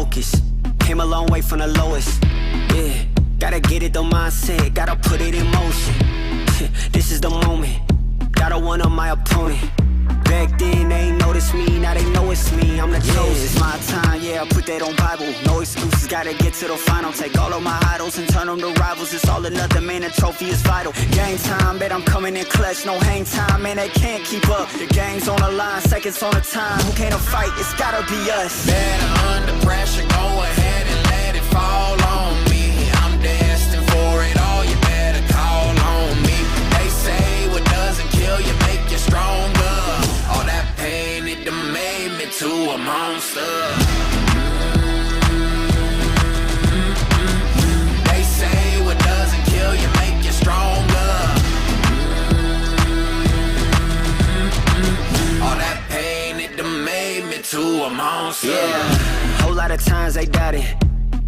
focus. Came a long way from the lowest. Yeah, gotta get it the mindset, gotta put it in motion. This is the moment, gotta one up my opponent. Back then they ain't noticed me, now they know it's me, I'm the chosen. It's my time, yeah, I put that on Bible. No excuses, gotta get to the final. Take all of my idols and turn them to rivals. It's all or nothing, man, the trophy is vital. Game time, bet I'm coming in clutch. No hang time, man, they can't keep up. The game's on the line, seconds on the time. Who can't fight? It's gotta be us. Better under pressure, go ahead and let it fall on me. I'm destined for it all, you better call on me. They say what doesn't kill you make you stronger. All that pain, it done made me to a monster. They say what doesn't kill you make you stronger. All that pain, it done made me to a monster. Yeah, whole lot of times they doubted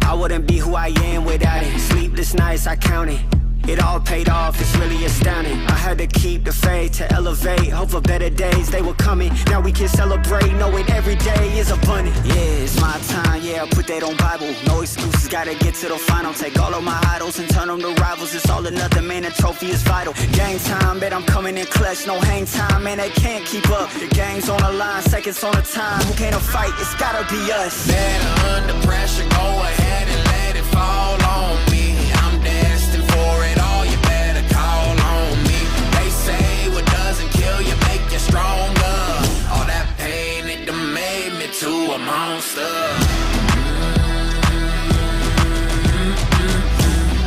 I wouldn't be who I am without it. Sleepless nights, I counted. It all paid off, it's really astounding. I had to keep the faith to elevate. Hope for better days, they were coming. Now we can celebrate, knowing every day is abundant. Yeah, it's my time, yeah, I put that on Bible. No excuses, gotta get to the final. Take all of my idols and turn them to rivals. It's all or nothing, man, the trophy is vital. Game time, bet I'm coming in clutch. No hang time, man, they can't keep up. The game's on the line, seconds on the time. Who can't fight? It's gotta be us. Better under pressure, go ahead and let it fall on me. I'm destined for it all, you better call on me. They say what doesn't kill you make you stronger. All that pain, it done made me to a monster.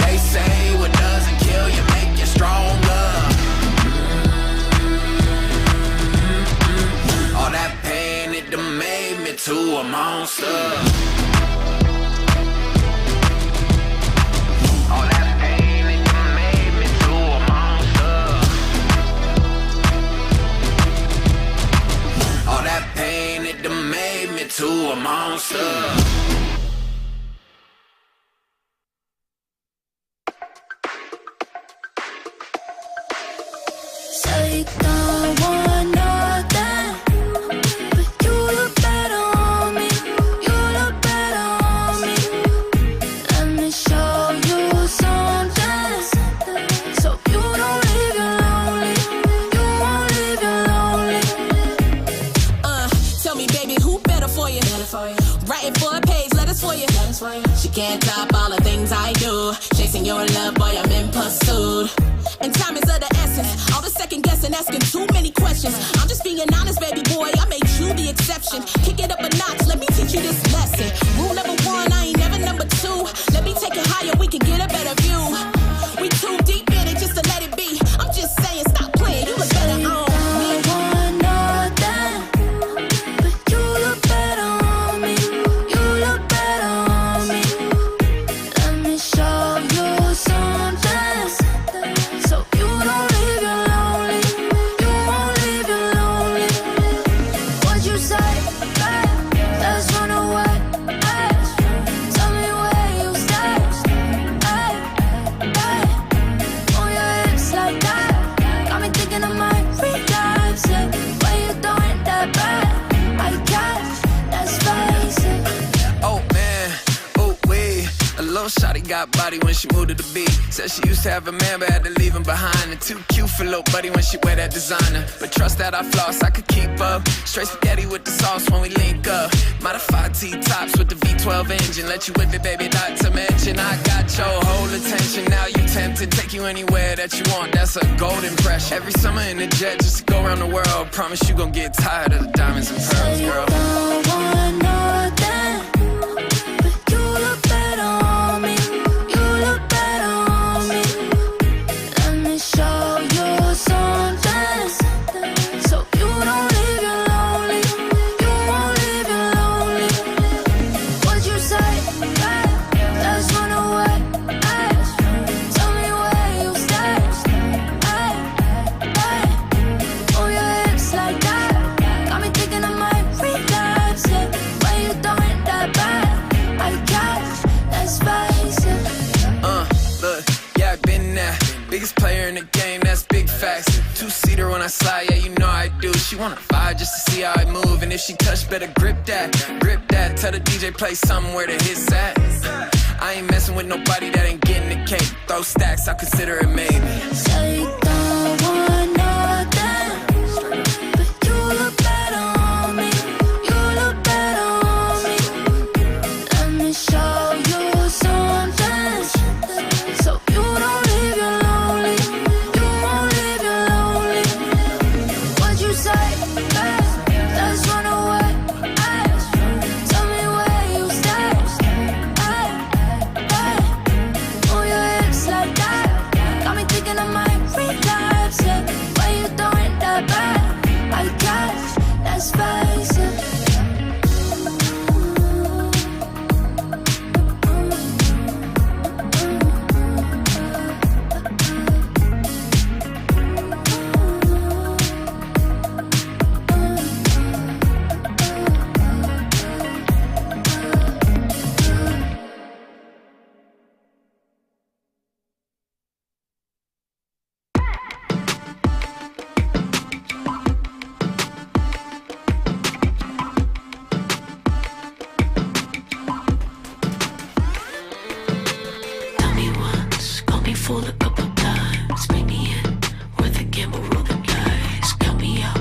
They say what doesn't kill you make you stronger. All that pain, it done made me to a monster. To a monster. Say don't want nothing, but you look better on me. You look better on me. Let me show you something, so you don't leave you lonely. You won't leave you lonely. Tell me, baby, who better for you? Writing for a page, letters for you. She can't top all the things I do. Chasing your love, boy, I'm in pursuit. And time is of the essence. All the second guessing, asking too many questions. I'm just being honest, baby boy, I made you the exception. Kick it up a notch, let me teach you this lesson. Rule number one, I ain't never number two. Let me take it higher, we can get a better view. We too deep in it just to let it be. I'm just saying, stop playing, you look better on me. Shawty got body when she moved to the beat. Said she used to have a man but had to leave him behind. And too cute for little buddy when she wear that designer. But trust that I floss, I could keep up. Straight spaghetti with the sauce when we link up. Modified T-tops with the V12 engine. Let you whip it, baby, not to mention I got your whole attention. Now you tempted, take you anywhere that you want. That's a gold impression. Every summer in the jet just to go around the world. Promise you gon' get tired of the diamonds and pearls, girl. Don't want nothing, but you look better on me. You look better on me. Let me show you something, so you don't leave you lonely. You won't leave you lonely. What you say? Let's run away. Tell me where you stay. Oh, your hips like that got me thinking I might relapse. When you throwing that back, I got, let's face it. Look, yeah, I've been there. Biggest player in the game, that's big facts. Two-seater when I slide, yeah, you know I do. She wanna vibe just to see how I move. And if she touch, better grip that, grip that. Tell the DJ play somewhere to hit that. I ain't messing with nobody that ain't getting the cake. Throw stacks, I'll consider it maybe. Say you don't want nothing, but you look better on me. You look better on me. Let me show you something, so you don't leave you lonely. You won't leave you lonely. What you say? Let's run away. Tell me where you stay. Move your hips like that. Got me thinking I might relapse. Yeah, why you throwing that back? I guess let's face it. Tell me once, call me fool a couple times. Bring me in, worth a gamble, roll the dice. Count me out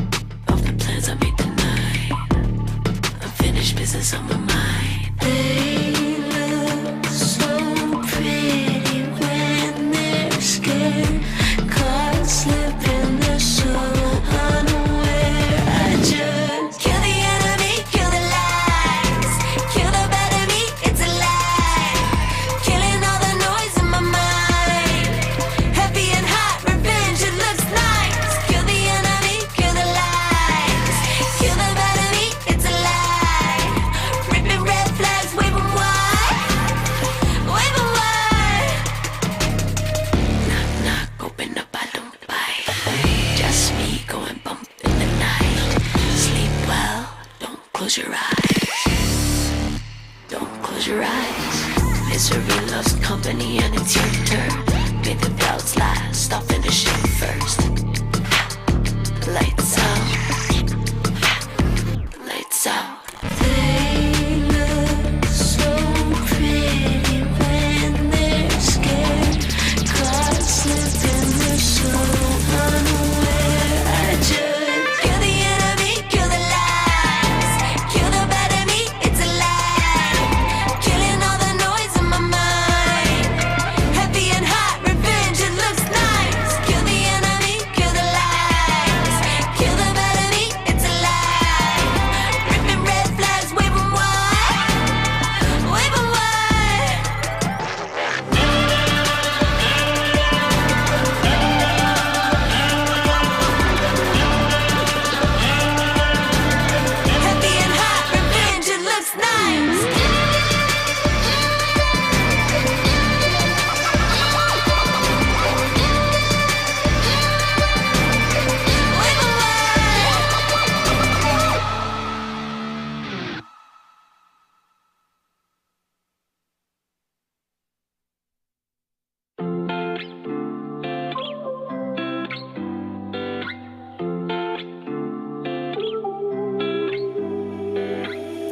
of the plans I made tonight. Unfinished business on my mind. They look so pretty when they're scared. Caught slipping, they're so unaware. I just kill the enemy, kill the lies. Kill the bad in me, it's a lie. Killing all the noise in my mind. Happy and hot, revenge, it looks nice. Kill the enemy, kill the lies. Kill the bad in me, it's a lie. Ripping red flags, wave 'em wide. Wave 'em wide. Knock, knock, open up, I don't bite. Just me going bump in the night. Sleep well, don't close your eyes. Don't close your eyes. Misery loves company and it's your turn. May the bells last, I'll finish it first. Lights out. Lights out. They look so pretty when they're scared. Caught slipping, they're so unaware. I just kill the enemy, kill the lies. Kill the bad in me, it's a lie. Killing all the noise in my mind. Happy and hot, revenge, it looks nice. Kill the enemy, kill the lies. Kill the bad in me, it's a lie. Ripping red flags, wave 'em wide. Wave 'em wide. Happy and hot, revenge, it looks nice. Wave 'em wide.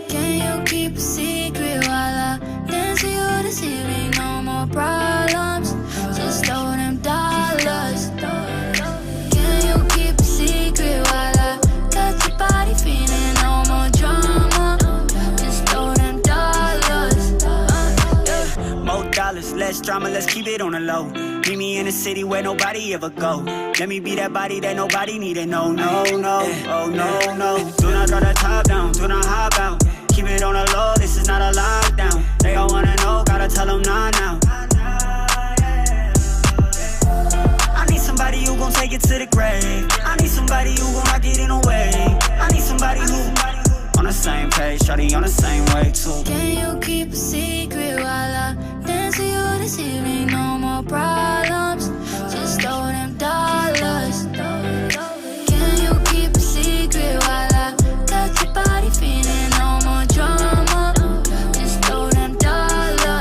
Can you keep a secret while I dance to you this evening? No more problems, just throw them dollars. Can you keep a secret while I touch your body, feeling no more drama? Just throw them dollars. More dollars, less drama, let's keep it on the low. Meet me in a city where nobody ever go. Let me be that body that nobody need to know. No, no, oh no, no. Do not drop the top down, do not hop out. Keep it on the low, this is not a lockdown. They all wanna know, gotta tell them nah now. I need somebody who gon' take it to the grave. I need somebody who gon' knock it in a way. I need somebody who on the same page, shawty on the same way too. Can you keep a secret while I dance to you this evening? No more problems, just throw them dollars. Can you keep a secret while I touch your body, feeling no more drama? Just throw them dollars.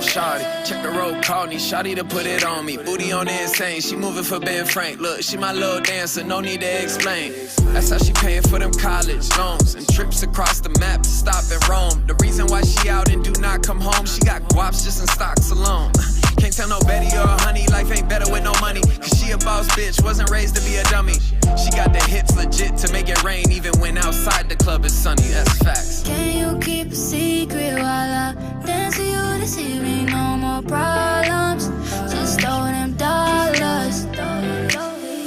time, shawty. Check the road, call me, shawty to put it on me. Booty on the insane, she moving for Ben Frank. Look, she my little dancer, no need to explain. That's how she paying for them college loans and trips across the map to stop at Rome. The reason why she out and do not come home, she got guaps just in stocks alone. Can't tell no Betty or honey, life ain't better with no money. Cause she a boss bitch, wasn't raised to be a dummy. She got the hips legit to make it rain, even when outside the club is sunny, that's facts. Can you keep a secret while I dance with you this evening? No more problems, just throw them dollars.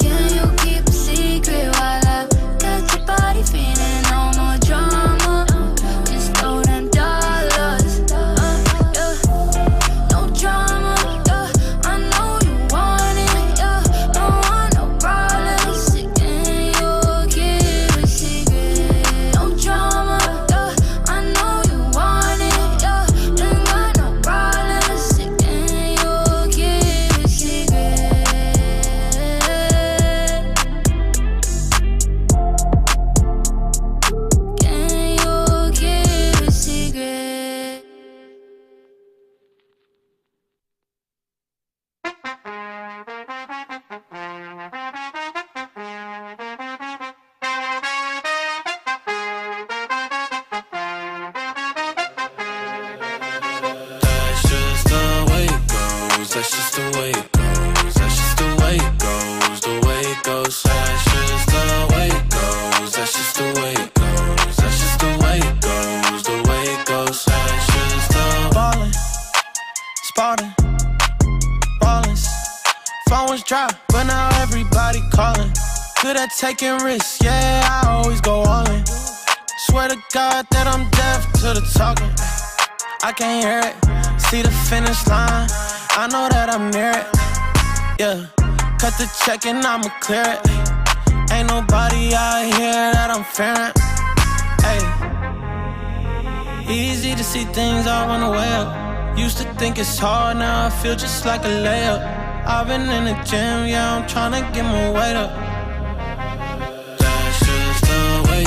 Can you keep a secret while I got your body feeling? No more drama, just throw them dollars. No drama. Taking risks, yeah, I always go all in. Swear to God that I'm deaf to the talking. I can't hear it, see the finish line, I know that I'm near it. Yeah, cut the check and I'ma clear it. Ain't nobody out here that I'm fearing. Ay, easy to see things all on the way up. Used to think it's hard, now I feel just like a layup. I've been in the gym, yeah, I'm tryna get my weight up. That's just the way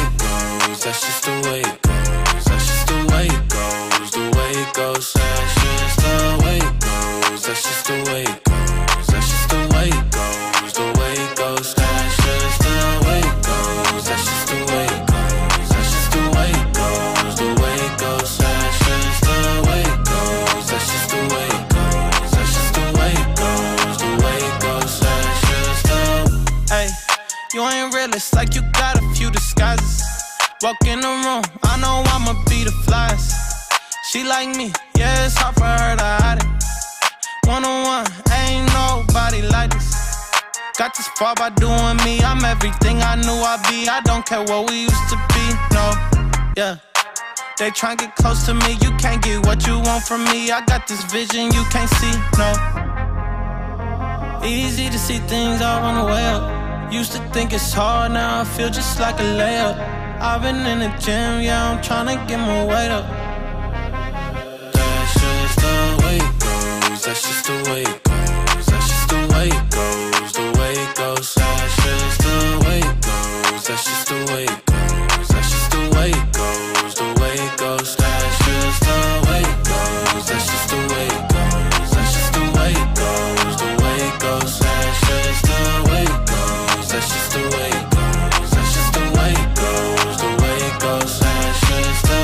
it goes, that's just the way it goes, the way it goes, that's just the way it goes, that's just the way it goes, that's just the way it goes, the way it goes, that's just the way it goes, that's just the way it goes, that's just the way it goes, the way it goes, that's just the way it goes, that's just the way it goes, that's just the way it goes, the way it goes, that's just the. Hey, you ain't real, it's like you got a few disguises. Walk in the room, I know I'ma be the flyest. She like me, yeah, it's hard for her to hide it. One-on-one, ain't nobody like this. Got this far by doing me, I'm everything I knew I'd be. I don't care what we used to be, no, yeah. They try to get close to me, you can't get what you want from me. I got this vision you can't see, no. Easy to see things all on the way up. Used to think it's hard, now I feel just like a layup. I've been in the gym, yeah, I'm tryna get my weight up. That's just the way it goes, that's just the way it goes, that's just the way it goes, the way it goes, that's just the way it goes, that's just the way it goes, that's just the way it goes, the way it goes, that's just the way it goes, that's just the way it goes, that's just the way it goes, the way it goes, that's just the way it goes, that's just the way it goes, that's just the way it goes, the way it goes, that's just the.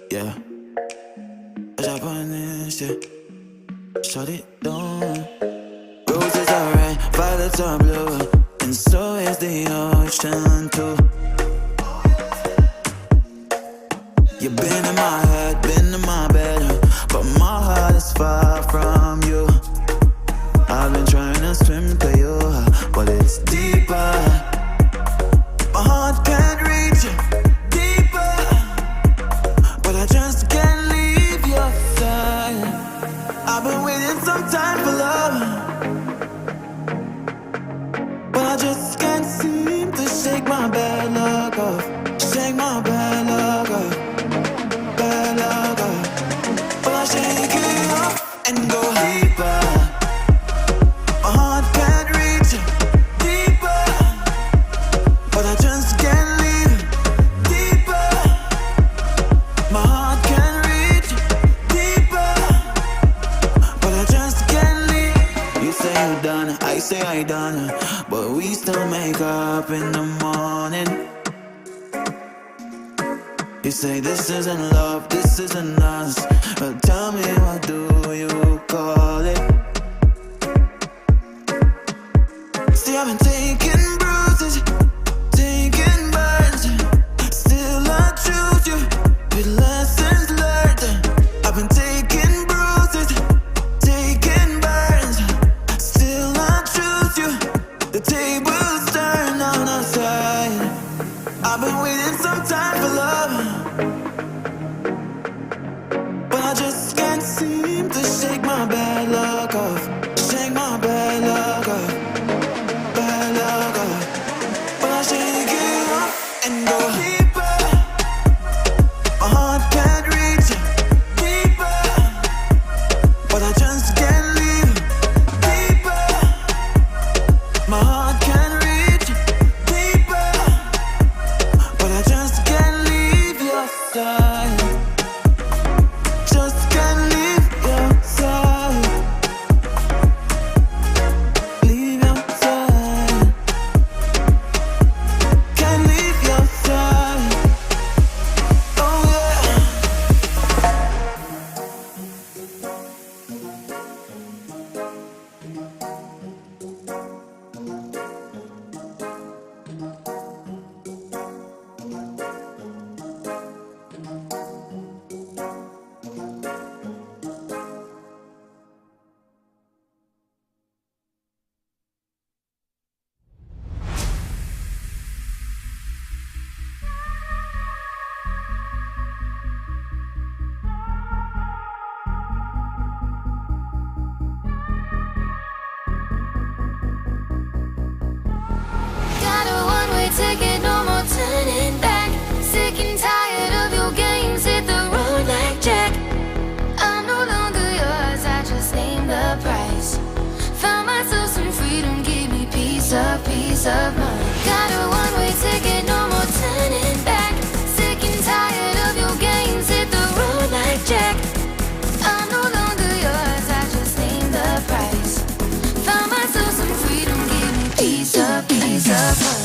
Yeah, Japanese, yeah. Shut it down. Roses are red, violets are blue, and so is the ocean too. You've been in my head, been in my bed, but my heart is far from you. I've been trying to swim to you, but it's deeper. My heart can't reach you. I just can't leave your side. I've been waiting some time for love, but I just can't seem to shake my bad luck off. Shake my bad luck off. on you, but we still make up in the morning. You say this isn't love, this isn't us, but tell me, what do you call it? See, I've been taking bruises, taking burns, still I choose you with lessons learned. I've been taking bruises, taking burns, still I choose you. The tables turn on our side. I've been waiting some time for love, but I just can't seem to shake my bad luck off. Shake my bad luck off. Bad luck off. But I shake it off and go deeper. My heart can't reach you. Deeper. But I just can't leave. Deeper. My heart can't reach you. Deeper. But I just can't leave your side. Just can't leave your side. Leave your side. Can't leave your side. Oh yeah. Got a one-way ticket, no more turning back. Sick and tired of your games, hit the road like Jack. I'm no longer yours, I just named the price. Found myself some freedom, gave me peace of mind. Got a one-way ticket, no more turning back. Sick and tired of your games, hit the road like Jack. I'm no longer yours, I just named the price. Found myself some freedom, gave me peace of mind.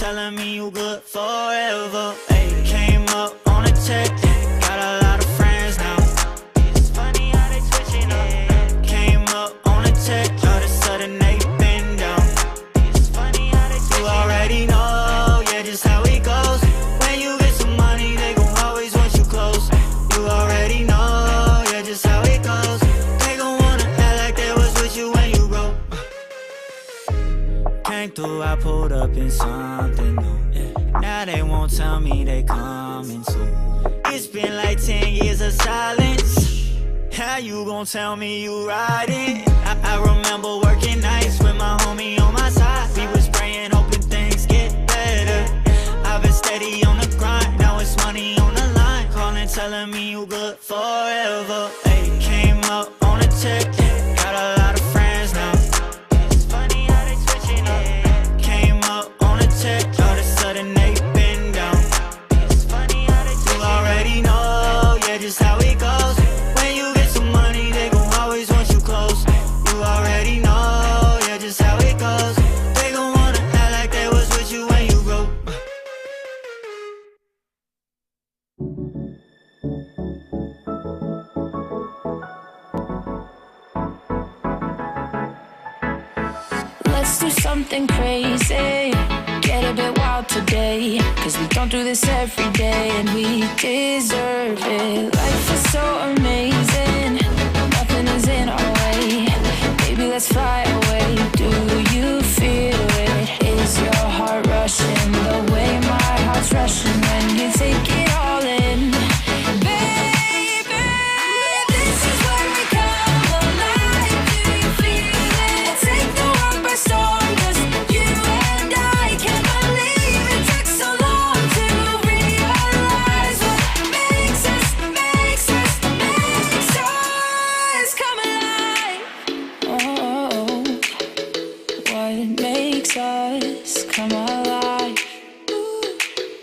telling me you good forever. Ayy, came up on a check, got a lot of friends now. It's funny how they switching up. Came up on a check, all of a sudden they been down. It's funny how they switching up. You already know, yeah, just how it goes. When you get some money, they gon' always want you close. You already know, yeah, just how it goes. They gon' wanna act like they was with you when you broke. Came through, I pulled up in something new. Yeah. Now they won't tell me they coming soon. It's been like 10 years of silence. How you gon' tell me you riding? I remember working nights with my homie on my side. We was praying, hoping things get better. I've been steady on the grind, now it's money on the line. Calling, telling me you good forever. Ayy, came up on a check, got a lot of friends now. It's funny how they switching up. Came up on a check, all of a sudden they been down. It's funny how they switching up. You already know, yeah, just how it goes. When you get some money, they gon' always want you close. You already know, yeah, just how it goes. They gon' wanna act like they was with you when you broke. Let's do something crazy, get a bit wild today, cause we don't do this every day and we deserve it. Life is so amazing, nothing is in our way. Baby, let's fly away, do you feel it? Is your heart rushing the way my heart's rushing when you take it all in? Baby, this is where we come alive. Do you feel it? Take the world by storm, just you and I. Can't believe it took so long to realize what makes us come alive. Oh, what makes us come alive?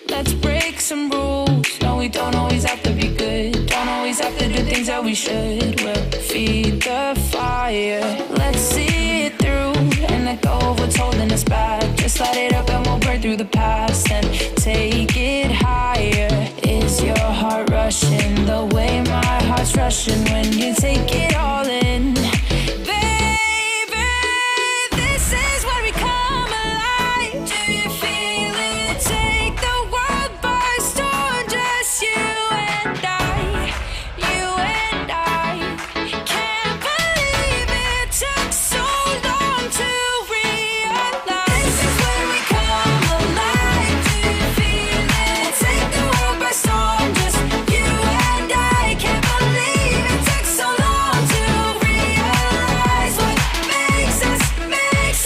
Let's break some rules. No, we don't always have to be good. Don't always have to do things that we should. We'll feed the fire. Let's see it through and let go of what's holding us back. Just light it up and we'll burn through the past and take it higher. Is your heart rushing the way my heart's rushing when you take it all in? Baby, this is where we come alive. Do you feel it? Take the world by storm, just you and I. You and I. Can't believe it took so long to realize. This is where we come alive. Do you feel it? Take the world by storm, just you and I. Can't believe it took so long to realize what makes us. This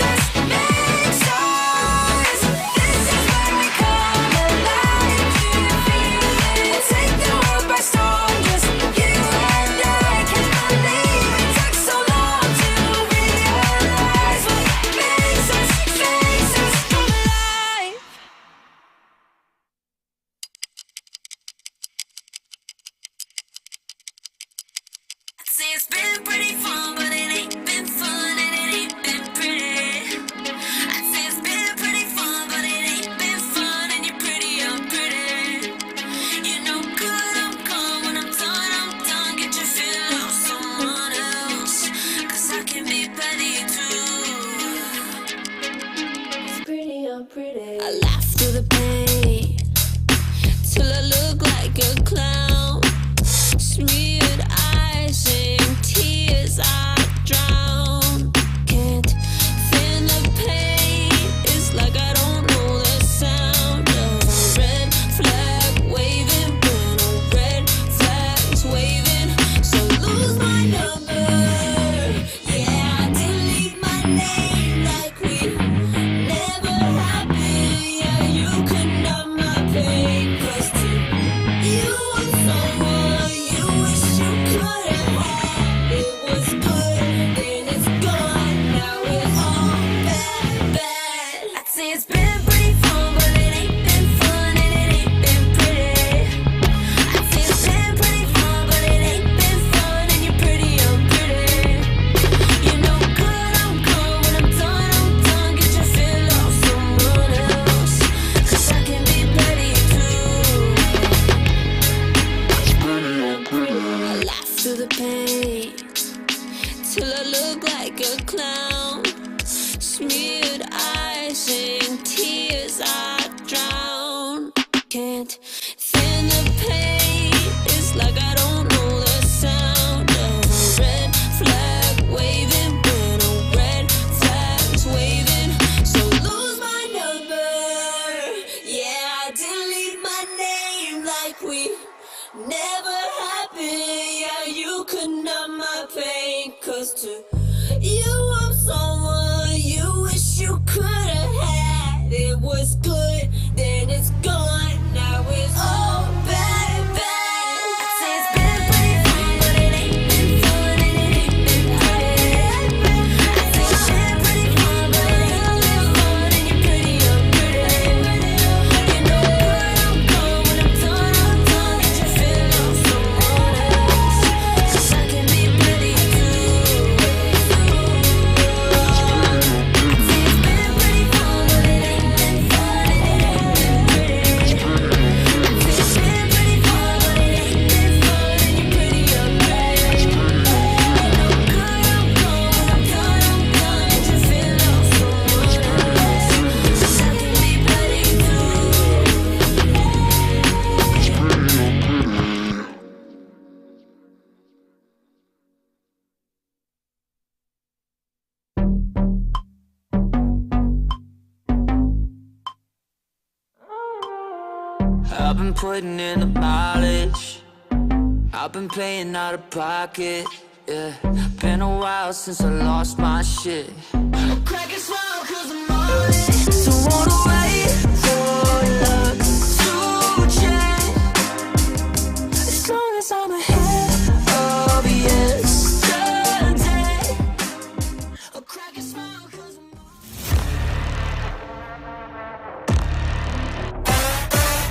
is where we come alive. Do you feel it? Take the world by storm, just you and I. Can't believe it took so long to realize what makes us come alive. I'd say it's been pretty fun, but it ain't been fun and it ain't been pretty. I'd say it's been pretty fun, but it ain't been fun and you're pretty, I'm pretty. You know good, I'm gone. When I'm done, get your fill out someone else, cause I can be petty too. It's pretty, I'm pretty. I laugh through the pain till I look like a clown. Smeared eyes and tears I drown. Can't feel the pain. It's like I don't know the sound of a red flag waving. When a red flag's waving, so lose my number. Yeah, I delete my name like we never happened. Yeah, you could numb my pain, 'cause to you was someone you wish you could have had. It was good can't feel the pain. It's like I don't know the sound of a red flag waving when a red flag's waving. So lose my number. Yeah, I delete my name like we never happened. Yeah, you could numb my pain. Cause to you I'm someone you wish you could have had. It was good, then it's gone. Now it's all bad, bad. Say it's been pretty fun, but it ain't been fun, and it ain't been pretty. I say it's been pretty fun, but it ain't been fun, and you're pretty unpretty. You know when I'm gone, when I'm done, that you feel like someone else. 'Cause I can be pretty too. Say it's been pretty fun, but it ain't been fun, and it ain't been pretty. I say it's been pretty fun, but it ain't been fun, and you're pretty unpretty. You know good I'm gone, when I'm done, that you feel like someone else. 'Cause I can be pretty I've been putting in the mileage. I've been paying out of pocket. Yeah, been a while since I lost my shit. Crack a smile 'cause I'm on it. So wanna wait for love to change. As long as I'm ahead of yesterday. I'll crack a smile 'cause I'm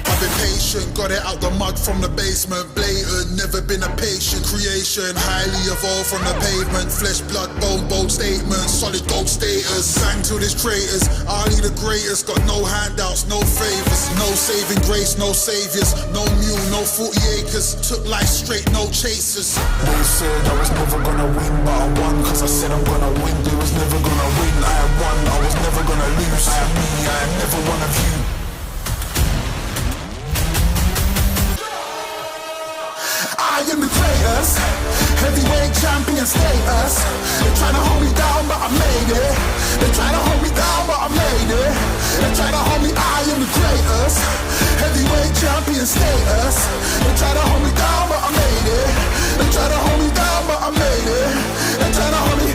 I've been patient, got it out the mud from the basement. Blatant, never been a patient creation. Highly evolved from the pavement. Flesh, blood, bone, bold statements. Solid gold status. Sang to this traitors. Ali the greatest. Got no handouts, no favors. No saving grace, no saviors. No mule, no 40 acres. Took life straight, no chasers. They said I was never gonna win, but I won. 'Cause I said I'm gonna win. They was never gonna win. I had won. I was never gonna lose. I am me, I am never one of you. I am the greatest, heavyweight champion status. They tryna hold me down, but I made it. They tryna hold me down, but I made it. They tryna hold me, I am the greatest, heavyweight champion status. They tryna hold me down, but I made it. They tryna hold me down, but I made it. They tryna hold me.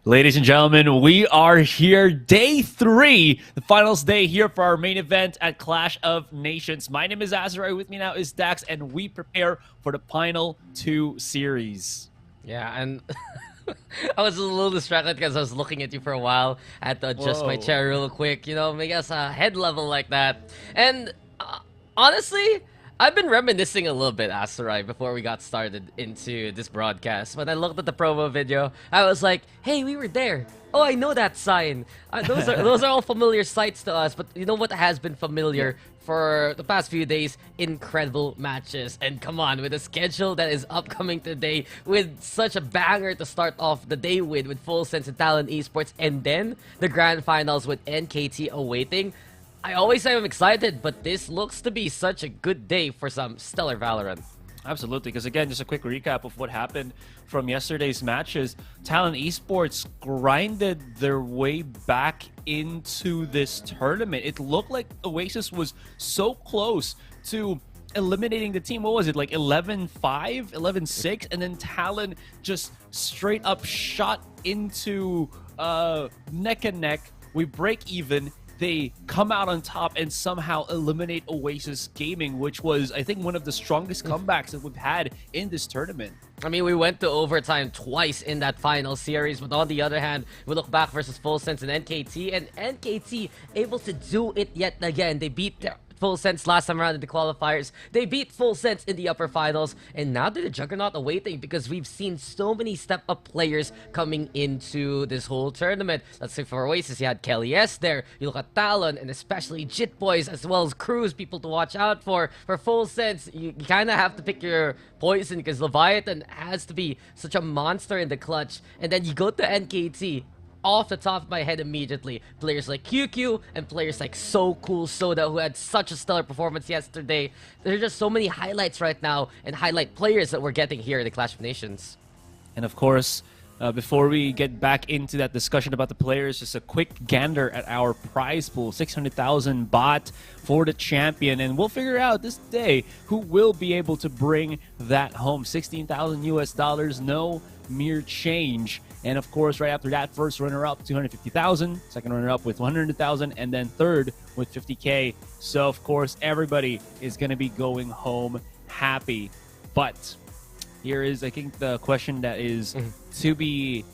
Ladies and gentlemen, we are here, day 3, the finals day here for our main event at Clash of Nations. My name is Asurai, with me now is Dax, and we prepare for the final 2 series. Yeah, and I was a little distracted because I was looking at you for a while. I had to adjust my chair real quick, you know, make us a head level like that. And honestly, I've been reminiscing a little bit, Asurai, before we got started into this broadcast. When I looked at the promo video, I was like, hey, we were there. Oh, I know that sign. Those are all familiar sights to us, but you know what has been familiar for the past few days? Incredible matches. And come on, with a schedule that is upcoming today, with such a banger to start off the day with Full Sense and Talon Esports, and then the grand finals with NKT awaiting. I always say I'm excited, but this looks to be such a good day for some stellar Valorant. Absolutely, because again, just a quick recap of what happened from yesterday's matches. Talon Esports grinded their way back into this tournament. It looked like Oasis was so close to eliminating the team. What was it, like 11-5, 11-6? And then Talon just straight up shot into neck and neck. We break even. They come out on top and somehow eliminate Oasis Gaming, which was, I think, one of the strongest comebacks that we've had in this tournament. I mean, we went to overtime twice in that final series, but on the other hand, we look back versus Full Sense and NKT, and NKT able to do it yet again. They beat Full Sense last time around in the qualifiers. They beat Full Sense in the upper finals, and now they're the juggernaut awaiting because we've seen so many step-up players coming into this whole tournament. Let's say for Oasis, you had Kelly S there. You look at Talon, and especially Jit Boys, as well as Cruz, people to watch out for. For Full Sense, you kind of have to pick your poison because Leviathan has to be such a monster in the clutch. And then you go to NKT. Off the top of my head immediately, players like QQ and players like So Cool Soda, who had such a stellar performance yesterday. There are just so many highlights right now and highlight players that we're getting here in the Clash of Nations. And of course, before we get back into that discussion about the players, just a quick gander at our prize pool. 600,000 baht for the champion, and we'll figure out this day who will be able to bring that home. 16,000 US dollars, no mere change. And of course, right after that, first runner-up, 250,000, second runner-up with 100,000, and then third with 50K. So of course, everybody is going to be going home happy. But here is, I think, the question that is to be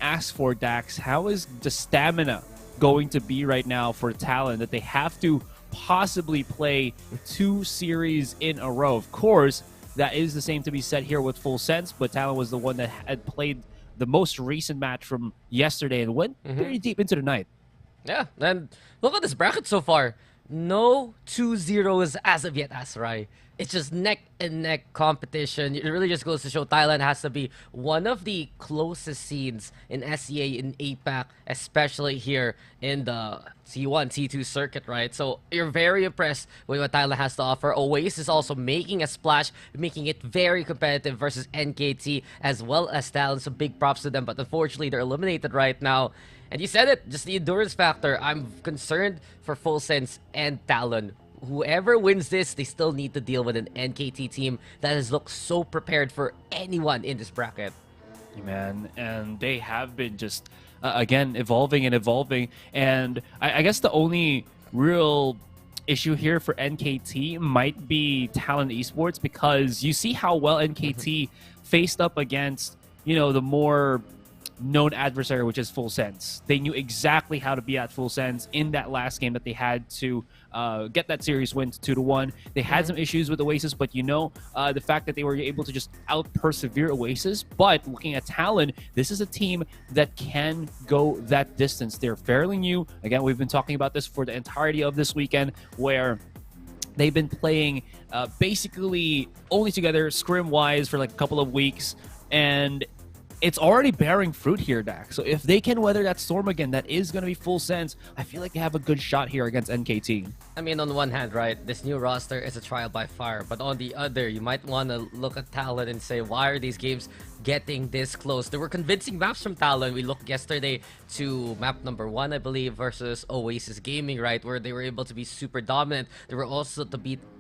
asked for, Dax. How is the stamina going to be right now for Talon that they have to possibly play 2 series in a row? Of course, that is the same to be said here with Full Sense, but Talon was the one that had played the most recent match from yesterday and went very deep into the night. Yeah, and look at this bracket so far. No 2-0s as of yet, Asurai. It's just neck and neck competition. It really just goes to show Thailand has to be one of the closest scenes in SEA in APAC, especially here in the T1, T2 circuit, right? So you're very impressed with what Thailand has to offer. Oasis also making a splash, making it very competitive versus NKT as well as Talon. So big props to them, but unfortunately they're eliminated right now. And you said it, just the endurance factor. I'm concerned for Full Sense and Talon. Whoever wins this, they still need to deal with an NKT team that has looked so prepared for anyone in this bracket. Man, and they have been just, again, evolving and evolving. And I guess the only real issue here for NKT might be Talon Esports, because you see how well NKT faced up against, you know, the more known adversary, which is Full Sense. They knew exactly how to be at Full Sense in that last game that they had to get that series win to 2-1. They had some issues with Oasis, but you know, the fact that they were able to just out-persevere Oasis. But looking at Talon, this is a team that can go that distance. They're fairly new. Again, we've been talking about this for the entirety of this weekend, where they've been playing basically only together scrim-wise for like a couple of weeks, and it's already bearing fruit here, Dax. So if they can weather that storm again, that is going to be Full Sense. I feel like they have a good shot here against NKT. I mean, on one hand, right, this new roster is a trial by fire. But on the other, you might want to look at Talon and say, why are these games getting this close? There were convincing maps from Talon. We looked yesterday to map number 1, I believe, versus Oasis Gaming, right, where they were able to be super dominant. They were also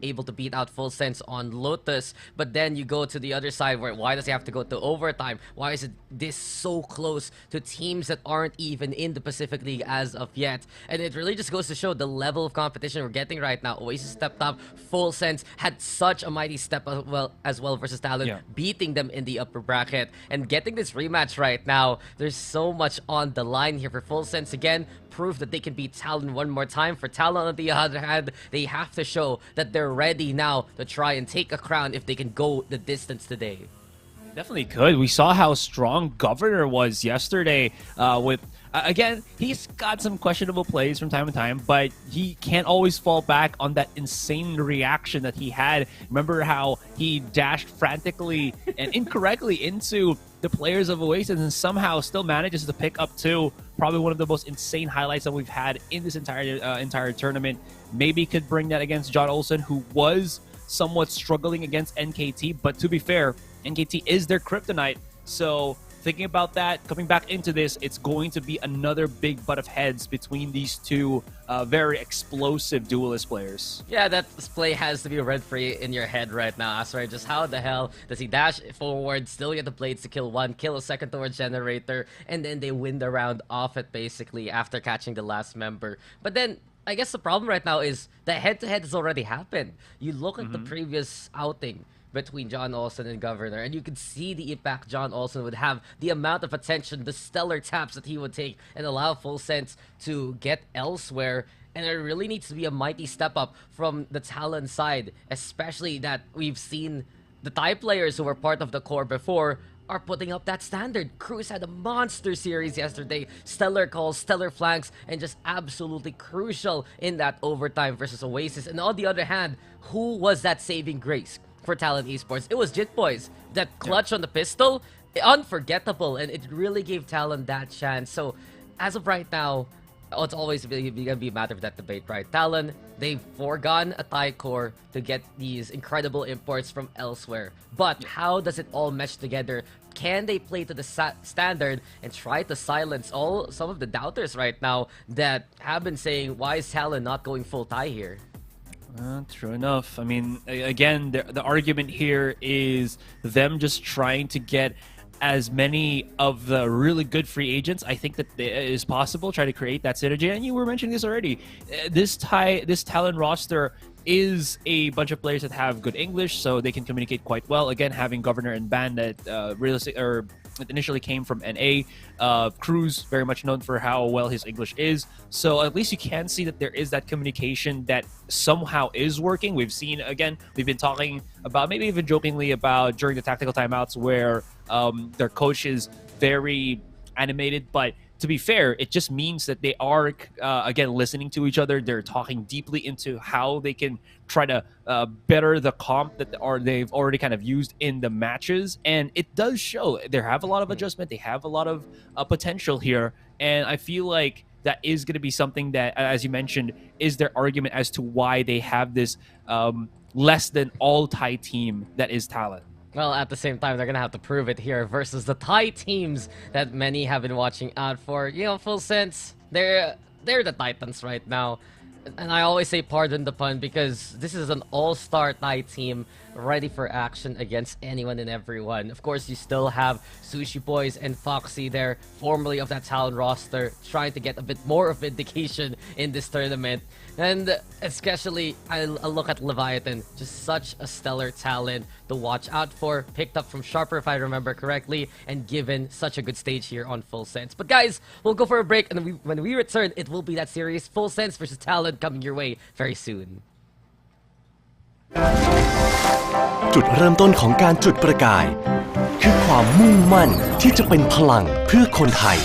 able to beat out Full Sense on Lotus. But then you go to the other side, where why does he have to go to overtime? Why is it this so close to teams that aren't even in the Pacific League as of yet? And it really just goes to show the level of competition we're getting right now. Oasis stepped up. Full Sense had such a mighty step as well versus Talon, beating them in the upper bracket and getting this rematch right now. There's so much on the line here for Full Sense. Again, prove that they can beat Talon one more time. For Talon, on the other hand, they have to show that they're ready now to try and take a crown if they can go the distance today. Definitely could. We saw how strong Governor was yesterday with... again, he's got some questionable plays from time to time, but he can't always fall back on that insane reaction that he had. Remember how he dashed frantically and incorrectly into the players of Oasis and somehow still manages to pick up 2. Probably one of the most insane highlights that we've had in this entire tournament. Maybe could bring that against John Olsen, who was somewhat struggling against NKT, but to be fair, NKT is their kryptonite. So thinking about that, coming back into this, it's going to be another big butt of heads between these two very explosive duelist players. Yeah, that play has to be rent-free in your head right now, Asurai. Just how the hell does he dash forward, still get the blades to kill 1, kill a second towards Generator, and then they win the round off it basically after catching the last member. But then I guess the problem right now is the head-to-head has already happened. You look at the previous outing between John Olsen and Governor, and you could see the impact John Olsen would have, the amount of attention, the stellar taps that he would take, and allow Full Sense to get elsewhere. And there really needs to be a mighty step up from the Talon side, especially that we've seen the Thai players who were part of the core before are putting up that standard. Cruz had a monster series yesterday, stellar calls, stellar flanks, and just absolutely crucial in that overtime versus Oasis. And on the other hand, who was that saving grace for Talon Esports? It was Jit Boys. That clutch on the pistol, unforgettable, and it really gave Talon that chance. So as of right now, it's always going to be a matter of that debate, right? Talon, they've foregone a Thai core to get these incredible imports from elsewhere. But how does it all mesh together? Can they play to the standard and try to silence some of the doubters right now that have been saying, why is Talon not going full Thai here? True enough. I mean, again, the argument here is them just trying to get as many of the really good free agents. I think that it is possible, try to create that synergy. And you were mentioning this already. This Talon roster is a bunch of players that have good English, so they can communicate quite well. Again, having Governor and Ban that initially came from NA. Cruz, very much known for how well his English is. So at least you can see that there is that communication that somehow is working. We've seen, again, we've been talking about, maybe even jokingly about during the tactical timeouts where their coach is very animated, but to be fair, it just means that they are, again, listening to each other. They're talking deeply into how they can try to better the comp that they've already kind of used in the matches. And it does show. They have a lot of adjustment. They have a lot of potential here. And I feel like that is going to be something that, as you mentioned, is their argument as to why they have this less than all Thai team that is Talon. Well, at the same time, they're going to have to prove it here versus the Thai teams that many have been watching out for. You know, Full Sense, they're the Titans right now. And I always say pardon the pun because this is an all-star Thai team ready for action against anyone and everyone. Of course, you still have Sushi Boys and Foxy there, formerly of that Talon roster, trying to get a bit more of vindication in this tournament. And especially, I look at Leviathan, just such a stellar talent to watch out for. Picked up from Sharper, if I remember correctly, and given such a good stage here on Full Sense. But guys, we'll go for a break, and when we return, it will be that series, Full Sense versus Talon, coming your way very soon. จุดเริ่มต้นของการจุดประกายคือความมุ่งมั่นที่จะเป็นพลังเพื่อคนไทย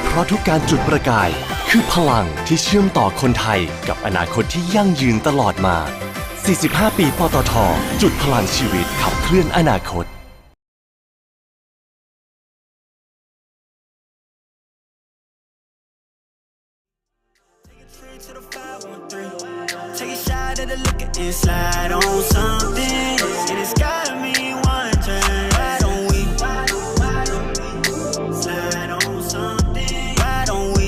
เพราะทุกการจุดประกายคือพลังที่เชื่อมต่อคนไทยกับอนาคตที่ยั่งยืนตลอดมา45 ปีปตท.จุดพลังชีวิตขับเคลื่อนอนาคตSlide on something, and it's got me wondering, why don't we? Slide on something, why don't we?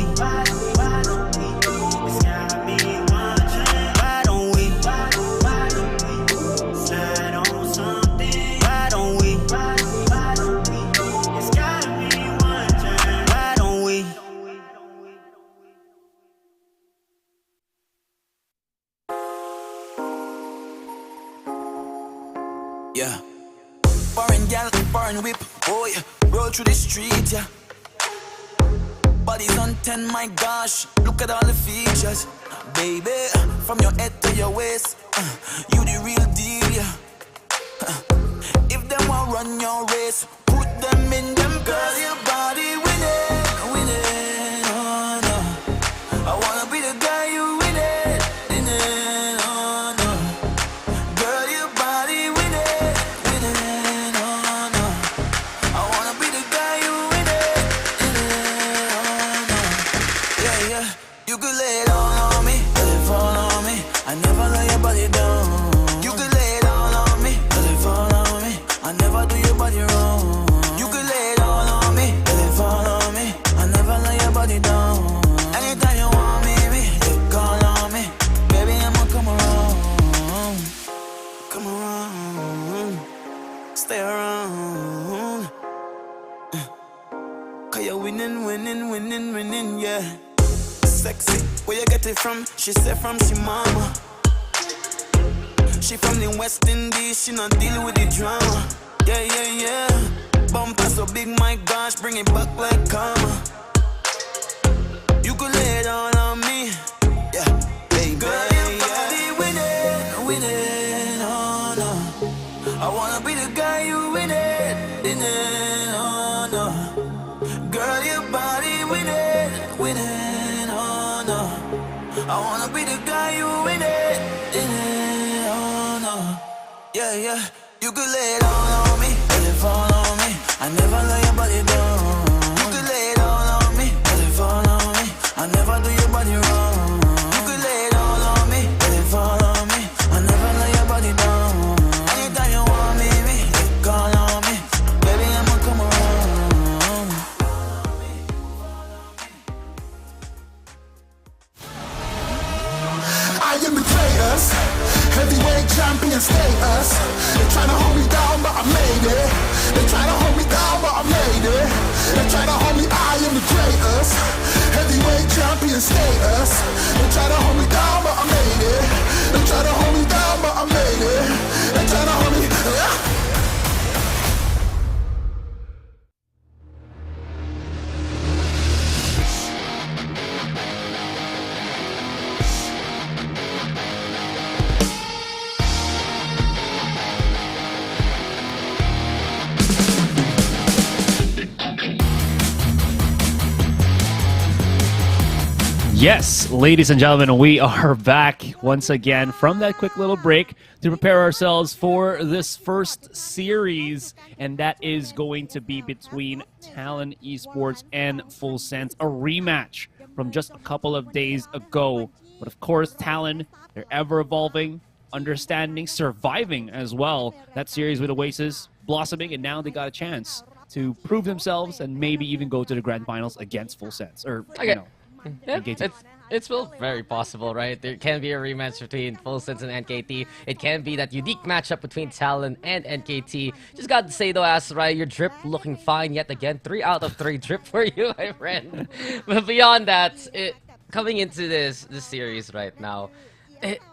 It's got me wondering, why don't we? Slide on something, why don't we? It's got me wondering, why don't we? Yeah, foreign gal, foreign whip, oh yeah, roll through the street, yeah. Body's on 10, my gosh, look at all the features. Baby, from your head to your waist, you the real deal, yeah. If them want run your race, put them in them, girl, your body winning, winning, oh no. I wanna be the guy you winning, winning, oh no. Girl, your body winning, winning, oh no. I wanna be the guy you winning, winning, oh no. Yeah, yeah, you could lay it all on me, let it fall on me. I never lay your body down. You could lay it all on me, let it fall on me. I never do your body wrong. You could lay it all on me, from she mama. She from the West Indies, she not dealing with the drama. Yeah, yeah, yeah. Bumper so big, my gosh, bring it back like karma. You could lay it all on me. Yeah, baby. Girl, your body with it, oh no. I wanna be the guy you with it, oh no. Girl, your body with it, oh no. I wanna be the guy you with it, oh no. Yeah, yeah. You could lay it all on me, let it fall on me. I never lay your body down. You could lay it all on me, let it fall on me. I never do your body wrong. You could lay it all on me, let it fall on me. I never lay your body down. Anytime you want me, call on me. Baby, I'ma come around. I am the greatest, heavyweight champion status. They tryna hold me down, but I made it. They tryna hold me down, but I made it. They tryna hold me, I am the greatest, heavyweight champion status. They tryna hold me down, but I made it. They tryna hold me down, but I made it. They tryna hold me. Yes, ladies and gentlemen, we are back once again from that quick little break to prepare ourselves for this first series, and that is going to be between Talon Esports and Full Sense, a rematch from just a couple of days ago. But of course, Talon, they're ever evolving, understanding, surviving as well. That series with Oasis blossoming, and now they got a chance to prove themselves and maybe even go to the grand finals against Full Sense, or you know. Yeah, it's still very possible, right? There can be a rematch between Full Sense and NKT. It can be that unique matchup between Talon and NKT. Just got to say though, Asurai, your drip looking fine yet again. 3 out of 3 drip for you, my friend. But beyond that, coming into this series right now,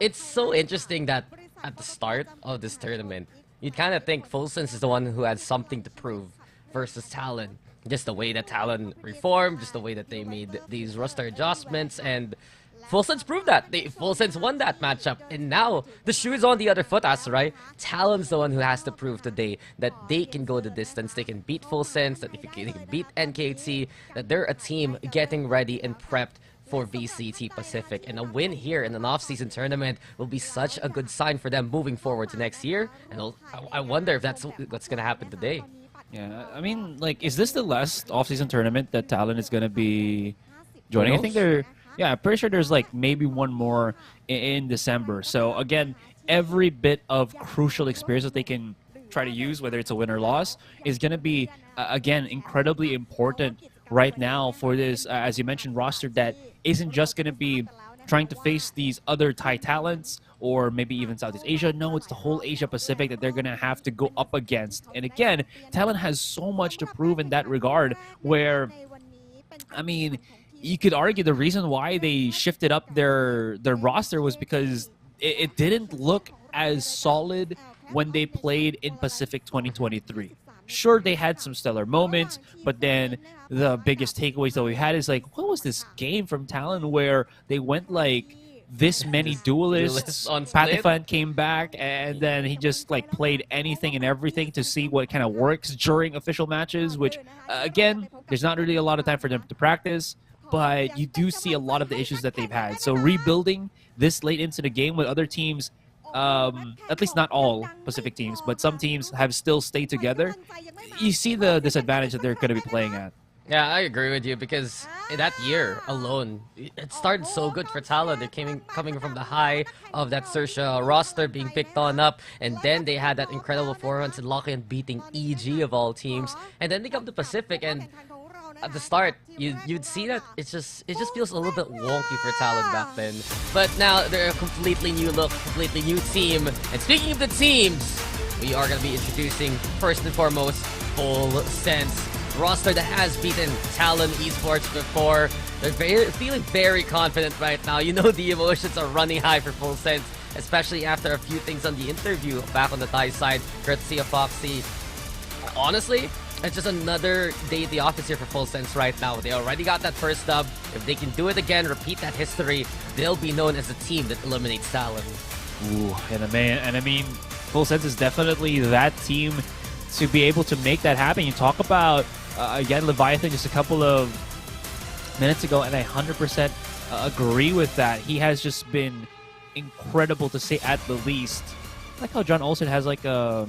it's so interesting that at the start of this tournament, you'd kind of think Full Sense is the one who had something to prove versus Talon. Just the way that Talon reformed, just the way that they made these roster adjustments, and Full Sense proved that. Full Sense won that matchup, and now the shoe is on the other foot, right? Talon's the one who has to prove today that they can go the distance, they can beat Full Sense, that if they can beat NKT, that they're a team getting ready and prepped for VCT Pacific. And a win here in an off-season tournament will be such a good sign for them moving forward to next year, and I wonder if that's what's going to happen today. Yeah, I mean, like, is this the last off-season tournament that Talon is going to be joining? I think I'm pretty sure there's like maybe one more in December. So again, every bit of crucial experience that they can try to use, whether it's a win or loss, is going to be, again, incredibly important right now for this, as you mentioned, roster that isn't just going to be trying to face these other Thai talents or maybe even Southeast Asia. No, it's the whole Asia Pacific that they're going to have to go up against. And again, Talon has so much to prove in that regard where, I mean, you could argue the reason why they shifted up their roster was because it didn't look as solid when they played in Pacific 2023. Sure, they had some stellar moments, but then the biggest takeaways that we had is like, what was this game from Talon where they went like this many duelists? Pathifan came back and then he just like played anything and everything to see what kind of works during official matches, which again, there's not really a lot of time for them to practice, but you do see a lot of the issues that they've had. So rebuilding this late into the game with other teams, at least not all Pacific teams, but some teams have still stayed together. You see the disadvantage that they're going to be playing at. Yeah, I agree with you because in that year alone, it started so good for Talon. They're coming from the high of that Sersha roster being picked on up, and then they had that incredible performance in Lock-in beating EG of all teams, and then they come to Pacific, and at the start, you'd see that it just feels a little bit wonky for Talon back then. But now they're a completely new look, completely new team. And speaking of the teams, we are going to be introducing first and foremost Full Sense. roster that has beaten Talon Esports before. They're feeling very confident right now. You know the emotions are running high for Full Sense, especially after a few things on the interview back on the Thai side, courtesy of Foxy. Honestly, it's just another day at the office here for Full Sense right now. They already got that first dub. If they can do it again, repeat that history, they'll be known as a team that eliminates Talon. Ooh, and I mean, Full Sense is definitely that team to be able to make that happen. You talk about, again, Leviathan just a couple of minutes ago, and I 100% agree with that. He has just been incredible, to say at the least. I like how John Olsen has like a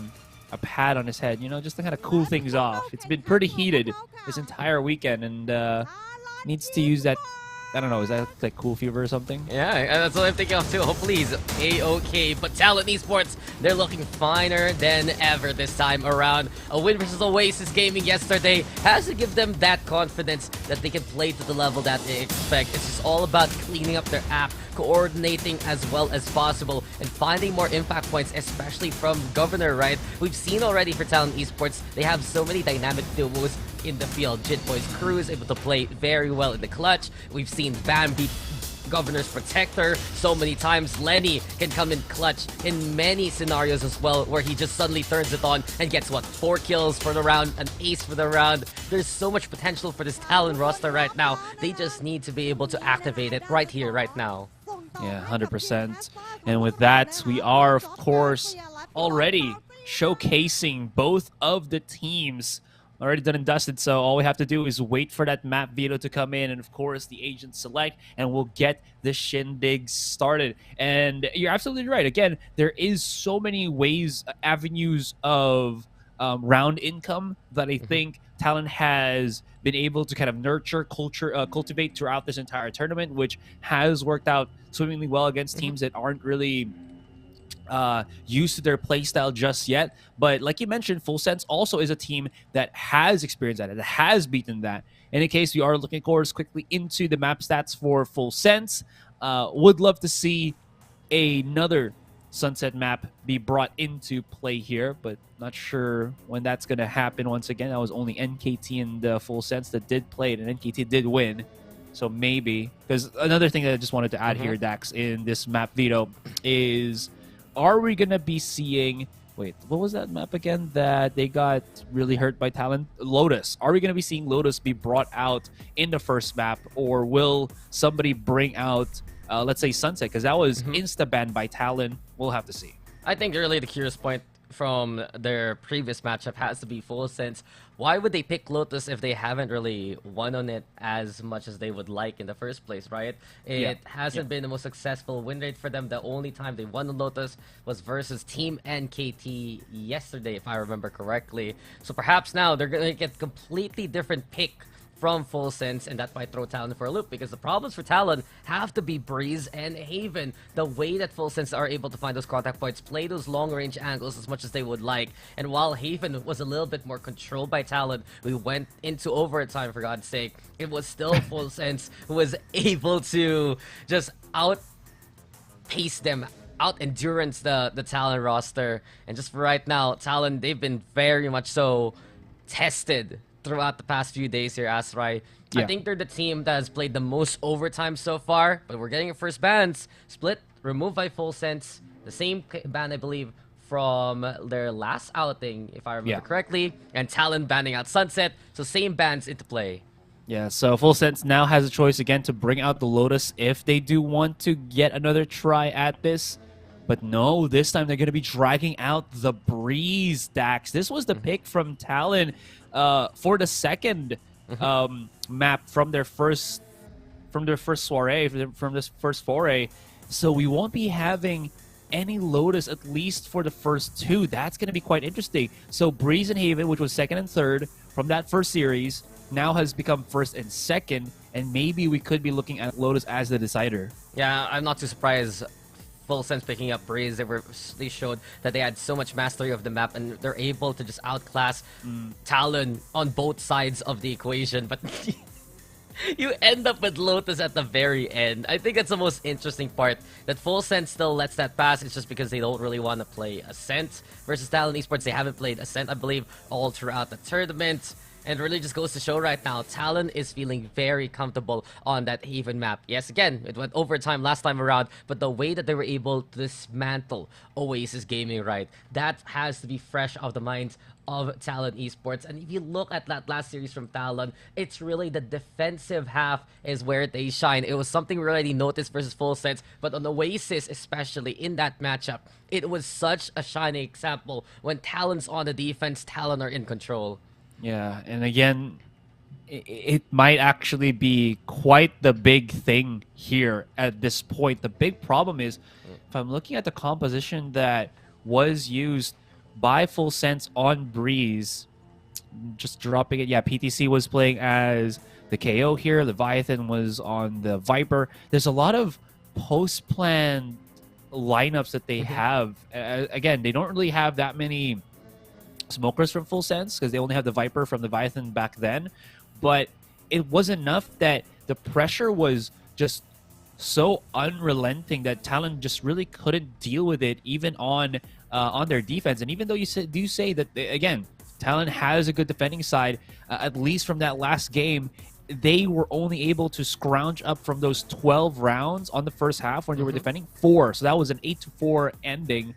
pad on his head, you know, just to kind of cool things off. It's been pretty heated this entire weekend, and needs to use that. I don't know, is that like Cool Fever or something? Yeah, that's what I'm thinking of too. Hopefully he's A-okay. But Talon Esports, they're looking finer than ever this time around. A win versus Oasis Gaming yesterday has to give them that confidence that they can play to the level that they expect. It's just all about cleaning up their act, coordinating as well as possible, and finding more impact points, especially from Governor, right? We've seen already for Talon Esports, they have so many dynamic duos in the field. Jitboy's crew is able to play very well in the clutch. We've seen Bam beat Governor's Protector so many times. Lenny can come in clutch in many scenarios as well, where he just suddenly turns it on and gets, what, 4 kills for the round, an ace for the round. There's so much potential for this Talon roster right now. They just need to be able to activate it right here, right now. Yeah, 100%. And with that, we are, of course, already showcasing both of the teams. Already done and dusted, so all we have to do is wait for that map veto to come in, and of course the agent select, and we'll get the shindig started. And you're absolutely right. Again, there is so many ways, avenues of round income that I think Talon has been able to kind of nurture, cultivate throughout this entire tournament, which has worked out swimmingly well against teams that aren't really used to their playstyle just yet. But like you mentioned, Full Sense also is a team that has experienced that, that has beaten that. In case we are looking, of course, quickly into the map stats for Full Sense, would love to see another Sunset map be brought into play here, but not sure when that's going to happen. Once again, that was only NKT and Full Sense that did play it, and NKT did win. So maybe, because another thing that I just wanted to add here, Dax, in this map veto is, are we going to be seeing... Wait, what was that map again that they got really hurt by Talon? Lotus. Are we going to be seeing Lotus be brought out in the first map, or will somebody bring out, let's say, Sunset? Because that was insta-banned by Talon. We'll have to see. I think really the curious point from their previous matchup has to be Full Sense. Why would they pick Lotus if they haven't really won on it as much as they would like in the first place, right? It hasn't been the most successful win rate for them. The only time they won on Lotus was versus Team NKT yesterday, if I remember correctly. So perhaps now they're going to get completely different pick from Full Sense, and that might throw Talon for a loop, because the problems for Talon have to be Breeze and Haven. The way that Full Sense are able to find those contact points, play those long-range angles as much as they would like, and while Haven was a little bit more controlled by Talon, we went into overtime, for God's sake, it was still Full Sense who was able to just outpace them, out-endurance the Talon roster. And just for right now, Talon, they've been very much so tested throughout the past few days here, Asurai. I think they're the team that has played the most overtime so far, but we're getting your first bans. Split, removed by Full Sense. The same ban, I believe, from their last outing, if I remember correctly. And Talon banning out Sunset, so same bans into play. Yeah, so Full Sense now has a choice again to bring out the Lotus if they do want to get another try at this. But no, this time they're going to be dragging out the Breeze, Dax. This was the pick from Talon for the second map from their first soiree, from this first foray. So we won't be having any Lotus, at least for the first two. That's going to be quite interesting. So Breeze and Haven, which was second and third from that first series, now has become first and second, and maybe we could be looking at Lotus as the decider. Yeah, I'm not too surprised. Full Sense picking up Breeze. They showed that they had so much mastery of the map, and they're able to just outclass Talon on both sides of the equation. But you end up with Lotus at the very end. I think that's the most interesting part, that Full Sense still lets that pass. It's just because they don't really want to play Ascent versus Talon Esports. They haven't played Ascent, I believe, all throughout the tournament. And it really just goes to show right now, Talon is feeling very comfortable on that Haven map. Yes, again, it went overtime last time around, but the way that they were able to dismantle Oasis Gaming, right, that has to be fresh off the minds of Talon Esports. And if you look at that last series from Talon, it's really the defensive half is where they shine. It was something we already noticed versus Full Sense, but on Oasis, especially in that matchup, it was such a shining example. When Talon's on the defense, Talon are in control. Yeah, and again, it might actually be quite the big thing here at this point. The big problem is, if I'm looking at the composition that was used by Full Sense on Breeze, just dropping it. Yeah, PTC was playing as the KO here. Leviathan was on the Viper. There's a lot of post-planned lineups that they have. Again, they don't really have that many smokers from Full Sense because they only have the Viper from Leviathan back then. But it was enough that the pressure was just so unrelenting that Talon just really couldn't deal with it, even on their defense. And even though you do say that, again, Talon has a good defending side, at least from that last game, they were only able to scrounge up from those 12 rounds on the first half when they were defending 4. So that was an 8-4 ending.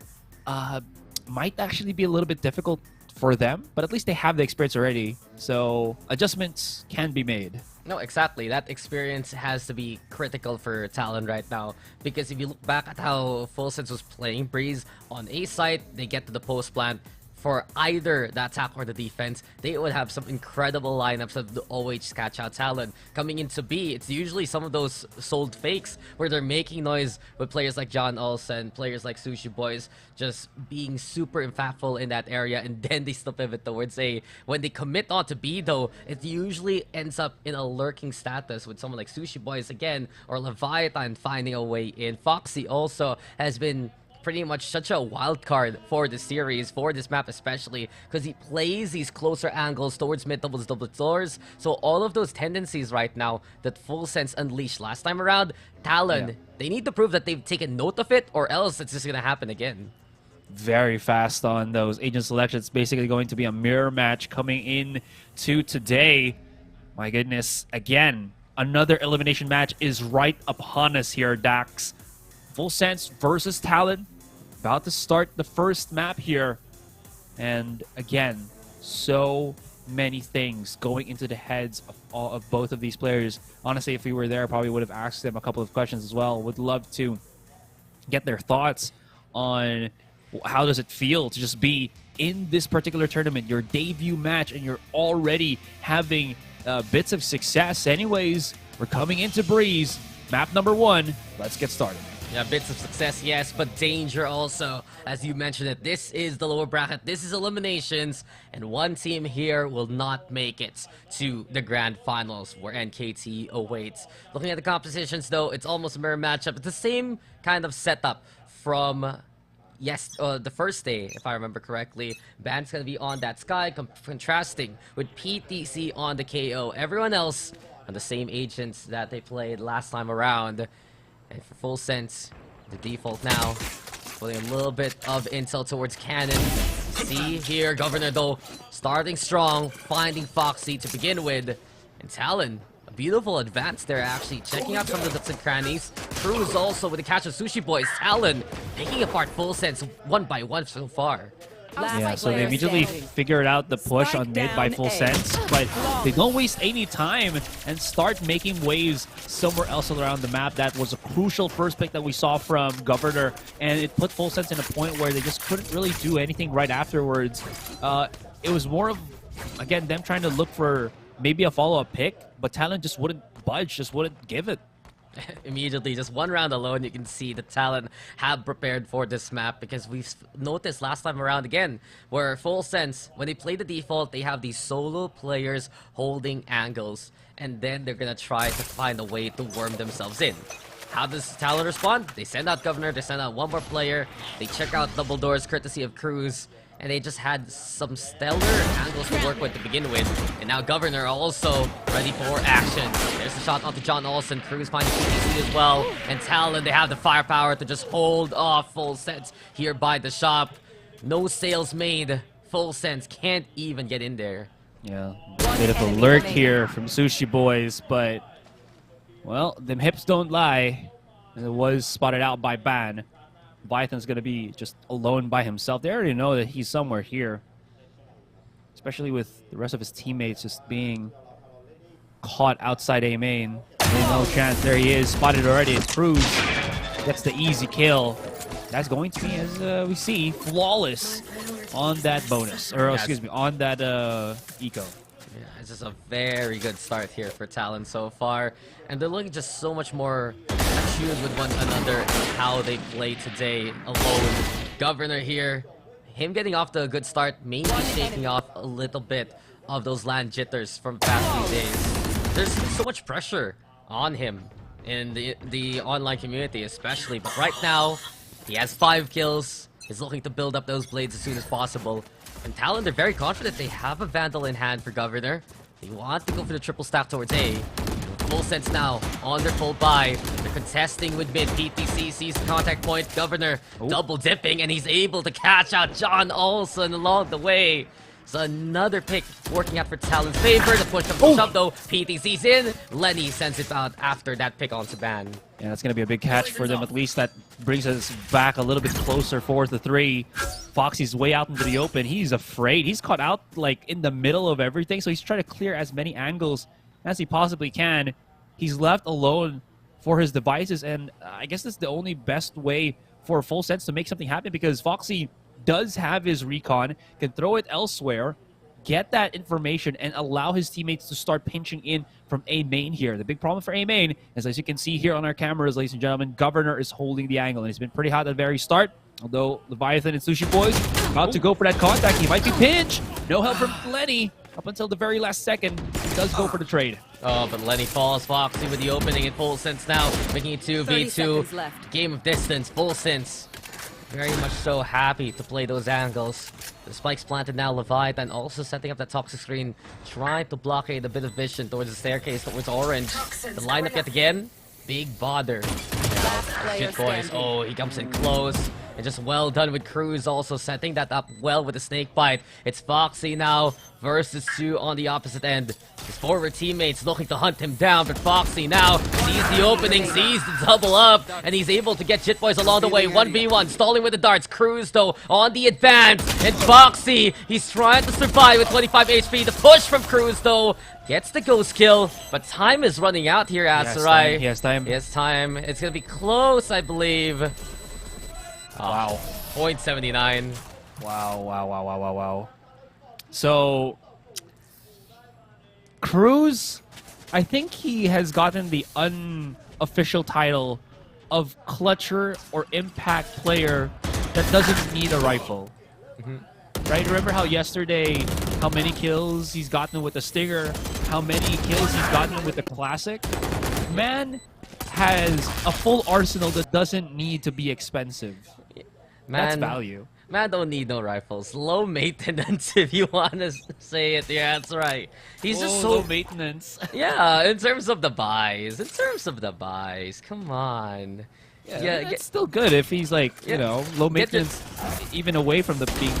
Might actually be a little bit difficult for them, but at least they have the experience already, so adjustments can be made. No, exactly. That experience has to be critical for Talon right now, because if you look back at how Full Sense was playing Breeze on A side, they get to the post plant. For either the attack or the defense, they would have some incredible lineups that would always catch out Talon. Coming into B, it's usually some of those sold fakes where they're making noise with players like John Olsen, players like Sushi Boys, just being super impactful in that area, and then they still pivot towards A. When they commit on to B, though, it usually ends up in a lurking status with someone like Sushi Boys again, or Leviathan finding a way in. Foxy also has been pretty much such a wild card for the series, for this map especially, because he plays these closer angles towards mid double doors. So all of those tendencies right now that Full Sense unleashed last time around, Talon, they need to prove that they've taken note of it, or else it's just gonna happen again. Very fast on those agent selections. Basically going to be a mirror match coming in to today. My goodness, again, another elimination match is right upon us here, Dax. Full Sense versus Talon. About to start the first map here. And again, so many things going into the heads of both of these players. Honestly, if we were there, I probably would have asked them a couple of questions as well. Would love to get their thoughts on how does it feel to just be in this particular tournament, your debut match, and you're already having bits of success. Anyways, we're coming into Breeze. Map number 1. Let's get started. Yeah, bits of success, yes, but danger also. As you mentioned it, this is the lower bracket, this is eliminations, and one team here will not make it to the grand finals where NKT awaits. Looking at the compositions though, it's almost a mirror matchup. It's the same kind of setup from the first day, if I remember correctly. Band's gonna be on that Sky, contrasting with PTC on the KO. Everyone else on the same agents that they played last time around. And for Full Sense, the default now, putting a little bit of intel towards Cannon. See here, Governor though, starting strong, finding Foxy to begin with. And Talon, a beautiful advance there actually, checking out some of the nooks and crannies. Cruz also with the catch of Sushi Boys. Talon picking apart Full Sense one by one so far. Yeah, so they immediately figured out the push on mid by Full Sense, but they don't waste any time and start making waves somewhere else around the map. That was a crucial first pick that we saw from Governor, and it put Full Sense in a point where they just couldn't really do anything right afterwards. It was more of, again, them trying to look for maybe a follow-up pick, but Talon just wouldn't budge, just wouldn't give it. Immediately, just one round alone, you can see the Talon have prepared for this map, because we've noticed last time around again where Full Sense, when they play the default, they have these solo players holding angles, and then they're gonna try to find a way to worm themselves in. How does Talon respond? They send out Governor, they send out one more player, they check out double doors courtesy of Cruz, and they just had some stellar angles to work with to begin with. And now Governor also ready for action. There's the shot onto John Olsen. Cruz finding PTC as well. And Talon, they have the firepower to just hold off Full Sense here by the shop. No sales made. Full Sense can't even get in there. Yeah, bit of a lurk here from Sushi Boys, but, well, them hips don't lie. And it was spotted out by Ban. Leviathan's going to be just alone by himself. They already know that he's somewhere here, especially with the rest of his teammates just being caught outside A main. No chance. There he is, spotted already. It's Cruz gets the easy kill. That's going to be, as we see, flawless on that bonus, or excuse me, on that eco. Yeah, it's just a very good start here for Talon so far, and they're looking just so much more attuned with one another and how they play today alone. Governor here, him getting off to a good start, maybe shaking off a little bit of those land jitters from past few days. There's so much pressure on him in the online community especially, but right now he has 5 kills. He's looking to build up those blades as soon as possible. And Talon, they're very confident they have a Vandal in hand for Governor. They want to go for the triple stack towards A. Full sense now on their full buy. They're contesting with mid. PTC sees the contact point. Governor double dipping, and he's able to catch out John Olsen along the way. So another pick working out for Talon's favor. The push comes from shove though. PTC's in. Lenny sends it out after that pick onto Ban. Yeah, that's going to be a big catch for them. At least that brings us back a little bit closer, 4-3. Foxy's way out into the open. He's afraid. He's caught out like in the middle of everything, so he's trying to clear as many angles as he possibly can. He's left alone for his devices, and I guess that's the only best way for Full Sense to make something happen, because Foxy does have his recon, can throw it elsewhere, get that information, and allow his teammates to start pinching in from A main here. The big problem for A main is, as you can see here on our cameras, ladies and gentlemen, Governor is holding the angle, and he's been pretty hot at the very start. Although Leviathan and Sushi Boys about to go for that contact. He might be pinched. No help from Lenny up until the very last second. He does go for the trade. Oh, but Lenny falls. Foxy with the opening in Full Sense now, making it 2v2. Game of distance, Full Sense. Very much so happy to play those angles. The spikes planted now, Leviathan also setting up that toxic screen, trying to blockade a bit of vision towards the staircase, towards orange. The lineup yet again, big bother. Shit boys, oh, he comes in close. And just well done with Cruz also setting that up well with the snake bite. It's Foxy now versus 2 on the opposite end. His forward teammates looking to hunt him down, but Foxy now sees the opening, sees the double up, and he's able to get Jit Boys along the way. 1v1, stalling with the darts. Cruz though on the advance, and Foxy, he's trying to survive with 25 HP. The push from Cruz though gets the ghost kill, but time is running out here, Asurai. He has time. He has time. It's gonna be close, I believe. Wow. 0.79. Wow. So, Cruz, I think he has gotten the unofficial title of clutcher or impact player that doesn't need a rifle. Right? Remember how yesterday, how many kills he's gotten with the Stinger, how many kills he's gotten with the Classic? Man has a full arsenal that doesn't need to be expensive. That's value. Man don't need no rifles. Low maintenance, if you want to say it. Yeah, that's right. He's just so low maintenance. Yeah, in terms of the buys. Come on. Yeah, it's still good if he's like, you know, low maintenance, even away from the being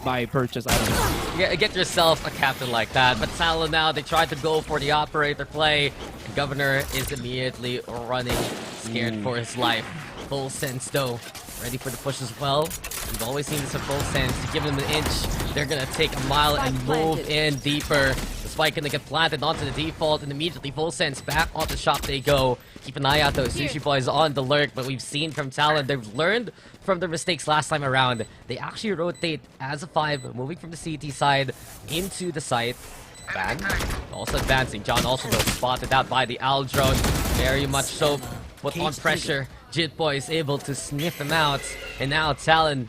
buy purchase. I don't know. Yeah, get yourself a captain like that. But Talon now, they tried to go for the operator play. Governor is immediately running, scared for his life. Full Sense though, ready for the push as well. We've always seen this with Full Sense. To give them an inch, they're gonna take a mile and move in deeper. The spike gonna get planted onto the default, and immediately Full Sense back onto shop they go. Keep an eye out though, Sushi Boys on the lurk, but we've seen from Talon, they've learned from their mistakes last time around. They actually rotate as a 5, moving from the CT side into the site. Ban also advancing. John also though spotted out by the Owl drone. Very much so put on pressure. Jit Boy is able to sniff him out. And now Talon,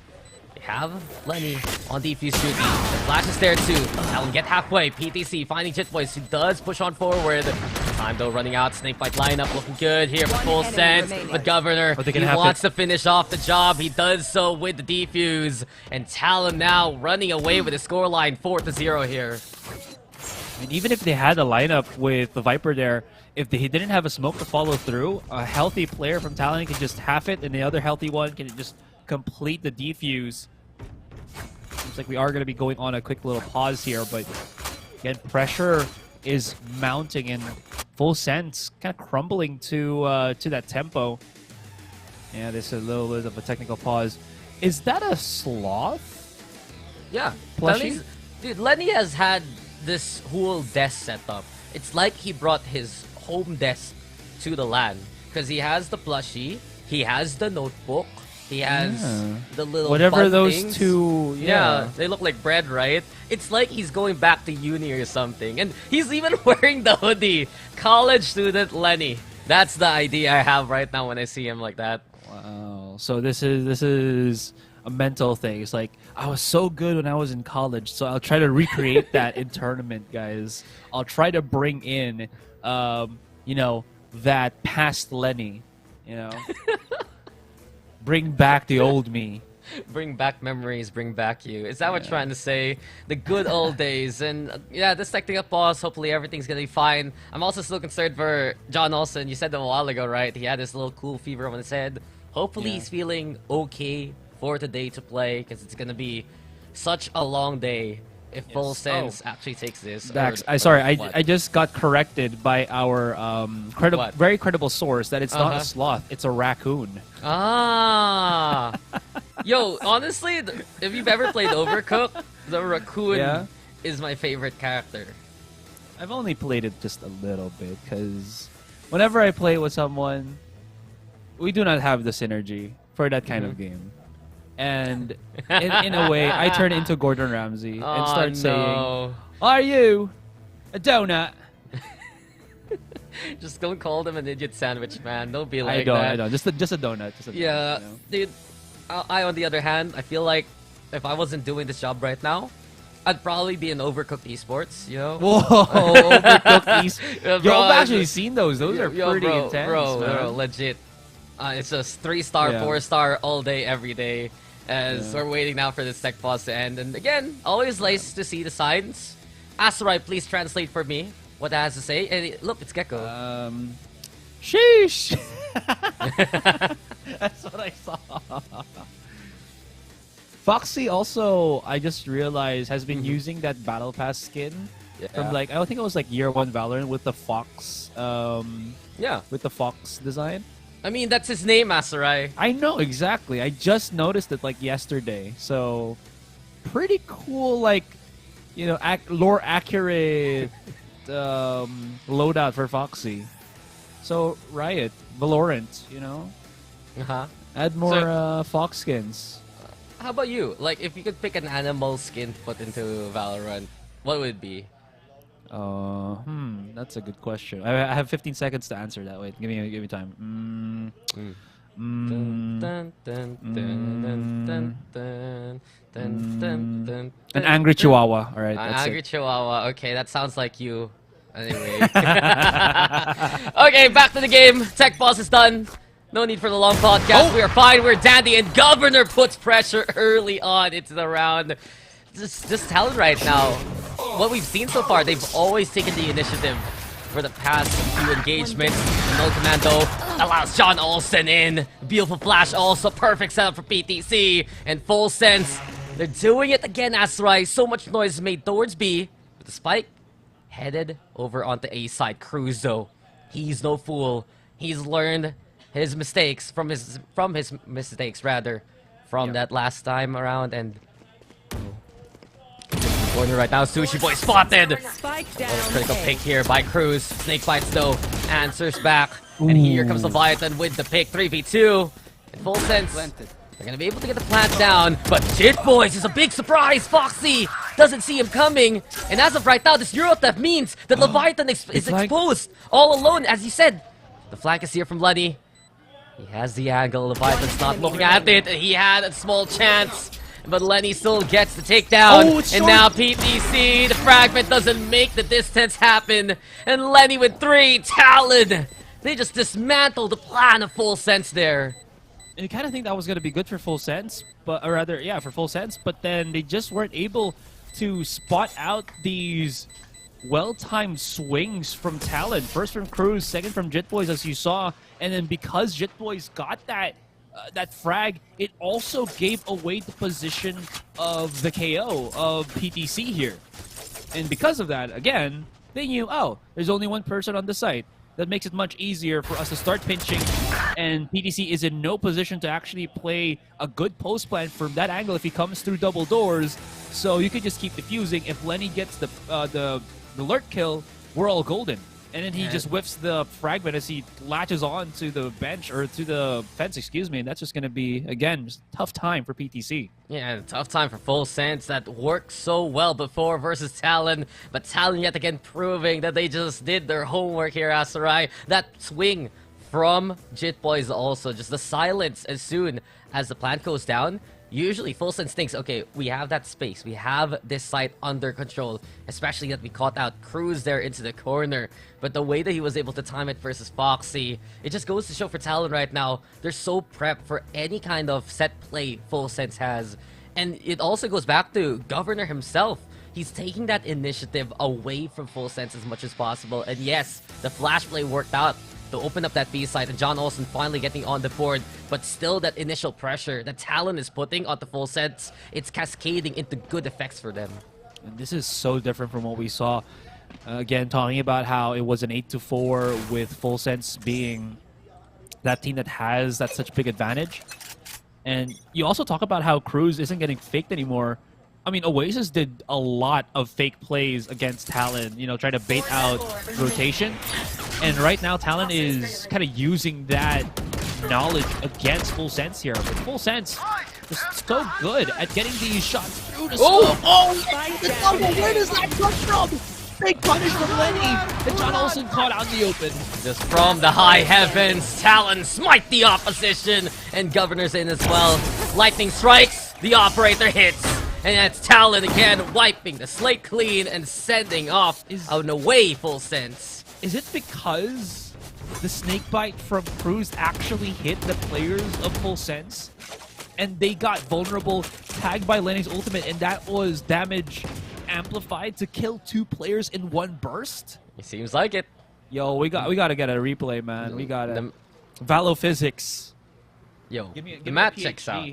they have Lenny on defuse duty. The flash is there too. Talon get halfway. PTC finding Jit Boys, who does push on forward. Time though running out. Snakebite lineup looking good here for Full Sense. But Governor, he wants to finish off the job. He does so with the defuse. And Talon now running away with a scoreline 4-0 here. And even if they had a lineup with the Viper there, if he didn't have a smoke to follow through, a healthy player from Talon can just half it, and the other healthy one can just complete the defuse. Seems like we are going to be going on a quick little pause here, but Again, pressure is mounting in full sense, kind of crumbling to that tempo. Yeah, this is a little bit of a technical pause. Is that a sloth? Yeah. Plushie? Dude, Lenny has had this whole desk setup. It's like he brought his home desk to the LAN. Because he has the plushie, he has the notebook, he has the little whatever bud those things. two. Yeah, they look like bread, right? It's like he's going back to uni or something. And he's even wearing the hoodie. College student Lenny. That's the idea I have right now when I see him like that. Wow. So this is a mental thing. It's like, I was so good when I was in college, so I'll try to recreate that in tournament, guys. I'll try to bring in, you know, that past Lenny, you know. Bring back the old me. Bring back memories, bring back you. Is that what you're trying to say? The good old days. And yeah, this technical pause, hopefully everything's gonna be fine. I'm also still concerned for John Olsen. You said that a while ago, right? He had this little cool fever on his head. Hopefully he's feeling okay for today to play, because it's gonna be such a long day if Full Sense actually takes this. Dax, I just got corrected by our very credible source that it's not a sloth, it's a raccoon. Ah. Yo, honestly, if you've ever played Overcooked, the raccoon is my favorite character. I've only played it just a little bit, because whenever I play with someone, we do not have the synergy for that kind of game. And in a way, I turn into Gordon Ramsay and start saying, "Are you a donut?" Just don't call them an idiot sandwich, man. Don't be like I don't. that. Just a donut. Just a donut, you know? Dude. I, on the other hand, I feel like if I wasn't doing this job right now, I'd probably be in Overcooked Esports, you know? Whoa, Overcooked Esports. Yo, I've actually seen those. Those are pretty intense, bro, legit. It's just 3-star, 4-star all day, every day. As we're waiting now for this tech pause to end. And again, always nice to see the signs. Asurai, please translate for me what that has to say. And look, it's Gecko. Sheesh. That's what I saw. Foxy also, I just realized, has been using that Battle Pass skin from like, I think it was like year 1 Valorant with the Fox. With the Fox design. I mean, that's his name, Asurai. I know, exactly. I just noticed it like yesterday. So, pretty cool, like, you know, lore accurate loadout for Foxy. So, Riot, Valorant, you know? Add more Fox skins. How about you? Like, if you could pick an animal skin to put into Valorant, what would it be? That's a good question. I have 15 seconds to answer that. Wait, give me time. An angry chihuahua. All right, that's angry chihuahua. Okay, that sounds like you. Anyway. Okay, back to the game. Tech boss is done. No need for the long podcast. We are fine. We're dandy, and Governor puts pressure early on into the round. Just Talon right now. What we've seen so far, they've always taken the initiative for the past few engagements. No Commando allows John Olsen in. Beautiful flash also. Perfect setup for PTC. And Full Sense. They're doing it again, Asurai. So much noise made towards B. With the spike headed over onto A side. Cruz, though. He's no fool. He's learned his mistakes from his mistakes, rather, from that last time around. And corner right now, Sushi Boy spotted. Critical pick here by Cruz. Snake bites though, answers back, and here comes Leviathan with the pick. 3v2 in Full Sense. They're gonna be able to get the plant down, but Jit Boys is a big surprise. Foxy doesn't see him coming, and as of right now, this Euro theft means that Leviathan is exposed all alone. As you said, the flank is here from Luddy. He has the angle. Leviathan's not looking at it. He had a small chance. But Lenny still gets the takedown. And now PTC, the fragment doesn't make the distance happen. And Lenny with 3. Talon! They just dismantled the plan of Full Sense there. And you kind of think that was going to be good for Full Sense. But, or rather, yeah, for Full Sense. But then they just weren't able to spot out these well-timed swings from Talon. First from Cruz, second from Jit Boys, as you saw. And then because Jit Boys got that frag, it also gave away the position of the KO of PTC here. And because of that, again, they knew, oh, there's only one person on the site. That makes it much easier for us to start pinching, and PTC is in no position to actually play a good post plan from that angle if he comes through double doors. So you could just keep defusing. If Lenny gets the lurk kill, we're all golden. And then he just whiffs the fragment as he latches on to the bench, or to the fence, excuse me, and that's just going to be, again, just a tough time for PTC. Yeah, tough time for Full Sense that worked so well before versus Talon, but Talon yet again proving that they just did their homework here, Asurai. That swing from Jit Boys also, just the silence as soon as the plant goes down. Usually, Full Sense thinks, okay, we have that space. We have this site under control, especially that we caught out Cruz there into the corner. But the way that he was able to time it versus Foxy, it just goes to show for Talon right now, they're so prepped for any kind of set play Full Sense has. And it also goes back to Governor himself. He's taking that initiative away from Full Sense as much as possible. And yes, the flash play worked out to open up that B side, and John Olsen finally getting on the board, but still that initial pressure that Talon is putting on the Full Sense, it's cascading into good effects for them. And this is so different from what we saw. Again, talking about how it was an 8-4 with Full Sense being that team that has that such big advantage. And you also talk about how Cruz isn't getting faked anymore. I mean, Oasis did a lot of fake plays against Talon, you know, trying to bait out rotation. And right now, Talon is kind of using that knowledge against Full Sense here. But Full Sense is so good at getting these shots through the scope. Where does that come from? Big punish from Lenny, and John Olsen caught out in the open. Just from the high heavens, Talon smite the opposition, and Governor's in as well. Lightning strikes, the operator hits. And that's Talon again, wiping the slate clean and sending off out and away Full Sense. Is it because the snake bite from Cruz actually hit the players of Full Sense? And they got vulnerable, tagged by Lenny's ultimate, and that was damage amplified to kill 2 players in one burst? It seems like it. Yo, we got to get a replay, man. We got to Valo physics. Yo, the math checks out.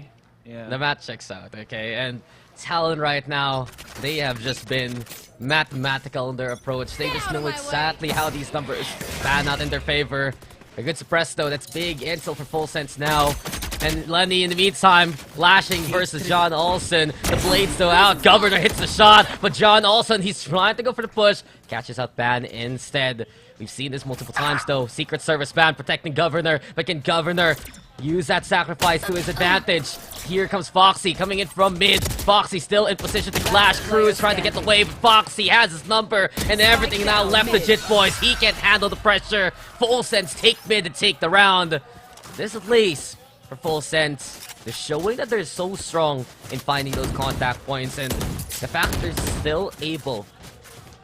Yeah. The math checks out, okay? And Talon right now, they have just been mathematical in their approach. They just know exactly how these numbers pan out in their favor. A good suppress though, that's big insult for Full Sense now. And Lenny in the meantime, flashing versus John Olsen. The blade's still out, Governor hits the shot, but John Olsen, he's trying to go for the push, catches out Ban instead. We've seen this multiple times though, Secret Service Ban protecting Governor, but can Governor use that sacrifice to his advantage? Here comes Foxy coming in from mid. Foxy still in position to flash. Cruz trying to get the wave. Foxy has his number and everything now left to Jit Boys. He can't handle the pressure. Full Sense take mid to take the round. This at least for Full Sense. They're showing that they're so strong in finding those contact points, and the fact they're still able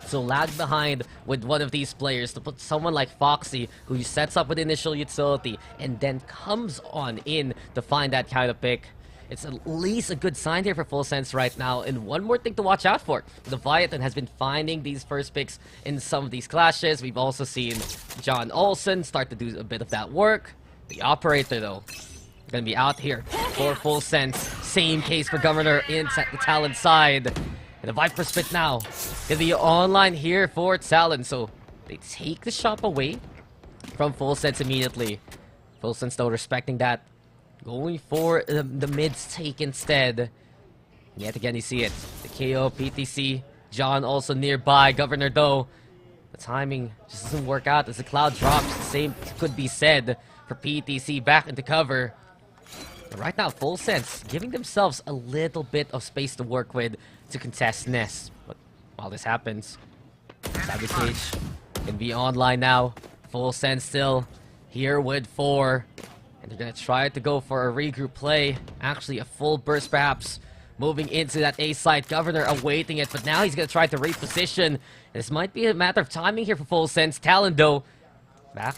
to lag behind with one of these players to put someone like Foxy, who sets up with initial utility and then comes on in to find that kind of pick. It's at least a good sign here for Full Sense right now. And one more thing to watch out for. Leviathan has been finding these first picks in some of these clashes. We've also seen John Olsen start to do a bit of that work. The operator, though, gonna be out here for Full Sense. Same case for Governor in the Talon side. And the Viper spit now in the online here for Talon. So they take the shot away from Full Sense immediately. Full Sense, though, respecting that. Going for the mid's take instead. Yet again, you see it. The KO, PTC, John also nearby. Governor, though, the timing just doesn't work out as the cloud drops. The same could be said for PTC back into cover. But right now, Full Sense giving themselves a little bit of space to work with to contest Nest. But while this happens, Savage Cage can be online now. Full Sense still here with 4. And they're gonna try to go for a regroup play. Actually, a full burst perhaps. Moving into that A side. Governor awaiting it, but now he's gonna try to reposition. This might be a matter of timing here for Full Sense. Talon, though, back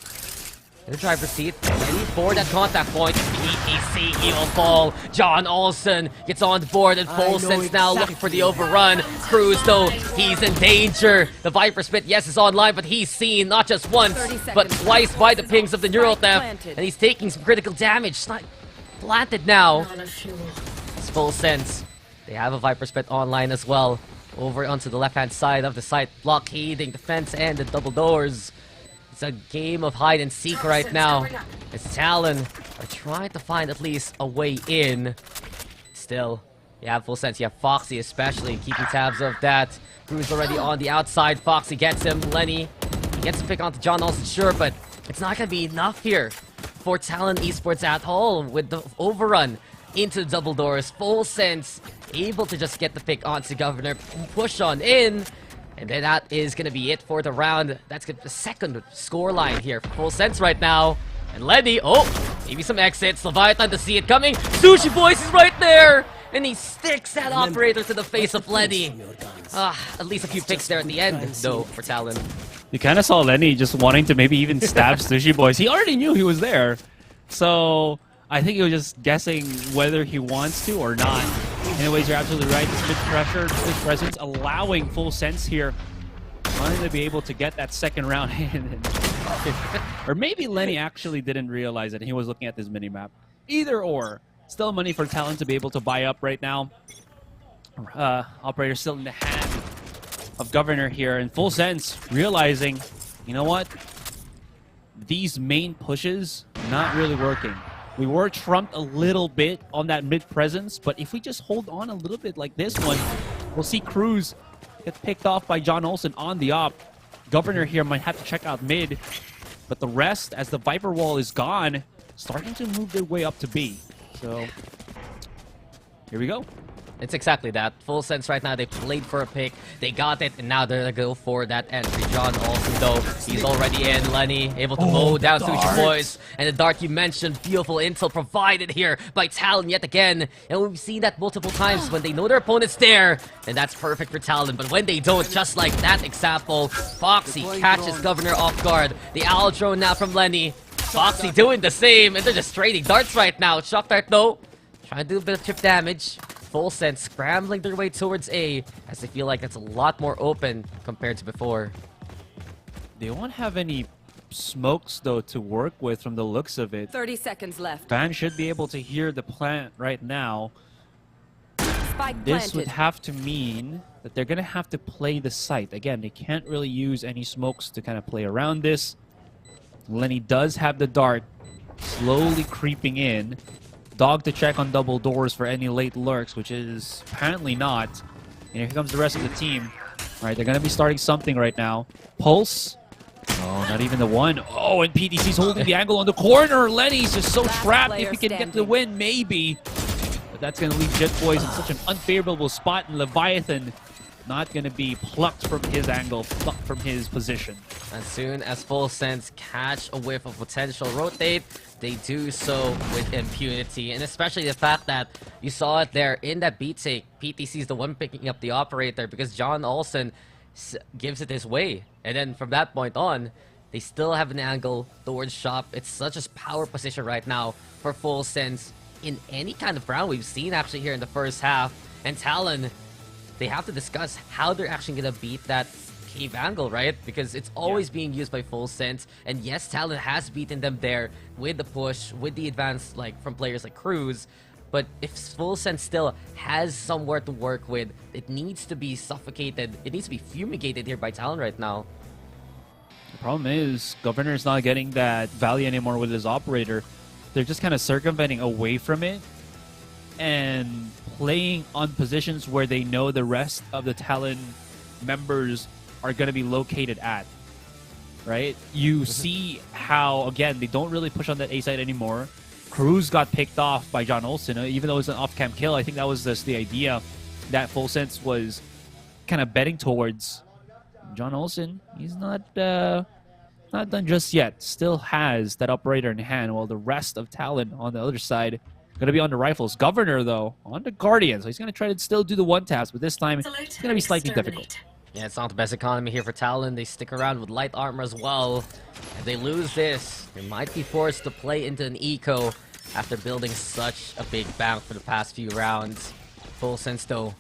in the driver's seat, ready for that contact point. PTC, he will fall. John Olsen gets on the board, and Full Sense now looking for the overrun. Cruz, though, he's in danger. The Viper Spit, yes, is online, but he's seen not just once, but twice by the pings of the Neural Theft, and he's taking some critical damage. Planted now. It's Full Sense. They have a Viper Spit online as well. over onto the left-hand side of the site, blockading the fence and the double doors. It's a game of hide and seek right now, as Talon are trying to find at least a way in. Still, you have full sense. You have Foxy especially keeping tabs of that. Cruz already on the outside. Foxy gets him. Lenny, he gets a pick onto John Olsen, sure, but it's not going to be enough here for Talon Esports at all with the overrun into the double doors. Full sense able to just get the pick onto Governor, push on in, and then that is going to be it for the round. That's the second score line here for Full Sense right now. And Lenny, oh, maybe some exits. Leviathan to see it coming. Sushi Boys is right there, and he sticks that operator to the face of Lenny. At least a few picks there at the end, though, for Talon. You kind of saw Lenny just wanting to maybe even stab Sushi Boys. He already knew he was there. So I think he was just guessing whether he wants to or not. Anyways, you're absolutely right. This mid-pressure, mid-presence, allowing Full Sense here. Wanting to be able to get that second round in. Or maybe Lenny actually didn't realize it. He was looking at this minimap. Either or. Still money for Talon to be able to buy up right now. Operator still in the hand of Governor here, and Full Sense realizing, you know what? These main pushes not really working. We were trumped a little bit on that mid presence, but if we just hold on a little bit like this one, we'll see Cruz get picked off by John Olsen on the op. Governor here might have to check out mid, but the rest, as the Viper wall is gone, starting to move their way up to B. So here we go. It's exactly that. Full Sense right now, they played for a pick, they got it, and now they're gonna go for that entry. John Olsen, though, he's already in. Lenny able to mow down Sushi Boys. And the dart you mentioned, beautiful intel provided here by Talon yet again. And we've seen that multiple times when they know their opponent's there, and that's perfect for Talon. But when they don't, just like that example, Foxy catches Governor off guard. The owl drone now from Lenny. Foxy doing the same, and they're just trading darts right now. Shock Dart, though, trying to do a bit of chip damage. Full Sense scrambling their way towards A, as they feel like that's a lot more open compared to before. They won't have any smokes, though, to work with from the looks of it. 30 seconds left. Fan should be able to hear the plant right now. Spike This planted. would have to mean that they're going to have to play the site. Again, they can't really use any smokes to kind of play around this. Lenny does have the dart slowly creeping in. Dog to check on double doors for any late lurks, which is apparently not. And here comes the rest of the team. All right, they're going to be starting something right now. Pulse. Oh, not even the one. Oh, and PTC's holding the angle on the corner. Lenny's just so trapped. If he can get the win, maybe. But that's going to leave Jet Boys in such an unfavorable spot. And Leviathan not going to be plucked from his angle, plucked from his position. As soon as Full Sense catch a whiff of potential rotate, they do so with impunity. And especially the fact that you saw it there in that beat take. PTC is the one picking up the operator because John Olsen gives it his way. And then from that point on, they still have an angle towards shop. It's such a power position right now for Full Sense in any kind of round we've seen actually here in the first half. And Talon, they have to discuss how they're actually going to beat that cave angle, right? Because it's always being used by Full Sense. And yes, Talon has beaten them there with the push, with the advance like from players like Cruz. But if Full Sense still has somewhere to work with, it needs to be suffocated. It needs to be fumigated here by Talon right now. The problem is, Governor's not getting that value anymore with his operator. They're just kind of circumventing away from it and playing on positions where they know the rest of the Talon members are going to be located at, right? You see how, again, they don't really push on that A side anymore. Cruz got picked off by John Olsen, even though it was an off-cam kill. I think that was just the idea that Full Sense was kind of betting towards. John Olsen, he's not done just yet. Still has that operator in hand, while the rest of Talon on the other side going to be on the rifles. Governor, though, on the Guardian. So he's going to try to still do the one task, but this time it's going to be slightly difficult. Yeah, it's not the best economy here for Talon. They stick around with light armor as well. If they lose this, they might be forced to play into an eco after building such a big bank for the past few rounds. Full Sense, though,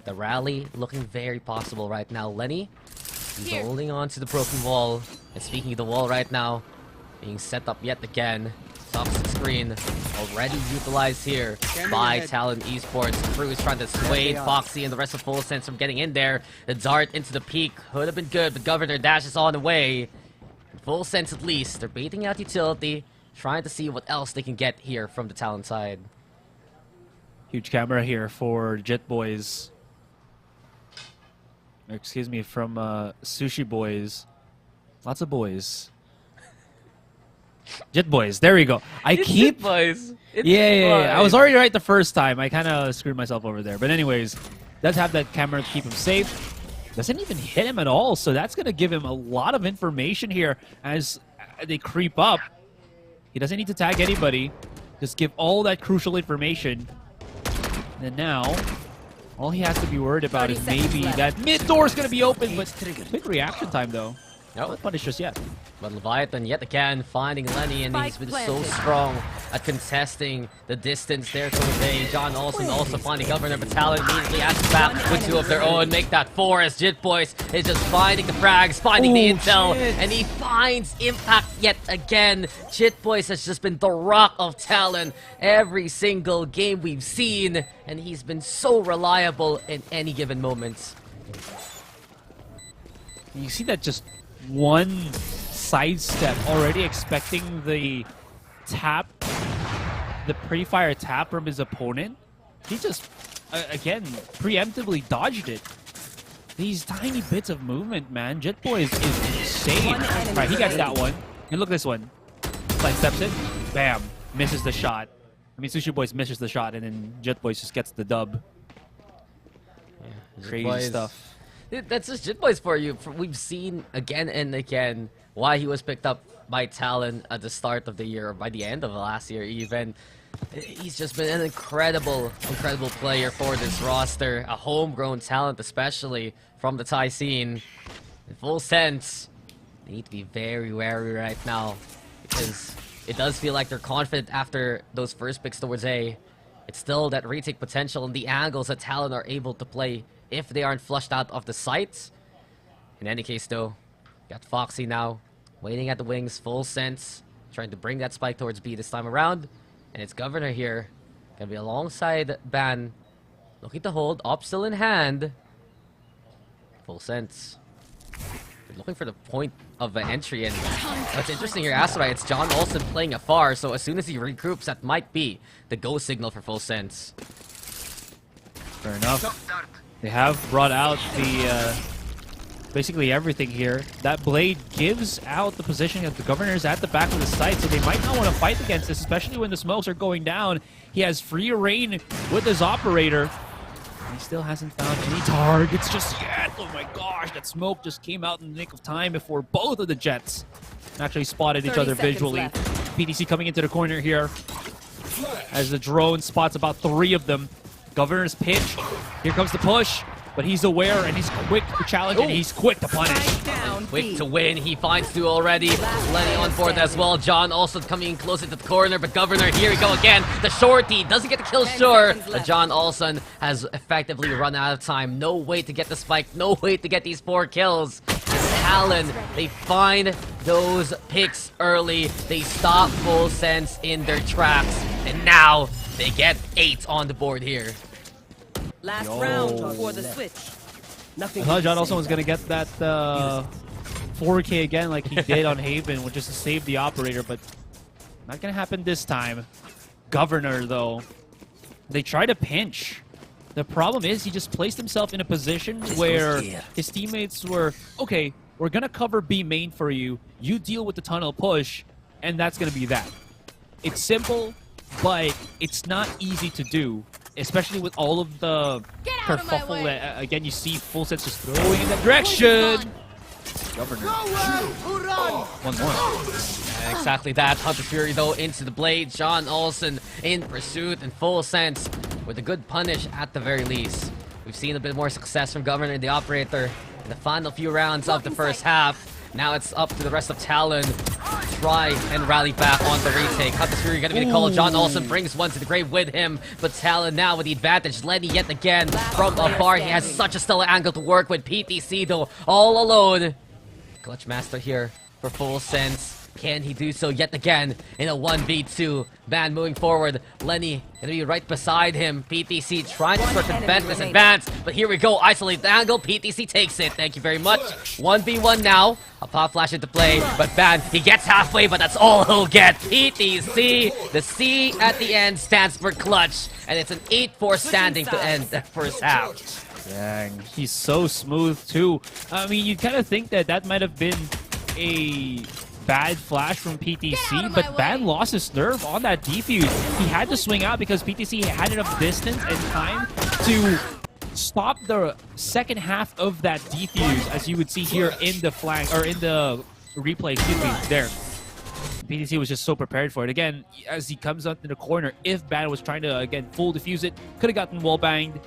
the rally looking very possible right now. Lenny, he's holding on to the broken wall. And speaking of the wall right now, being set up yet again. Toxic screen. already utilized here by Talon Esports. Crew is trying to sway Foxy and the rest of Full Sense from getting in there. The dart into the peak would have been good, but Governor dashes on the way. Full Sense at least. They're baiting out utility, trying to see what else they can get here from the Talon side. Huge camera here for Jet Boys. Excuse me, from Sushi Boys. Lots of boys. Jet Boys, there we go. Jet Boys. Yeah. I was already right the first time. I kind of screwed myself over there. But anyways, does have that camera to keep him safe. Doesn't even hit him at all, so that's going to give him a lot of information here as they creep up. He doesn't need to tag anybody. Just give all that crucial information. And now, all he has to be worried about is maybe that mid door is going to be open, but quick reaction time though. No punish just yet. But Leviathan yet again finding Lenny, and he's been so strong at contesting the distance there towards A. John Olsen also finding Governor, but Talon immediately answers back with two of their own. Make that four as Jit Boys is just finding the frags, finding the intel, and he finds Impact yet again. Jit Boys has just been the rock of Talon every single game we've seen, and he's been so reliable in any given moment. You see that just one sidestep, already expecting the tap, the pre-fire tap from his opponent. He just, again, preemptively dodged it. These tiny bits of movement, man. Jet Boy is insane. Alright, he gets that one. And look at this one. Sidesteps it. Bam. Misses the shot. I mean, Sushi Boys misses the shot, and then Jet Boys just gets the dub. Yeah, crazy stuff. That's just Jit Boys for you. We've seen again and again why he was picked up by Talon at the start of the year, or by the end of last year even. He's just been an incredible player for this roster. A homegrown talent, especially from the Thai scene. In Full Sense, they need to be very wary right now, because it does feel like they're confident after those first picks towards A. It's still that retake potential and the angles that Talon are able to play if they aren't flushed out of the sights. In any case though, got Foxy now, waiting at the wings, Full Sense, trying to bring that spike towards B this time around. And it's Governor here, gonna be alongside Ban, looking to hold, op still in hand. Full Sense, they're looking for the point of entry, and what's interesting here, Asurai, it's John Olsen playing afar, so as soon as he regroups, that might be the go signal for Full Sense. Fair enough. They have brought out the basically everything here. That blade gives out the position of the Governor's at the back of the site, so they might not want to fight against this, especially when the smokes are going down. He has free reign with his operator. He still hasn't found any targets just yet. Oh my gosh, that smoke just came out in the nick of time before both of the Jets actually spotted each other visually. PTC coming into the corner here as the drone spots about 3 of them. Governor's pitch. Here comes the push, but he's aware and he's quick to challenge and he's quick to punish. Quick to win. He finds 2 already. Lenny on board as well. John also coming in close into the corner, but Governor, here we go again. The shorty doesn't get the kill, sure, but John Olsen has effectively run out of time. No way to get the spike. No way to get these 4 kills. Talon, they find those picks early. They stop Full Sense in their tracks, and now they get 8 on the board here. Last round before the switch. Nothing. I thought John Olsen was going to get that 4K again like he did on Haven, which is to save the operator, but not going to happen this time. Governor, though, they try to pinch. The problem is he just placed himself in a position where his teammates were, okay, we're going to cover B main for you. You deal with the tunnel push, and that's going to be that. It's simple, but it's not easy to do, especially with all of the kerfuffle that, again, you see Full Sense just throwing in that direction. Governor. One more. Exactly that. Hunter Fury, though, into the blade. John Olsen in pursuit, and Full Sense with a good punish at the very least. We've seen a bit more success from Governor and the operator in the final few rounds of the first half. Now it's up to the rest of Talon to try and rally back on the retake. Hunter Fury gonna be the call. John Olsen brings one to the grave with him, but Talon now with the advantage. Lenny yet again from afar. He has such a stellar angle to work with. PTC, though, all alone. Clutch Master here for Full Sense. Can he do so yet again in a 1v2? Ban moving forward. Lenny gonna be right beside him. PTC trying to circumvent this advance, but here we go. Isolate the angle. PTC takes it. Thank you very much. 1v1 now. A pop flash into play, but Ban, he gets halfway, but that's all he'll get. PTC, the C at the end stands for clutch, and it's an 8-4 standing to end the first half. Dang, he's so smooth too. I mean, you kind of think that that might have been a bad flash from PTC, but Ban lost his nerve on that defuse. He had to swing out because PTC had enough distance and time to stop the second half of that defuse, as you would see here in the flank, or in the replay, excuse me, there. PTC was just so prepared for it. Again, as he comes up in the corner, if Ban was trying to, again, full defuse it, could have gotten wall banged.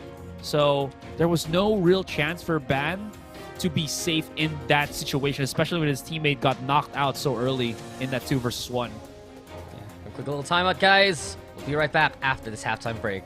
So there was no real chance for Ban to be safe in that situation, especially when his teammate got knocked out so early in that 2 versus 1. Yeah. A quick little timeout, guys. We'll be right back after this halftime break.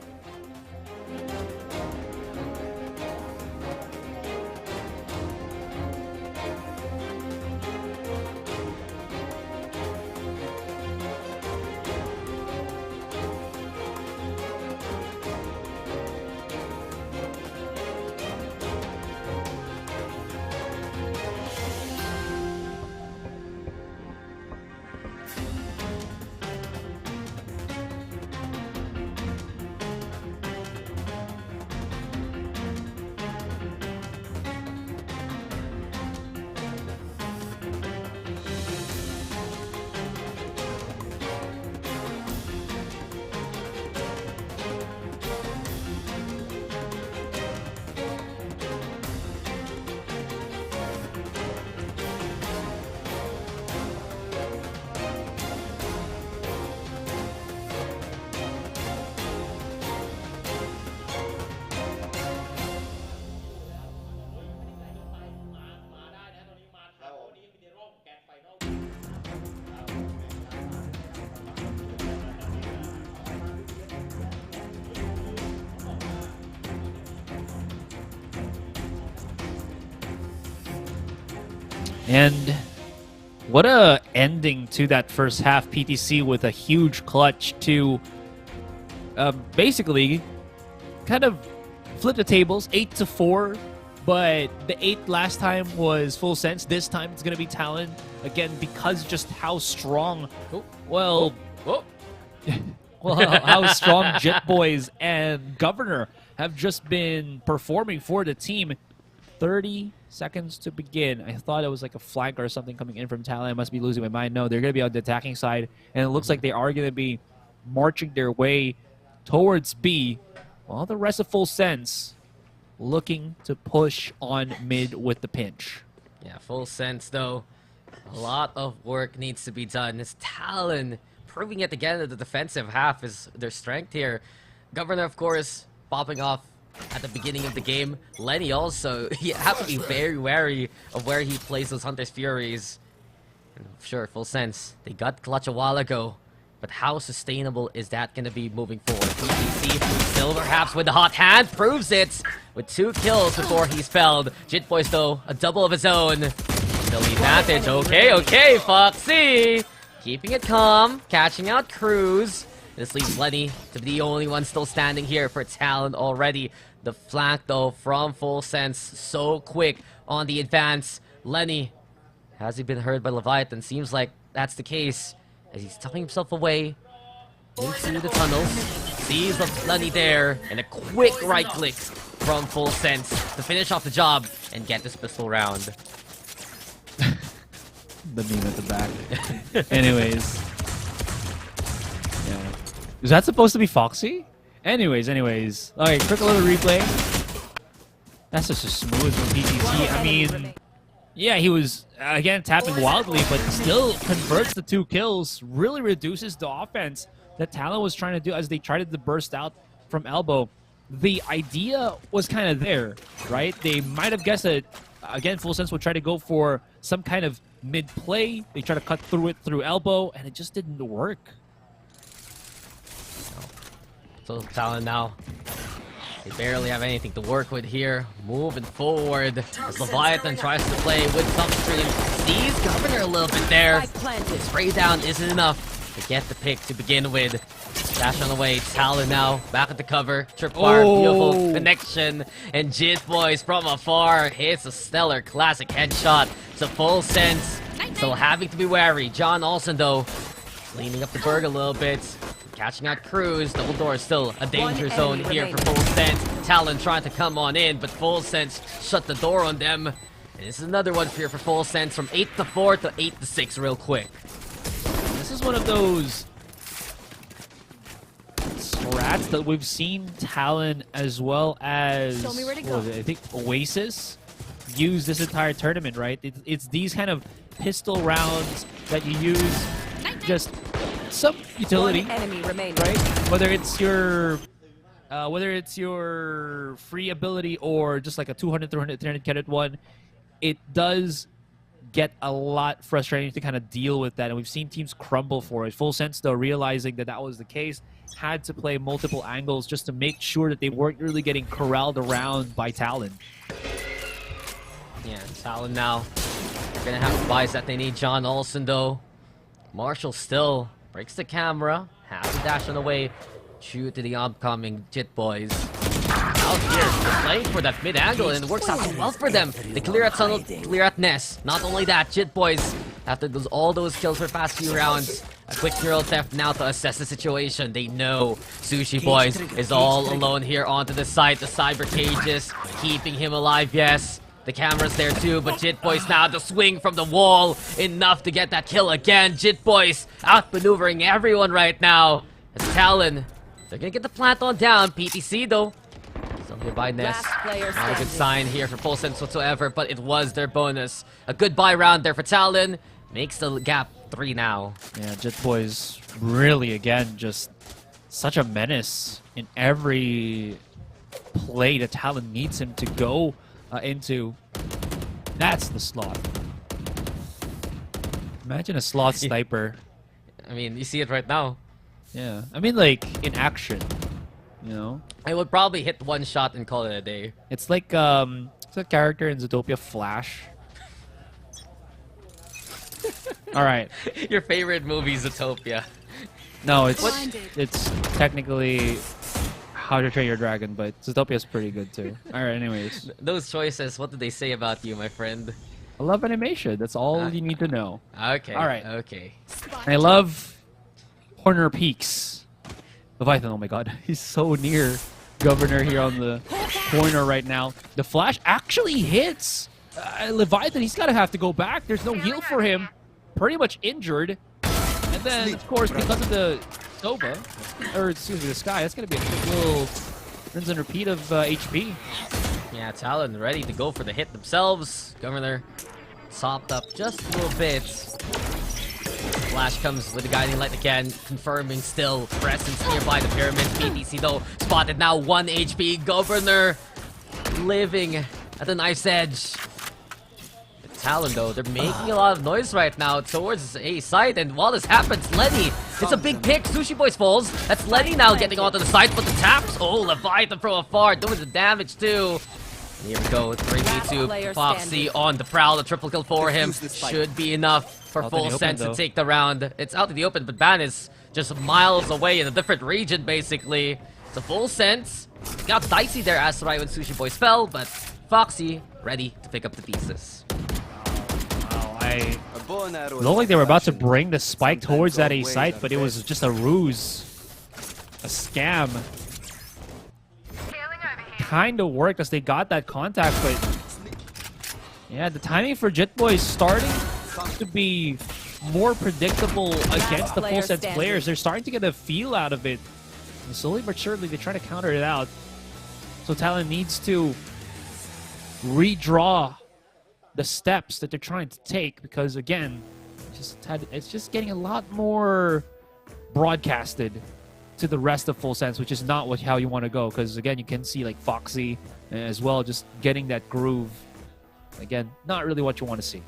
And what a ending to that first half. PTC with a huge clutch to basically kind of flip the tables, 8-4. But the 8 last time was Full Sense. This time it's going to be Talon again, because just how strong. Well, how strong Jet Boys and Governor have just been performing for the team. 30 seconds to begin. I thought it was like a flank or something coming in from Talon. I must be losing my mind. No, they're going to be on the attacking side, and it looks like they are going to be marching their way towards B, while the rest of Full Sense looking to push on mid with the pinch. Yeah, Full Sense, though. A lot of work needs to be done. This Talon proving it again that the defensive half is their strength here. Governor, of course, popping off at the beginning of the game. Lenny also, you have to be very wary of where he plays those Hunter's Furies. And sure, Full Sense, they got clutch a while ago, but how sustainable is that going to be moving forward? PTC, still perhaps with the hot hand, proves it with 2 kills before he's felled. Jit Boys, though, a double of his own. Still the advantage. Okay, Foxy. Keeping it calm, catching out Cruz. This leaves Lenny to be the only one still standing here for Talon already. The flank, though, from Full Sense, so quick on the advance. Lenny, has he been heard by Leviathan? Seems like that's the case, as he's tucking himself away into the tunnels. Sees Lenny there, and a quick right click from Full Sense to finish off the job and get this pistol round. The meme at the back. Anyways. Yeah. Is that supposed to be Foxy? Anyways. Alright, quick little replay. That's just a smooth from PTC. I mean, yeah, he was, again, tapping wildly, but still converts the 2 kills. Really reduces the offense that Talon was trying to do as they tried to burst out from elbow. The idea was kind of there, right? They might have guessed that, again, Full Sense would try to go for some kind of mid-play. They try to cut through it through elbow, and it just didn't work. So Talon now, they barely have anything to work with here. Moving forward as Leviathan tries to play with some stream. sees Governor a little bit there. Spike planted. Spray down isn't enough to get the pick to begin with. Dash on the way, Talon now, back at the cover. Tripwire, beautiful connection. And Jit Boys from afar hits a stellar classic headshot. It's a full sense. Still having to be wary. John Olsen though, cleaning up the berg a little bit. Catching out Cruz. Double door is still a danger zone here for Full Sense. Talon trying to come on in, but Full Sense shut the door on them. And this is another one here for Full Sense from 8-4 to 8-6 real quick. This is one of those strats that we've seen Talon as well as Show me where to what go. was it? I think Oasis use this entire tournament, right? It's these kind of pistol rounds that you use just some utility, One enemy remaining. right? Whether it's your free ability or just like a 200, 300, 300 credit one, it does get a lot frustrating to kind of deal with that, and we've seen teams crumble for it. Full Sense though, realizing that that was the case, had to play multiple angles just to make sure that they weren't really getting corralled around by Talon. Yeah, Talon now. They're gonna have to buys that they need. John Olsen though. Marshall still breaks the camera. Has to dash on the way. Shoot to the oncoming Jit Boys. Out here, they're playing for that mid angle and it works out so well for them. They clear at tunnel, clear at nest. Not only that, Jit Boys, after all those kills for the past few rounds, a quick neural theft now to assess the situation. They know Sushi Boys is all alone here onto the site. The cyber cages keeping him alive, yes. The camera's there too, but Jit Boys now to swing from the wall. Enough to get that kill again. Jit Boys outmaneuvering everyone right now. As Talon, they're gonna get the plant on down. PTC though, still nearby Nest. Last player Not a standing. good sign here for Full Sense whatsoever, but it was their bonus. A good buy round there for Talon. Makes the gap 3 now. Yeah, Jit Boys really, again, just such a menace in every play that Talon needs him to go into. That's the sloth. Imagine a sloth sniper. I mean, you see it right now. Yeah, I mean, like in action, you know. I would probably hit one shot and call it a day. It's like it's a character in Zootopia, Flash. All right. Your favorite movie, Zootopia. No, it's technically How to Train Your Dragon, but Zootopia is pretty good too. All right, anyways. Those choices, what did they say about you, my friend? I love animation. That's all you need to know. Okay. All right. Okay. I love Horner Peaks. Leviathan, oh my god. He's so near Governor here on the corner right now. The flash actually hits Leviathan. He's got to have to go back. There's no heal for him. Pretty much injured. And then, of course, because of the Sova, or excuse me, the Sky, that's going to be a quick little rinse and repeat of HP. Yeah, Talon ready to go for the hit themselves. Governor sopped up just a little bit. Flash comes with the guiding light again, confirming still presence nearby the pyramid. PTC though spotted now 1 HP. Governor living at the knife's edge. The Talon though, they're making a lot of noise right now towards A site, and while this happens, Lenny, it's a big pick. Sushi Boys falls. That's Lenny now getting onto the site, but the taps. Oh, Leviathan from afar doing the damage too. Here we go, 3v2, Foxy on the prowl, a triple kill for him. Should be enough for Full Sense to take the round. It's out in the open, but Ban is just miles away in a different region, basically. So Full Sense got dicey there, Asurai, when Sushi Boys fell, but Foxy ready to pick up the pieces. Wow, it looked like they were about to bring the spike towards that A site, but it was just a ruse. A scam. Kind of worked as they got that contact, but yeah, the timing for Jit Boys starting to be more predictable against the Full Sense players. They're starting to get a feel out of it. And slowly but surely, they try to counter it out. So Talon needs to redraw the steps that they're trying to take because, again, it's just getting a lot more broadcasted to the rest of Full Sense, which is not how you want to go. Because, again, you can see like Foxy as well, just getting that groove. Again, not really what you want to see.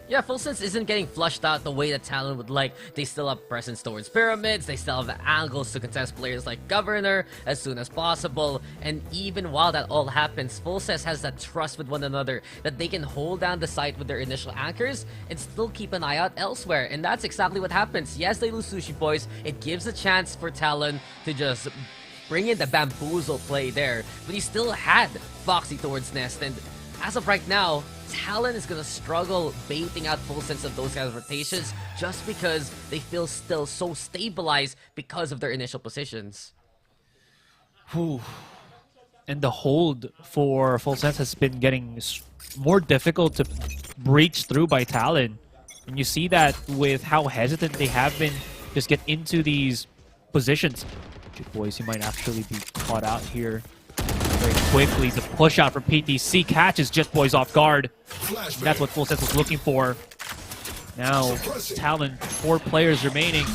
Yeah, Full Sense isn't getting flushed out the way that Talon would like. They still have presence towards pyramids, they still have the angles to contest players like Governor as soon as possible, and even while that all happens, Full Sense has that trust with one another that they can hold down the site with their initial anchors and still keep an eye out elsewhere, and that's exactly what happens. Yes, they lose Sushi Boys, it gives a chance for Talon to just bring in the bamboozle play there, but he still had Foxy towards Nest, and as of right now, Talon is gonna struggle baiting out Full Sense of those kinds of rotations just because they feel still so stabilized because of their initial positions. Whew. And the hold for Full Sense has been getting more difficult to breach through by Talon. And you see that with how hesitant they have been just get into these positions. Good boys, he might actually be caught out here very quickly. The push out from PTC catches Jet Boys off guard. And that's what Full Sense was looking for. Now, Talon, 4 players remaining,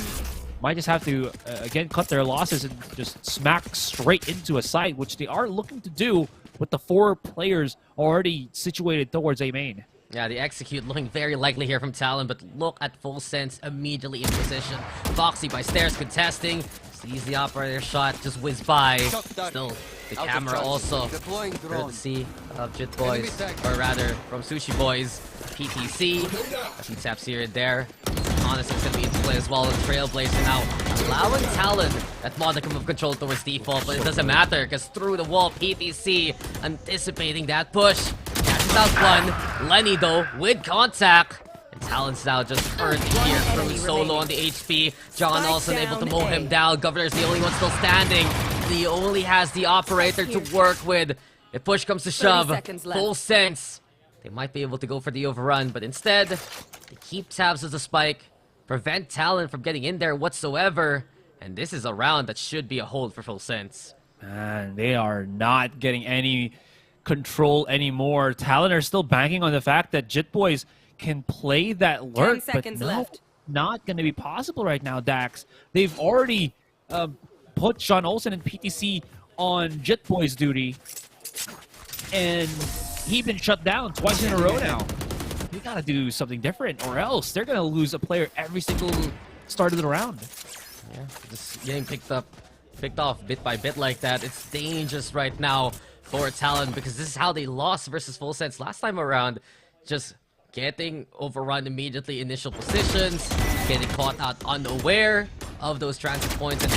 might just have to, again, cut their losses and just smack straight into a site, which they are looking to do with the 4 players already situated towards A main. Yeah, the execute looking very likely here from Talon, but look at Full Sense immediately in position. Foxy by stairs contesting, sees the operator shot, just whiz by. Still, the camera also courtesy of Jit Boys, or rather from Sushi Boys. PTC, he taps here and there. Honestly, it's gonna be into play as well. And Trailblazer now allowing Talon that modicum of control towards default, but it doesn't matter because through the wall, PTC anticipating that push. Catches out one. Lenny though with contact. And Talon's now just earned here through solo on the HP. John Olsen able to mow him down. Governor's the only one still standing. He only has the operator to work with. If push comes to shove, Full Sense, they might be able to go for the overrun, but instead, they keep tabs as a spike, prevent Talon from getting in there whatsoever, and this is a round that should be a hold for Full Sense. Man, they are not getting any control anymore. Talon are still banking on the fact that Jit Boys can play that lurk, but no, not going to be possible right now, Dax. They've already put John Olsen and PTC on Jit Boys duty, and he's been shut down twice in a row now. We gotta do something different, or else they're gonna lose a player every single start of the round. Yeah, just getting picked off bit by bit like that. It's dangerous right now for Talon because this is how they lost versus Full Sense last time around. Just getting overrun immediately, initial positions, getting caught out unaware of those transit points, and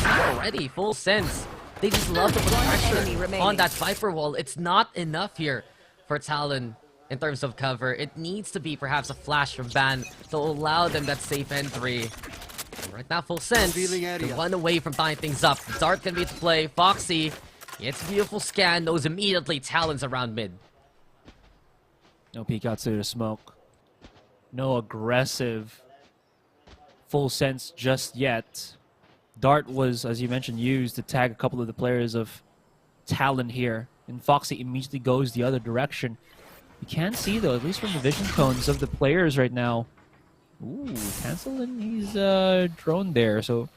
already Full Sense. They just love to put pressure on that Viper wall. It's not enough here for Talon in terms of cover. It needs to be perhaps a flash from Ban to allow them that safe entry. And right now, Full Sense to run away from tying things up. Dart can be to play. Foxy gets a beautiful scan, knows immediately Talon's around mid. No peek out to the smoke. No aggressive Full Sense just yet. Dart was, as you mentioned, used to tag a couple of the players of Talon here. And Foxy immediately goes the other direction. You can see, though, at least from the vision cones of the players right now. Ooh, canceling his drone there. So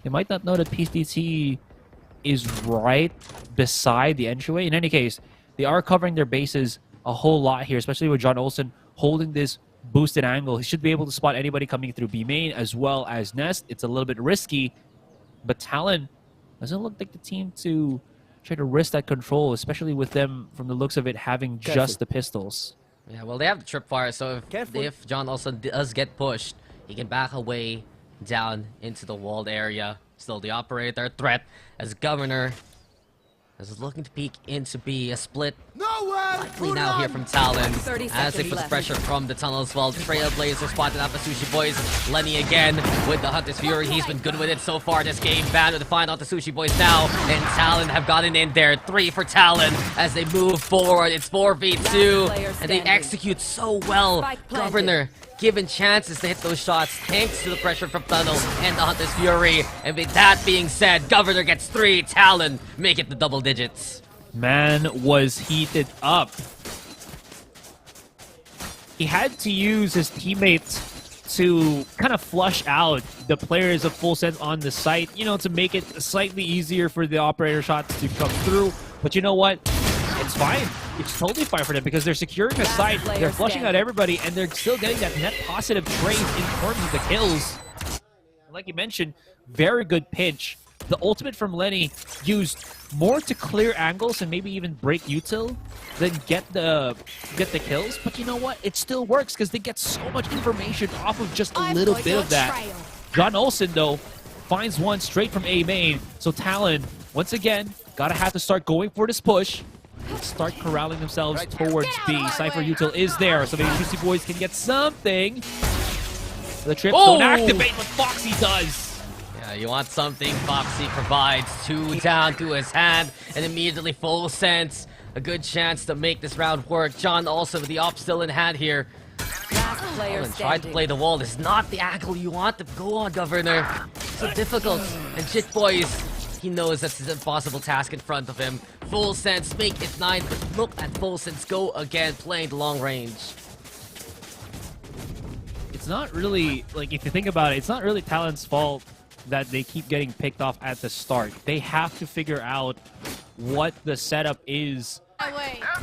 they might not know that PTC is right beside the entryway. In any case, they are covering their bases a whole lot here, especially with John Olsen holding this boosted angle. He should be able to spot anybody coming through B main as well as Nest. It's a little bit risky, but Talon doesn't look like the team to try to risk that control, especially with them, from the looks of it, having just the pistols. Yeah, well, they have the tripwire, so if John Olsen does get pushed, he can back away down into the walled area. Still the operator threat as Governor is looking to peek into B. A split likely now here from Talon as they put the pressure from the tunnel as well. Trailblazer spotted out by Sushi Boys. Lenny again with the Hunter's Fury. He's been good with it so far this game. Ban with the find out the Sushi Boys now. And Talon have gotten in there. 3 for Talon as they move forward. It's 4v2. And they execute so well. Governor given chances to hit those shots thanks to the pressure from Tunnel and the Hunter's Fury. And with that being said, Governor gets 3. Talon make it the double digits. Man was heated up. He had to use his teammates to kind of flush out the players of Full Sense on the site, you know, to make it slightly easier for the operator shots to come through. But you know what? It's fine. it's totally fine for them because they're securing a site, they're flushing out everybody, and they're still getting that net positive trade in terms of the kills. Like you mentioned, very good pinch. The ultimate from Lenny used more to clear angles and maybe even break util than get the kills. But you know what? It still works because they get so much information off of just a little bit of that. John Olsen, though, finds one straight from A main. So Talon, once again, gotta have to start going for this push. Start corralling themselves towards B. Cypher util is there, so maybe Juicy Boys can get something. The trips don't activate what Foxy does. Yeah, you want something, Foxy provides. 2 down to his hand, and immediately full sense. A good chance to make this round work. John also with the op still in hand here. Talon tried to play the wall. This is not the angle you want to go on, Governor. So difficult. And Jit Boys, he knows that's an impossible task in front of him. Full sense, make it 9, but look at full sense go again, playing the long range. It's not really, like, if you think about it, it's not really Talon's fault that they keep getting picked off at the start. They have to figure out what the setup is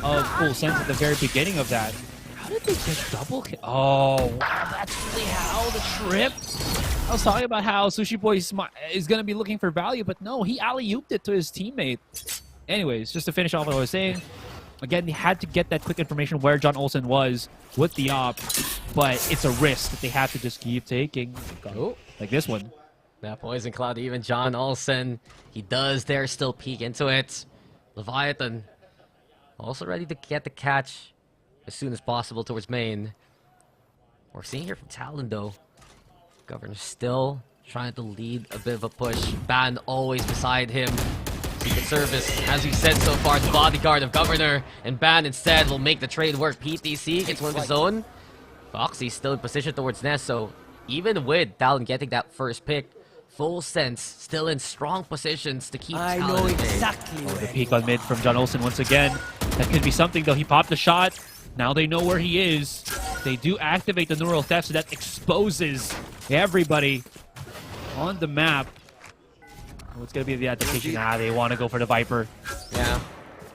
of full sense at the very beginning of that. How did they get double kill? Oh, wow, that's really how the trip. I was talking about how Sushi Boy is going to be looking for value, but no, he alley-ooped it to his teammate. Anyways, just to finish off what I was saying, again, they had to get that quick information where John Olsen was with the op, but it's a risk that they have to just keep taking. Oh, like this one. That Poison Cloud, even John Olsen, he does there still peek into it. Leviathan also ready to get the catch as soon as possible towards main. We're seeing here from Talon though. Governor still trying to lead a bit of a push. Ban always beside him. Secret Service, as we said so far, the bodyguard of Governor, and Ban instead will make the trade work. PTC gets one of his own. Foxy still in position towards Nest, so even with Talon getting that first pick, full sense still in strong positions to keep Talon. I know exactly. The peek on mid from John Olsen once again. That could be something though. He popped the shot. Now they know where he is. They do activate the neural theft, so that exposes everybody on the map. What's going to be the application? They want to go for the Viper. Yeah.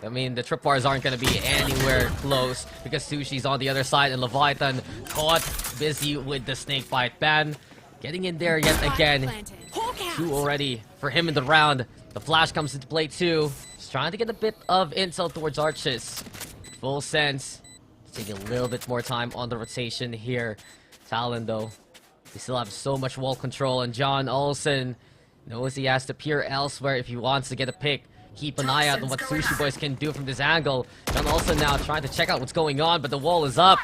I mean, the trip bars aren't going to be anywhere close because Sushi's on the other side and Leviathan caught busy with the snake bite. Ban getting in there yet again. 2 already for him in the round. The flash comes into play too. Just trying to get a bit of intel towards Arches. Full sense. Taking a little bit more time on the rotation here. Talon though, they still have so much wall control, and John Olsen knows he has to peer elsewhere if he wants to get a pick. Keep an eye out on what Sushi Boys can do from this angle. John Olsen now trying to check out what's going on, but the wall is up.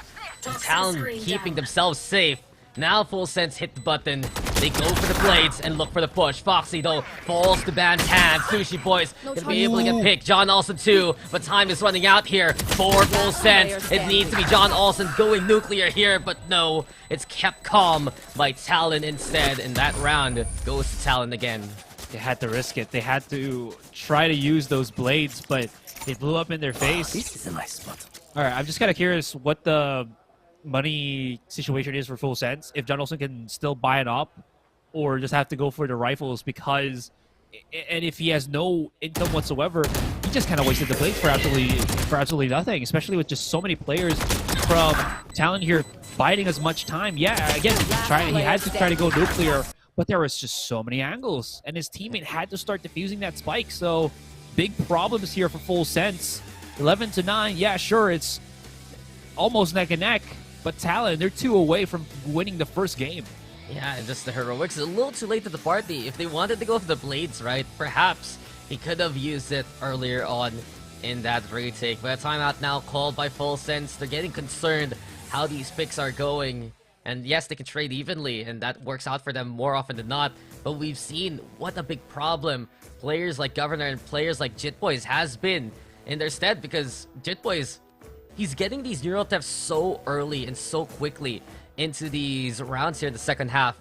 Talon keeping themselves safe. Now full sense hit the button. They go for the blades and look for the push. Foxy though falls to Ban's hand. Sushi Boys gonna be able to get picked. John Olsen too, but time is running out here for full sense. It needs to be John Olsen going nuclear here, but no, it's kept calm by Talon instead, and that round goes to Talon again. They had to risk it. They had to try to use those blades, but they blew up in their face. This is a nice spot. All right, I'm just kind of curious what the money situation is for full sense. If John Olsen can still buy it up or just have to go for the rifles, because and if he has no income whatsoever, he just kind of wasted the blades for absolutely nothing, especially with just so many players from Talon here biding as much time. Yeah, again, he had to try to go nuclear, but there was just so many angles, and his teammate had to start defusing that spike. So big problems here for full sense. 11-9, yeah, sure, it's almost neck and neck, but Talon, they're 2 away from winning the first game. Yeah, and just the heroics is a little too late to the party. If they wanted to go for the blades, right, perhaps he could have used it earlier on in that retake. But a timeout now called by full sense. They're getting concerned how these picks are going. And yes, they can trade evenly, and that works out for them more often than not. But we've seen what a big problem players like Governor and players like Jitboys has been in their stead, because Jitboys, he's getting these neural thefts so early and so quickly into these rounds here in the second half.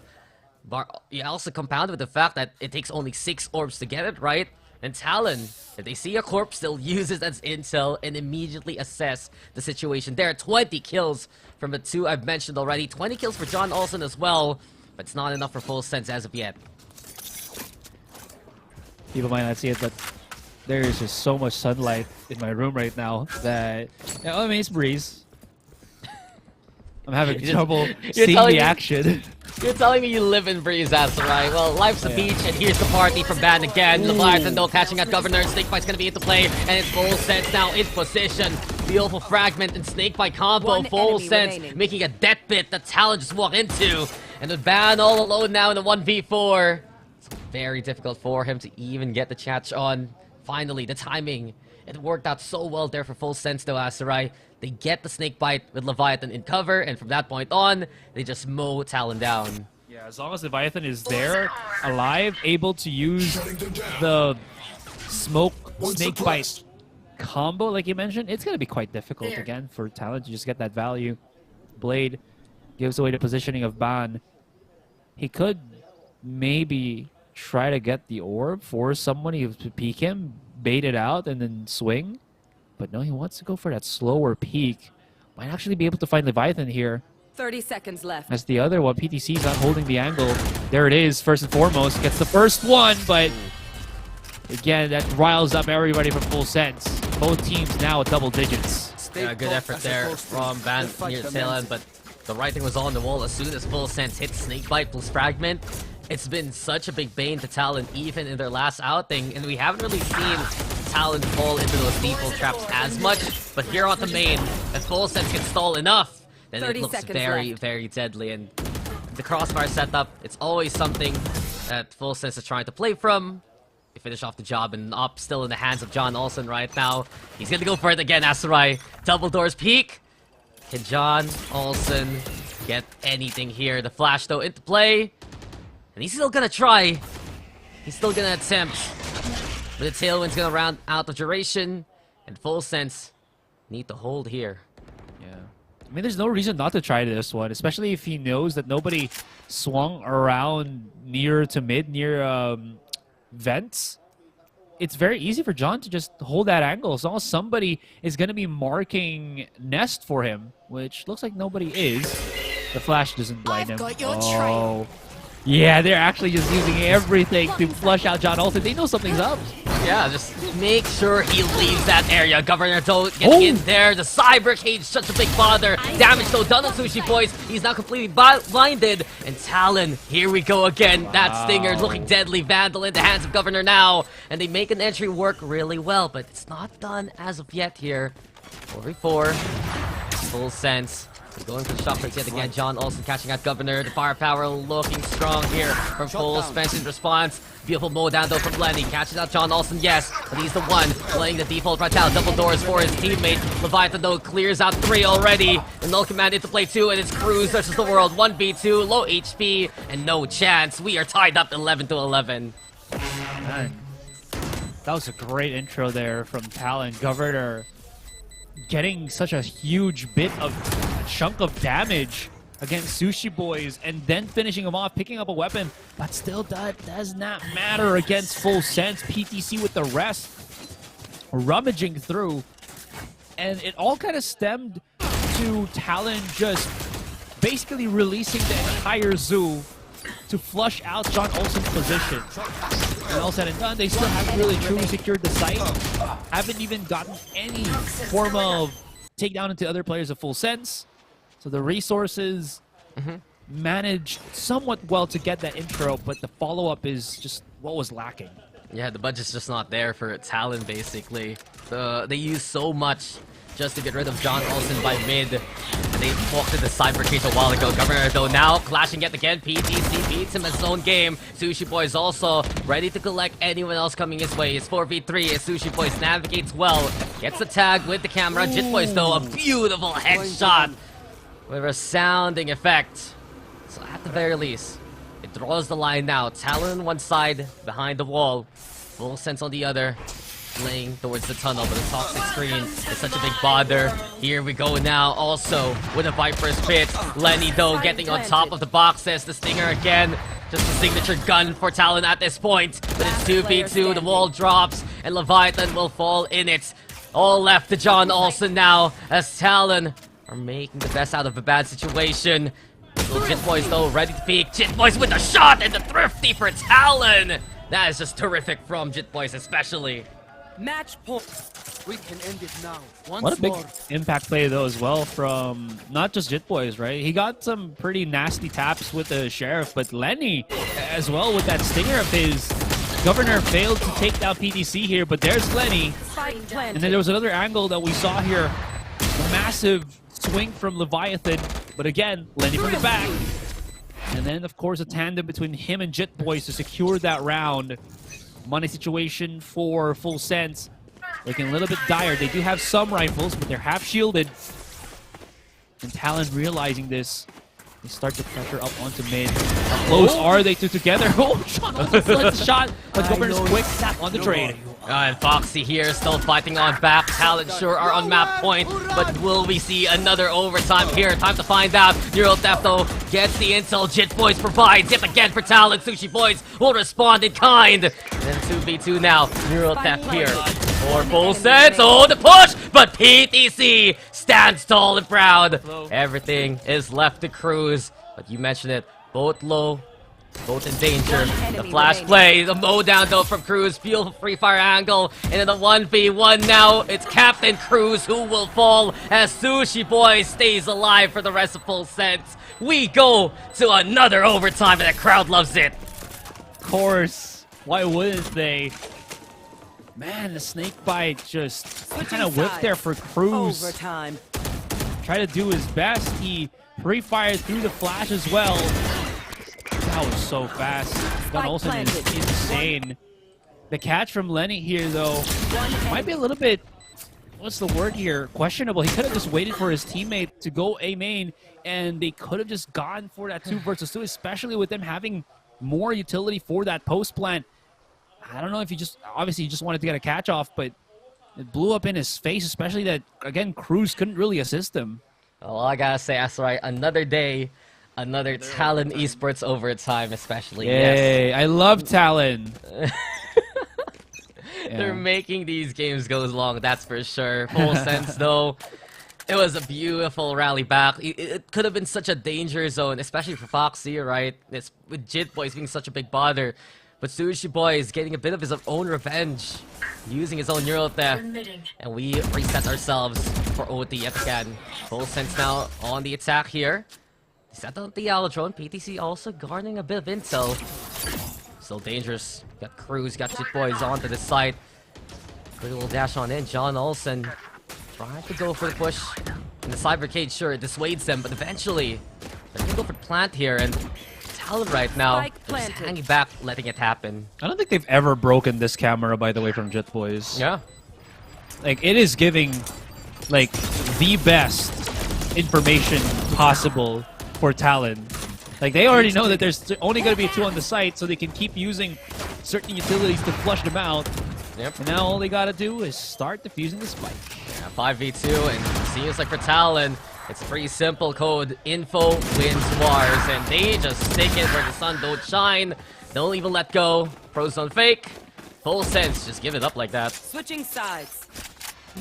But you also compound with the fact that it takes only 6 orbs to get it, right? And Talon, if they see a corpse, they'll use it as intel and immediately assess the situation. There are 20 kills from the 2 I've mentioned already. 20 kills for John Olsen as well, but it's not enough for full sense as of yet. People might not see it, but There's just so much sunlight in my room right now that I mean it's breeze. I'm having trouble seeing the action. You're telling me you live in Breeze, Asurai. Well, life's a beach, and here's the party from Band again. Leviathan, though, catching out Governor. Snakebite's gonna be into play, and it's Full Sense now in position. Beautiful fragment and Snakebite combo. Full Sense making a death bit that Talon just walked into. And with Ban all alone now in the 1v4. It's very difficult for him to even get the catch on. Finally, the timing. It worked out so well there for Full Sense, though, Asurai. They get the Snakebite with Leviathan in cover, and from that point on, they just mow Talon down. Yeah, as long as Leviathan is there, alive, able to use the smoke Snakebite combo, like you mentioned, it's going to be quite difficult again for Talon to just get that value. Blade gives away the positioning of Ban. He could maybe try to get the orb, force somebody to peek him, bait it out, and then swing. But no, he wants to go for that slower peek. Might actually be able to find Leviathan here. 30 seconds left. As the other one, PTC is not holding the angle. There it is, first and foremost. Gets the first one, but again, that riles up everybody from Full Sense. Both teams now at double digits. Yeah, good effort there from Ban near the tail end, but the writing was on the wall as soon as Full Sense hit Snakebite plus Fragment. It's been such a big bane to Talon even in their last outing, and we haven't really seen Talon fall into those default traps as much. But here on the main, if Full Sense can stall enough, then it looks very, very deadly. And the crossfire setup, it's always something that Full Sense is trying to play from. They finish off the job, and up still in the hands of John Olsen right now. He's gonna go for it again, Asurai. Double doors peek. Can John Olsen get anything here? The flash, though, into play. And he's still gonna try. He's still gonna attempt. But the Tailwind's gonna round out the duration. And Full Sense need to hold here. Yeah. I mean, there's no reason not to try this one, especially if he knows that nobody swung around near to mid, near vents. It's very easy for John to just hold that angle as long as somebody is going to be marking Nest for him, which looks like nobody is. The flash doesn't blind him. Oh. Yeah, they're actually just using everything to flush out John Olsen. They know something's up. Yeah, just make sure he leaves that area. Governor don't get in there. The Cyber Cage, such a big bother. Damage though done on Sushi Boys. He's now completely blinded. And Talon, here we go again. That Stinger looking deadly. Vandal in the hands of Governor now. And they make an entry work really well, but it's not done as of yet here. 4v4. Full Sense. Going for the shot yet again. John Olsen catching out Governor. The firepower looking strong here from Full Spence's response. Beautiful mow down though from Lenny. Catches out John Olsen, yes, but he's the one playing the default right now. Double doors for his teammate. Leviathan though clears out 3 already. The null command into play 2, and it's Cruz versus the world. 1v2, low HP, and no chance. We are tied up 11-11. Man, that was a great intro there from Talon. Governor getting such a huge bit of chunk of damage against Sushi Boys and then finishing him off, picking up a weapon, but still that does not matter against Full Sense. PTC with the rest rummaging through, and it all kind of stemmed to Talon just basically releasing the entire zoo to flush out John Olsen's position. And all said and done, they still haven't really truly secured the site. Haven't even gotten any form of takedown into other players of Full Sense. So the resources managed somewhat well to get that intro, but the follow-up is just what was lacking. Yeah, the budget's just not there for Talon, basically. They use so much just to get rid of John Olsen by mid. And they walked in the Cyber Cage a while ago. Governor, though, now clashing yet again. PTC beats him at his own game. Sushi Boys also ready to collect anyone else coming his way. It's 4v3 as Sushi Boys navigates well. Gets the tag with the camera. Jit Boys, though, a beautiful headshot with a sounding effect. So at the very least, it draws the line now. Talon on one side, behind the wall. Full Sense on the other. Playing towards the tunnel, but the toxic screen is such a big bother. Here we go now, also with a Viper's Pit. Lenny, though, getting on top of the boxes. The Stinger again, just a signature gun for Talon at this point. But it's 2v2, the wall drops, and Leviathan will fall in it. All left to John Olsen now, as Talon are making the best out of a bad situation. Little Jit Boys, though, ready to peek. Jit Boys with a shot, and the thrifty for Talon! That is just terrific from Jit Boys, especially. Match point. We can end it now. What a big impact play though as well from not just Jit Boys, right? He got some pretty nasty taps with the Sheriff, but Lenny as well with that stinger of his. Governor failed to take down PTC here, but there's Lenny. And then there was another angle that we saw here. A massive swing from Leviathan, but again, Lenny from the back. And then, of course, a tandem between him and Jit Boys to secure that round. Money situation for Full Sense. Looking a little bit dire. They do have some rifles, but they're half shielded. And Talon realizing this, they start to pressure up onto mid. How close are they two together? Oh, Sean also selects a shot, but Governor's quick on the trade. And Foxy here still fighting on back. Talon sure are on map point, but will we see another overtime here? Time to find out. Neural Theft though gets the intel. Jit Boys provides yet again for Talon. Sushi Boys will respond in kind. And then 2v2 now. Neural Theft here for Full Sense. Oh, the push, but PTC stands tall and proud. Everything is left to Cruz, but you mentioned it, both low. Both in danger. The flash play, the mow down though from Cruz, beautiful free fire angle, and in the 1v1 now, it's Captain Cruz who will fall as Sushi Boy stays alive for the rest of Full Sense. We go to another overtime and the crowd loves it. Of course, why wouldn't they? Man, the snake bite just kind of whipped there for Cruz. Overtime. Try to do his best. He pre-fired through the flash as well. That was so fast. Gun Olsen is insane. The catch from Lenny here, though, might be a little bit, what's the word here, questionable. He could have just waited for his teammate to go A main, and they could have just gone for that 2 versus 2, especially with them having more utility for that post plant. I don't know if he just, obviously he just wanted to get a catch off, but it blew up in his face, especially that, again, Cruz couldn't really assist him. Well, I gotta say, Asurai, another day. Another Talon Esports overtime, especially. Yay, yes. I love Talon. They're making these games go long, that's for sure. Full Sense, though, it was a beautiful rally back. It could have been such a danger zone, especially for Foxy, right? It's with Jit Boys being such a big bother. But Sushi Boy is getting a bit of his own revenge, using his own neural theft. And we reset ourselves for OT yet again. Full Sense now on the attack here. Set out the Alotron. PTC also garnering a bit of intel. Still dangerous. Got Cruz, got Jit Boys onto the side. Quick little dash on in. John Olsen trying to go for the push. And the Cybercade, sure, it dissuades them, but eventually they're gonna go for plant here. And Talon right now just hanging back, letting it happen. I don't think they've ever broken this camera, by the way, from Jit Boys. Yeah. Like, it is giving, like, the best information possible for Talon. Like, they already know that there's only going to be 2 on the site, so they can keep using certain utilities to flush them out. Yep. And now all they got to do is start defusing the spike. Yeah, 5v2, and it seems like for Talon, it's a pretty simple code. Info wins wars, and they just stick it where the sun don't shine. Don't even let go. Pros don't fake. Full Sense, just give it up like that. Switching sides.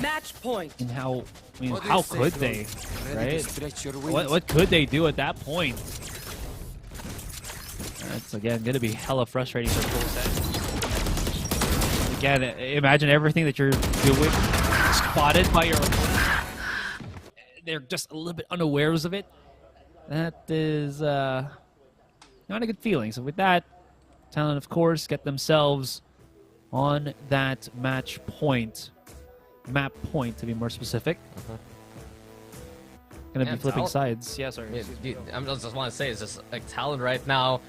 Match point. And how, I mean, how could they, right? What could they do at that point? That's, again, going to be hella frustrating for Full Sense. Again, imagine everything that you're doing spotted by your opponent. They're just a little bit unawares of it. That is not a good feeling. So with that, Talon, of course, get themselves on that match point. Map point, to be more specific. Gonna be flipping sides. Yeah, sorry. I just want to say, it's just like Talon right now.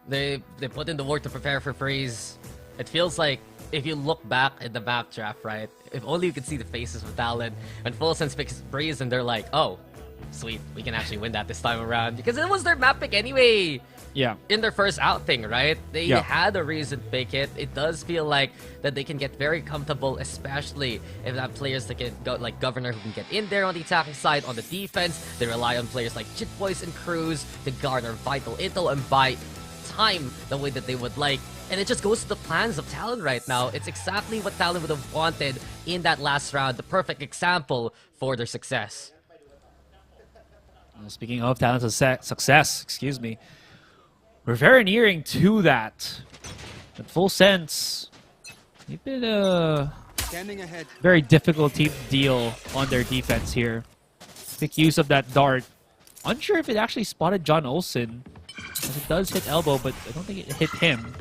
They put in the work to prepare for Freeze. It feels like if you look back at the map draft, right? If only you could see the faces of Talon when Full Sense picks Freeze, and they're like, "Oh, sweet, we can actually win that this time around," because it was their map pick anyway. Yeah. In their first outing, right? They had a reason to pick it. It does feel like that they can get very comfortable, especially if they have players that can go, like Governor, who can get in there on the attacking side. On the defense, they rely on players like Jit Boys and Cruz to garner vital intel and buy time the way that they would like. And it just goes to the plans of Talon right now. It's exactly what Talon would have wanted in that last round. The perfect example for their success. Speaking of Talon's success, excuse me, we're very nearing to that. At Full Sense, they've been Very difficult team to deal on their defense here. Make use of that dart. Unsure if it actually spotted John Olsen. As it does hit elbow, but I don't think it hit him.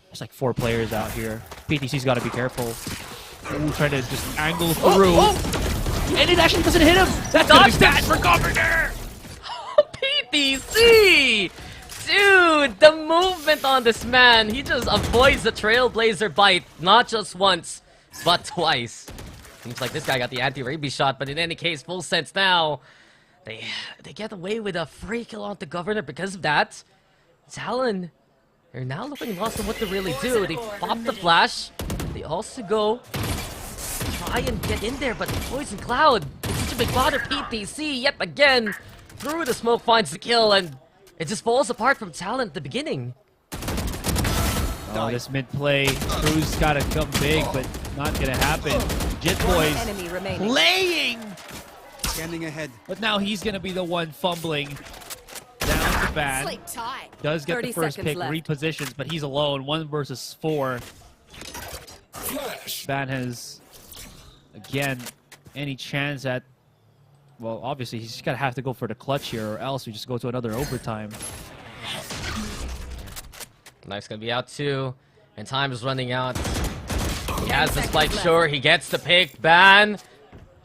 There's like 4 players out here. PTC's got to be careful. Ooh, trying to just angle through. And it actually doesn't hit him! That's gonna be bad for Governor! PTC! Dude, the movement on this man, he just avoids the Trailblazer bite, not just once, but twice. Seems like this guy got the anti-rabies shot, but in any case, full sense now. They get away with a free kill on the Governor because of that. Talon, they're now looking lost on what to really do. They pop the flash. They also go try and get in there, but the Poison Cloud is such a big bother. PTC yet again through the smoke finds the kill, and it just falls apart from Talon at the beginning. Oh, this mid play, Cruz gotta come big, but not gonna happen. Jit Boys playing! Standing ahead. But now he's gonna be the one fumbling down the ban. Does get the first pick, repositions, but he's alone. 1 versus 4. Ban has, again, any chance at... Well, obviously, he's just gonna have to go for the clutch here, or else we just go to another overtime. Knife's gonna be out too, and time is running out. He has the spike, sure, he gets the pick. Ban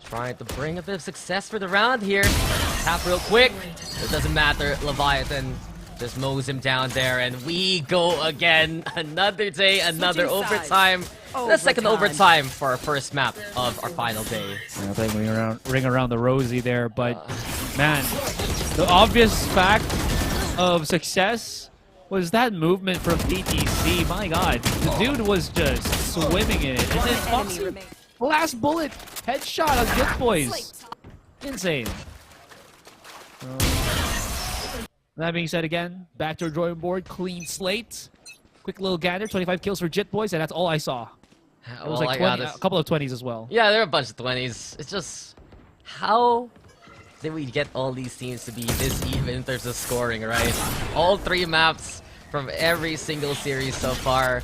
trying to bring a bit of success for the round here. Tap real quick. It doesn't matter. Leviathan just mows him down there, and we go again. Another day, another overtime. The second overtime for our first map of our final day. I think we ring around the rosy there, but man, the obvious fact of success was that movement from PTC. My God, the dude was just swimming in it. And then Foxy, last bullet, headshot on Jit Boys. Insane. That being said, again, back to our drawing board, clean slate. Quick little gander, 25 kills for Jit Boys, and that's all I saw. It was like 20, a couple of 20s as well. Yeah, there are a bunch of 20s. It's just, how did we get all these teams to be this even in terms of scoring, right? All 3 maps from every single series so far.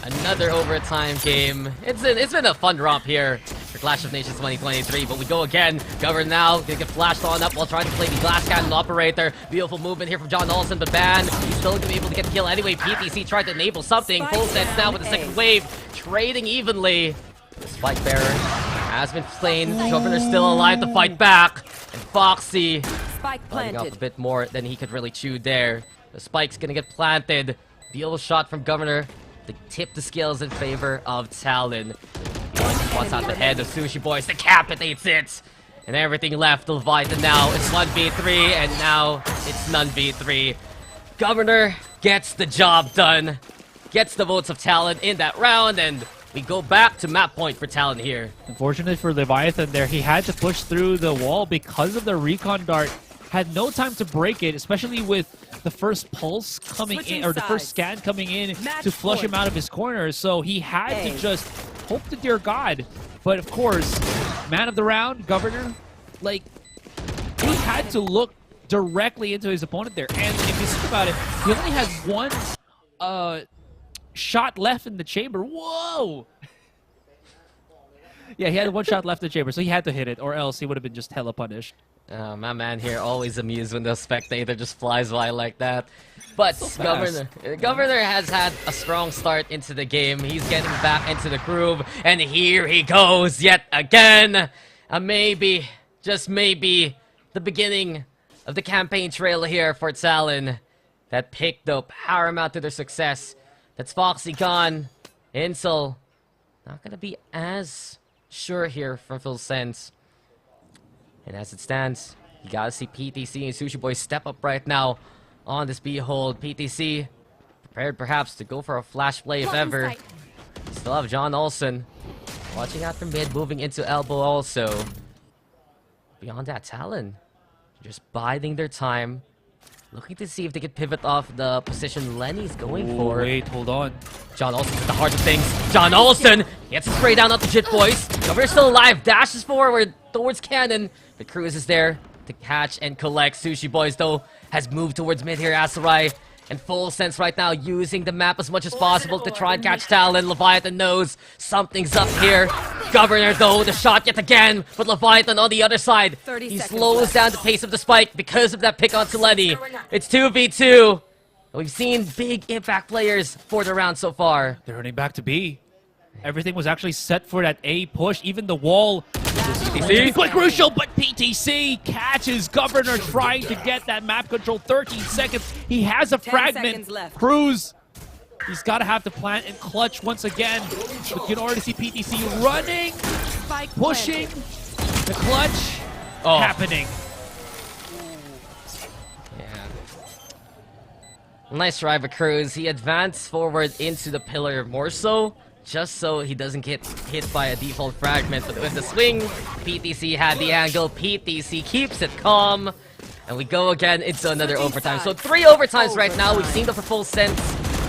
Another overtime game. It's been a fun romp here for Clash of Nations 2023, but we go again. Govern now, gonna get flashed on up while trying to play the glass cannon operator. Beautiful movement here from John Olsen, but Ban, he's still gonna be able to get a kill anyway. PTC tried to enable something. Full sense now with the second wave, trading evenly. The Spike Bearer has been slain. Governor's still alive to fight back. And Foxy lighting up a bit more than he could really chew there. The Spike's gonna get planted. Beautiful shot from Governor. They tip the scales in favor of Talon. Wants out the head of Sushi Boys, decapitates it! And everything left, Leviathan now. It's 1v3, and now it's none v3. Governor gets the job done. Gets the votes of Talon in that round, and we go back to map point for Talon here. Unfortunately for Leviathan there, he had to push through the wall because of the recon dart. Had no time to break it, especially with the first pulse coming in, or the first scan coming in to flush him out of his corner. So he had to just hope to dear God. But of course, man of the round, Governor, like, he had to look directly into his opponent there. And if you think about it, he only had 1 shot left in the chamber. Whoa! Yeah, he had 1 shot left in the chamber, so he had to hit it, or else he would have been just hella punished. My man here always amused when the spectator just flies by like that. But so Governor has had a strong start into the game. He's getting back into the groove, and here he goes yet again. Maybe, just maybe, the beginning of the campaign trail here for Talon. That pick, though, paramount to their success. That's Foxy gone. Insel, not gonna be as sure here from Phil Sense. And as it stands, you gotta see PTC and Sushi Boy step up right now on this behold. PTC prepared perhaps to go for a flash play if ever. Still have John Olsen watching out from mid, moving into elbow also. Beyond that, Talon just biding their time, looking to see if they could pivot off the position Lenny's going for. Wait, hold on. John Olsen's at the heart of things. John Olsen gets a spray down on the Jit Boys. Governor's still alive, dashes forward towards Cannon. The Cruz is there to catch and collect. Sushi Boys, though, has moved towards mid here. Asurai And Full Sense right now using the map as much as possible to try and catch Talon. Leviathan knows something's up here. Governor though, the shot yet again, but Leviathan on the other side. He slows down the pace of the spike because of that pick onto Lenny. It's 2v2. We've seen big impact players for the round so far. They're running back to B. Everything was actually set for that A push. Even the wall. PTC? Quite crucial, but PTC catches Governor trying to get that map control. 13 seconds. He has a 10 fragment. seconds left. Cruz. He's got to have the plant and clutch once again. But you can already see PTC running, pushing, the clutch happening. Nice drive of Cruz. He advanced forward into the pillar more so, just so he doesn't get hit by a default fragment. But with the swing, PTC had the angle. PTC keeps it calm. And we go again into another overtime. So 3 overtimes right now. We've seen the Full Sense.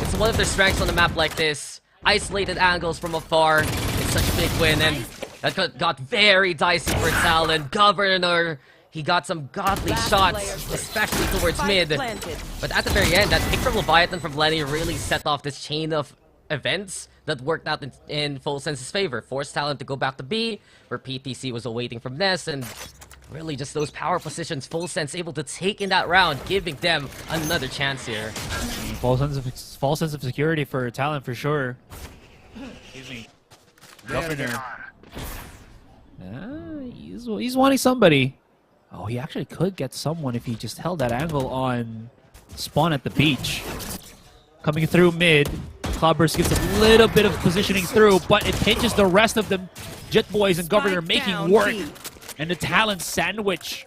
It's one of their strengths on a map like this. Isolated angles from afar. It's such a big win. And that got very dicey for Talon. Governor, he got some godly shots, especially towards mid. But at the very end, that pick from Leviathan from Lenny really set off this chain of events that worked out in Full Sense's favor. Forced Talon to go back to B, where PTC was awaiting from Ness, and really just those power positions, Full Sense able to take in that round, giving them another chance here. False sense of security for Talon for sure. Excuse me. Governor. He's wanting somebody. Oh, he actually could get someone if he just held that angle on Spawn at the beach. Coming through mid. Cloudburst gets a little bit of positioning through, but it pinches the rest of them. Jet Boys and Governor making work. And the Talon sandwich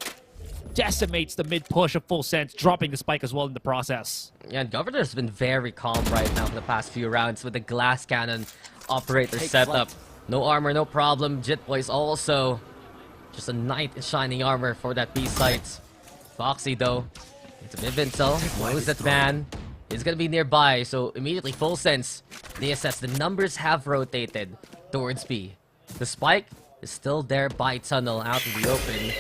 decimates the mid push of Full Sense, dropping the spike as well in the process. Yeah, and Governor's been very calm right now for the past few rounds with the glass cannon operator setup. No armor, no problem. Jet Boys also just a knight in shining armor for that B site. Foxy though, it's a bit intel, knows that man is gonna be nearby, so immediately Full Sense, they assess the numbers have rotated towards B. The spike is still there by tunnel out in the open.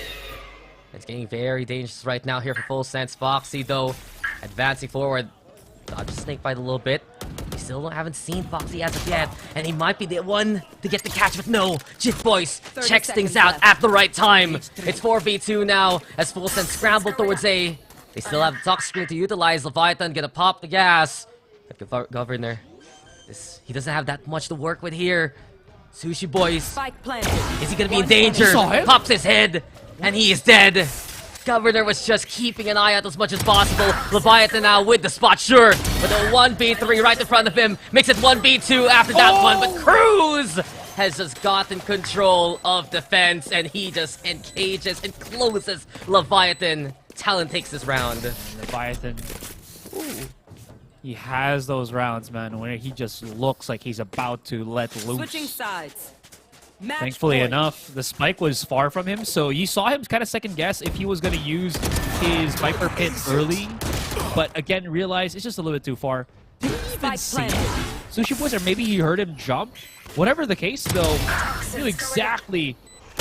It's getting very dangerous right now here for Full Sense. Foxy though, advancing forward. Dodge snake bite a little bit. We still haven't seen Foxy as of yet, and he might be the one to get the catch, but no! Jit Boys checks things out at the right time. It's 4v2 now as Full Sense scramble towards A. They still have the talk screen to utilize. Leviathan gonna pop the gas. But Governor, he doesn't have that much to work with here. Sushi Boys, is he gonna be in danger? Pops his head, and he is dead. Governor was just keeping an eye out as much as possible. Leviathan now with the spot, sure. With a 1v3 right in front of him. Makes it 1v2 after that one. But Cruz has just gotten control of defense. And he just encages and closes Leviathan. Talon takes this round. Leviathan. Ooh. He has those rounds, man, where he just looks like he's about to let loose. Switching sides. Thankfully enough, the spike was far from him, so you saw him kind of second guess if he was going to use his Viper Pit early, but again, realized it's just a little bit too far. Didn't even see it. Sushi Boys, or maybe he heard him jump. Whatever the case, though, knew exactly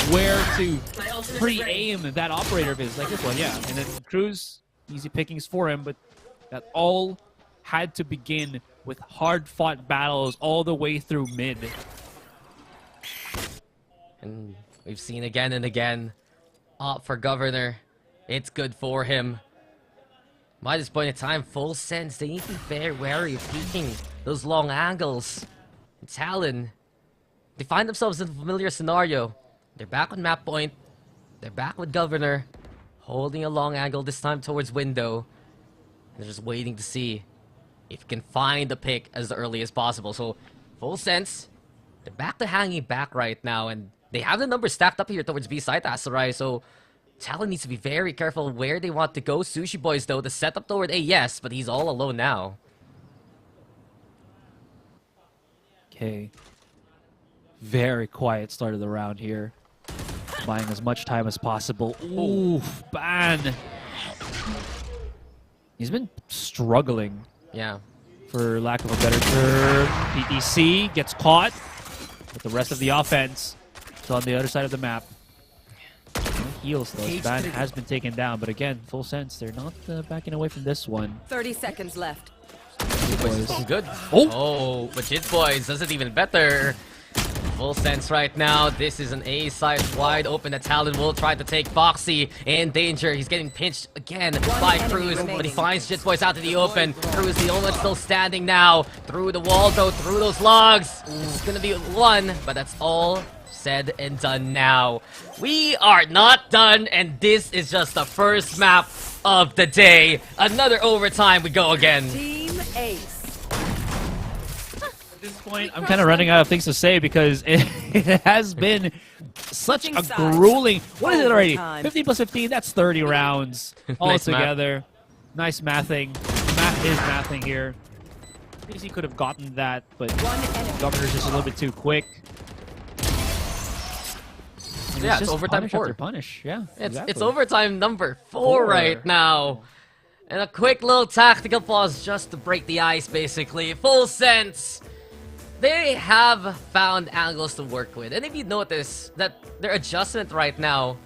where to pre-aim that operator of his, like this one, yeah. And then Cruz, easy pickings for him, but that all had to begin with hard-fought battles all the way through mid. And we've seen again and again, opt for Governor. It's good for him. By this point in time, Full Sense, they need to be very wary of peeking those long angles. And Talon, they find themselves in a familiar scenario. They're back on map point. They're back with Governor, holding a long angle this time towards window. And they're just waiting to see if you can find the pick as early as possible. So, Full Sense, they're back to hanging back right now, and they have the numbers stacked up here towards B side, Asurai, so Talon needs to be very careful where they want to go. Sushi Boys, though, the setup toward A, yes, but he's all alone now. Okay. Very quiet start of the round here. Buying as much time as possible. Oof, ban! He's been struggling. Yeah. For lack of a better term. PTC gets caught. But the rest of the offense is on the other side of the map. heals though. Span has been taken down, but again, full sense, they're not backing away from this one. 30 seconds left. Boys. Good. Oh, but Jit Boys does it even better. Full sense right now. This is an A side wide open. That Talon will try to take Foxy in danger. He's getting pinched again by Cruz, but he finds Jit Boys out in the open. Cruz, the only one still standing now. Through the wall, though, through those logs. It's gonna be one, but that's all said and done now. We are not done, and this is just the first map of the day. Another overtime, we go again. Team Ace. At this point, I'm kind of running out of things to say because it has been such a grueling. What is it already? 15 plus 15. That's 30 rounds all Nice together. Nice mathing. Math is mathing here. He could have gotten that, but Governor's just a little bit too quick. And Yeah, it's just overtime punish 4. After punish. Yeah, It's overtime number 4 right now. And a quick little tactical pause just to break the ice, basically. Full sense. They have found angles to work with. And if you notice that their adjustment right now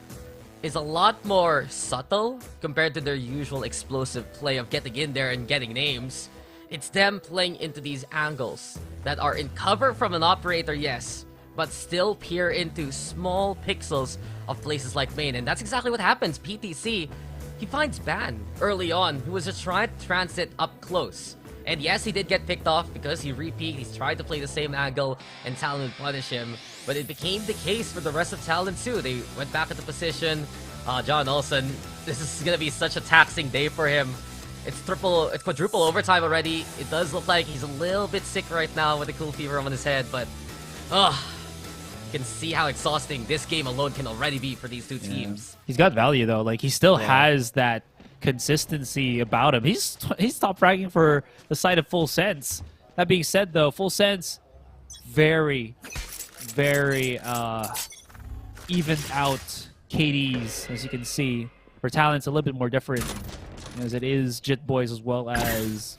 is a lot more subtle compared to their usual explosive play of getting in there and getting names. It's them playing into these angles that are in cover from an operator, yes, but still peer into small pixels of places like main. And that's exactly what happens. PTC, he finds Ban early on, who was just trying to transit up close. And yes, he did get picked off because he he's tried to play the same angle and Talon would punish him. But it became the case for the rest of Talon too. They went back into position. John Olsen, this is gonna be such a taxing day for him. It's quadruple overtime already. It does look like he's a little bit sick right now with a cool fever on his head, but you can see how exhausting this game alone can already be for these two teams. He's got value though. Like he still has that consistency about him. He's top ranking for the side of Full Sense. That being said though, Full Sense very evened out KDs, as you can see. For Talent's a little bit more different, as it is Jit Boys as well as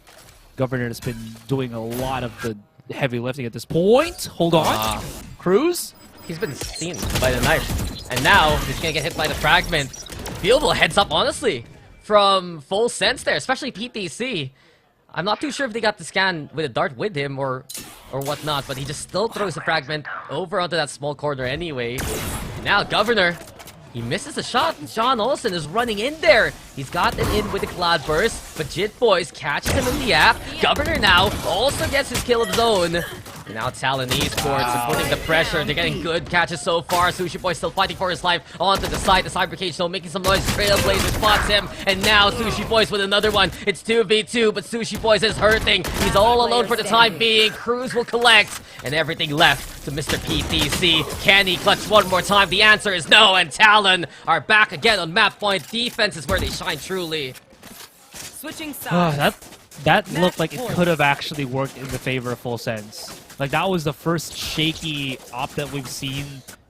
Governor that's been doing a lot of the heavy lifting at this point. Hold on. Cruz? He's been seen by the knife. And now he's gonna get hit by the fragment. Fieldable heads up, honestly, from Full Sense there, especially PTC. I'm not too sure if they got the scan with a dart with him or whatnot, but he just still throws the fragment over onto that small corner anyway. Now Governor, he misses the shot. John Olsen is running in there. He's gotten in with the Cloud Burst, but Jit Boys catches him in the app. Governor now also gets his kill of his own. And now Talon Esports is putting the pressure. They're getting good catches so far. Sushi Boy still fighting for his life onto the side. The Cyber Cage though making some noise. Trailblazer spots him. And now Sushi Boys with another one. It's 2v2, but Sushi Boys is hurting. He's all alone for the time being. Cruz will collect. And everything left to Mr. PTC. Can he clutch one more time? The answer is no. And Talon are back again on map point. Defense is where they shine truly. Switching sides. That looked like it could have actually worked in the favor of Full Sense. Like, that was the first shaky op that we've seen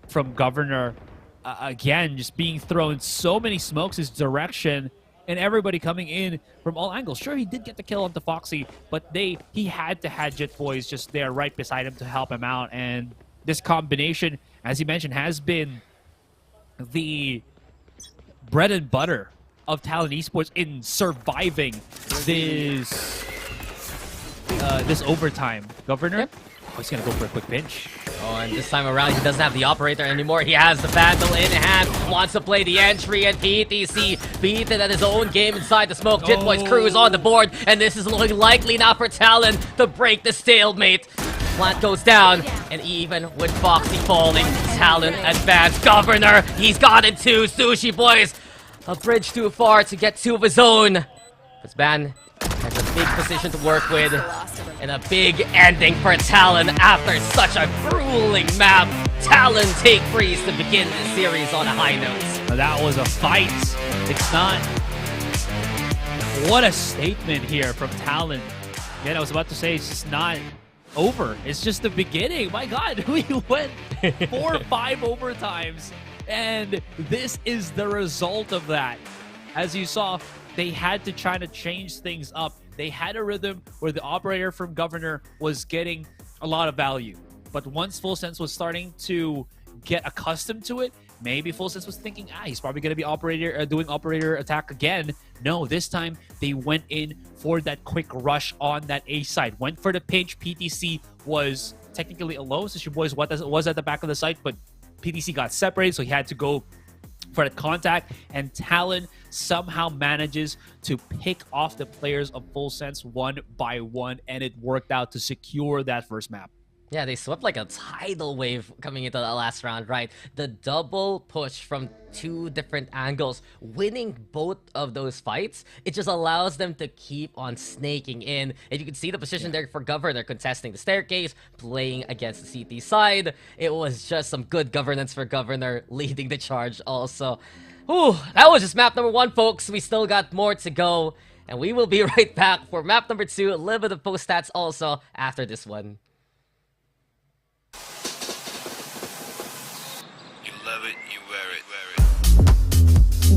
from Governor. Again, just being thrown so many smokes his direction and everybody coming in from all angles. Sure, he did get the kill onto Foxy, but he had to have Jit Boys just there right beside him to help him out. And this combination, as you mentioned, has been the bread and butter of Talon Esports in surviving this overtime. Governor? Yep. Oh, he's gonna go for a quick pinch. Oh, and this time around, he doesn't have the operator anymore. He has the Vandal in hand, wants to play the entry, and PTC beat it at his own game inside the smoke. Jit Boys Crew is on the board, and this is looking likely now for Talon to break the stalemate. Plant goes down, and even with Foxy falling, Talon advanced. Governor, he's got it too. Sushi Boys, a bridge too far to get two of his own. This Ban has a big position to work with, and a big ending for Talon after such a grueling map. Talon take freeze to begin this series on a high note. Now, that was a fight. It's not. What a statement here from Talon. Again, I was about to say it's just not over. It's just the beginning. My God, we went 4 or 5 overtimes, and this is the result of that. As you saw, they had to try to change things up. They had a rhythm where the operator from Governor was getting a lot of value. But once Full Sense was starting to get accustomed to it, maybe Full Sense was thinking, he's probably going to be doing operator attack again. No, this time they went in for that quick rush on that A side. Went for the pinch. PTC was technically alone since your boys was at the back of the site, but PTC got separated, so he had to go for that contact, and Talon somehow manages to pick off the players of Full Sense one by one, and it worked out to secure that first map. Yeah, they swept like a tidal wave coming into the last round, right? The double push from 2 different angles, winning both of those fights, it just allows them to keep on snaking in. And you can see the position there for Governor contesting the staircase, playing against the CT side. It was just some good governance for Governor, leading the charge also. Whew, that was just map number 1, folks. We still got more to go, and we will be right back for map number 2, a little bit of post stats also after this one.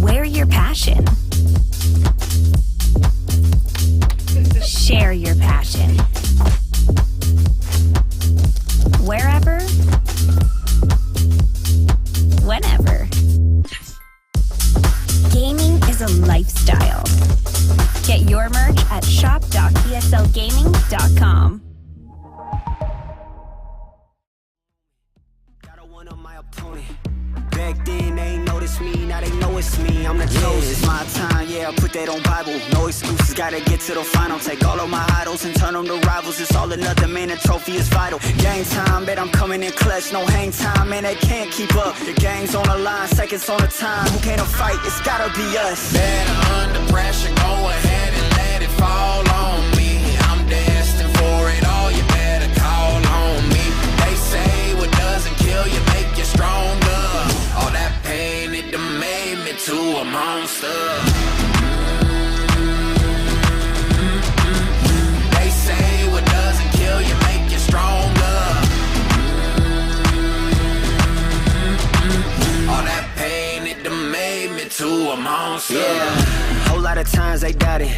Wear your passion. Share your passion. Wherever, whenever. Gaming is a lifestyle. Get your merch at shop.eslgaming.com. Back then they ain't noticed me, now they know it's me. I'm the chosen. It's my time, yeah, I put that on Bible. No excuses, gotta get to the final. Take all of my idols and turn them to rivals. It's all or nothing, man, the trophy is vital. Game time, bet I'm coming in clutch. No hang time, man, they can't keep up. The game's on the line, seconds on the time. Who can't fight? It's gotta be us. Better under pressure, go ahead and let it fall on me. I'm destined for it all, you better call on me. They say what doesn't kill you make you stronger. All that pain, it done made me to a monster. They say what doesn't kill you make you stronger. All that pain, it done made me to a monster. Yeah, whole lot of times they doubted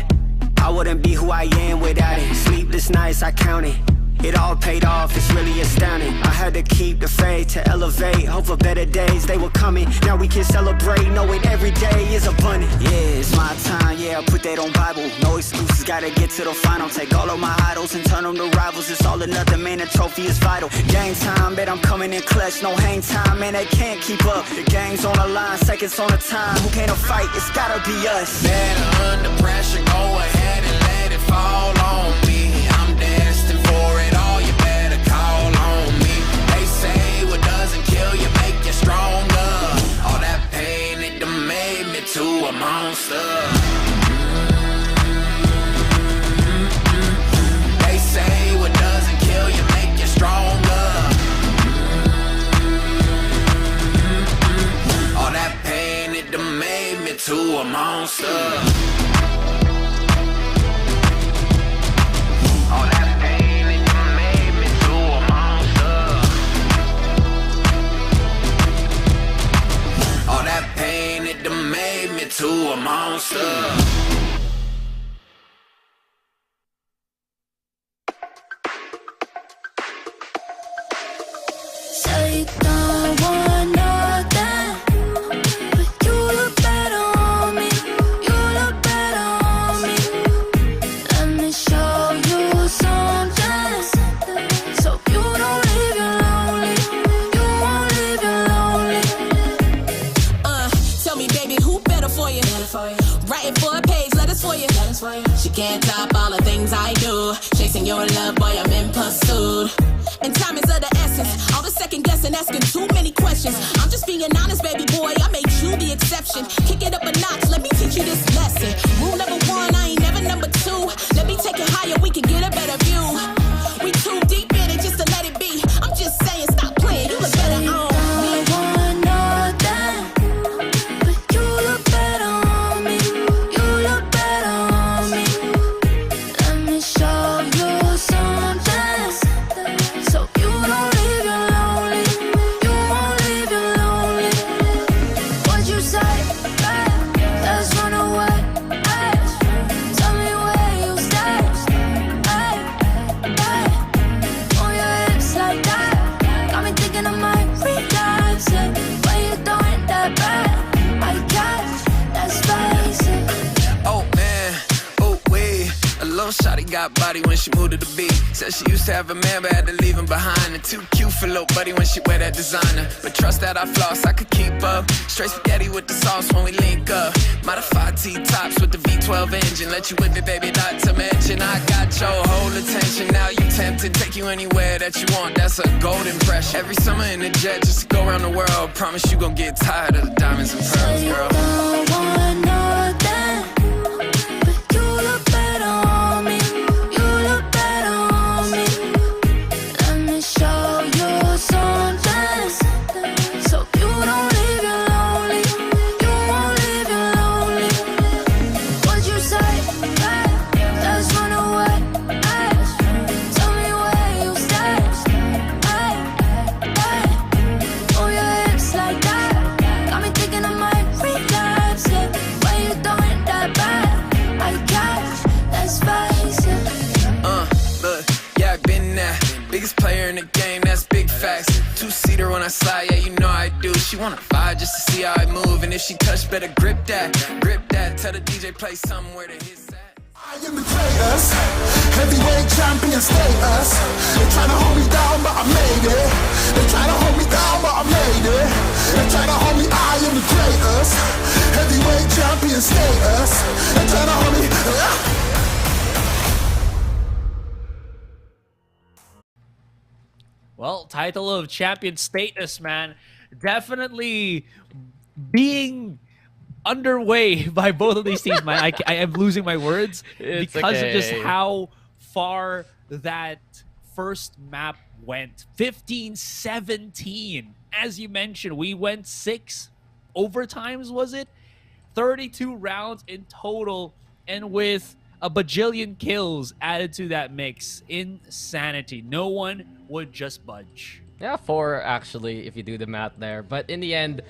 I wouldn't be who I am without it. Sleepless nights, I counted. It all paid off, it's really astounding. I had to keep the faith to elevate. Hope for better days, they were coming. Now we can celebrate, knowing every day is abundant. Yeah, it's my time, yeah, I put that on Bible. No excuses, gotta get to the final. Take all of my idols and turn them to rivals. It's all or nothing, man, the trophy is vital. Game time, bet I'm coming in clutch. No hang time, man, they can't keep up. The game's on the line, seconds on the time. Who can't fight? It's gotta be us. Better under pressure, go ahead and let it fall on me. I'm destined for it all, you better call on me. They say what doesn't kill you make you stronger. All that pain, it done made me to a monster. They say what doesn't kill you make you stronger. All that pain, it done made me to a monster. To a monster. Say you don't want nothing, but you look better on me. You look better on me. Let me show you something, so you don't leave you lonely. You won't leave you lonely. Tell me, baby, who better for you? Writing for a page, letters for you. She can't top all the things I do. Chasing your love, boy, I'm in pursuit. And time is of the essence. All the second guessing, asking too many questions. I'm just being honest, baby boy. I made you the exception. Kick it up a notch, let me teach you this lesson. Rule number 1, I ain't never number 2. Let me take it higher, we can get a better view. We too deep in it just to let it be. I'm just saying, stop playing. You look better on me. shawty got body when she moved to the beat. Said she used to have a man but had to leave him behind. And too cute for little buddy when she wear that designer. But trust that I floss, I could keep up. Straight spaghetti with the sauce when we link up. Modified T-tops with the V12 engine. Let you with it, baby, not to mention I got your whole attention. Now you tempted, take you anywhere that you want. That's a gold impression. Every summer in the jet just to go around the world. Promise you gon' get tired of the diamonds and pearls, girl. Don't want nothing, but you look better on me. You look better on me. Let me show you something, so you don't leave you lonely. You won't leave you lonely. What you say? Let's run away. Tell me where you stay. Oh, your hips like that got me thinking I might relapse. Yeah, when you doing that bad, I catch. Let's face it. Look, yeah, I've been there. Biggest player in the game, that's big facts. Two-seater when I slide, yeah, you know I do. She wanna vibe just to see how I move. And if she touch, better grip that. Grip that, tell the DJ play somewhere to hit that. I am the greatest, heavyweight champion status. They tryna hold me down, but I made it. They tryna hold me down, but I made it. They tryna hold me, I am the greatest, heavyweight champion status. They tryna hold me. Well, title of champion status, man. Definitely being underway by both of these teams, man. I am losing my words It's because of just okay. how far that first map went. 15-17. As you mentioned, we went 6 overtimes, was it? 32 rounds in total, and with a bajillion kills added to that mix. Insanity. No one would just budge. Yeah, 4 actually, if you do the math there. But in the end,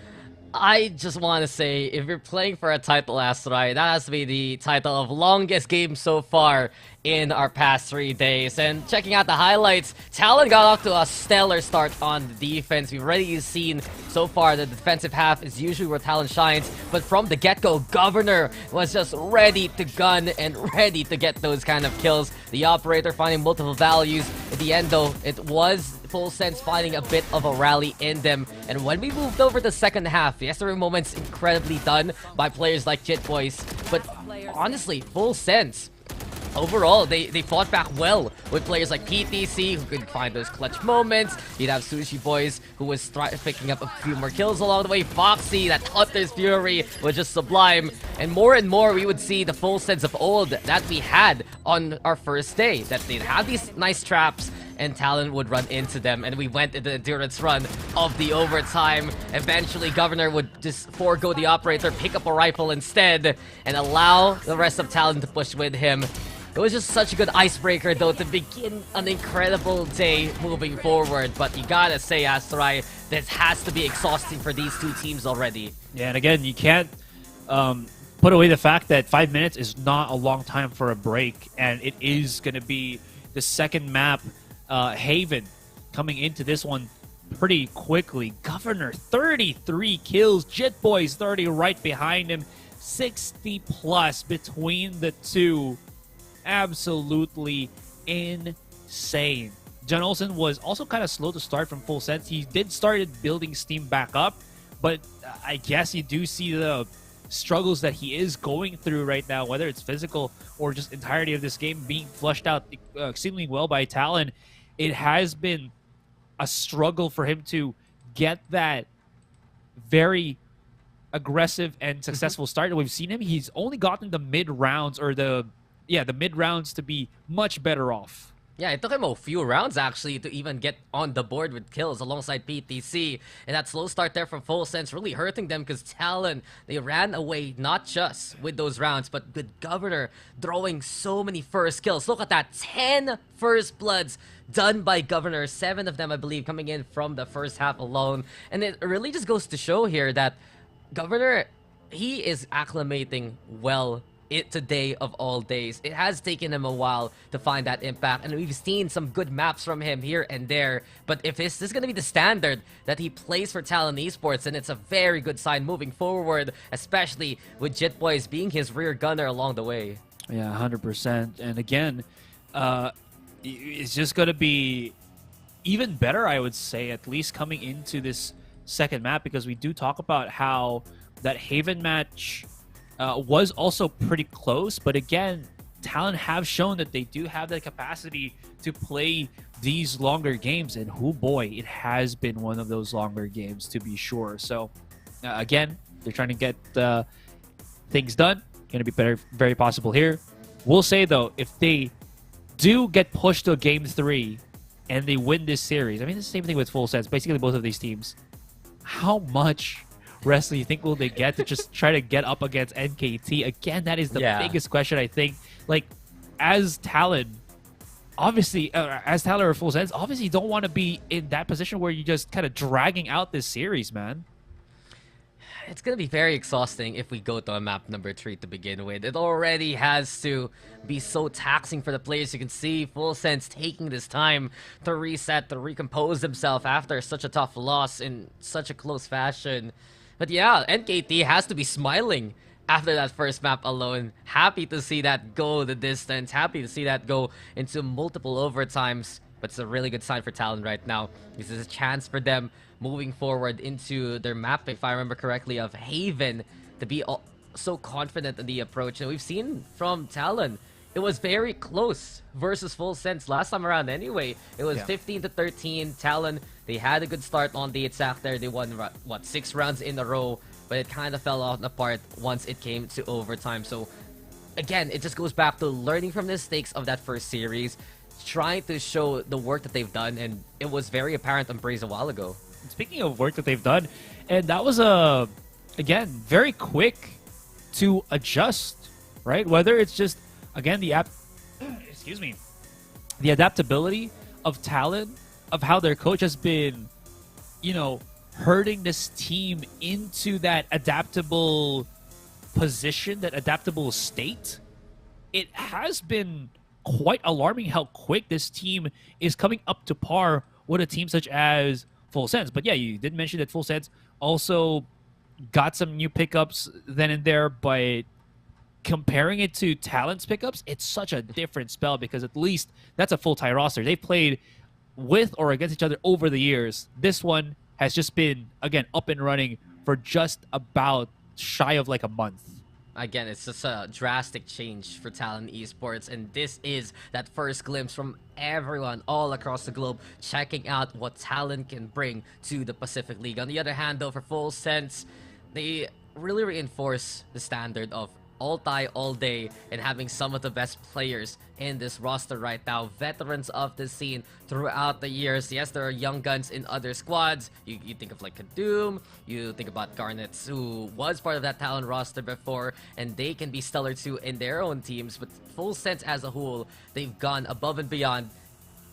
I just want to say, if you're playing for a title, Asurai, that has to be the title of longest game so far in our past 3 days. And checking out the highlights, Talon got off to a stellar start on the defense. We've already seen so far the defensive half is usually where Talon shines, but from the get-go, Governor was just ready to gun and ready to get those kind of kills. The operator finding multiple values. At the end though, it was Full Sense finding a bit of a rally in them. And when we moved over the second half, yes, there were moments incredibly done by players like Jit Boys, but honestly, Full Sense, overall, they fought back well with players like PTC, who could find those clutch moments. You'd have Sushi Boys, who was picking up a few more kills along the way. Foxy, that Hunter's Fury was just sublime. And more we would see the Full Sense of old that we had on our first day. That they'd have these nice traps, and Talon would run into them, and we went into the endurance run of the overtime. Eventually, Governor would just forego the operator, pick up a rifle instead, and allow the rest of Talon to push with him. It was just such a good icebreaker, though, to begin an incredible day moving forward. But you gotta say, Asurai, this has to be exhausting for these two teams already. Yeah, and again, you can't put away the fact that 5 minutes is not a long time for a break, and it is going to be the second map, Haven, coming into this one pretty quickly. Governor, 33 kills. Jit Boys, 30 right behind him. 60 plus between the two. Absolutely insane. John Olsen was also kind of slow to start from Full Sense. He did started building steam back up, but I guess you do see the struggles that he is going through right now, whether it's physical or just entirety of this game being flushed out exceedingly well by Talon. It has been a struggle for him to get that very aggressive and successful start. We've seen him, he's only gotten the mid rounds, or the mid rounds, to be much better off. Yeah, it took him a few rounds actually to even get on the board with kills alongside PTC. And that slow start there from Full Sense really hurting them, because Talon, they ran away not just with those rounds, but with Governor throwing so many first kills. Look at that, 10 first bloods done by Governor. 7 of them, I believe, coming in from the first half alone. And it really just goes to show here that Governor, he is acclimating well today of all days. It has taken him a while to find that impact, and we've seen some good maps from him here and there. But if this is going to be the standard that he plays for Talon Esports, then it's a very good sign moving forward, especially with Jit Boys being his rear gunner along the way. Yeah, 100%. And again, it's just going to be even better, I would say, at least coming into this second map, because we do talk about how that Haven match was also pretty close. But again, Talon have shown that they do have the capacity to play these longer games. And oh boy, it has been one of those longer games, to be sure. So again, they're trying to get things done. Going to be better, very possible here. We'll say, though, if they do get pushed to a Game 3 and they win this series, I mean, it's the same thing with Full Sense. Basically, both of these teams, how much rest do you think will they get to just try to get up against NKT? Again, that is the biggest question, I think. Like, as Talon, obviously, as Talon or Full Sense, obviously you don't want to be in that position where you're just kind of dragging out this series, man. It's going to be very exhausting if we go to a map number 3 to begin with. It already has to be so taxing for the players. You can see Full Sense taking this time to reset, to recompose himself after such a tough loss in such a close fashion. But yeah, NKT has to be smiling after that first map alone. Happy to see that go the distance. Happy to see that go into multiple overtimes. But it's a really good sign for Talon right now. This is a chance for them moving forward into their map, if I remember correctly, of Haven, to be so confident in the approach. And we've seen from Talon, it was very close versus Full Sense last time around anyway. It was 15-13. Talon, they had a good start on the attack there. They won, what, 6 rounds in a row, but it kind of fell apart once it came to overtime. So again, it just goes back to learning from the mistakes of that first series, trying to show the work that they've done, and it was very apparent on Braze a while ago. Speaking of work that they've done, and that was again, very quick to adjust, right? Whether it's just, again, the adaptability of Talon, of how their coach has been, you know, herding this team into that adaptable position, that adaptable state. It has been quite alarming how quick this team is coming up to par with a team such as Full Sense. But yeah, you did mention that Full Sense also got some new pickups then and there, but comparing it to Talon's pickups, it's such a different spell, because at least that's a full-time roster. They've played with or against each other over the years. This one has just been, again, up and running for just about shy of like a month. Again, it's just a drastic change for Talon Esports, and this is that first glimpse from everyone all across the globe checking out what Talon can bring to the Pacific League. On the other hand, though, for Full Sense, they really reinforce the standard of all tie, all day, and having some of the best players in this roster right now. Veterans of the scene throughout the years. Yes, there are young guns in other squads. You think of like Kadum, you think about Garnets, who was part of that Talon roster before, and they can be stellar too in their own teams. But Full Sense as a whole, they've gone above and beyond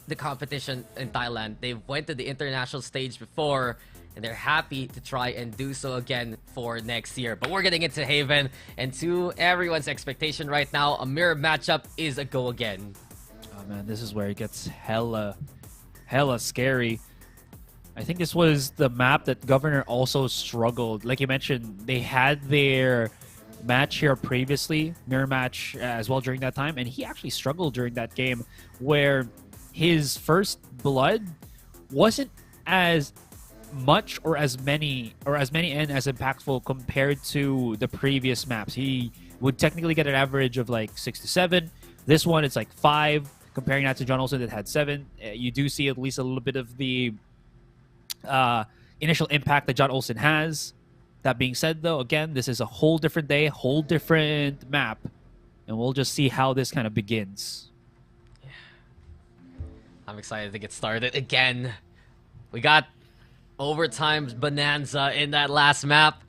the competition in Thailand. They've went to the international stage before, and they're happy to try and do so again for next year. But we're getting into Haven, and to everyone's expectation right now, a mirror matchup is a go again. Oh man, this is where it gets hella scary. I think this was the map that Governor also struggled. Like you mentioned, they had their match here previously, mirror match as well during that time, and he actually struggled during that game, where his first blood wasn't as much or as many and as impactful compared to the previous maps. He would technically get an average of like 6 to 7. This one, it's like 5. Comparing that to John Olsen that had 7, you do see at least a little bit of the initial impact that John Olsen has. That being said, though, again, this is a whole different day, whole different map, and we'll just see how this kind of begins. Yeah. I'm excited to get started again. We got overtime bonanza in that last map.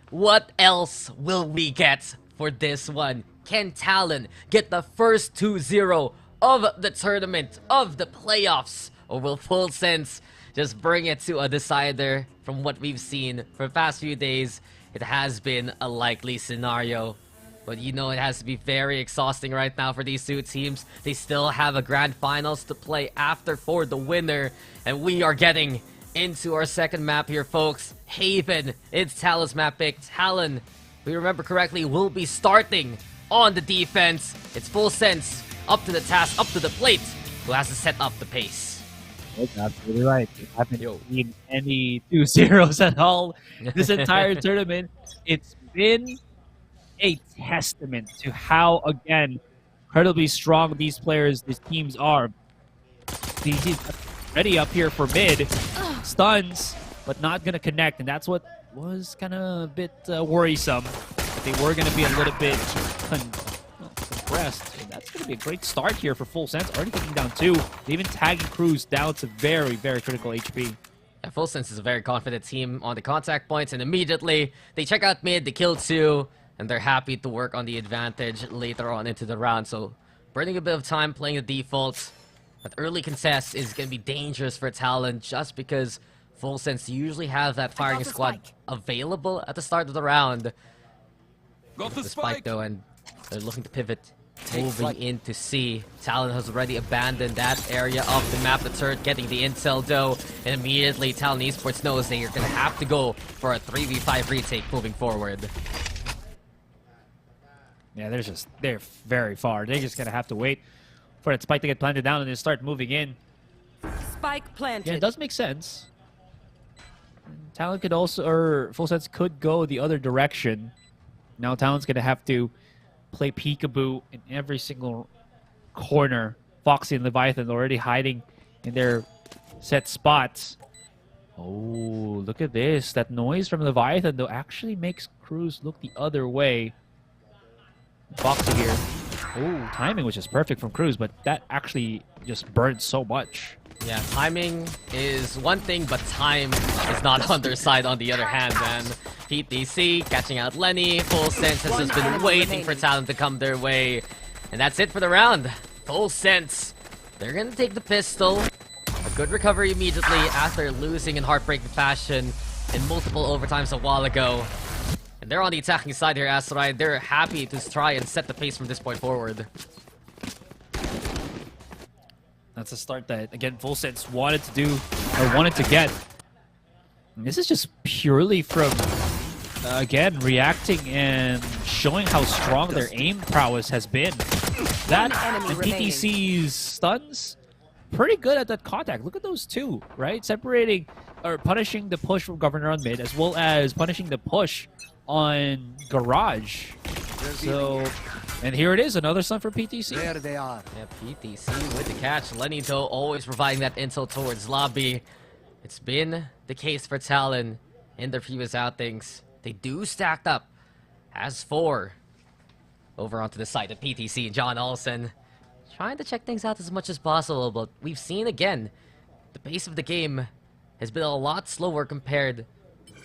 What else will we get for this one? Can Talon get the first 2-0 of the tournament, of the playoffs? Or will Full Sense just bring it to a decider? From what we've seen for the past few days, it has been a likely scenario. But you know, it has to be very exhausting right now for these two teams. They still have a grand finals to play after for the winner. And we are getting into our second map here, folks. Haven. It's Talon's map pick. Talon, if we remember correctly, will be starting on the defense. It's Full Sense up to the task, up to the plate, who has to set up the pace. That's absolutely right. We haven't seen any 2-0s at all this entire tournament. It's been a testament to how, again, incredibly strong these players, these teams are. He's ready up here for mid. Stuns, but not going to connect, and that's what was kind of a bit worrisome. They were going to be a little bit compressed. And that's going to be a great start here for Full Sense. Already taking down 2. They even tagging Cruz down to very, very critical HP. Yeah, Full Sense is a very confident team on the contact points, and immediately they check out mid, they kill 2, and they're happy to work on the advantage later on into the round. So burning a bit of time playing the default. But early contest is going to be dangerous for Talon just because Full Sense usually have that firing squad available at the start of the round. Got the spike though, and they're looking to pivot. Moving in to C. Talon has already abandoned that area of the map. The turret getting the intel though, and immediately Talon Esports knows they are going to have to go for a 3v5 retake moving forward. Yeah, they're very far. They're just going to have to wait for that spike to get planted down and then start moving in. Spike planted. Yeah, it does make sense. Talon could also, or Full Sense could go the other direction. Now Talon's going to have to play peekaboo in every single corner. Foxy and Leviathan already hiding in their set spots. Oh, look at this. That noise from Leviathan, though, actually makes Cruz look the other way. Foxy here. Oh, timing was just perfect from Cruz, but that actually just burned so much. Yeah, timing is one thing, but time is not on their side on the other hand, man. PTC catching out Lenny. Full Sense has just been waiting for Talon to come their way. And that's it for the round. Full Sense. They're gonna take the pistol. A good recovery immediately after losing in heartbreaking fashion in multiple overtimes a while ago. And they're on the attacking side here, Asurai. They're happy to try and set the pace from this point forward. That's a start that, again, Full Sense wanted to do, or wanted to get. And this is just purely from, again, reacting and showing how strong their aim prowess has been. That and PTC's stuns, pretty good at that contact. Look at those two, right? Separating, or punishing the push from Governor on mid, as well as punishing the push on Garage. So, and here it is, another stun for PTC. There they are. Yeah, PTC with the catch. Lenny, though, always providing that intel towards lobby. It's been the case for Talon in their previous outings. They do stacked up as 4 over onto the side of PTC and John Olsen. Trying to check things out as much as possible, but we've seen again, the pace of the game has been a lot slower compared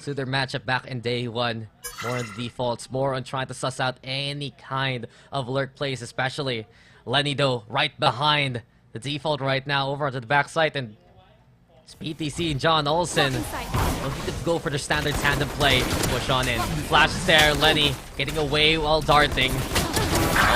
to their matchup back in day 1. More on the defaults, more on trying to suss out any kind of lurk plays, especially Lenny, though, right behind the default right now over onto the backside, and it's PTC and John Olsen looking to go for their standard tandem play. Push on in. Flashes there, Lenny getting away while darting.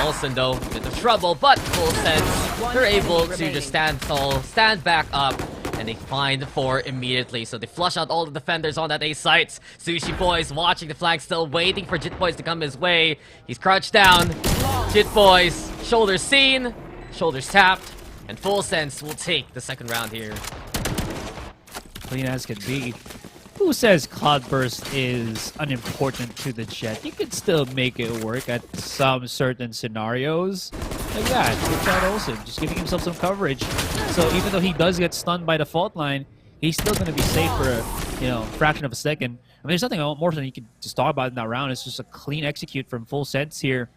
Olsen, though, with the trouble, but Full Sense, they're able to just stand tall, stand back up, and they find 4 immediately. So they flush out all the defenders on that A site. Sushi Boys watching the flank, still waiting for Jit Boys to come his way. He's crouched down. Jit Boys, shoulders seen, shoulders tapped, and Full Sense will take the second round here. Clean as can be. Who says Cloudburst is unimportant to the Jet? You can still make it work at some certain scenarios. Like that, with John Olsen, just giving himself some coverage. So even though he does get stunned by the fault line, he's still going to be safe for a fraction of a second. I mean, there's nothing more than you can just talk about in that round. It's just a clean execute from Full Sense here,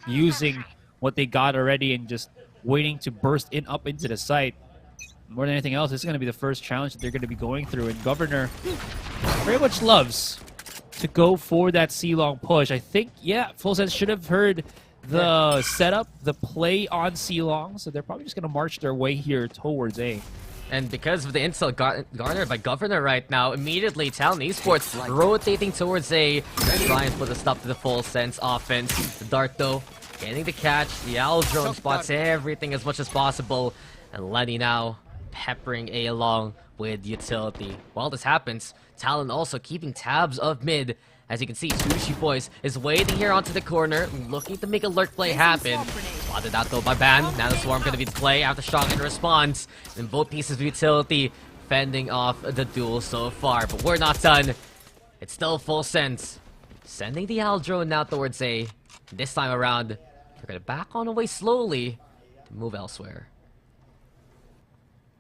using what they got already and just waiting to burst in up into the site. More than anything else, this is going to be the first challenge that they're going to be going through, and Governor very much loves to go for that C-long push. I think, yeah, Full Sense should have heard the setup, the play on C-long, so they're probably just going to march their way here towards A. And because of the intel garnered by Governor right now, immediately Talon Esports rotating towards A, trying to put a stop to the Full Sense offense. The Dart, though, getting the catch. The Owl Drone spots everything as much as possible. And Lenny now peppering A along with utility. While this happens, Talon also keeping tabs of mid As you can see, Sushi Boys is waiting here onto the corner, looking to make a lurk play happen. Spotted out though by Ban. Now the Swarm gonna be the play after shotgun response. And both pieces of utility fending off the duel so far. But we're not done. It's still full sense. Sending the Al drone now towards A. This time around, they're gonna back on away slowly to move elsewhere.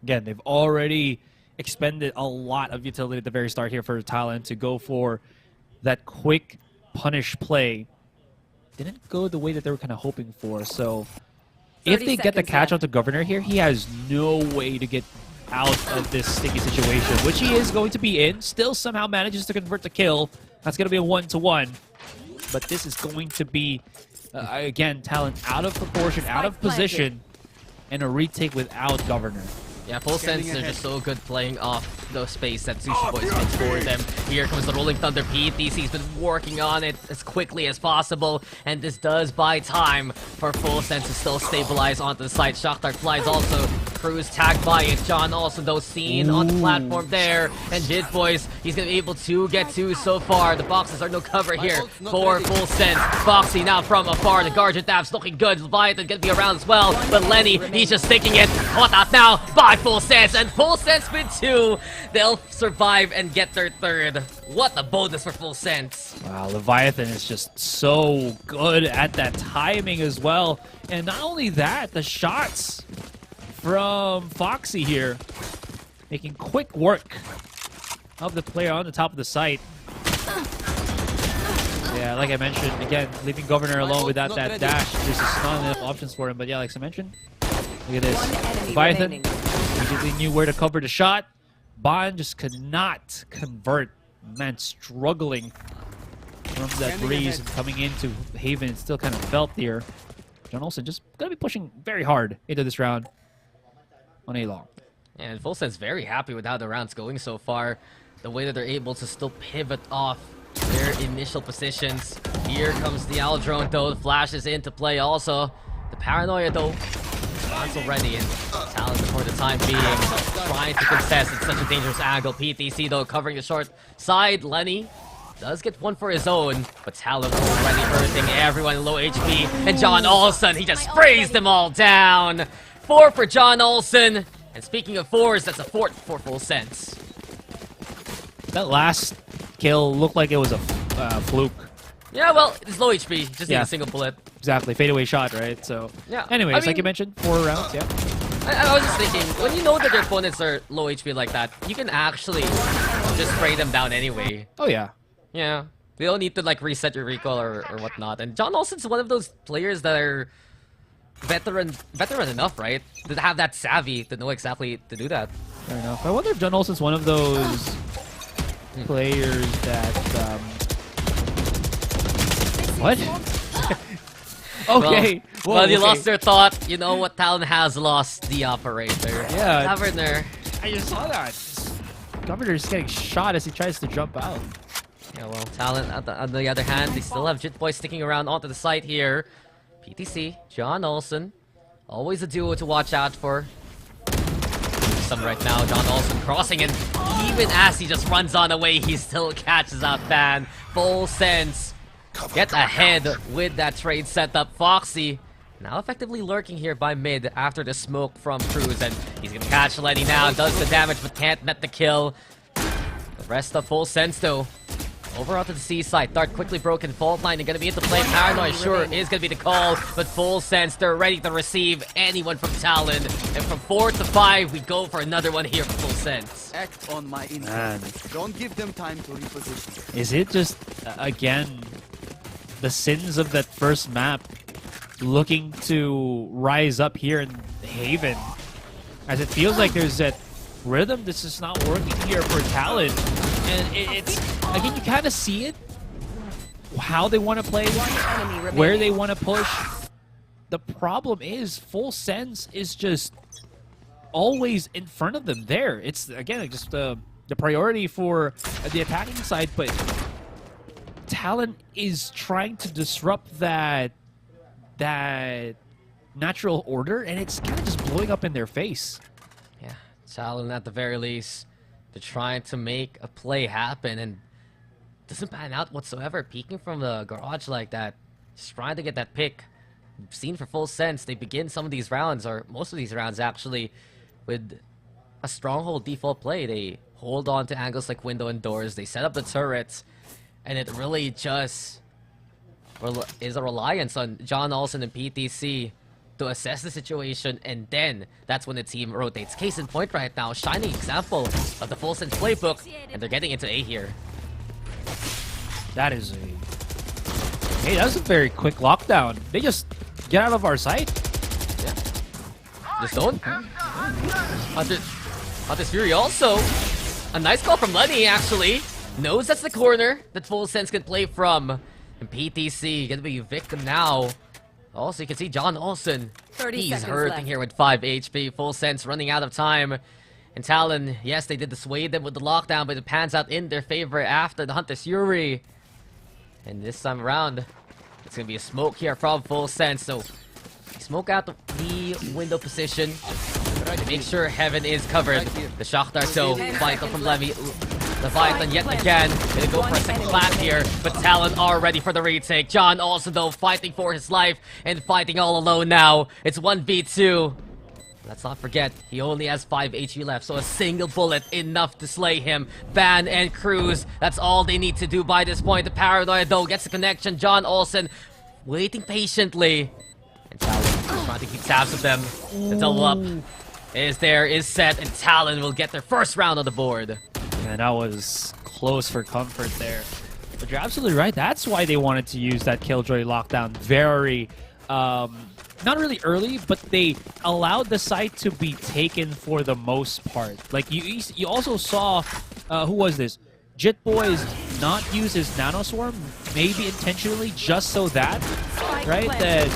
Again, they've already expended a lot of utility at the very start here for Talon to go for that quick punish play. Didn't go the way that they were kind of hoping for. So if they get the catch onto Governor here, he has no way to get out of this sticky situation, which he is going to be in. Still somehow manages to convert the kill. That's going to be a 1-to-1. But this is going to be, again, Talon out of proportion, out of position, and a retake without Governor. Yeah, full sense, they're just so good playing off the space that Sushi Boys makes for them. Here comes the Rolling Thunder. PTC's been working on it as quickly as possible, and this does buy time for full sense to still stabilize onto the side. Shakhtar flies also. Cruz tagged by it. John also though seen on the platform there. And Jid Boys, he's gonna be able to get two so far. The boxes are no cover here for full sense. Foxy now from afar. The Guardian Tab's looking good. Leviathan gonna be around as well. But Lenny, he's just thinking it. Caught out now by full sense. And full sense with two. They'll survive and get their third. What a bonus for full sense. Wow, Leviathan is just so good at that timing as well. And not only that, the shots from Foxy here, making quick work of the player on the top of the site. Yeah, like I mentioned, again, leaving Governor alone without that dash, there's just not enough options for him. But yeah, like I mentioned, look at this. Leviathan immediately knew where to cover the shot. Bond just could not convert. Man, struggling from that breeze and coming into Haven. It's still kind of felt here. John Olsen just going to be pushing very hard into this round on A long. And full sense very happy with how the round's going so far. The way that they're able to still pivot off their initial positions. Here comes the Owl drone though. The flash is into play also. The paranoia though. It's already in. Talon for the time being. Trying to contest. It's such a dangerous angle. PTC though covering the short side. Lenny does get one for his own, but Talon already hurting everyone low HP. And John Olsen, he just sprays them all down. 4 for John Olsen. And speaking of 4s, that's a 4th for full sense. That last kill looked like it was a fluke. Yeah, well, it's low HP. Just need a single bullet. Exactly. Fadeaway shot, right? So, yeah. Anyways, I mean, like you mentioned, 4 rounds, yeah. I was just thinking, when you know that your opponents are low HP like that, you can actually just spray them down anyway. Oh, yeah. Yeah. They don't need to, like, reset your recoil or whatnot. And John Olsen's one of those players that are veteran enough, right? To have that savvy to know exactly to do that. Fair enough. I wonder if John Olsen's one of those players that, what? Okay. Well, you lost their thought. You know what? Talon has lost the operator. Yeah. Governor. I just saw that. Governor's getting shot as he tries to jump out. Yeah, well, Talon, on the other hand, they still have Jit Boy sticking around onto the site here. PTC, John Olsen. Always a duo to watch out for. Some right now, John Olsen crossing, and even as he just runs on away, he still catches out Ban. Full sense. Get ahead with that trade setup. Foxy now effectively lurking here by mid after the smoke from Cruz, and he's gonna catch Lenny now. Does the damage but can't net the kill. The rest of full sense though. Over onto the C side. Dart quickly broken. Fault line and gonna be into play. Paranoid sure is gonna be the call, but full sense they're ready to receive anyone from Talon. And from 4 to 5, we go for another one here for full sense. Act on my instinct. Don't give them time to reposition. Is it just, again, the sins of that first map looking to rise up here in Haven? As it feels like there's that rhythm that's just not working here for Talon. And it's, again, you kind of see it, how they want to play, where they want to push. The problem is full sense is just always in front of them there. It's, again, just the priority for the attacking side, but Talon is trying to disrupt that natural order, and it's kind of just blowing up in their face. Yeah, Talon at the very least, they're trying to make a play happen, and doesn't pan out whatsoever. Peeking from the garage like that, just trying to get that pick. Seen for Full Sense, they begin some of these rounds, or most of these rounds actually, with a stronghold default play. They hold on to angles like window and doors. They set up the turrets, and it really just is a reliance on John Olsen and PTC to assess the situation, and then that's when the team rotates. Case in point right now, shining example of the Full Sense playbook, and they're getting into A here. That is a... Hey, that was a very quick lockdown. They just get out of our sight. Yeah. The zone. Hunter's Fury also. A nice call from Lenny, actually. Knows that's the corner that Full Sense can play from. And PTC gonna be victim now. Also, you can see John Olsen. 30 He's seconds hurting left. here with 5 HP. Full Sense running out of time. And Talon, yes, they did dissuade them with the lockdown, but it pans out in their favor after the Hunter's Fury. And this time around, it's gonna be a smoke here from Full Sense. So, smoke out the window position. Make sure Heaven is covered. The Shakhtar so vital from Leviathan yet again. Gonna go for a second clap here, but Talon are ready for the retake. John also though fighting for his life and fighting all alone now. It's 1v2. Let's not forget, he only has 5 HP left, so a single bullet enough to slay him. Ban and Cruz, that's all they need to do by this point. The Paranoia though gets the connection. John Olsen waiting patiently. And Talon trying to keep tabs of them. The double up is set, and Talon will get their first round on the board. And that was close for comfort there. But you're absolutely right. That's why they wanted to use that Killjoy lockdown very... not really early, but they allowed the site to be taken for the most part. Like, you also saw, who was this? Jitboys not use his Nano Swarm, maybe intentionally, just so that, right? That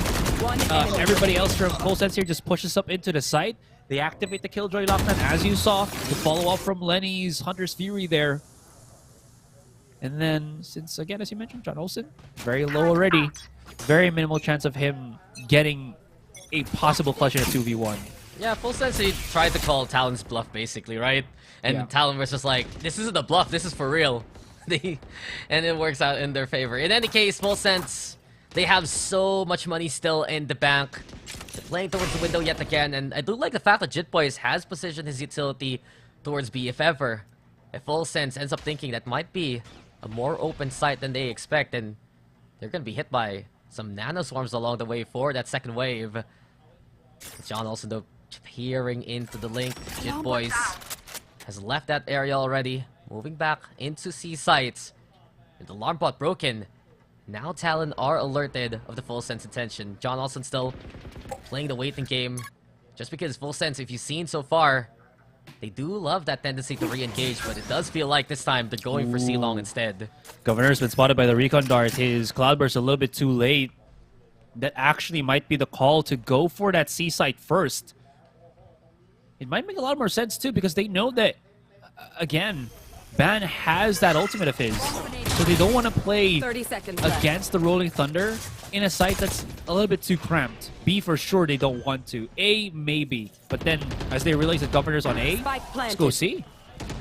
everybody else from Full Sense here just pushes up into the site. They activate the Killjoy lockdown, as you saw, to follow up from Lenny's Hunter's Fury there. And then, since, again, as you mentioned, John Olsen, very low already. Very minimal chance of him getting a possible clutch in a 2v1. Yeah, Full Sense, he tried to call Talon's bluff, basically, right? And Yeah. Talon was just like, this isn't a bluff, this is for real. And it works out in their favor. In any case, Full Sense, they have so much money still in the bank. They're playing towards the window yet again, and I do like the fact that Jitboys has positioned his utility towards B if ever. If Full Sense ends up thinking that might be a more open site than they expect, and they're gonna be hit by some nano swarms along the way for that second wave. John also though peering into the link. Jitboys has left that area already, moving back into C sites. With the alarm bot broken, now Talon are alerted of the Full Sense intention. John Olsen still playing the waiting game, just because Full Sense, if you've seen so far, they do love that tendency to re-engage, but it does feel like this time they're going for C-Long instead. Governor's been spotted by the Recon Dart. His Cloudburst a little bit too late. That actually might be the call to go for that C site first. It might make a lot more sense too, because they know that, again, Ban has that ultimate of his. So they don't want to play 30 seconds against the Rolling Thunder in a site that's a little bit too cramped. B for sure they don't want to. A maybe. But then as they realize that Governor's on A, let's go C.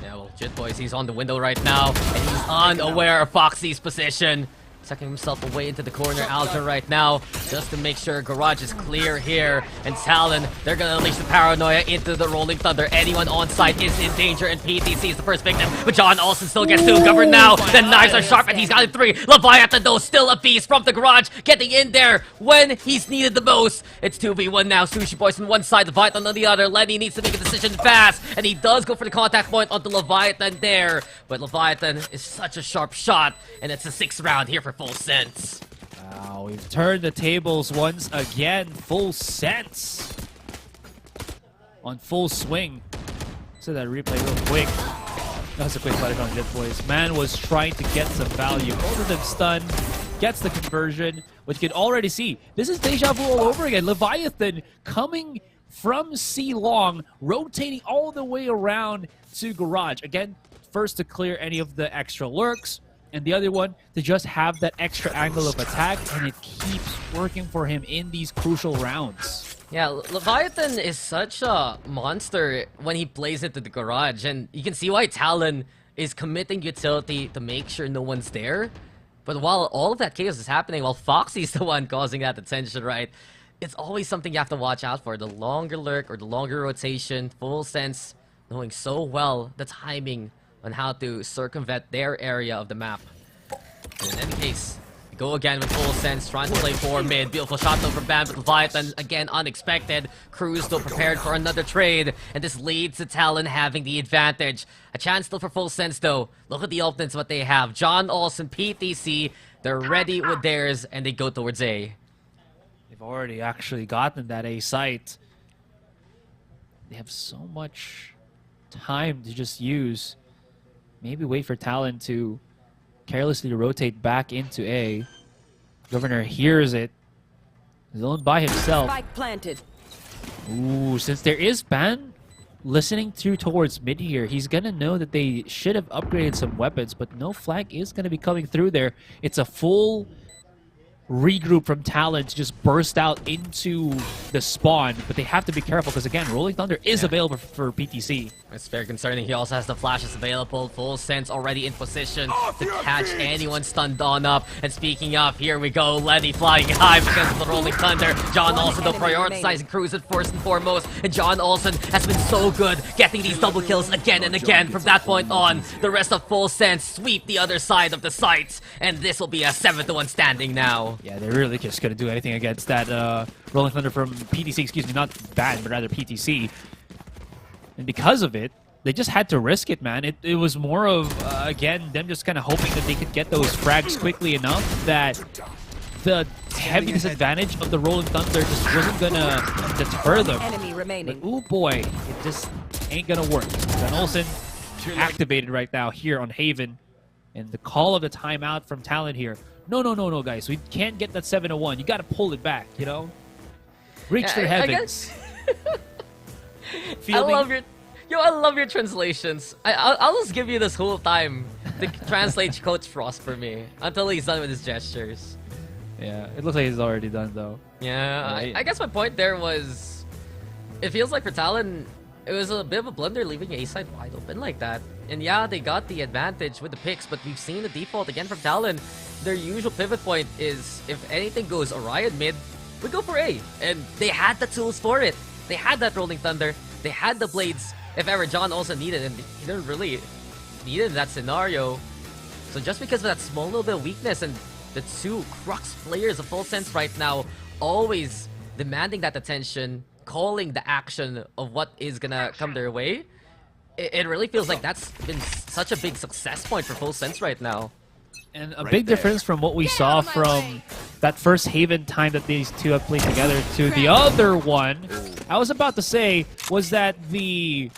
Yeah, well, Jitboys, he's on the window right now, and he's unaware of Foxy's position. Tucking himself away into the corner, Alger right now, just to make sure Garage is clear here. And Talon, they're gonna unleash the Paranoia into the Rolling Thunder. Anyone on site is in danger, and PTC is the first victim. But John Olsen still gets to Govern now. The knives are sharp, and he's got it 3. Leviathan, though, still a beast from the Garage, getting in there when he's needed the most. It's 2v1 now. Sushi Boys on one side, Leviathan on the other. Lenny needs to make a decision fast, and he does go for the contact point onto Leviathan there. But Leviathan is such a sharp shot, and it's a 6th round here for Full Sense. Wow, we've turned the tables once again. Full Sense on full swing. So that replay real quick. That was a quick let it on Jitboys. Man was trying to get some value. Both of them stunned. Gets the conversion, which you can already see. This is deja vu all over again. Leviathan coming from C-Long, rotating all the way around to Garage. Again, first to clear any of the extra lurks, and the other one to just have that extra angle of attack, and it keeps working for him in these crucial rounds. Yeah, Leviathan is such a monster when he plays into the Garage, and you can see why Talon is committing utility to make sure no one's there. But while all of that chaos is happening, while Foxy's the one causing that attention, right? It's always something you have to watch out for. The longer lurk or the longer rotation, Full Sense knowing so well the timing on how to circumvent their area of the map. And in any case, we go again with Full Sense, trying to play 4 mid. Beautiful shot though from Bam, but Leviathan, again, unexpected. Cruz still prepared for another trade, and this leads to Talon having the advantage. A chance still for Full Sense though. Look at the opponents, what they have. John Olsen, PTC, they're ready with theirs, and they go towards A. They've already actually gotten that A site. They have so much time to just use. Maybe wait for Talon to carelessly rotate back into A. Governor hears it. He's alone by himself. Spike planted. Ooh, since there is Ban listening through towards mid here, he's gonna know that they should have upgraded some weapons, but no flag is gonna be coming through there. It's a full regroup from Talon to just burst out into the spawn, but they have to be careful because again, Rolling Thunder is available for PTC. It's very concerning. He also has the flashes available. Full Sense already in position to catch anyone stunned on up. And speaking of, here we go. Lenny flying high because of the Rolling Thunder. John Olsen though prioritizing Cruz at first and foremost. And John Olsen has been so good getting these double kills again and again. From that point on, the rest of Full Sense sweep the other side of the sites. And this will be a 7-1 standing now. Yeah, they're really just going to do anything against that Rolling Thunder from PTC, excuse me, not Ban, but rather PTC. And because of it, they just had to risk it, man. It was more of, again, them just kind of hoping that they could get those frags quickly enough that the heavy disadvantage of the Rolling Thunder just wasn't going to deter them. Enemy remaining. But, ooh boy, it just ain't going to work. John Olsen activated right now here on Haven. And the call of the timeout from Talon here. No, guys. We can't get that 7-1. You got to pull it back, you know? Reach their heavens. I love your translations. I'll just give you this whole time to translate Coach Frost for me until he's done with his gestures. Yeah, it looks like he's already done though. Yeah, I guess my point there was, it feels like for Talon, it was a bit of a blunder leaving A side wide open like that. And yeah, they got the advantage with the picks, but we've seen the default again from Talon. Their usual pivot point is if anything goes awry at mid, we go for A. And they had the tools for it. They had that Rolling Thunder. They had the blades. If ever John also needed, and he didn't really need it in that scenario. So just because of that small little bit of weakness and the two crux players of Full Sense right now always demanding that attention, calling the action of what is gonna come their way, it really feels like that's been such a big success point for Full Sense right now. And a big difference from what we saw from that first Haven time that these two have played together to the other one, I was about to say, was that the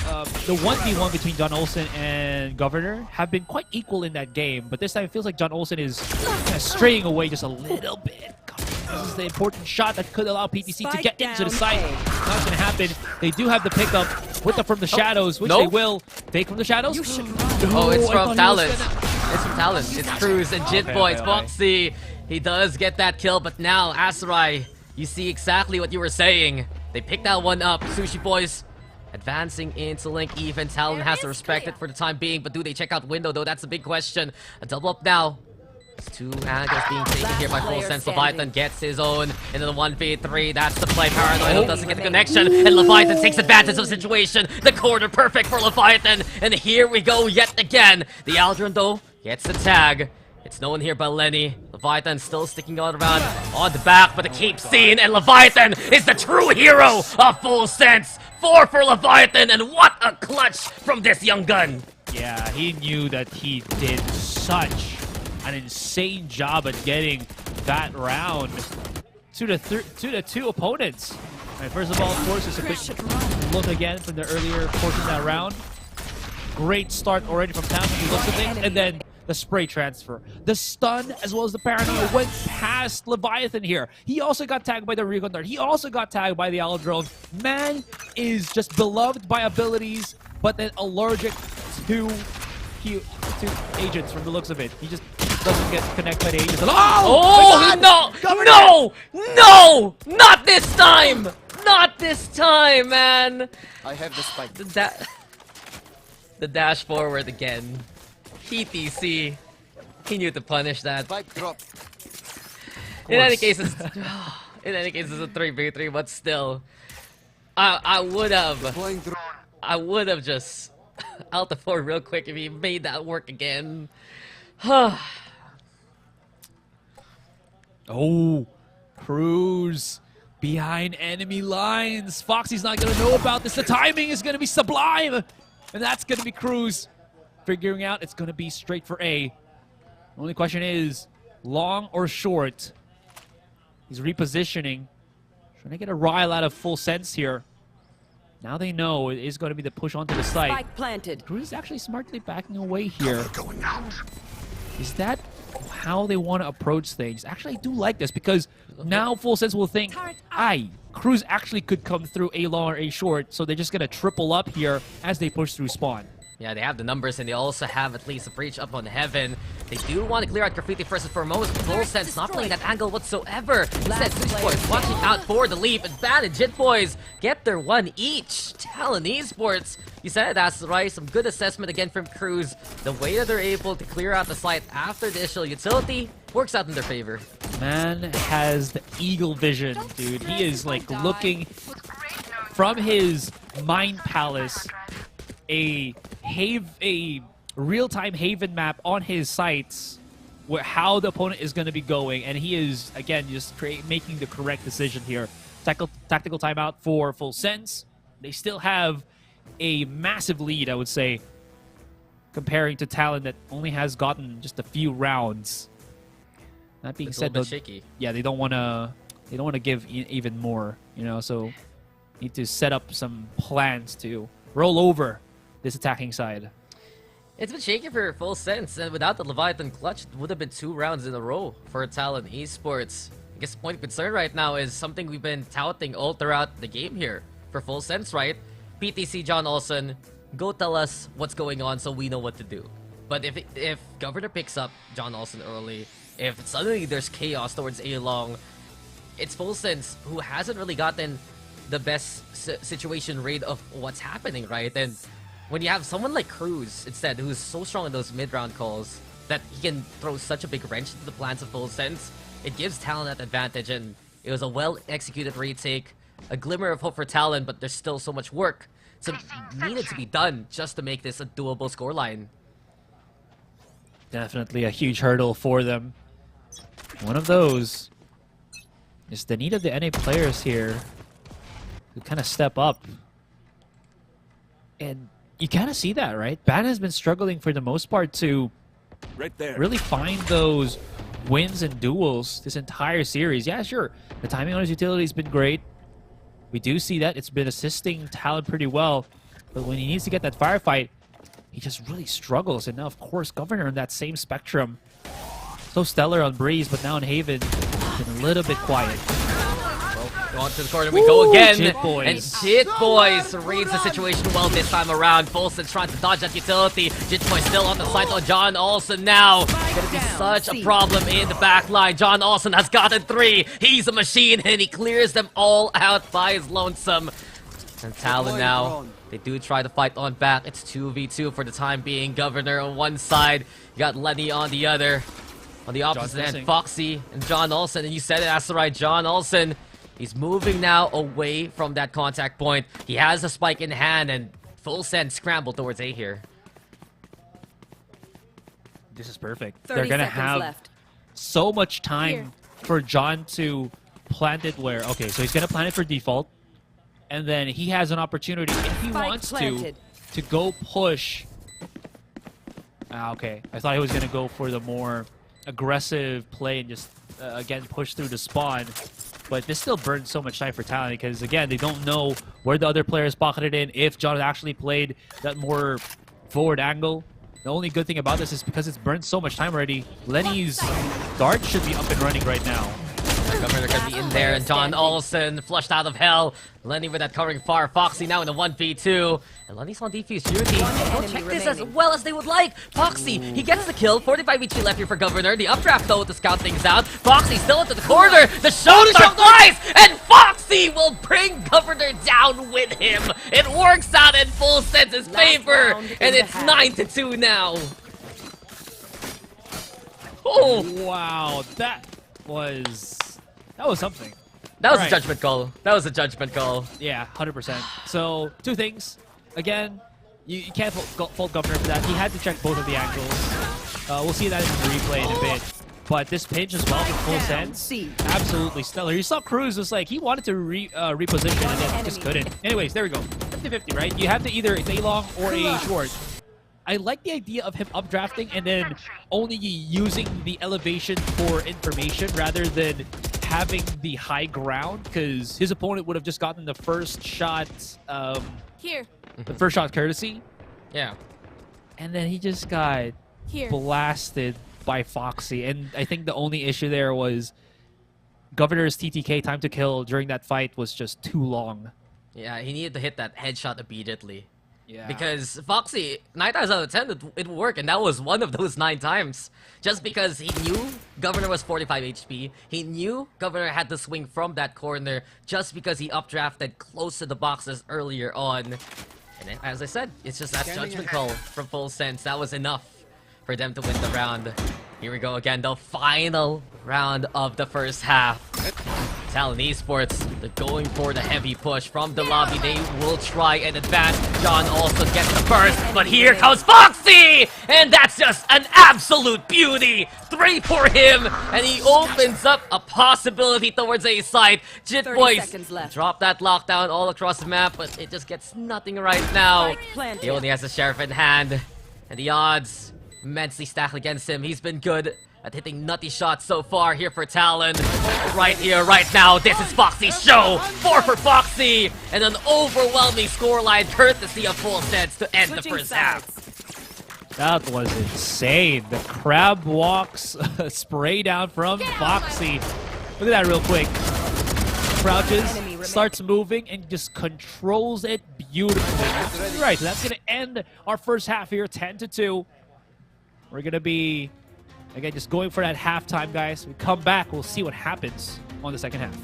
1v1 between John Olsen and Governor have been quite equal in that game, but this time it feels like John Olsen is kind of straying away just a little bit. This is the important shot that could allow PTC to get into the site. Not going to happen. They do have the pickup with them from the shadows, which they will. Fake from the shadows? Oh, it's from Talon. It's from Talon. It's Cruz and Jit Boys. Foxy, he does get that kill, but now, Asurai, you see exactly what you were saying. They picked that one up. Sushi Boys advancing into Link even. Talon has to respect it for the time being, but do they check out window though? That's a big question. A double up now. There's two angles being taken here by Full Sense. Leviathan gets his own into the 1v3. That's the play. Paranoid doesn't get the connection, and Leviathan takes advantage of the situation. The corner perfect for Leviathan, and here we go yet again. The Aldrin though gets the tag. It's no one here but Lenny. Leviathan still sticking out around on the back, but the keep seen, and Leviathan is the true hero of Full Sense. 4 for Leviathan, and what a clutch from this young gun. Yeah, he knew that he did such an insane job at getting that round to the two opponents. Right, first of all, of course, just a quick look again from the earlier portion of that round. Great start already from Talon from the looks of things, and then the spray transfer. The stun as well as the paranoia went past Leviathan here. He also got tagged by the Recon Dart. He also got tagged by the Aldrone. Man is just beloved by abilities, but then allergic to agents from the looks of it. He just doesn't get connected by the agents. No! No! Not this time! Not this time, man! I have the spike. The dash forward again. PTC. He knew to punish that. Spike drop. In any case, it's a 3v3, but still, I would have just out the 4 real quick if he made that work again. Oh, Cruz behind enemy lines. Foxy's not gonna know about this. The timing is gonna be sublime, and that's gonna be Cruz figuring out it's gonna be straight for A. The only question is, long or short? He's repositioning, trying to get a rile out of Full Sense here. Now they know it is going to be the push onto the site. Spike planted. Cruz is actually smartly backing away here. Is that how they want to approach things? Actually, I do like this because now Full Sense will think, Cruz actually could come through A long or A short, so they're just going to triple up here as they push through spawn. Yeah, they have the numbers, and they also have at least a breach up on Heaven. They do want to clear out Graffiti first and foremost. Full Sense not playing that angle whatsoever. Instead, Switch Boys watching out for the leap. Advantage. Jit Boys get their 1 each. Talon Esports. You said that's right. Some good assessment again from Cruz. The way that they're able to clear out the site after the initial utility works out in their favor. Man has the eagle vision, dude. He is like looking from his mind palace. A real-time Haven map on his sights where how the opponent is going to be going, and he is again just making the correct decision here. Tactical timeout for Full Sense. They still have a massive lead, I would say, comparing to Talon that only has gotten just a few rounds. That being said, though, shaky. Yeah, they don't want to give even more, you know. So need to set up some plans to roll over this attacking side. It's been shaky for Full Sense, and without the Leviathan clutch, it would have been 2 rounds in a row for Talon Esports. I guess the point of concern right now is something we've been touting all throughout the game here for Full Sense, right? PTC John Olsen, go tell us what's going on so we know what to do. But if Governor picks up John Olsen early, if suddenly there's chaos towards A-Long, it's Full Sense who hasn't really gotten the best situation read of what's happening, right? And when you have someone like Cruz instead, who's so strong in those mid-round calls that he can throw such a big wrench into the plans of Full Sense, it gives Talon that advantage, and it was a well-executed retake, a glimmer of hope for Talon, but there's still so much work needed to be done just to make this a doable scoreline. Definitely a huge hurdle for them. One of those is the need of the NA players here to kind of step up. And you kind of see that, right? Ban has been struggling for the most part to really find those wins and duels this entire series. Yeah, sure, the timing on his utility has been great. We do see that it's been assisting Talon pretty well, but when he needs to get that firefight, he just really struggles. And now, of course, Governor in that same spectrum. So stellar on Breeze, but now in Haven, been a little bit quiet. On to the corner we go again, Jit Boys. And Jit Boys reads the situation well this time around. Full Sense trying to dodge that utility. Jit Boys still on the side on John Olsen now. Gonna be such a problem in the back line. John Olsen has gotten 3. He's a machine, and he clears them all out by his lonesome. And Talon now, they do try to fight on back. It's 2v2 for the time being. Governor on one side, you got Lenny on the other. On the opposite end, Foxy and John Olsen. And you said it, Asurai, John Olsen. He's moving now away from that contact point. He has a spike in hand, and Full Sense scramble towards A here. This is perfect. They're going to have left. so much time for John to plant it where... Okay, so he's going to plant it for default. And then he has an opportunity, if he wants to go push... okay. I thought he was going to go for the more aggressive play and just, again, push through the spawn. But this still burns so much time for Talon because, again, they don't know where the other players pocketed in, if John actually played that more forward angle. The only good thing about this is because it's burned so much time already, Lenny's dart should be up and running right now. Governor gonna be in there, and John Olsen flushed out of hell. Lenny with that covering far. Foxy now in the 1v2. And Lenny's on defuse duty. Don't check this as well as they would like. Foxy, he gets the kill. 45 HP left here for Governor. The updraft though to scout things out. Foxy still into the corner. The shot flies, and Foxy will bring Governor down with him. It works out in full sense's favor, and it's 9-2 now. Oh wow, that was something. That was a judgment call. That was a judgment call. Yeah, 100%. So, two things. Again, you can't fault Governor for that. He had to check both of the angles. We'll see that in the replay in a bit. But this pinch as well, in full sense, absolutely stellar. You saw Cruz was like, he wanted to reposition and then just couldn't. Anyways, there we go. 50-50, right? You have to either a long or a short. I like the idea of him updrafting and then only using the elevation for information rather than having the high ground, because his opponent would have just gotten the first shot, Here. the first shot courtesy. Yeah. And then he just got blasted by Foxy. And I think the only issue there was Governor's TTK time to kill during that fight was just too long. Yeah, he needed to hit that headshot immediately. Yeah. Because Foxy, 9 times out of 10, it would work, and that was one of those 9 times. Just because he knew Governor was 45 HP, he knew Governor had to swing from that corner just because he updrafted close to the boxes earlier on. And then, as I said, it's just that judgment call from Full Sense. That was enough for them to win the round. Here we go again, the final round of the first half. Talon Esports, they're going for the heavy push from the lobby. They will try and advance. John also gets the burst, but here comes Foxy! And that's just an absolute beauty! 3 for him, and he opens up a possibility towards a side. Jit Boys drop that lockdown all across the map, but it just gets nothing right now. He only has the Sheriff in hand, and the odds immensely stacked against him. He's been good at hitting nutty shots so far here for Talon. Right here, right now, this is Foxy's show! 4 for Foxy! And an overwhelming scoreline courtesy of Full Sense to end the first half. That was insane. The crab walks spray down from Foxy. Look at that real quick. Crouches, starts moving, and just controls it beautifully. Right, so that's going to end our first half here, 10-2. We're going to be, again, just going for that halftime, guys. We come back, we'll see what happens on the second half.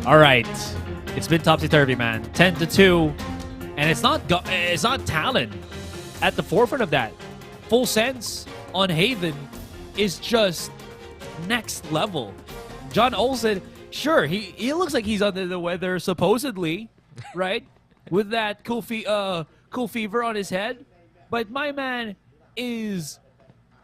All right, it's been topsy-turvy, man. 10-2, and it's not Talon at the forefront of that. Full Sense on Haven is just next level. John Olsen, sure, he looks like he's under the weather supposedly, right? With that cool fever on his head, but my man is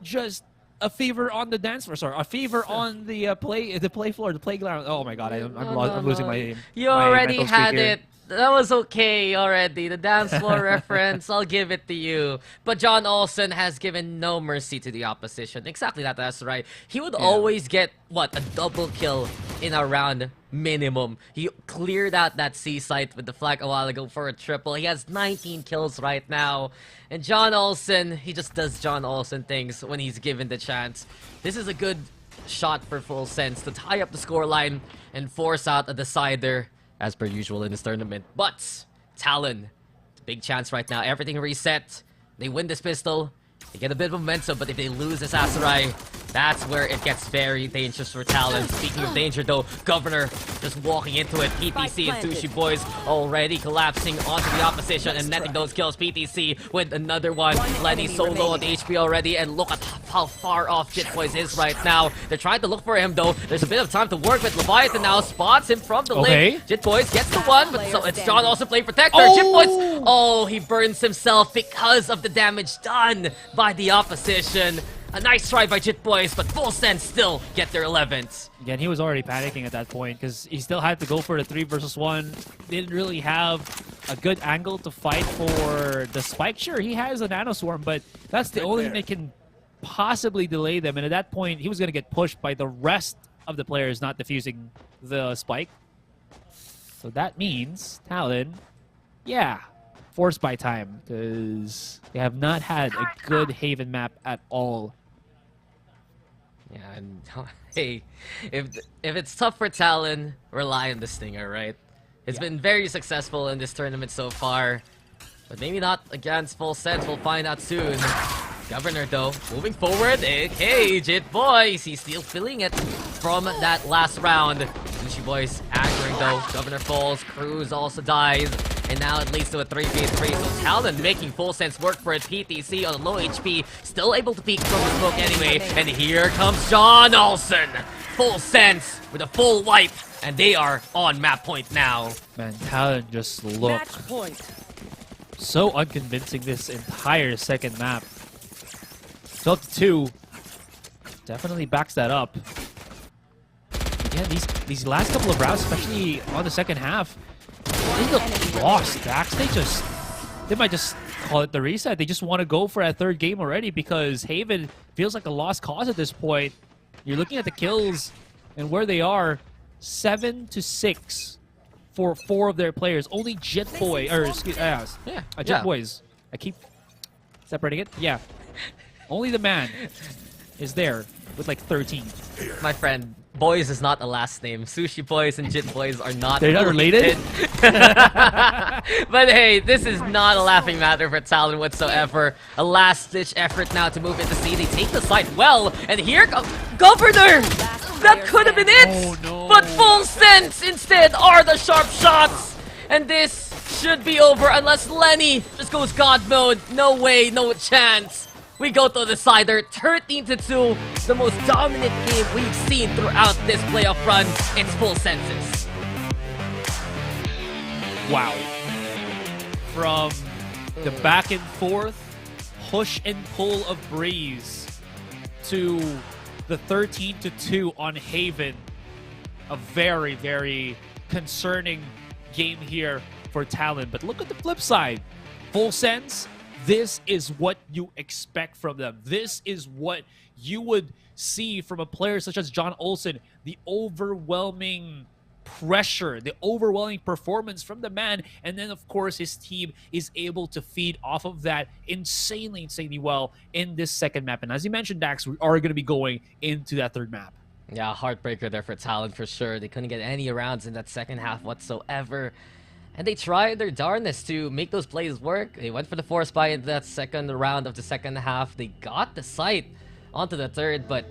just a fever on the dance floor. Sorry, a fever on the play floor, the playground. Oh my god, I'm losing my. You my already mental had speak here. it. That was okay already. The dance floor reference, I'll give it to you. But John Olsen has given no mercy to the opposition. Exactly that, that's right. He would always get, what, a double kill in a round minimum. He cleared out that C site with the flag a while ago for a triple. He has 19 kills right now. And John Olsen, he just does John Olsen things when he's given the chance. This is a good shot for Full Sense to tie up the scoreline and force out a decider, as per usual in this tournament. But Talon, it's a big chance right now. Everything reset. They win this pistol. They get a bit of momentum, but if they lose this Asurai, that's where it gets very dangerous for Talon. Speaking of danger though, Governor just walking into it. PTC and Sushi Boys already collapsing onto the opposition and netting those kills. PTC with another one. Lenny so low on the HP already, and look at how far off Jit Boys is right now. They're trying to look for him though. There's a bit of time to work with. Leviathan now spots him from the link. Jit Boys gets the one, but so it's John also playing Protector. Jit Boys, oh, he burns himself because of the damage done by the opposition. A nice try by Jit Boys, but Full Sense still get their 11th. Again, he was already panicking at that point because he still had to go for the 3 versus 1. Didn't really have a good angle to fight for the spike. Sure, he has a Nano Swarm, but that's the only thing that can possibly delay them. And at that point, he was going to get pushed by the rest of the players not defusing the spike. So that means Talon, yeah, forced by time because they have not had a good Haven map at all. Yeah, and hey, if it's tough for Talon, rely on the Stinger, right? It's been very successful in this tournament so far, but maybe not against Full Sense. We'll find out soon. Governor though, moving forward. Hey, Jit Boys, he's still feeling it from that last round. Sushi Boys angering though. Governor falls, Cruz also dies. And now it leads to a 3v3, so Talon making Full Sense work for it. PTC on a low HP, still able to peek from the smoke anyway. And here comes John Olsen. Full Sense with a full wipe, and they are on map point now. Man, Talon just looked so unconvincing this entire second map. 12-2 definitely backs that up. Again, these last couple of rounds, especially on the second half, they look lost, Dax. They might just call it the reset. They just want to go for a third game already because Haven feels like a lost cause at this point. You're looking at the kills and where they are, 7-6 for 4 of their players. Only Jit Boy, or excuse, Jit Boys. I keep separating it. Yeah, only the man is there with like 13. My friend, Boys is not a last name. Sushi Boys and Jit Boys are not They're not related? But hey, this is not a laughing matter for Talon whatsoever. A last-ditch effort now to move into C. They take the site well, and here comes Governor! That could have been it! Oh, no. But Full Sense instead are the sharp shots! And this should be over unless Lenny just goes God mode. No way, no chance. We go to the decider, 13-2, the most dominant game we've seen throughout this playoff run. It's Full Senses. Wow. From the back and forth, push and pull of Breeze to the 13-2 on Haven. A very, very concerning game here for Talon. But look at the flip side. Full Sense, this is what you expect from them. This is what you would see from a player such as John Olsen. The overwhelming pressure, the overwhelming performance from the man. And then, of course, his team is able to feed off of that insanely well in this second map. And as you mentioned, Dax, we are going to be going into that third map. Yeah, heartbreaker there for Talon for sure. They couldn't get any rounds in that second half whatsoever. And they tried their darnest to make those plays work. They went for the force buy in that second round of the second half. They got the site onto the third, but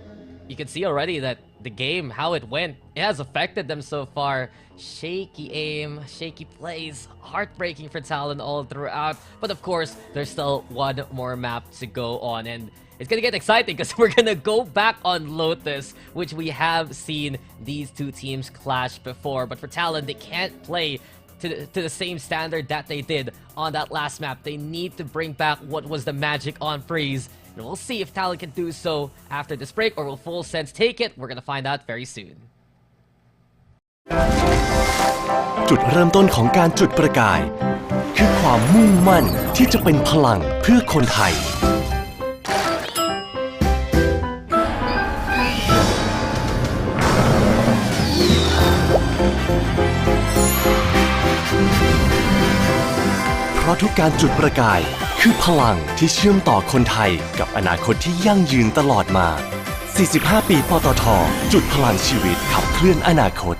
you can see already that the game, how it went, it has affected them so far. Shaky aim, shaky plays, heartbreaking for Talon all throughout. But of course, there's still one more map to go on, and it's gonna get exciting because we're gonna go back on Lotus, which we have seen these two teams clash before. But for Talon, they can't play to the same standard that they did on that last map. They need to bring back what was the magic on Freeze And we'll see if Talon can do so after this break, or will Full Sense take it. We're gonna find out very soon. จุดเริ่มต้นของการจุดประกายคือความมุ่งมั่นที่จะเป็นพลังเพื่อคนไทยเพราะทุกการจุดประกายคือพลังที่เชื่อมต่อคนไทยกับอนาคตที่ยั่งยืนตลอดมา 45 ปีปตท.จุดพลังชีวิตขับเคลื่อนอนาคต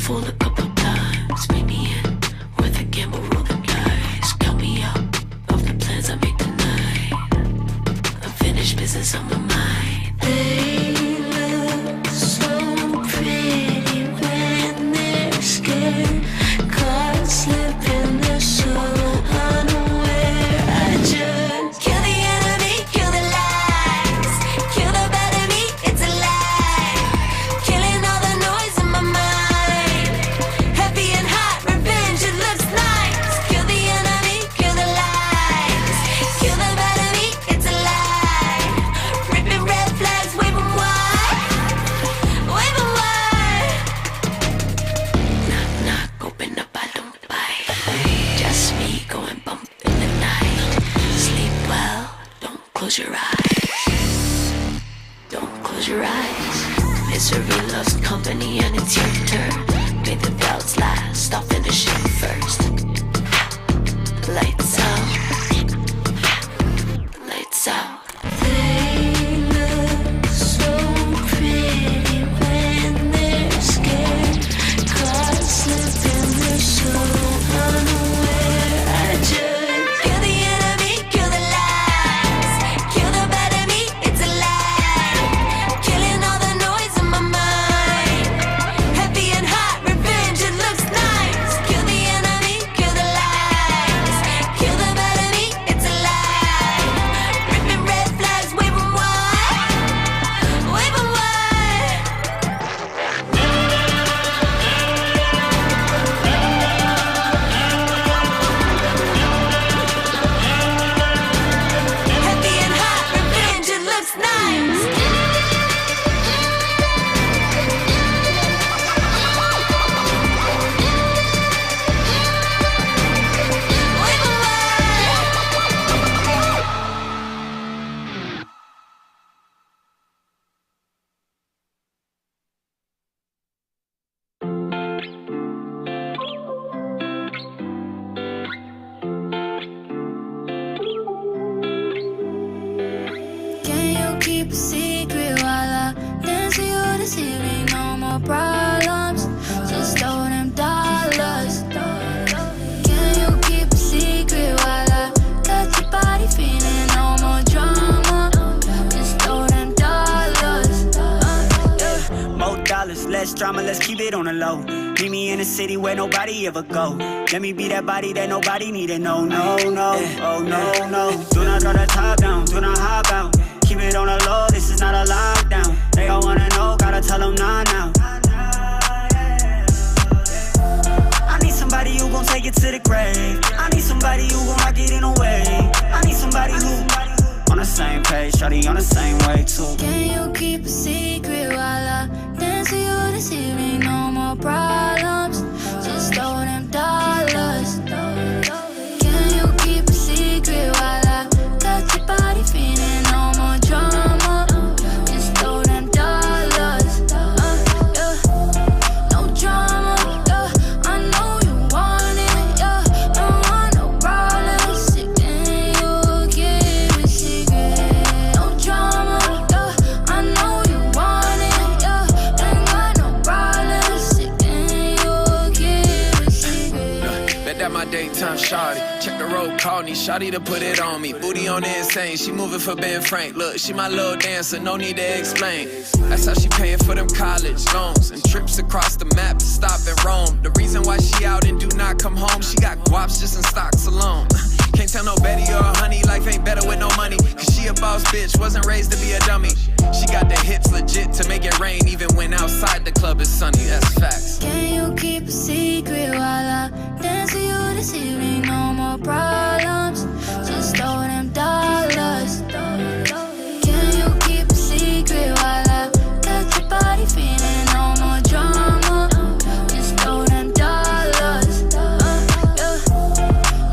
Fool a couple times, bring me in with a gamble, roll the dice. Count me out of the plans I made tonight. Unfinished business on my mind. They look so pretty when they're scared. Caught slipping, they're so unaware. I just kill the enemy, kill the lies, kill the bad in me, it's a lie. Killing all the noise in my mind. Close your eyes. Don't close your eyes. Misery loves company and it's your turn. May the doubts last, I'll finish it first. Lights out. Lights out. They look so pretty when they're scared. Caught slipping, they're so unaware. I just kill the enemy, kill the lies. Kill the bad in me, it's a lie. Killing all the noise in my mind. Heavy and hot, revenge, it looks nice. Kill the enemy, kill the lies. Kill the bad in me, it's a lie. Ripping red flags, wave 'em wide. Wave 'em wide. Heavy and hot, revenge, it looks nice. Wave 'em wide. Can you keep a secret while I dance to you this evening? No more problems, just throw them dollars. Can you keep a secret while I touch your body, feeling no more drama? Just throw them dollars. More dollars, less drama, let's keep it on the low. Meet me in a city where nobody ever go. Let me be that body that nobody need to know. No, no, oh no, no. Do not drop the top down, do not hop out. Keep it on the low, this is not a lockdown. They all wanna know, gotta tell them nah now. I need somebody who gon' take it to the grave. I need somebody who gon' rock it in a way. I need somebody who on the same page, shawty on the same way too. Can you keep a secret while I dance to you this evening? No more problems, just throw them dollars. Can you keep a secret while I touch your body, feeling no more drama? Just throw them dollars. No drama, I know you want it. Don't want no problems. Can you keep a secret? No drama, I know you want it. Ain't got no problems. Can you keep a secret? Bet that my daytime shawty. Check the road, call me, shawty to put it on me. Booty on the insane, she moving for Ben Frank. Look, she my little dancer, no need to explain. That's how she paying for them college loans and trips across the map to stop in Rome. The reason why she out and do not come home, she got guaps just in stocks alone. Can't tell no Betty or honey, life ain't better with no money. Cause she a boss bitch, wasn't raised to be a dummy. She got the hits legit to make it rain, even when outside the club is sunny. That's facts. Can you keep a secret while I dance with you this evening? No more problems, just throw them dollars. Can you keep a secret while I touch your body, feeling no more drama? Just throw them dollars. Yeah.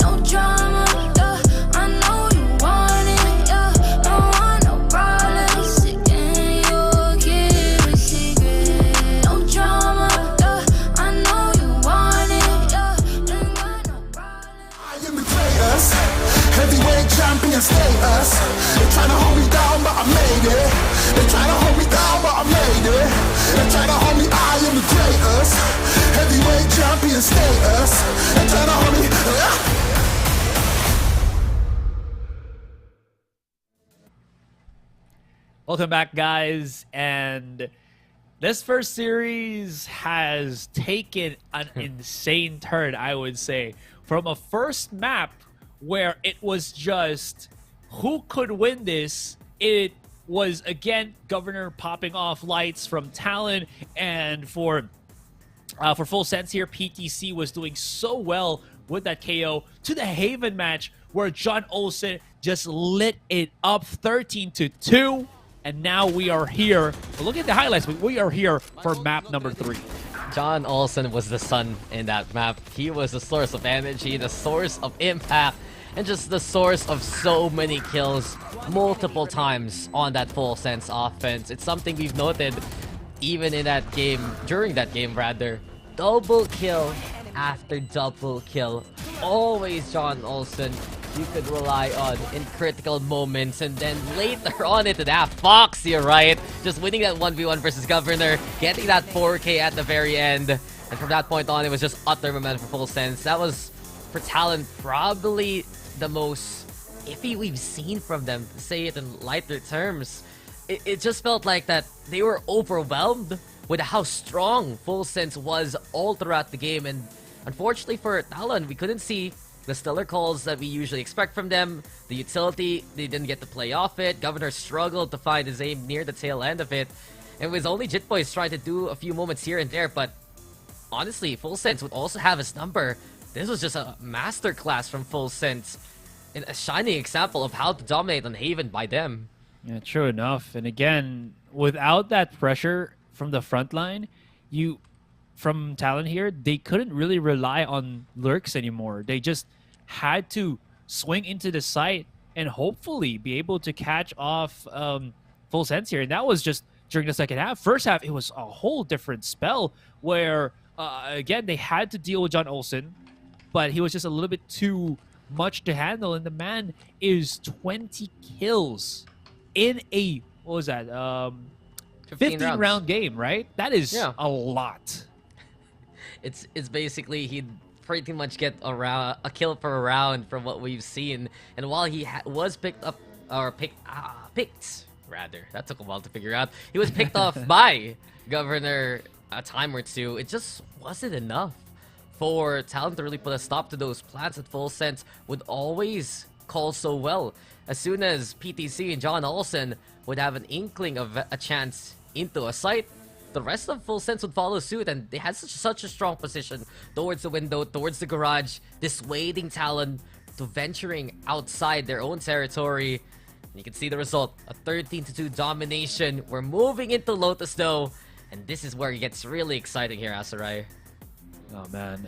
No drama. Yeah. I know you want it. Yeah. Don't want no problems. Can you keep a secret? No drama. Yeah. I know you want it. Yeah. Ain't got no problems. I am the greatest, heavyweight champion status. They tryna hold me down, but I made it. They tryna hold me down, but I made it. They tryna hold me, I am the greatest, heavyweight champion status. They tryna hold me. Welcome back, guys, and this first series has taken an insane turn, I would say. From a first map where it was just who could win this, it was again Governor popping off lights from Talon, and for full sense here, PTC was doing so well with that KO, to the Haven match where John Olsen just lit it up 13-2. And now we are here. Look at the highlights. We are here for map number 3. John Olsen was the sun in that map. He was the source of energy, the source of impact, and just the source of so many kills multiple times on that full sense offense. It's something we've noted even in that game, during that game rather. Double kill after double kill. Always John Olsen you could rely on in critical moments, and then later on into that Foxy, right? Just winning that 1v1 versus Governor, getting that 4K at the very end, and from that point on, it was just utter momentum for full sense. That was, for Talon, probably the most iffy we've seen from them, to say it in lighter terms. It just felt like that they were overwhelmed with how strong full sense was all throughout the game, and unfortunately for Talon, we couldn't see the stellar calls that we usually expect from them. The utility, they didn't get to play off it. Governor struggled to find his aim near the tail end of it. It was only Jitboys trying to do a few moments here and there, but honestly, Full Sense would also have his number. This was just a masterclass from Full Sense, and a shining example of how to dominate on Haven by them. Yeah, true enough. And again, without that pressure from the front line, from Talon here, they couldn't really rely on lurks anymore. They just had to swing into the site and hopefully be able to catch off Full Sense here. And that was just during the second half. First half, it was a whole different spell where, again, they had to deal with John Olsen, but he was just a little bit too much to handle. And the man is 20 kills in a, what was that? 15 round game, right? That is a lot. It's basically he'd pretty much get a kill per round from what we've seen. And while he was picked rather, that took a while to figure out. He was picked off by Governor a time or two. It just wasn't enough for Talon to really put a stop to those plans that Full Sense would always call so well. As soon as PTC and John Olsen would have an inkling of a chance into a site, the rest of Full Sense would follow suit, and they had such a strong position towards the window, towards the garage, dissuading Talon to venturing outside their own territory. And you can see the result, a 13-2 domination. We're moving into Lotus though, and this is where it gets really exciting here, Asurai. Oh man.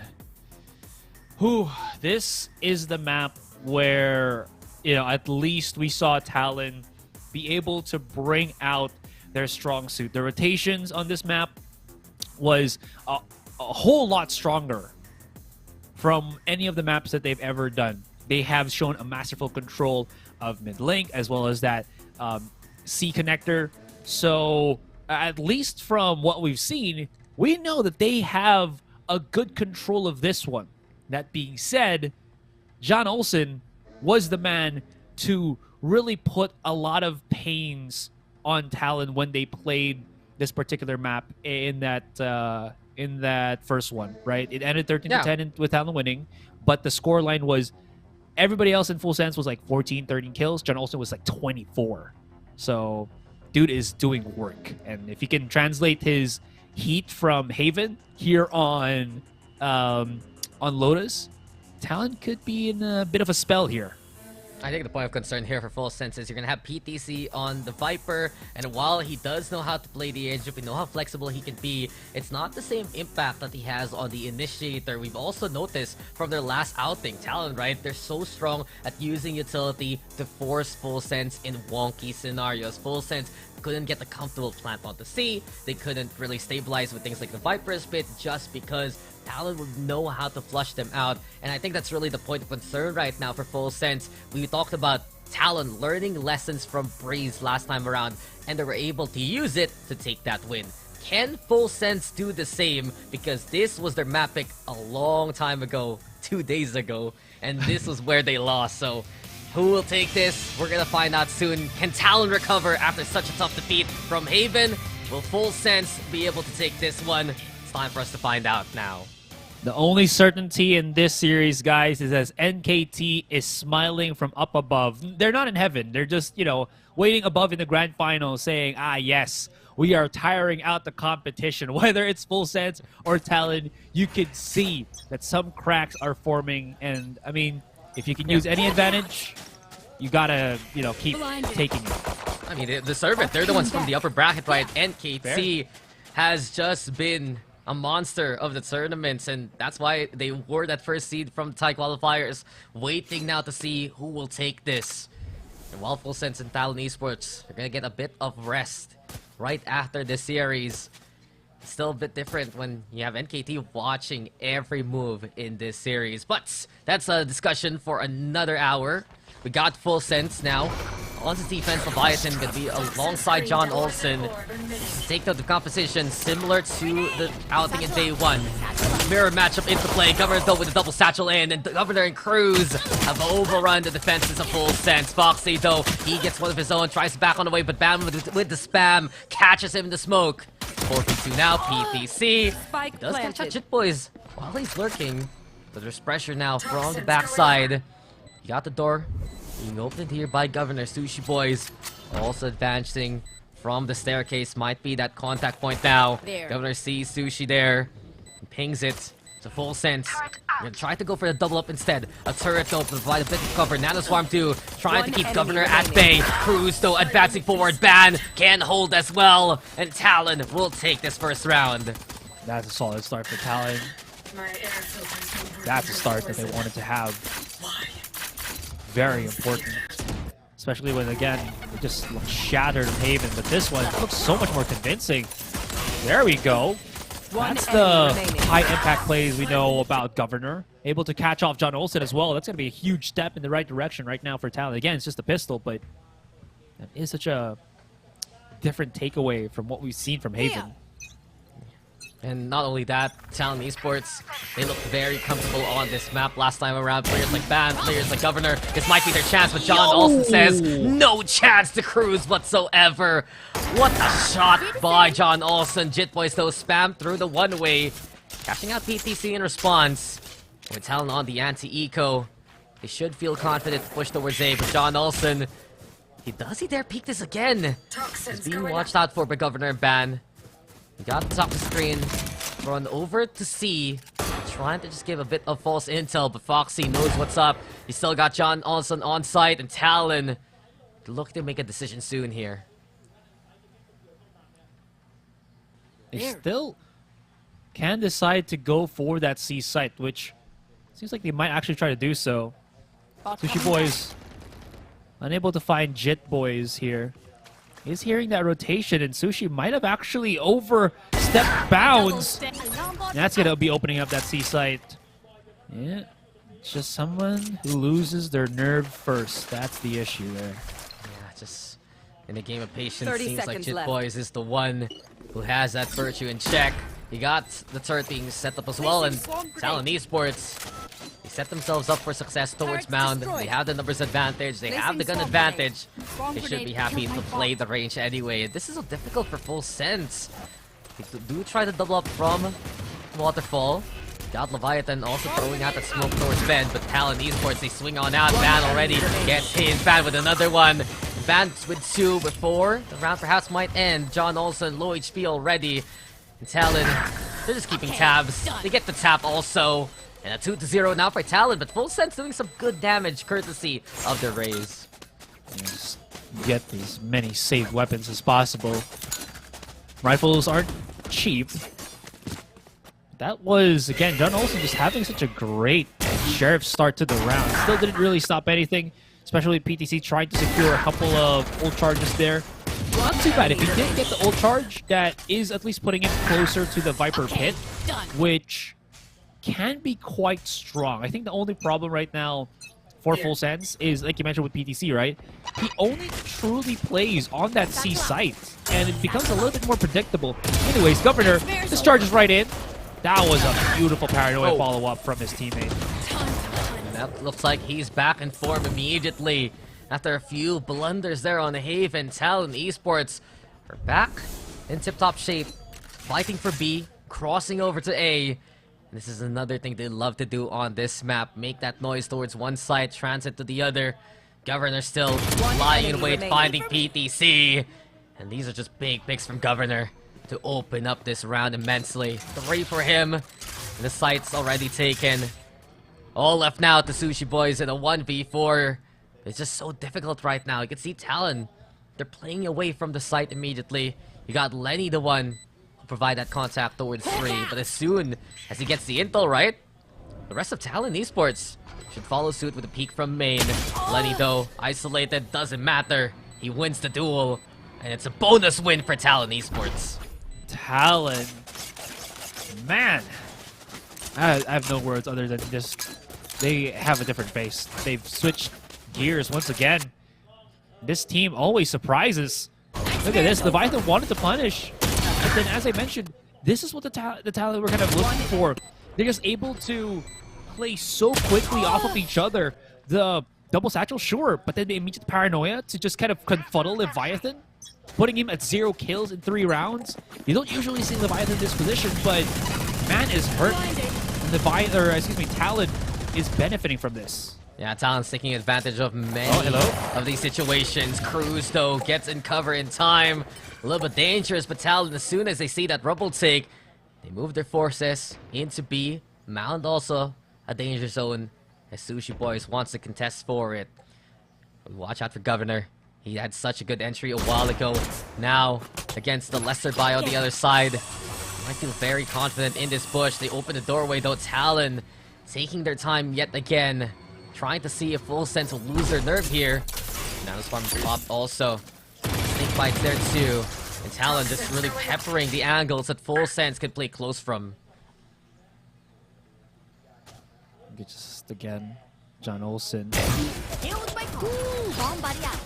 Whew, this is the map where, at least we saw Talon be able to bring out their strong suit. The rotations on this map was a whole lot stronger from any of the maps that they've ever done. They have shown a masterful control of mid link as well as that C connector. So at least from what we've seen, we know that they have a good control of this one. That being said, John Olsen was the man to really put a lot of pains on Talon when they played this particular map in that first one, right? It ended 13-10 with Talon winning, but the scoreline was Everybody else in Full Sense was like 14, 13 kills. John Olsen was like 24. So, dude is doing work. And if he can translate his heat from Haven here on Lotus, Talon could be in a bit of a spell here. I think the point of concern here for Full Sense is you're going to have PTC on the Viper, and while he does know how to play the edge, we know how flexible he can be, it's not the same impact that he has on the Initiator. We've also noticed from their last outing, Talon, right? They're so strong at using utility to force Full Sense in wonky scenarios. Full Sense couldn't get the comfortable plant on the C, they couldn't really stabilize with things like the Viper Spit just because Talon would know how to flush them out, and I think that's really the point of concern right now for Full Sense. We talked about Talon learning lessons from Breeze last time around, and they were able to use it to take that win. Can Full Sense do the same? Because this was their map pick a long time ago, 2 days ago, and this was where they lost. So who will take this? We're gonna find out soon. Can Talon recover after such a tough defeat from Haven? Will Full Sense be able to take this one? It's time for us to find out now. The only certainty in this series, guys, is as NKT is smiling from up above. They're not in heaven. They're just, waiting above in the grand final saying, yes, we are tiring out the competition. Whether it's Full Sense or Talon, you can see that some cracks are forming. And, I mean, if you can use any advantage, you gotta, keep taking it. I mean, they deserve it. They're the ones from the upper bracket, right? NKT has just been a monster of the tournaments, and that's why they were that first seed from the Thai qualifiers, waiting now to see who will take this. And while Full Sense and Talon Esports are gonna get a bit of rest right after this series, it's still a bit different when you have NKT watching every move in this series. But that's a discussion for another hour. We got Full Sense now. On the defense, Leviathan gonna be alongside John Olsen to take out the composition similar to the outing in day one. Mirror matchup into play. Governor though with a double satchel in, and Governor and Cruz have overrun the defenses of Full Sense. Foxy though, he gets one of his own, tries to back on the way, but Bam with the spam catches him in the smoke. 4v2 now, PTC does catch out Jit Boys while he's lurking, but there's pressure now from the backside. He got the door being opened here by Governor. Sushi Boys also advancing from the staircase. Might be that contact point now. Governor sees Sushi there. He pings it to Full Sense. We're gonna try to go for the double up instead. A turret though to provide a bit of cover. Nano Swarm 2 trying to keep Governor at bay. Cruz though advancing forward. Ban can hold as well. And Talon will take this first round. That's a solid start for Talon. That's a start that they wanted to have. Very important. Especially when, again, they just look shattered in Haven. But this one looks so much more convincing. There we go. That's the high-impact plays we know about Governor. Able to catch off John Olsen as well. That's going to be a huge step in the right direction right now for Talon. Again, it's just a pistol, but that is such a different takeaway from what we've seen from Haven. And not only that, Talon Esports, they look very comfortable on this map last time around. Players like Ban, players like Governor, this might be their chance, but John Olsen says no chance to Cruz whatsoever. What a shot by John Olsen. Jit Boys though spam through the one-way, cashing out PTC in response. With Talon on the anti-eco, they should feel confident to push towards A, but John Olsen, he dare peek this again. He's being watched out for by Governor and Ban. He got the top of the screen, run over to C, trying to just give a bit of false intel, but Foxy knows what's up. He still got John Olsen on site, and Talon look to make a decision soon here. They still can decide to go for that C site, which seems like they might actually try to do so. Sushi Boys unable to find Jit Boys here. He's hearing that rotation, and Sushi might have actually overstepped bounds. That's going to be opening up that C site. Yeah, it's just someone who loses their nerve first. That's the issue there. Yeah, just in a game of patience, seems like Jit Boys is the one who has that virtue in check. He got the turret being set up as well, and Talon Esports, they set themselves up for success towards Mound. They have the numbers advantage, they have the gun advantage. They should be happy to play the range anyway. This is so difficult for Full Sense. They do try to double up from Waterfall. Got Leviathan also throwing out that smoke towards Van, but Talon Esports, they swing on out. Van already gets hit. Van with another one. Van with 2 before the round perhaps might end. John Olsen, low HP already. And Talon, they're just keeping tabs. They get the tap also. And a 2-0 now for Talon, but Full Sense doing some good damage courtesy of the Rays. Just get as many saved weapons as possible. Rifles aren't cheap. That was, again, John Olsen just having such a great Sheriff start to the round. Still didn't really stop anything, especially PTC trying to secure a couple of ult charges there. Not too bad. If he did get the ult charge, that is at least putting him closer to the Viper pit, which can be quite strong. I think the only problem right now for Full Sense is, like you mentioned with PTC, right? He only truly plays on that C site, and it becomes a little bit more predictable. Anyways, Governor, this charges right in. That was a beautiful paranoia follow-up from his teammate. And that looks like he's back in form immediately. After a few blunders there on the Haven, Talon Esports are back in tip-top shape, fighting for B, crossing over to A. This is another thing they love to do on this map. Make that noise towards one side, transit to the other. Governor still lying in wait, finding PTC. And these are just big picks from Governor to open up this round immensely. 3 for him. And the site's already taken. All left now to Sushi Boys in a 1v4. It's just so difficult right now. You can see Talon. They're playing away from the site immediately. You got Lenny, the one who provide that contact towards 3. But as soon as he gets the intel right, the rest of Talon Esports should follow suit with a peek from main. Lenny, though, isolated, doesn't matter. He wins the duel. And it's a bonus win for Talon Esports. Talon. Man. I have no words other than just... They have a different base. They've switched gears once again. This team always surprises. Look at this. Leviathan wanted to punish. But then, as I mentioned, this is what the Talon we're kind of looking for. They're just able to play so quickly off of each other. The double satchel, sure, but then the immediate paranoia to just kind of confuddle Leviathan, putting him at 0 kills in 3 rounds. You don't usually see Leviathan in this position, but man is hurt. And Talon is benefiting from this. Yeah, Talon's taking advantage of many of these situations. Cruz, though, gets in cover in time. A little bit dangerous, but Talon, as soon as they see that rubble take, they move their forces into B. Mound also a danger zone, as Sushi Boys wants to contest for it. Watch out for Governor. He had such a good entry a while ago. Now, against the lesser buy on the other side, might feel very confident in this bush. They open the doorway, though. Talon taking their time yet again, trying to see if Full Sense will lose their nerve here. Now this farm popped also. Snake bites there too. And Talon just really peppering the angles that Full Sense could play close from. Just again, John Olsen.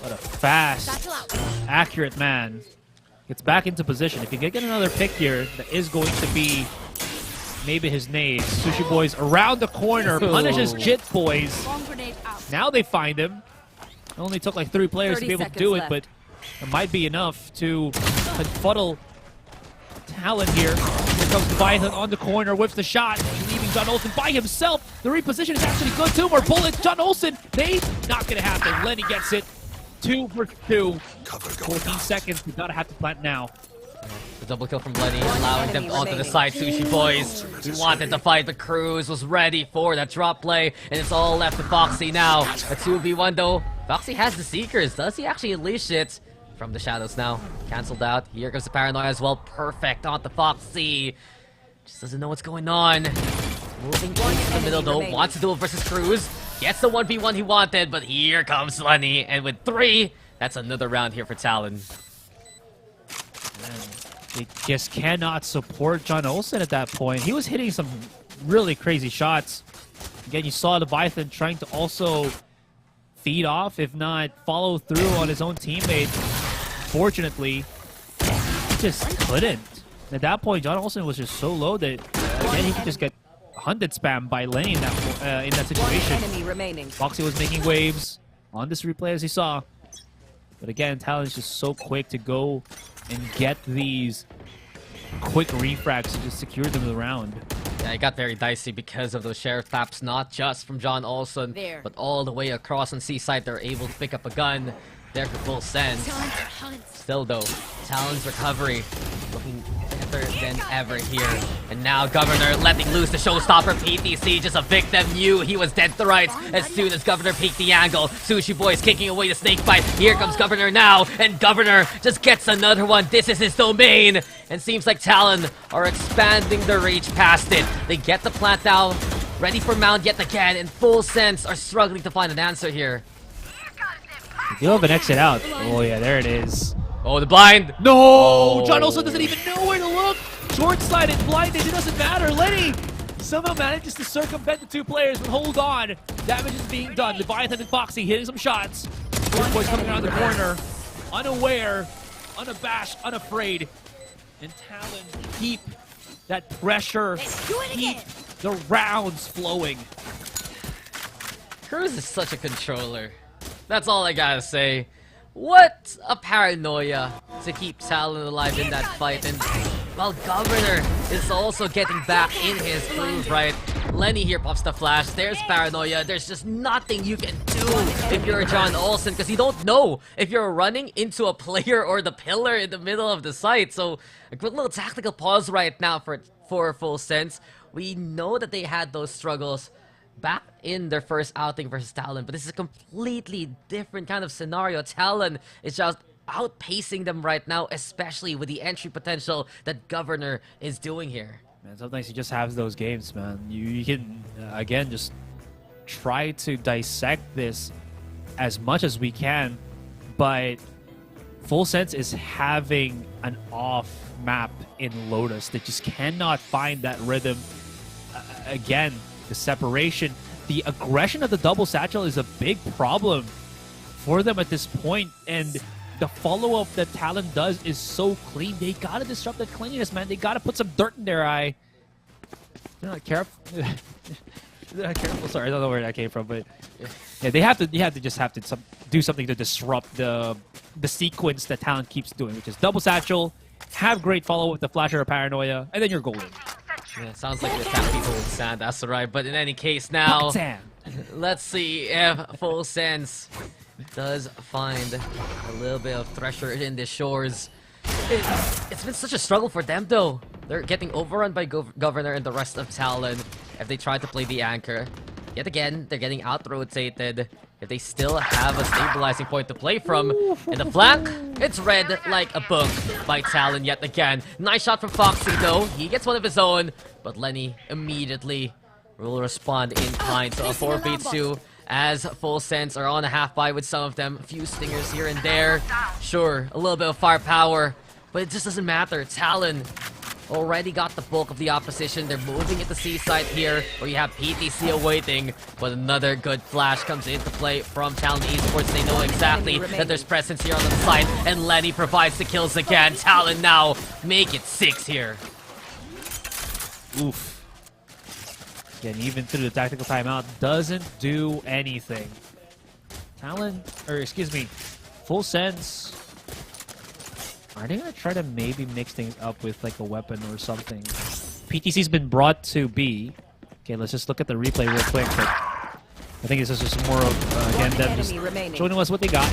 What a fast, accurate man. Gets back into position. If you get another pick here, that is going to be maybe his nade. Sushi Boys around the corner, punishes Jit Boys. Now they find him. It only took like 3 players to be able to do it, but it might be enough to confuddle Talon here. Here comes Leviathan on the corner with the shot, leaving John Olsen by himself. The reposition is actually good. 2 more bullets. John Olsen, not gonna happen. Lenny gets it. 2 for 2. 14 seconds. We gotta have to plant now. The double kill from Lenny, allowing them onto the side. Sushi Boys, he wanted to fight, but Cruz was ready for that drop play, and it's all left to Foxy now. A 2v1 though. Foxy has the Seekers. Does he actually unleash it? From the shadows now. Cancelled out. Here comes the paranoia as well. Perfect onto Foxy. Just doesn't know what's going on. Moving into the middle though. Wants to duel versus Cruz. Gets the 1v1 he wanted, but here comes Lenny. And with 3, that's another round here for Talon. They just cannot support John Olsen at that point. He was hitting some really crazy shots. Again, you saw Leviathan trying to also feed off, if not follow through on his own teammate. Fortunately, he just couldn't. And at that point, John Olsen was just so low that, again, he could just get hunted spam by Lenny in that situation. Foxy was making waves on this replay, as you saw. But again, Talon is just so quick to go and get these quick refrags to just secure them the round. Yeah, it got very dicey because of those sheriff taps, not just from John Olsen, but all the way across on Seaside. They're able to pick up a gun there for full sense. Still though, Talon's recovery looking better than ever here. And now Governor letting loose the showstopper. PTC, just a victim, knew he was dead to rights as soon as Governor peeked the angle. Sushi Boy's kicking away the snake bite. Here comes Governor now, and Governor just gets another one. This is his domain, and seems like Talon are expanding their reach past it. They get the plant down, ready for mount yet again, and Full Sense are struggling to find an answer here. You have an exit out. Oh yeah, there it is. Oh, the blind! No! Oh. John also doesn't even know where to look! Short-sided, blinded, it doesn't matter. Lenny somehow manages to circumvent the two players, but hold on. Damage is being done. Leviathan and Foxy hitting some shots. Both boys coming around the corner. Unaware, unabashed, unafraid. And Talon keep that pressure, keep the rounds flowing. Cruz is such a controller. That's all I gotta say. What a paranoia to keep Talon alive in that fight. And while Governor is also getting back in his groove, right? Lenny here pops the flash. There's paranoia. There's just nothing you can do if you're John Olsen, because you don't know if you're running into a player or the pillar in the middle of the site. So a quick little tactical pause right now for Full Sense. We know that they had those struggles back in their first outing versus Talon, but this is a completely different kind of scenario. Talon is just outpacing them right now, especially with the entry potential that Governor is doing here. Man, sometimes you just have those games, man. You can, again, just try to dissect this as much as we can, but Full Sense is having an off map in Lotus. They just cannot find that rhythm. Again, the separation, the aggression of the double satchel is a big problem for them at this point, and the follow-up that Talon does is so clean. They gotta disrupt that cleanliness, man. They gotta put some dirt in their eye. They're not careful. They're not careful. Sorry, I don't know where that came from, but yeah, they have to. You have to just do something to disrupt the sequence that Talon keeps doing, which is double satchel, have great follow-up with the flasher or paranoia, and then you're golden. Yeah, sounds like you're attacking people with sand, that's right. But in any case now, let's see if Full Sense does find a little bit of treasure in the shores. It's been such a struggle for them though. They're getting overrun by Governor and the rest of Talon if they try to play the anchor. Yet again, they're getting out-rotated. If they still have a stabilizing point to play from. In the flank, it's read like a book by Talon yet again. Nice shot from Foxy though. He gets one of his own, but Lenny immediately will respond in kind. So a 4v2 as Full Sense are on a half buy with some of them. A few stingers here and there. Sure, a little bit of firepower, but it just doesn't matter. Talon already got the bulk of the opposition. They're moving into Seaside here, where you have PTC awaiting, but another good flash comes into play from Talon Esports. They know exactly that there's presence here on the side, and Lenny provides the kills again. Talon now make it 6 here. Oof. Again, even through the tactical timeout, doesn't do anything. Talon, or excuse me, Full Sense. Are they gonna try to maybe mix things up with like a weapon or something? PTC's been brought to B. Okay, let's just look at the replay real quick. But I think this is just more of, again, them just showing us what they got.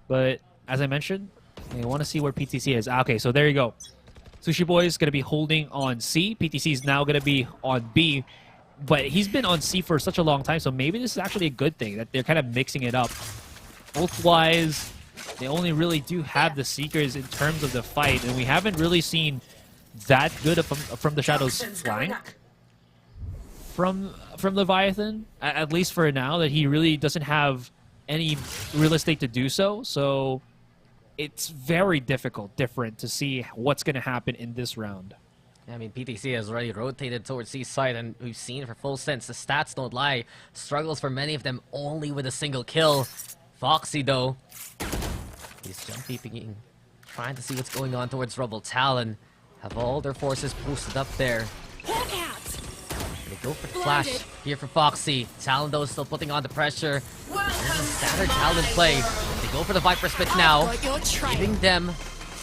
But as I mentioned, I want to see where PTC is. Okay, so there you go. Sushi Boy is going to be holding on C. PTC is now going to be on B. But he's been on C for such a long time, so maybe this is actually a good thing that they're kind of mixing it up. Ult-wise, they only really do have the Seekers in terms of the fight, and we haven't really seen that good from the Shadow's flank from Leviathan, at least for now, that he really doesn't have any real estate to do so. So it's very different to see what's going to happen in this round. I mean, PTC has already rotated towards Seaside, and we've seen for Full Sense, the stats don't lie. Struggles for many of them only with a single kill. Foxy, though, he's jump peeping, trying to see what's going on towards Rubble. Talon have all their forces posted up there. They go for the flash here for Foxy. Talon, though, still putting on the pressure. This is standard Talon play. They go for the Viper Spit now, giving them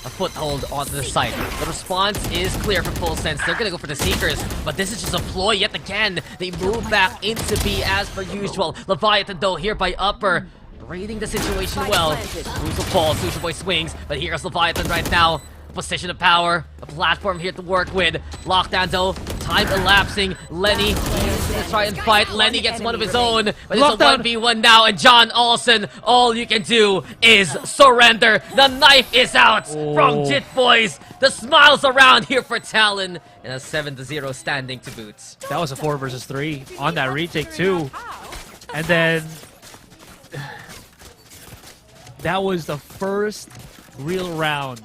a foothold onto the site. The response is clear from Full Sense. They're gonna go for the Seekers, but this is just a ploy yet again. They move back into B as per usual. Leviathan though here by upper, reading the situation well. Crucial falls, Sushi Boy swings, but here's Leviathan right now. Position of power, a platform here to work with. Lockdown though, time elapsing. Lenny is gonna try and fight. Lenny gets one of his own, but it's a 1v1 now. And John Olsen, all you can do is surrender. The knife is out from Jit Boys. The smiles around here for Talon, and a 7-0 standing to boots. That was a 4 versus 3 on that retake too. And then that was the first real round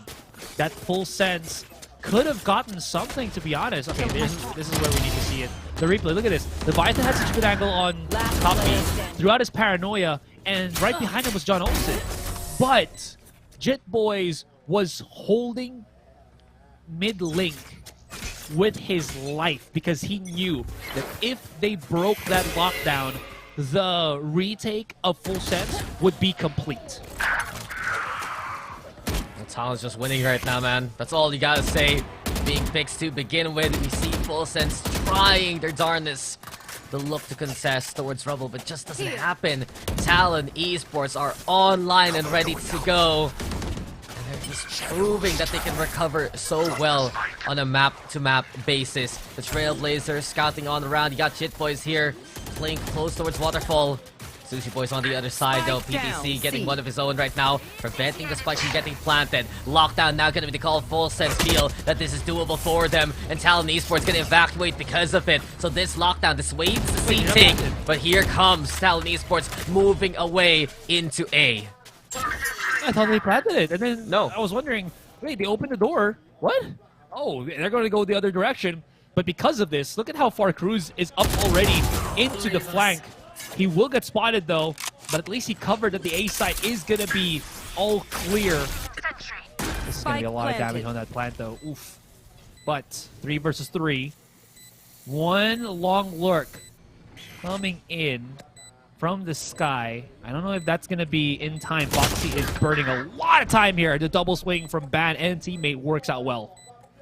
that Full Sense could have gotten something, to be honest. Okay, this is where we need to see it. The replay, look at this. The Leviathan had such a good angle on top B throughout his paranoia, and right behind him was John Olsen. But Jit Boys was holding mid-link with his life because he knew that if they broke that lockdown, the retake of Full Sense would be complete. Talon's just winning right now, man. That's all you gotta say. Being fixed to begin with, we see Full Sense trying their darndest. The look to contest towards Rubble, but just doesn't happen. Talon Esports are online and ready to go. And they're just proving that they can recover so well on a map-to-map basis. The Trailblazers scouting on the round. You got Jit Boys here, playing close towards Waterfall. Sushi Boys on the other side though. PDC getting one of his own right now, preventing the spike from getting planted. Lockdown now going to be the call. Full Sense feel that this is doable for them, and Talon Esports going to evacuate because of it. So this lockdown dissuades the seating, but here comes Talon Esports moving away into A. I thought they planted it, and then I was wondering, wait, they opened the door? What? Oh, they're going to go the other direction. But because of this, look at how far Cruz is up already into the flank. He will get spotted though, but at least he covered that the A site is gonna be all clear. This is gonna be a lot of damage on that plant though. Oof. But 3 versus 3. One long lurk coming in from the sky. I don't know if that's gonna be in time. Foxy is burning a lot of time here. The double swing from Ban and teammate works out well.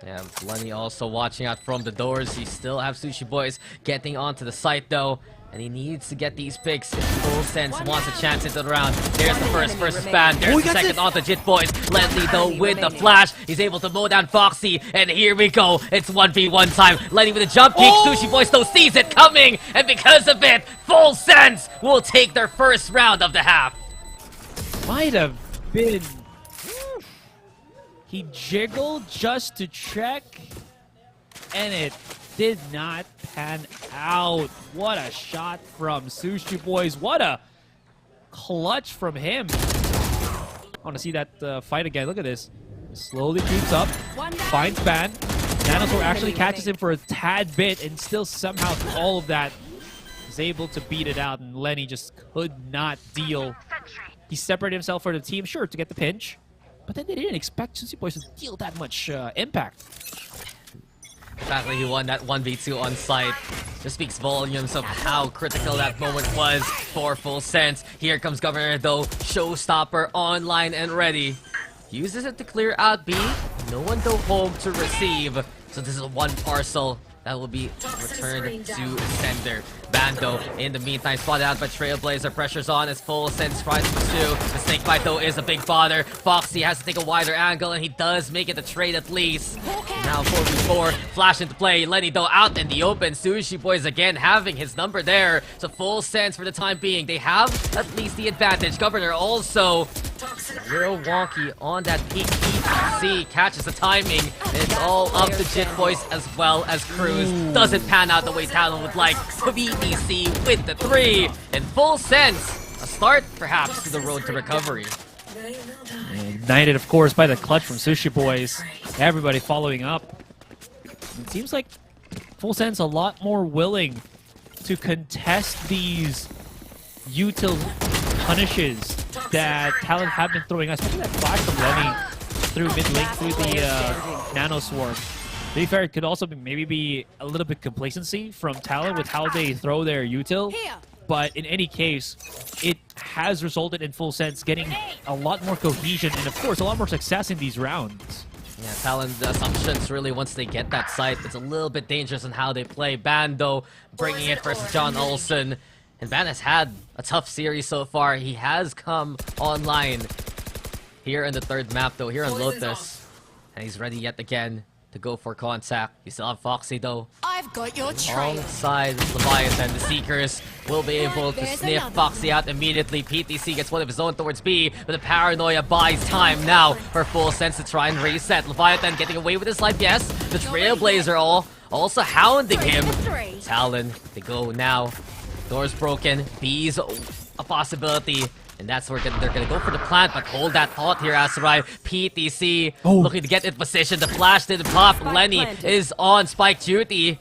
Yeah, Lenny also watching out from the doors. He still have Sushi Boys getting onto the site though. And he needs to get these picks if Full Sense wants a chance into the round. There's the first versus Ban. There's the second onto Jit Boys. Lenny though with the flash. He's able to mow down Foxy. And here we go. It's 1v1 time. Lenny with a jump peek. Sushi Boys still sees it coming. And because of it, Full Sense will take their first round of the half. Might have been... He jiggled just to check. And it did not pan out. What a shot from Sushi Boys. What a clutch from him. I want to see that fight again. Look at this. Slowly creeps up. Finds Ban. Nanosaur actually catches him for a tad bit and still somehow through all of that is able to beat it out. And Lenny just could not deal. He separated himself for the team, sure, to get the pinch. But then they didn't expect Sushi Boys to deal that much impact. The fact that he won that 1v2 on site just speaks volumes of how critical that moment was for Full Sense. Here comes Governor though, showstopper online and ready. Uses it to clear out B. No one though home to receive. So this is one parcel that will be returned to sender. Bando in the meantime spotted out by Trailblazer. Pressure's on as Full Sense tries to pursue. The snake bite though is a big bother. Foxy has to take a wider angle and he does make it the trade at least. Now 4v4, flash into play. Lenny though out in the open. Sushi Boys again having his number there. So Full Sense for the time being. They have at least the advantage. Governor also a little wonky on that peak. PDC catches the timing. And it's all up to Jit Boys as well as Cruz. Doesn't pan out the way Talon would like. PDC with the 3. And Full Sense, a start perhaps to the road to recovery. Ignited, of course, by the clutch from Sushi Boys. Everybody following up. It seems like Full Sense a lot more willing to contest these util punishes that Talon have been throwing us. Especially that flash from Lenny through mid-link through the Nano Swarm. To be fair, it could also maybe be a little bit complacency from Talon with how they throw their util. But in any case, it has resulted in Full Sense getting a lot more cohesion and, of course, a lot more success in these rounds. Yeah, Talon, the assumptions really, once they get that site, it's a little bit dangerous in how they play. Ban, though, bringing it versus John Olsen. And Ban has had a tough series so far. He has come online here in the third map, though, here on Lotus. And he's ready yet again to go for contact. You still have Foxy, though. I've got your trail. Alongside Leviathan, the Seekers will be able to sniff Foxy out immediately. PTC gets one of his own towards B, but the Paranoia buys time now for Full Sense to try and reset. Leviathan getting away with his life, yes. The Trailblazer also hounding him. Talon, they go now. Door's broken. B's a possibility. And that's where they're gonna go for the plant, but hold that thought here, Asurai. PTC looking to get in position. The flash didn't pop. Lenny is on spike duty.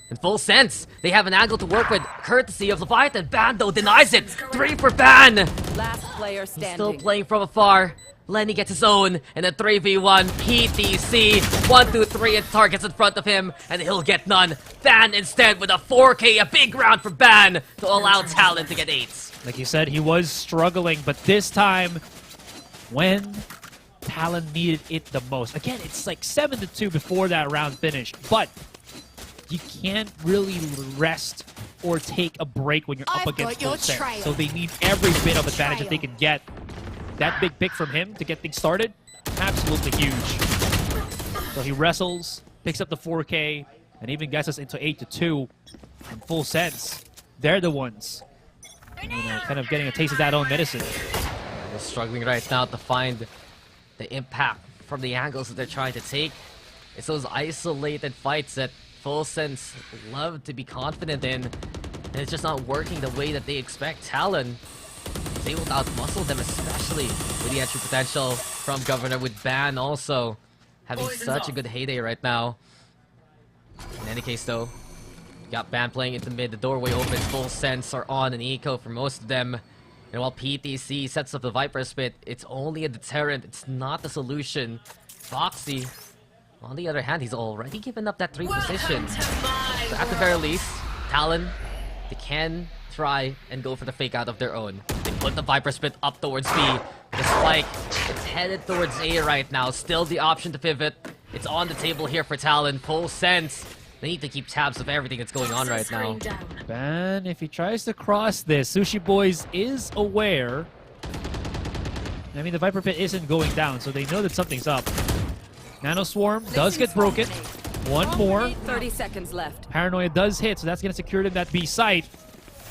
In Full Sense, they have an angle to work with, courtesy of Leviathan. Ban, though, denies it. 3 for Ban. Last player standing. He's still playing from afar. Lenny gets his own in a 3v1. PTC 1, 2, 3 and targets in front of him, and he'll get none. Ban instead with a 4K, a big round for Ban to allow Talon to get 8s. Like you said, he was struggling, but this time, when Talon needed it the most. Again, it's like 7-2 before that round finished, but you can't really rest or take a break when you're up against Full Sense. So they need every bit of advantage that they can get. That big pick from him to get things started, absolutely huge. So he wrestles, picks up the 4K, and even gets us into 8-2 in Full Sense. They're the ones, you know, kind of getting a taste of that own medicine. They're struggling right now to find the impact from the angles that they're trying to take. It's those isolated fights that Full Sense love to be confident in, and it's just not working the way that they expect. Talon is able to outmuscle them, especially with the entry potential from Governor, with Ban also having such a good heyday right now. In any case, though, got Ban playing into mid, the doorway opens, Full Sense are on an eco for most of them. And while PTC sets up the Viper Spit, it's only a deterrent, it's not the solution. Foxy, on the other hand, he's already given up that 3 position. So at the very least, Talon, they can try and go for the fake out of their own. They put the Viper Spit up towards B. The spike, it's headed towards A right now. Still the option to pivot. It's on the table here for Talon. Full Sense, they need to keep tabs of everything that's going on right now. Ban, if he tries to cross this, Sushi Boys is aware. I mean, the Viper Pit isn't going down, so they know that something's up. Nano Swarm does get broken. One more. 30 seconds left. Paranoia does hit, so that's going to secure them that B site.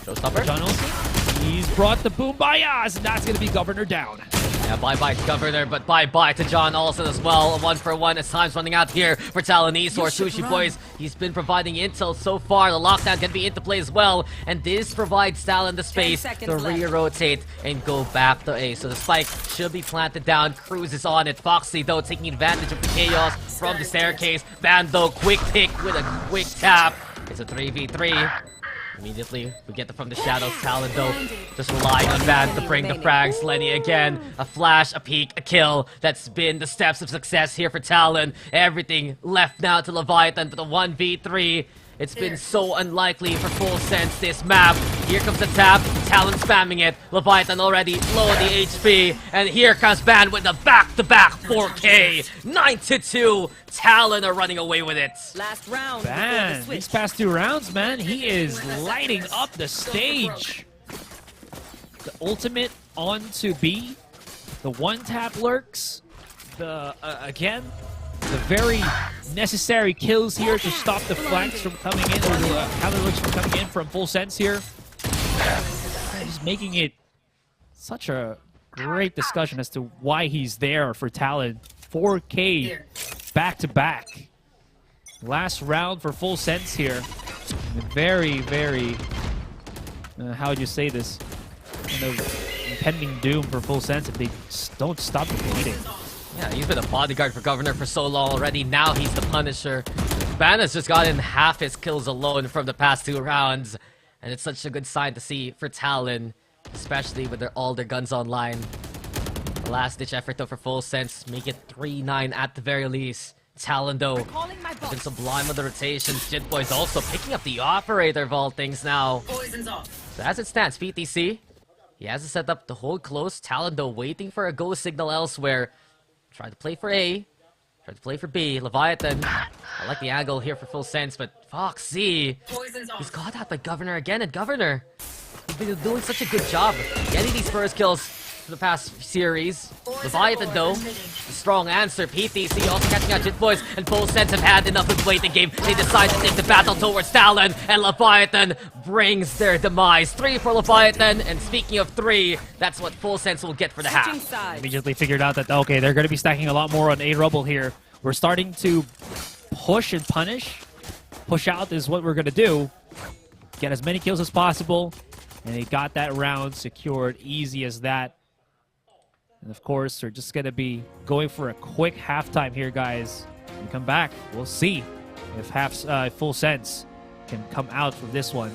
Showstopper. John Olsen, he's brought the boom by us, and that's going to be Governor down. Yeah, bye-bye to Governor, but bye-bye to John Olsen as well. A 1-for-1 as time's running out here for Talon Esports. Sushi Boys, he's been providing intel so far. The lockdown can be into play as well, and this provides Talon the space to re-rotate and go back to A. So the spike should be planted down. Cruz is on it. Foxy, though, taking advantage of the chaos from the staircase. Ban, though, quick pick with a quick tap. It's a 3v3. Immediately, we get them from the shadows. Talon, though, just relying on Ban to bring the frags. Lenny again, a flash, a peek, a kill. That's been the steps of success here for Talon. Everything left now to Leviathan for the 1v3. It's been so unlikely for Full Sense this map. Here comes the tap, Talon spamming it. Leviathan already low on the HP. And here comes Ban with the back-to-back 4K. 9-2. Talon are running away with it. Last round. Ban, these past 2 rounds, man, he is lighting up the stage. The ultimate onto B. The one-tap lurks. The, again, the very necessary kills here to stop the flanks from coming in, or the counter lurks from coming in from Full Sense here. He's making it such a great discussion as to why he's there for Talon. 4K back-to-back. Last round for Full Sense here. Very, very, how would you say this? Kind of impending doom for Full Sense if they don't stop the bleeding. Yeah, he's been a bodyguard for Governor for so long already. Now he's the Punisher. Ban has just gotten half his kills alone from the past 2 rounds. And it's such a good sign to see for Talon, especially with all their guns online. Last-ditch effort, though, for Full Sense. Make it 3-9 at the very least. Talon, though, has been sublime with the rotations. Jit Boy's also picking up the Operator vault things now. Poison's off. So as it stands, PTC, he has it set up to hold close. Talon, though, waiting for a go signal elsewhere. Try to play for A. Try to play for B. Leviathan. I like the angle here for Full Sense, but Foxy, he's caught out by Governor again. And Governor, he's been doing such a good job getting these first kills for the past series. Leviathan, though, a strong answer. PTC also catching out Jit Boys, and Full Sense have had enough of the waiting game. They decide to take the battle towards Talon, and Leviathan brings their demise. 3 for Leviathan, and speaking of 3, that's what Full Sense will get for the half. Immediately figured out that, okay, they're going to be stacking a lot more on A Rubble here. We're starting to push and punish. Push out is what we're going to do. Get as many kills as possible, and they got that round secured, easy as that. And of course, we're just going to be going for a quick halftime here, guys. When we come back, we'll see if Full Sense can come out from this one.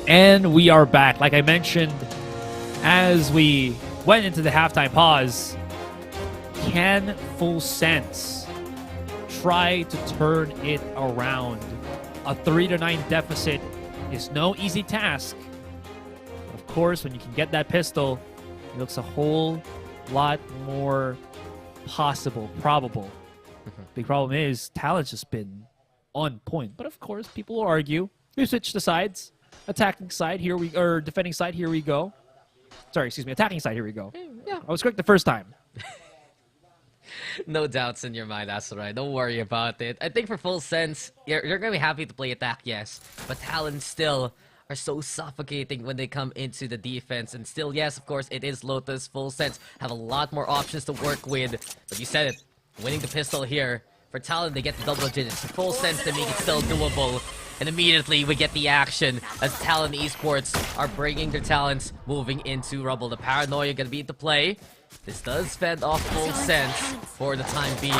And we are back. Like I mentioned, as we went into the halftime pause, can Full Sense try to turn it around? A 3-9 deficit is no easy task. Of course, when you can get that pistol, it looks a whole lot more possible, probable. Big problem is, Talon's just been on point. But of course, people will argue. We switch the sides. Attacking side, here we or defending side, here we go. Sorry, excuse me, attacking side, here we go. Yeah, I was correct the first time. No doubts in your mind, Asurai. Don't worry about it. I think for Full Sense, you're going to be happy to play attack, yes. But Talon still are so suffocating when they come into the defense. And still, yes, of course, it is Lotus. Full Sense have a lot more options to work with. But you said it, winning the pistol here. For Talon, they get the double digits. For Full Sense, they make it still doable. And immediately we get the action as Talon Esports are bringing their talents moving into Rubble. The paranoia gonna be into play. This does fend off Full Sense for the time being.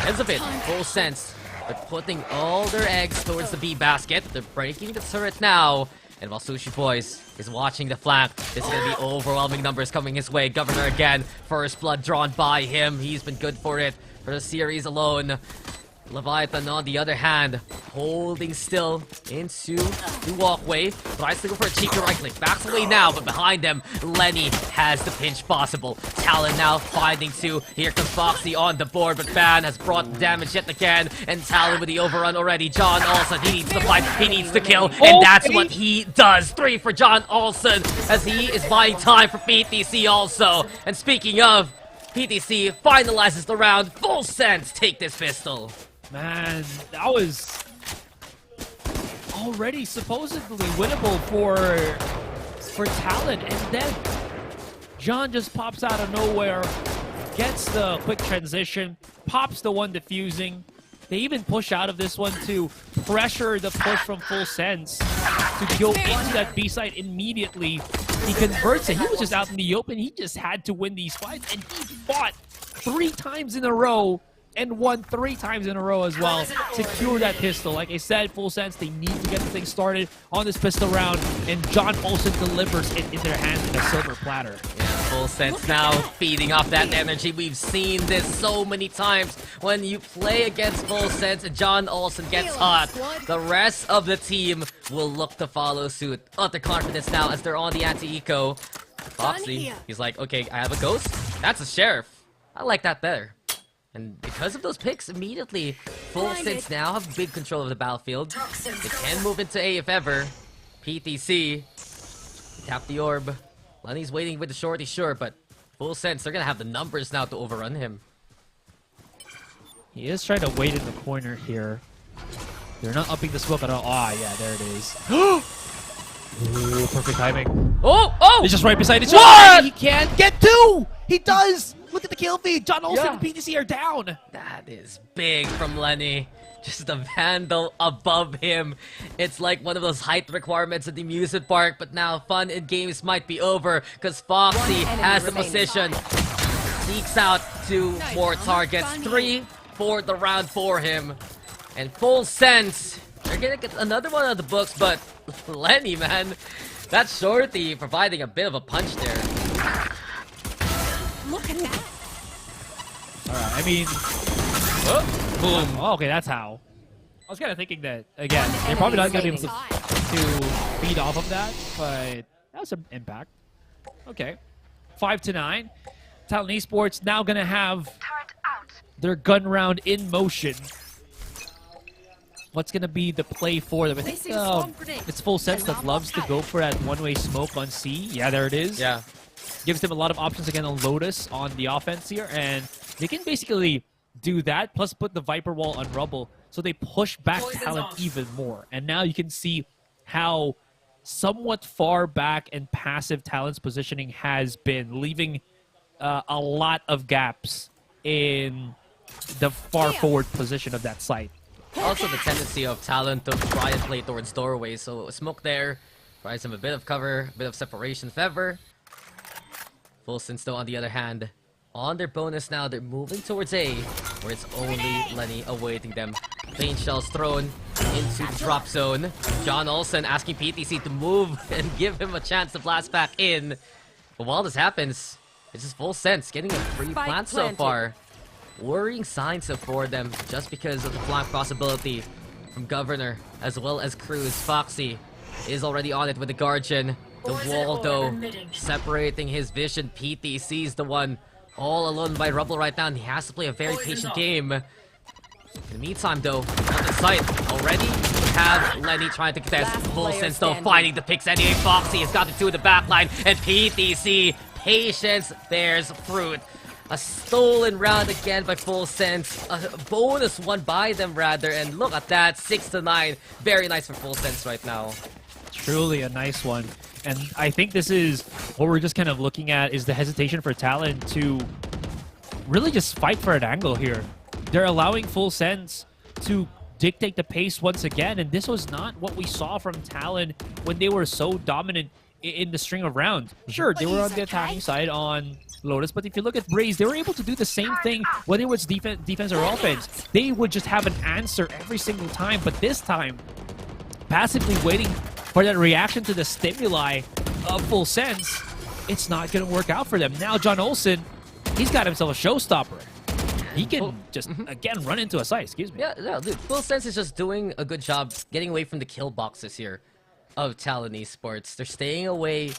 Ends a bit, Full Sense. They're putting all their eggs towards the B basket. They're breaking the turret now. And while Sushi Boys is watching the flank, this is gonna be overwhelming numbers coming his way. Governor again, first blood drawn by him. He's been good for it for the series alone. Leviathan, on the other hand, holding still into the walkway. Tries to go for a cheeky right click. Backs away now, but behind them, Lenny has the pinch possible. Talon now finding 2. Here comes Foxy on the board, but Fan has brought damage yet again. And Talon with the overrun already. John Olsen, he needs to fight, he needs to kill, and that's what he does. 3 for John Olsen, as he is buying time for PTC also. And speaking of, PTC finalizes the round. Full Sense take this pistol. Man, that was already supposedly winnable for Talon, and then John just pops out of nowhere, gets the quick transition, pops the one defusing. They even push out of this one to pressure the push from Full Sense to go into that B site immediately. He converts it. He was just out in the open. He just had to win these fights, and he fought 3 times in a row and won 3 times in a row as well. Secure that pistol. Like I said, Full Sense, they need to get the thing started on this pistol round, and John Olsen delivers it in their hands in a silver platter. Yeah, Full Sense now feeding off that energy. We've seen this so many times. When you play against Full Sense and John Olsen gets hot, the rest of the team will look to follow suit. Utter confidence now as they're on the anti-eco. Foxy, he's like, okay, I have a ghost. That's a sheriff. I like that better. And because of those picks, immediately, Full Sense now have big control of the battlefield. They can move into A if ever. PTC, tap the orb. Lenny's waiting with the shorty, sure, but Full Sense, they're gonna have the numbers now to overrun him. He is trying to wait in the corner here. They're not upping the smoke at all. Ah, yeah, there it is. Ooh, perfect timing. Oh! He's just right beside each What? other. He can get 2! He does! Look at the kill feed. John Olsen and PTC are down. That is big from Lenny. Just a Vandal above him. It's like one of those height requirements at the amusement park, but now fun in games might be over because Foxy has the position. Sneaks out 2 more targets. 3 for the round for him. And Full Sense, they're gonna get another one of the books, but Lenny, man, that shorty providing a bit of a punch there. Look at that. Alright, I mean... boom. Oh, okay, that's how. I was kind of thinking that, again, they're probably not going to be able to feed off of that, but that was some impact. Okay. 5-9. Talon Esports now going to have their gun round in motion. What's going to be the play for them? I think it's Full Sense that loves to go for that one-way smoke on C. Yeah, there it is. Yeah. Gives them a lot of options again on Lotus on the offense here, and they can basically do that, plus put the Viper Wall on Rubble, so they push back Talon even more. And now you can see how somewhat far back and passive Talon's positioning has been, leaving a lot of gaps in the far forward position of that site. Also the tendency of Talon to try and play towards doorways, so smoke there provides him a bit of cover, a bit of separation if ever. Full Sense though, on the other hand, on their bonus now, they're moving towards A, where it's only Lenny awaiting them. Pain shells thrown into the drop zone. John Olsen asking PTC to move and give him a chance to blast back in. But while this happens, it's just Full Sense getting a free plant so far. Worrying signs for them just because of the flank possibility from Governor as well as Cruz. Foxy is already on it with the Guardian. The wall though, separating his vision. PTC is the one all alone by Rubble right now, and he has to play a very patient game. In the meantime though, on the site already, we have Lenny trying to contest. Full Sense though finding the picks anyway. Foxy has got the 2 in the back line, and PTC, patience bears fruit. A stolen round again by Full Sense. A bonus one by them rather, and look at that, 6-9. Very nice for Full Sense right now. Truly a nice one. And I think this is what we're just kind of looking at, is the hesitation for Talon to really just fight for an angle here. They're allowing Full Sense to dictate the pace once again, and this was not what we saw from Talon when they were so dominant in the string of rounds. Sure, they were on the attacking side on Lotus, but if you look at Braze, they were able to do the same thing, whether it was defense or offense. They would just have an answer every single time, but this time, passively waiting for that reaction to the stimuli of Full Sense, it's not going to work out for them. Now John Olsen, he's got himself a showstopper. He can just, again, run into a site, excuse me. Yeah, dude, Full Sense is just doing a good job getting away from the kill boxes here of Talon Esports. They're staying away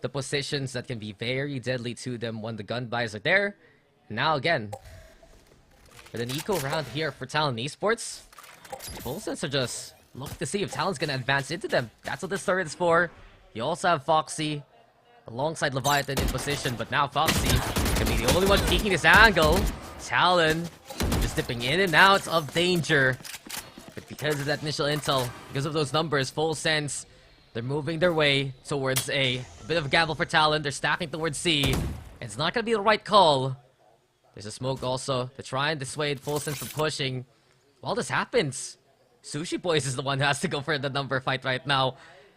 the positions that can be very deadly to them when the gun buys are there. And now again, with an eco round here for Talon Esports, Full Sense are just looking to see if Talon's gonna advance into them. That's what this turret is for. You also have Foxy alongside Leviathan in position, but now Foxy can be the only one peeking this angle. Talon just dipping in and out of danger. But because of that initial intel, because of those numbers, Full Sense, they're moving their way towards A. A bit of a gamble for Talon. They're stacking towards C. It's not gonna be the right call. There's a smoke also to try and dissuade Full Sense from pushing. While this happens, Sushi Boys is the one who has to go for the number fight right now.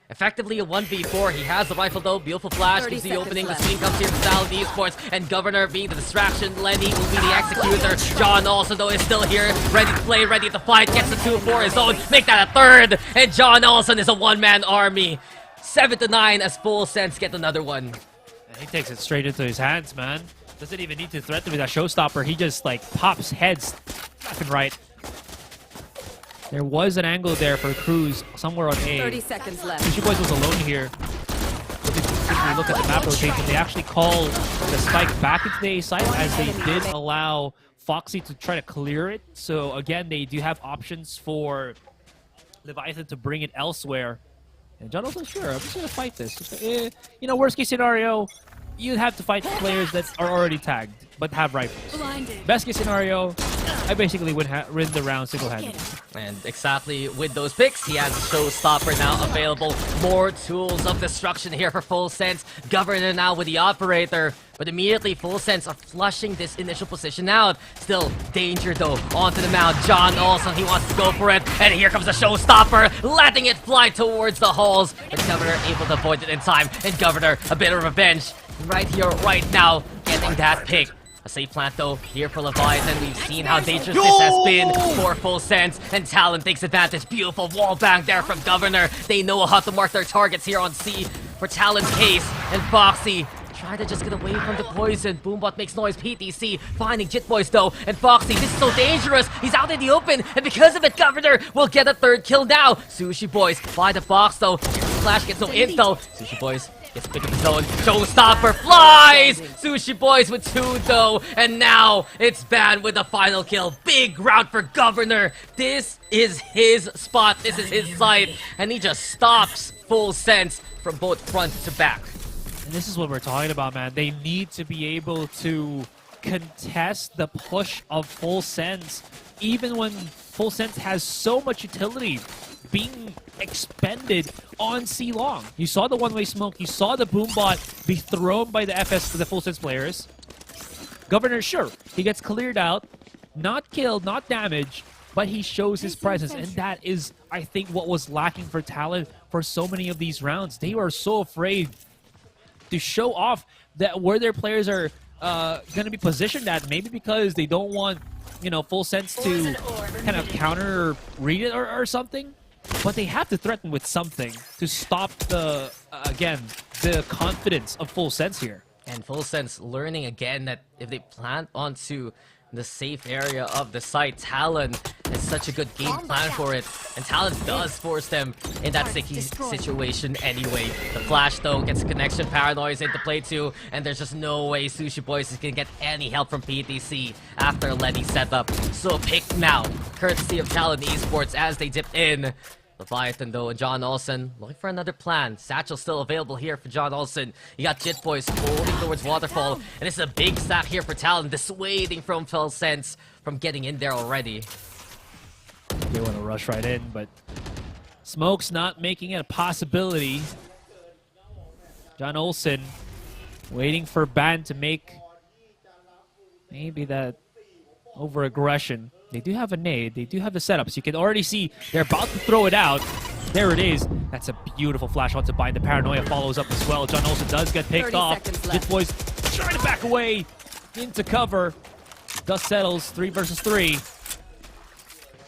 Effectively a 1v4. He has the rifle though. Beautiful flash. Gives the opening. The swing comes here from Talon Esports. And Governor being the distraction. Lenny will be the executor. John also though is still here. Ready to play. Ready to fight. Gets the 2 for his own. Make that a third. And John Olsen is a one-man army. 7-9 as Full Sense get another one. And he takes it straight into his hands, man. Doesn't even need to threaten with a showstopper. He just like pops heads left and right. There was an angle there for Cruz somewhere on A. 30 seconds left. Sushi Boys was alone here. If we look at the map rotation, they actually call the spike back into the A site as they did allow Foxy to try to clear it. So again, they do have options for Leviathan to bring it elsewhere. And John also, sure, I'm just going to fight this. You know, worst case scenario, you'd have to fight players that are already tagged, but have rifles. Best case scenario, I basically would win the round single-handedly. And exactly with those picks, he has a showstopper now available. More tools of destruction here for Full Sense. Governor now with the operator. But immediately, Full Sense are flushing this initial position out. Still, danger though, onto the mount. John also, he wants to go for it. And here comes the showstopper, letting it fly towards the halls. But Governor able to avoid it in time. And Governor, a bit of revenge. Right here, right now, getting that pick. A safe plant though, here for Leviathan. We've seen how dangerous this has been for Full Sense. And Talon takes advantage. Beautiful wall bang there from Governor. They know how to mark their targets here on C for Talon's case. And Foxy try to just get away from the poison. Boombot makes noise. PTC finding Jit Boys though. And Foxy, this is so dangerous. He's out in the open. And because of it, Governor will get a third kill now. Sushi Boys by the box though. Flash gets no intel. Sushi Boys gets pick up his own. Showstopper flies! Sushi Boys with 2 though. And now it's Ban with the final kill. Big round for Governor. This is his spot. This is his site. And he just stops Full Sense from both front to back. And this is what we're talking about, man. They need to be able to contest the push of Full Sense, even when Full Sense has so much utility being expended on C long. You saw the one-way smoke. You saw the Boombot be thrown by the FS to the Full Sense players. Governor, sure, he gets cleared out, not killed, not damaged, but he shows his presence, and that is, I think, what was lacking for Talon for so many of these rounds. They were so afraid to show off that where their players are going to be positioned at, maybe because they don't want, you know, Full Sense to kind of counter or read it or something. But they have to threaten with something to stop the, again, the confidence of Full Sense here. And Full Sense learning again that if they plant onto the safe area of the site, Talon has such a good game plan for it. And Talon does force them in that sticky situation anyway. The flash though gets a connection, paranoia's into play too, and there's just no way Sushi Boys is gonna get any help from PTC after Lenny's setup. So pick now, courtesy of Talon Esports as they dip in. Leviathan though and John Olsen looking for another plan. Satchel still available here for John Olsen. You got Jit Boys holding towards Waterfall. And it's a big stack here for Talon, dissuading from Full Sense from getting in there already. They want to rush right in, but Smoke's not making it a possibility. John Olsen waiting for Ban to make maybe that over-aggression. They do have a nade. They do have the setups. You can already see they're about to throw it out. There it is. That's a beautiful flash onto Bind. The paranoia follows up as well. John Olsen does get picked off. Jit Boys trying to back away into cover. Dust settles. 3 versus 3.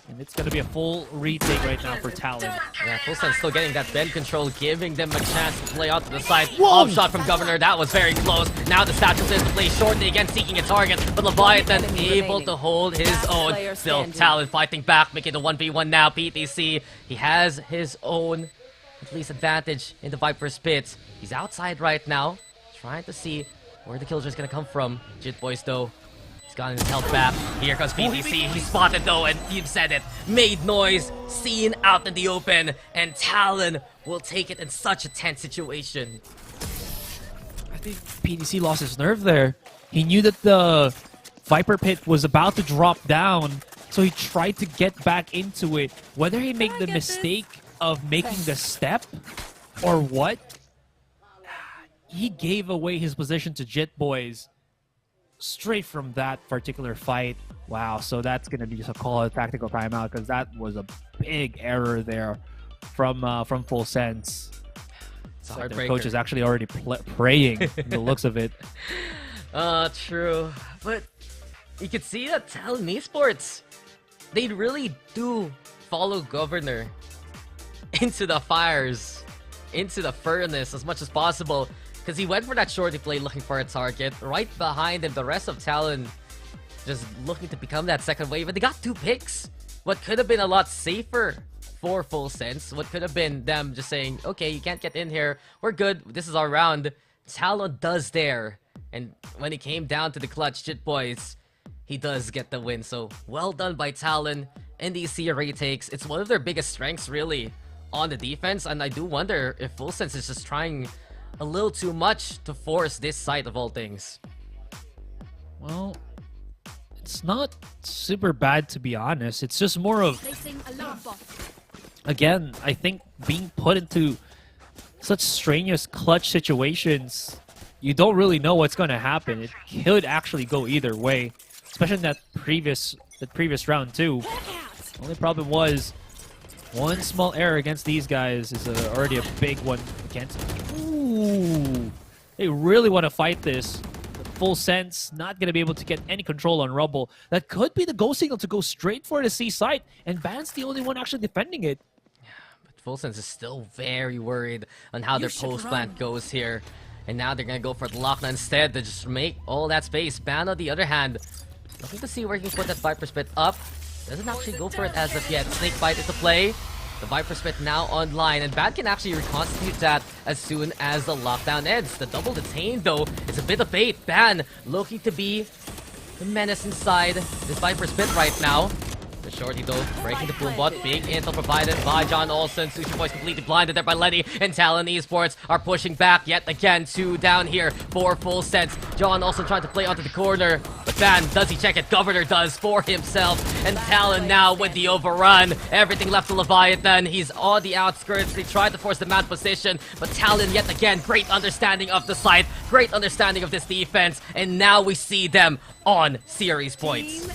And it's going to be a full retake right now for Talon. Yeah, Full Sense still getting that bend control, giving them a chance to play onto the side. Off shot from Governor, that was very close. Now the Satchel's in to play shortly again, seeking a target. But Leviathan able to hold his own. Still Talon fighting back, making the 1v1 now. PTC, he has his own, at least, advantage in the Viper's pit. He's outside right now, trying to see where the killjoy is going to come from. Jit Boys, though, gotten his health back. Here comes PTC. He spotted though, and you've said it. Made noise, seen out in the open, and Talon will take it in such a tense situation. I think PTC lost his nerve there. He knew that the Viper Pit was about to drop down, so he tried to get back into it. Whether he made the mistake of making the step or what, he gave away his position to Jit Boys straight from that particular fight. Wow, so that's going to be just a call a tactical timeout because that was a big error there from Full Sense. It's a Like their heartbreaker. coach is actually already praying from the looks of it. True. But you can see that Talon Esports, they really do follow Governor into the fires, into the furnace as much as possible. Because he went for that shorty play looking for a target. Right behind him, the rest of Talon just looking to become that second wave. And they got 2 picks. What could have been a lot safer for Full Sense. What could have been them just saying, okay, you can't get in here. We're good. This is our round. Talon does there. And when it came down to the clutch, Jit Boys, he does get the win. So well done by Talon in these C retakes. It's one of their biggest strengths, really, on the defense. And I do wonder if Full Sense is just trying a little too much to force this side of all things. Well, it's not super bad, to be honest. It's just more of, again, I think being put into such strenuous clutch situations, you don't really know what's going to happen. It could actually go either way, especially in that previous round too. Only problem was one small error against these guys is already a big one against. Ooh, they really want to fight this. The Full Sense not going to be able to get any control on Rubble. That could be the go signal to go straight for the C site, and Van's the only one actually defending it. But Full Sense is still very worried on how their post plant goes here. And now they're going to go for the lockdown instead to just make all that space. Ban, on the other hand, looking to see where he can put that Viper Spit up. Doesn't actually go for it as of yet. Snake Bite into play. The Viper Spit now online, and Ban can actually reconstitute that as soon as the lockdown ends. The double detain, though, is a bit of bait. Ban looking to be the menace inside this Viper Spit right now. The shorty, though, breaking the pool bot. Big intel provided by John Olsen. Sushi Boys completely blinded there by Lenny. And Talon Esports are pushing back yet again. 2 down here for Full Sense. John Olsen trying to play onto the corner. But Van, does he check it? Governor does for himself. And Talon now with the overrun. Everything left to Leviathan. He's on the outskirts. They tried to force the man position. But Talon, yet again, great understanding of the site. Great understanding of this defense. And now we see them on series points.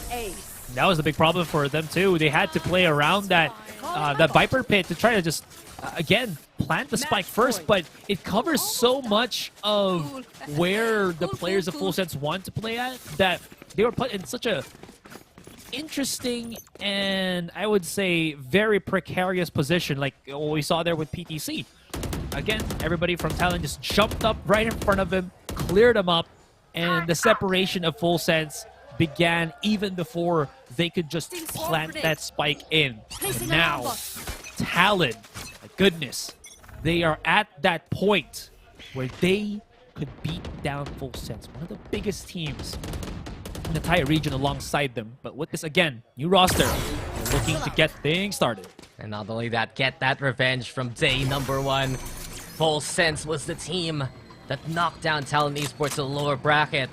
That was the big problem for them too. They had to play around that Viper Pit to try to just, again, plant the spike first, but it covers so much of where the players of Full Sense want to play at that they were put in such a interesting and, I would say, very precarious position, like what we saw there with PTC. Again, everybody from Talon just jumped up right in front of him, cleared him up, and the separation of Full Sense began even before they could just plant that spike in. And now, Talon, my goodness, they are at that point where they could beat down Full Sense, one of the biggest teams in the entire region alongside them. But with this, again, new roster, they're looking to get things started. And not only that, get that revenge from day number 1. Full Sense was the team that knocked down Talon Esports to the lower bracket,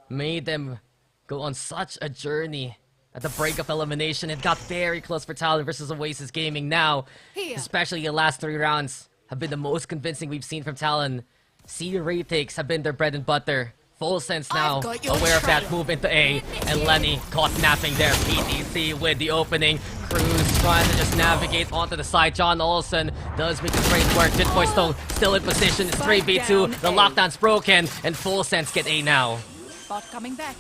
made them go on such a journey at the break of elimination. It got very close for Talon versus Oasis Gaming. Now, especially the last 3 rounds have been the most convincing we've seen from Talon. C retakes have been their bread and butter. Full Sense now aware of that move into A, and Lenny caught napping there. PTC with the opening. Cruz trying to just navigate onto the side. John Olsen does make the great work. Jit Boy still in position. It's 3v2. The lockdown's broken, and Full Sense get A now. Bot coming back.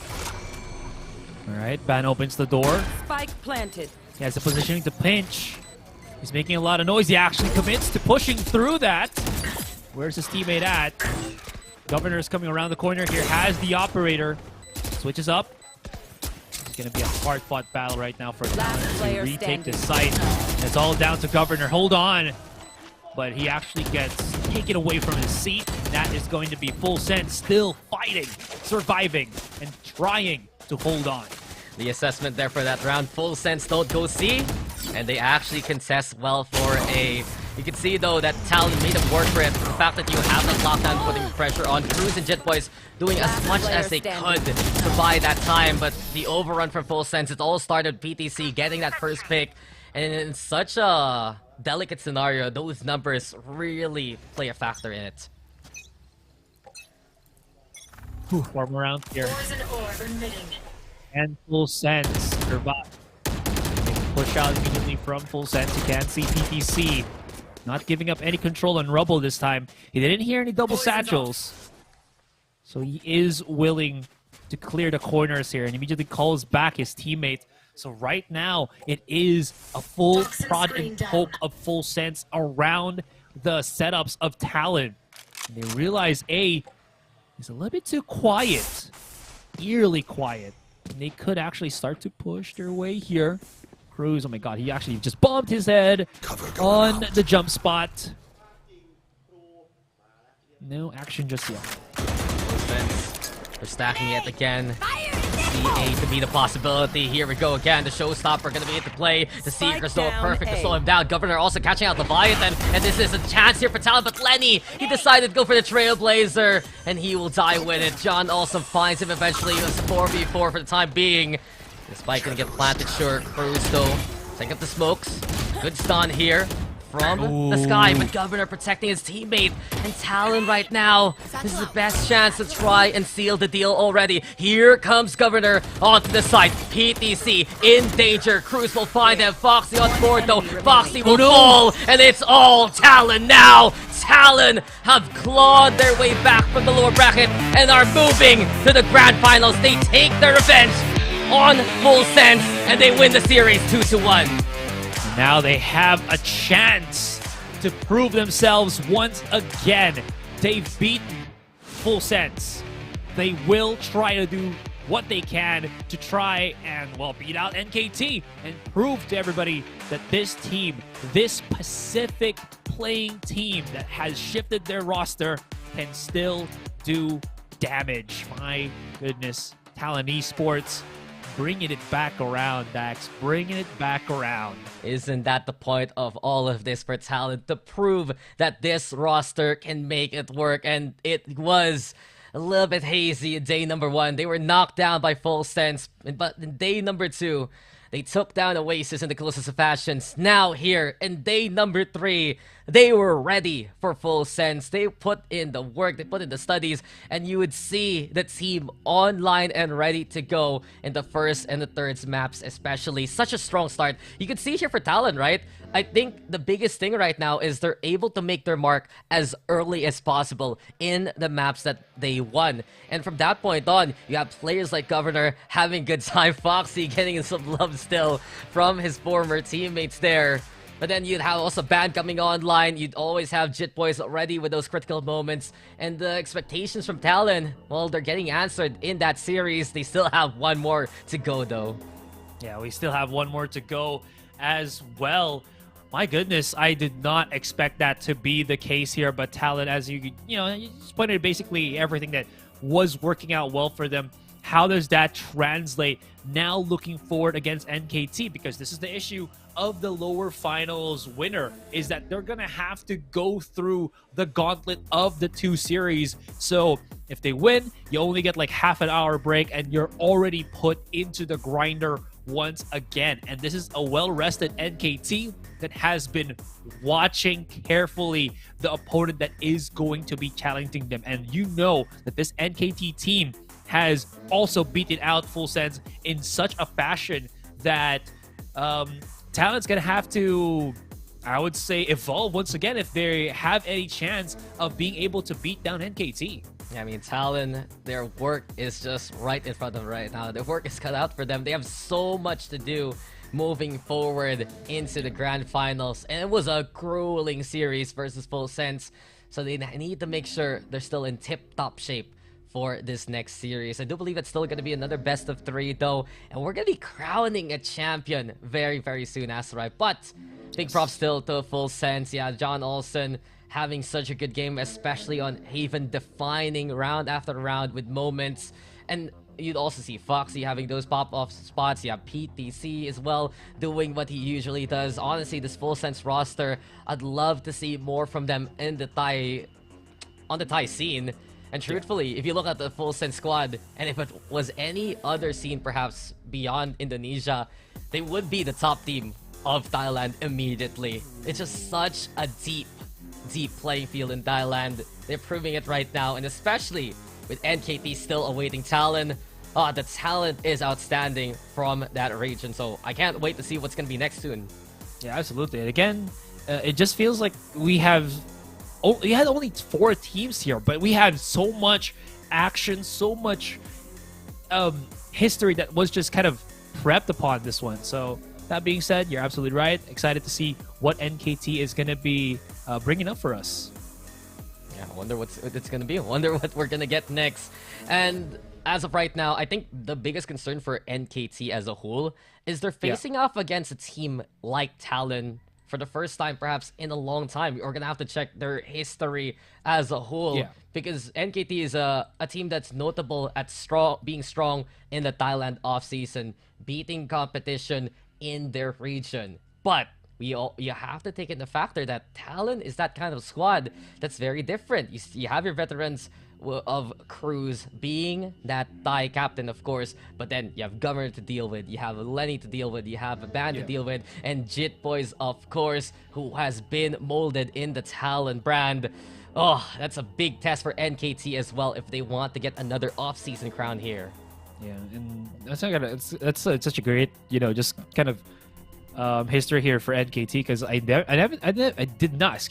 Alright, Ban opens the door. Spike planted. He has the positioning to pinch. He's making a lot of noise. He actually commits to pushing through that. Where's his teammate at? Governor's coming around the corner here. Has the operator. Switches up. It's going to be a hard-fought battle right now for Talon to retake this site. It's all down to Governor. Hold on. But he actually gets taken away from his seat. That is going to be Full Sense still fighting, surviving, and trying to hold on. The assessment there for that round. Full Sense don't go C, and they actually contest well for A. You can see, though, that Talon made them work for it. The fact that you have that lockdown putting pressure on. Cruz and Jit Boys doing as much as they could to buy that time, but the overrun from Full Sense, it all started with PTC getting that first pick. And in such a delicate scenario, those numbers really play a factor in it. Warm around here. And Full Sense survive. Push out immediately from Full Sense. You can see PTC not giving up any control on Rubble this time. He didn't hear any double satchels. So he is willing to clear the corners here and immediately calls back his teammate. So right now, it is a full prod and poke of Full Sense around the setups of Talon. And they realize A is a little bit too quiet, eerily quiet. And they could actually start to push their way here. Cruz, oh my god, he actually just bumped his head on the jump spot. No action just yet. They're stacking it again. CA to be the possibility. Here we go again. The showstopper going to be into play. The Seeker's so perfect to slow him down. Governor also catching out Leviathan. And this is a chance here for Talon. But Lenny, he decided to go for the Trailblazer. And he will die with it. John also finds him eventually. It's a 4v4 for the time being. The spike going to get planted, sure. Cruz though. Take up the smokes. Good stun here from the sky, but Governor protecting his teammate. And Talon right now, this is the best chance to try and seal the deal already. Here comes Governor onto the side. PTC in danger. Cruz will find him. Foxy on board though. Foxy will fall, and it's all Talon now. Talon have clawed their way back from the lower bracket and are moving to the grand finals. They take their revenge on Full Sense, and they win the series 2-1. Now they have a chance to prove themselves once again. They've beaten Full Sense. They will try to do what they can to try and, well, beat out NKT and prove to everybody that this team, this Pacific playing team that has shifted their roster, can still do damage. My goodness, Talon Esports bringing it back around, Dax. Bringing it back around. Isn't that the point of all of this for Talon? To prove that this roster can make it work. And it was a little bit hazy in day number 1. They were knocked down by Full Sense. But in day number 2, they took down Oasis in the closest of fashions. Now here, in day number 3, they were ready for Full Sense. They put in the work, they put in the studies, and you would see the team online and ready to go in the first and the third maps especially. Such a strong start. You can see here for Talon, right? I think the biggest thing right now is they're able to make their mark as early as possible in the maps that they won. And from that point on, you have players like Governor having good time. Foxy getting some love still from his former teammates there. But then you'd have also Band coming online. You'd always have Jit Boys ready with those critical moments. And the expectations from Talon, well, they're getting answered in that series. They still have one more to go, though. Yeah, we still have one more to go as well. My goodness, I did not expect that to be the case here. But Talon, as you just pointed basically everything that was working out well for them. How does that translate now looking forward against NKT? Because this is the issue of the lower finals winner, is that they're going to have to go through the gauntlet of the 2 series. So if they win, you only get like half an hour break and you're already put into the grinder once again. And this is a well-rested NKT that has been watching carefully the opponent that is going to be challenging them. And you know that this NKT team has also beaten out Full Sense in such a fashion that Talon's going to have to, I would say, evolve once again if they have any chance of being able to beat down NKT. Yeah, I mean, Talon, their work is just right in front of them right now. Their work is cut out for them. They have so much to do moving forward into the grand finals. And it was a grueling series versus Full Sense. So they need to make sure they're still in tip-top shape for this next series. I do believe it's still going to be another best of 3 though, and we're going to be crowning a champion very, very soon, Asurai. But big props still to Full Sense. Yeah, John Olsen having such a good game, especially on even defining round after round with moments. And you'd also see Foxy having those pop-off spots. You have PTC as well doing what he usually does. Honestly, this Full Sense roster, I'd love to see more from them in the on the Thai scene. And truthfully, if you look at the Full Sense squad, and if it was any other scene perhaps beyond Indonesia, they would be the top team of Thailand immediately. It's just such a deep playing field in Thailand. They're proving it right now, and especially with NKT still awaiting Talon. The talent is outstanding from that region, so I can't wait to see what's going to be next soon. Yeah, absolutely. And again, it just feels like we had only 4 teams here, but we had so much action, so much history that was just kind of prepped upon this one. So that being said, you're absolutely right. Excited to see what NKT is going to be bringing up for us. Yeah, I wonder what it's going to be. I wonder what we're going to get next. And as of right now, I think the biggest concern for NKT as a whole is they're facing off against a team like Talon for the first time perhaps in a long time. We're going to have to check their history as a whole because NKT is a team that's notable at being strong in the Thailand offseason, beating competition in their region. But you have to take into factor that Talon is that kind of squad that's very different. You have your veterans of Cruz being that Thai captain, of course, but then you have Governor to deal with, you have Lenny to deal with, you have a band to deal with, and Jit Boys, of course, who has been molded in the Talon brand. Oh, that's a big test for NKT as well if they want to get another off-season crown here. Yeah, and that's such a great, just kind of history here for NKT, because I did not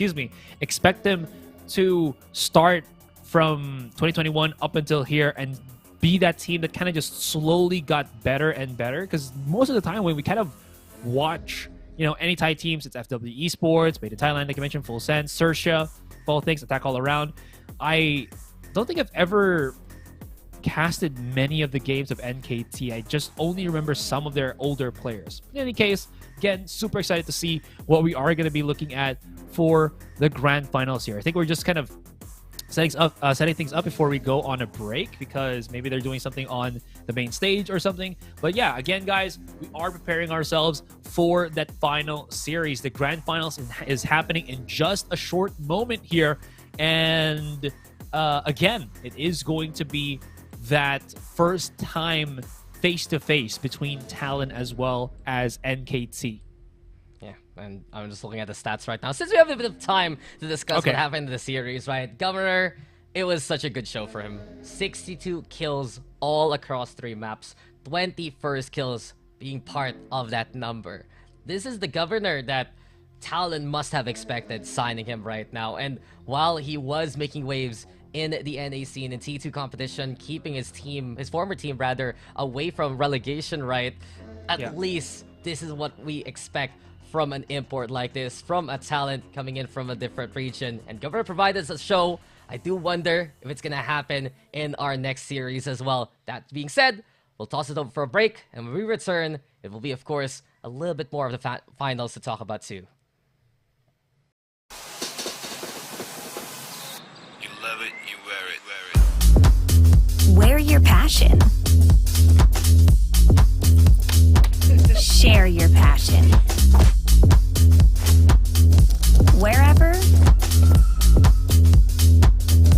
expect them to start from 2021 up until here and be that team that kind of just slowly got better and better. Because most of the time when we kind of watch any Thai teams, it's FW Esports, Beta Thailand, like I mentioned, Full Sense, Sersha, Fall Things, Attack All Around. I don't think I've ever casted many of the games of NKT. I just only remember some of their older players. In any case, again, super excited to see what we are going to be looking at for the grand finals here. I think we're just kind of setting things up before we go on a break, because maybe they're doing something on the main stage or something. But yeah, again, guys, we are preparing ourselves for that final series. The grand finals is happening in just a short moment here. And again, it is going to be that first time face-to-face between Talon as well as NKT. Yeah, and I'm just looking at the stats right now. Since we have a bit of time to discuss what happened in the series, right? Governor, it was such a good show for him. 62 kills all across 3 maps. 20 first kills being part of that number. This is the Governor that Talon must have expected signing him right now. And while he was making waves in the NA scene in T2 competition, keeping his former team rather, away from relegation, right? At least this is what we expect from an import like this, from a talent coming in from a different region. And Governor provided us a show. I do wonder if it's gonna happen in our next series as well. That being said, we'll toss it over for a break, and when we return, it will be, of course, a little bit more of the finals to talk about too. You love it, you wear it. Wear your passion. Share your passion. Wherever,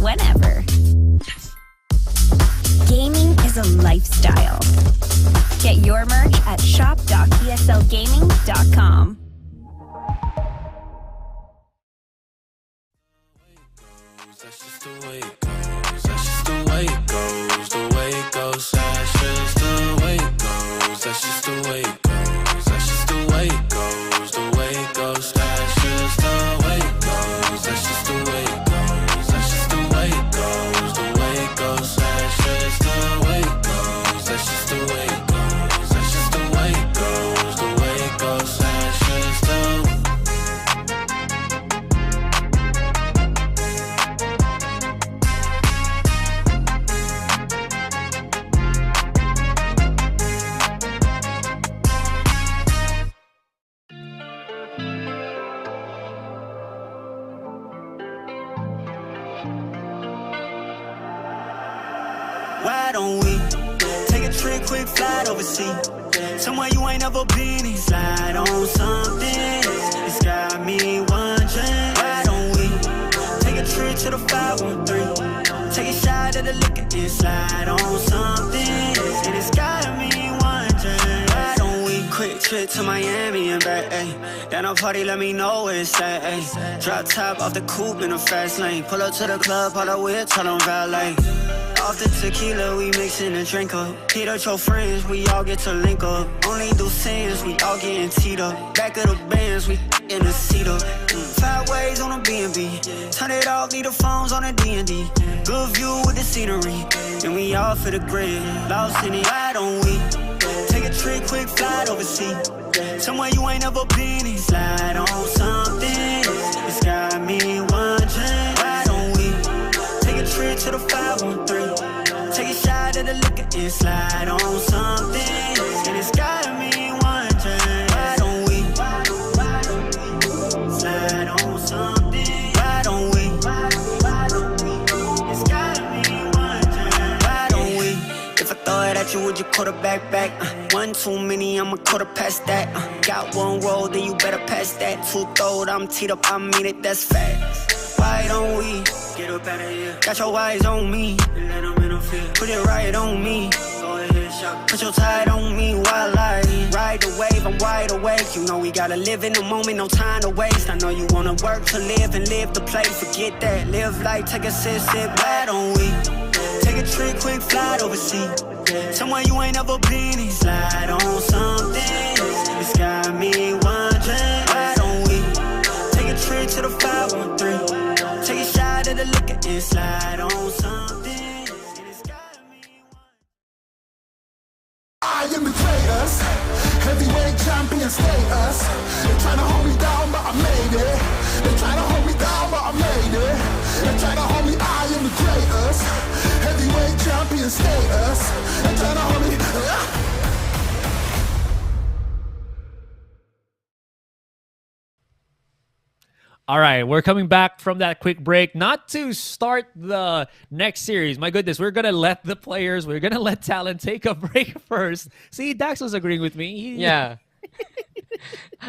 whenever. Gaming is a lifestyle. Get your merch at shop.eslgaming.com. That's just the way it goes. That's just the way it goes. The way it goes. That's just the way it goes. That's just the way it goes. That's just the way it goes. The way it goes. That's just the way it goes. That's just the way it goes. That's just the way it goes. The way it goes. That's just the way it goes. That's just the way it goes. That's just the way it goes. The way it goes. That's just the Why don't we take a trip, quick flight overseas? Somewhere you ain't never been in. Slide on something, it's got me wondering. Why don't we take a trip to the 513? Take a shot at the liquor and slide on something, and it's got me wondering. Why don't we quick trip to Miami and back, ayy? Down a party, let me know where it's at, ayy. Drop top off the coupe in a fast lane. Pull up to the club, all the way, tell them valet. Off the tequila, we mixing a drink up. Hit up your friends, we all get to link up. Only do sins, we all getting teed up. Back of the bands, we in the seat up. 5 ways on a B&B. Turn it off, leave the phones on a D&D. Good view with the scenery. And we all for the grid. Lost in it, why don't we? Take a trip, quick flight overseas. Somewhere you ain't never been and slide on something. It's got me wondering, why don't we take a trip to the 513? Take a shot at the liquor and slide on something. And it's got me wondering, why don't we slide on something? Why don't we? It's got me wondering, why don't we? If I throw it at you, would you quarterback back? One too many, I'm a quarter past that. Got one roll, then you better pass that. 2 throat, I'm teed up, I mean it, that's facts. Why don't we get up out of here? Got your eyes on me, and let them interfere. Put it right on me. Go ahead, shot. Put your tide on me while I ride the wave, I'm wide awake. You know we gotta live in the moment, no time to waste. I know you wanna work to live and live to play. Forget that, live life, take a sip, why don't we take a trip, quick flight overseas? Somewhere you ain't never been and slide on something. It's got me wondering, why don't we take a trip to the 513? Take a shot at the liquor and slide on something. I am the greatest, heavyweight champion status. They tryna hold me down, but I made it. They tryna hold me down, but I made it. They tryna hold me, I am the greatest, heavyweight champion status. They tryna hold me. All right, we're coming back from that quick break, not to start the next series. My goodness, we're going to let the players, we're going to let Talon take a break first. See, Dax was agreeing with me. Yeah.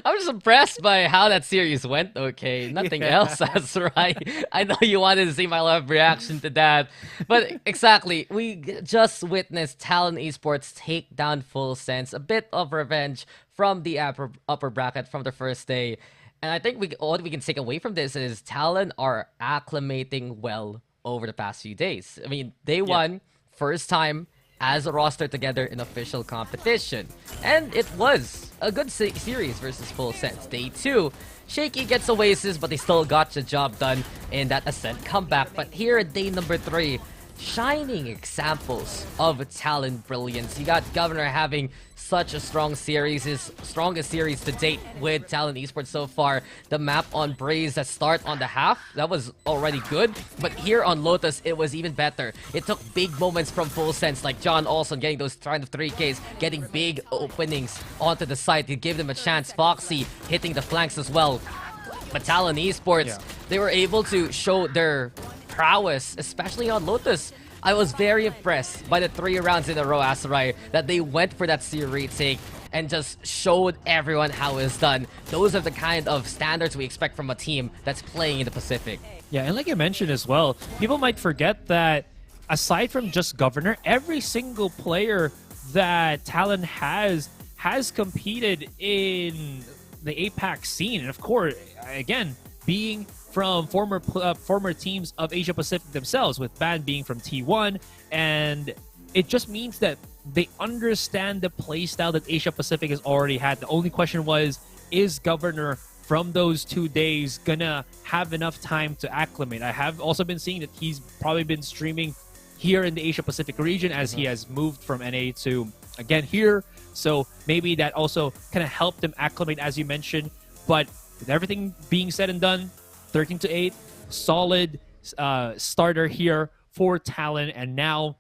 I was impressed by how that series went, okay? Nothing else, Asurai. I know you wanted to see my live reaction to that. But exactly, we just witnessed Talon Esports take down Full Sense. A bit of revenge from the upper bracket from the first day. And I think what we can take away from this is Talon are acclimating well over the past few days. I mean, they won first time as a roster together in official competition. And it was a good series versus Full Sense. Day 2, Shaky gets Oasis, but they still got the job done in that Ascent comeback. But here at day number 3, shining examples of Talon brilliance. You got Governor having such a strong series, his strongest series to date with Talon Esports so far. The map on Braze that start on the half, that was already good. But here on Lotus, it was even better. It took big moments from Full Sense, like John Olson getting those kind of 3Ks, getting big openings onto the site to give them a chance. Foxy hitting the flanks as well. But Talon Esports, they were able to show their prowess, especially on Lotus. I was very impressed by the 3 rounds in a row, Asurai, that they went for that seer retake and just showed everyone how it's done. Those are the kind of standards we expect from a team that's playing in the Pacific. Yeah, and like you mentioned as well, people might forget that aside from just Governor, every single player that Talon has competed in the APAC scene. And of course, again, being from former teams of Asia Pacific themselves, with Ban being from T1, and it just means that they understand the playstyle that Asia Pacific has already had. The only question was, is Governor from those 2 days gonna have enough time to acclimate? I have also been seeing that he's probably been streaming here in the Asia Pacific region as he has moved from NA to, again, here. So maybe that also kind of helped him acclimate, as you mentioned. But with everything being said and done, 13-8, solid starter here for Talon, and now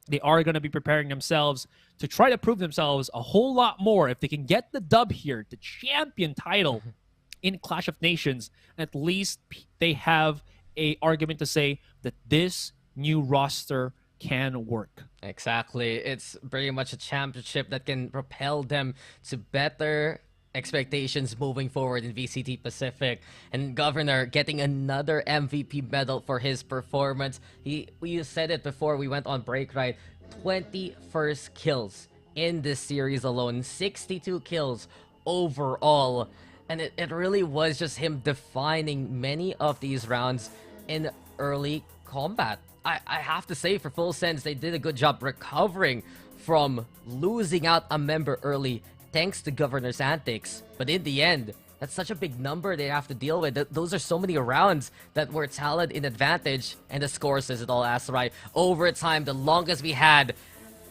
they are going to be preparing themselves to try to prove themselves a whole lot more. If they can get the dub here, the champion title in Clash of Nations, at least they have a argument to say that this new roster can work. Exactly. It's pretty much a championship that can propel them to better expectations moving forward in VCT Pacific. And Governor getting another MVP medal for his performance. We said it before we went on break, right? 21st kills in this series alone. 62 kills overall. And it really was just him defining many of these rounds in early combat. I have to say for Full Sense, they did a good job recovering from losing out a member early thanks to Governor's antics. But in the end, that's such a big number they have to deal with. Those are so many rounds that were Talon in advantage. And the score says it all, Asurai. Overtime, the longest we had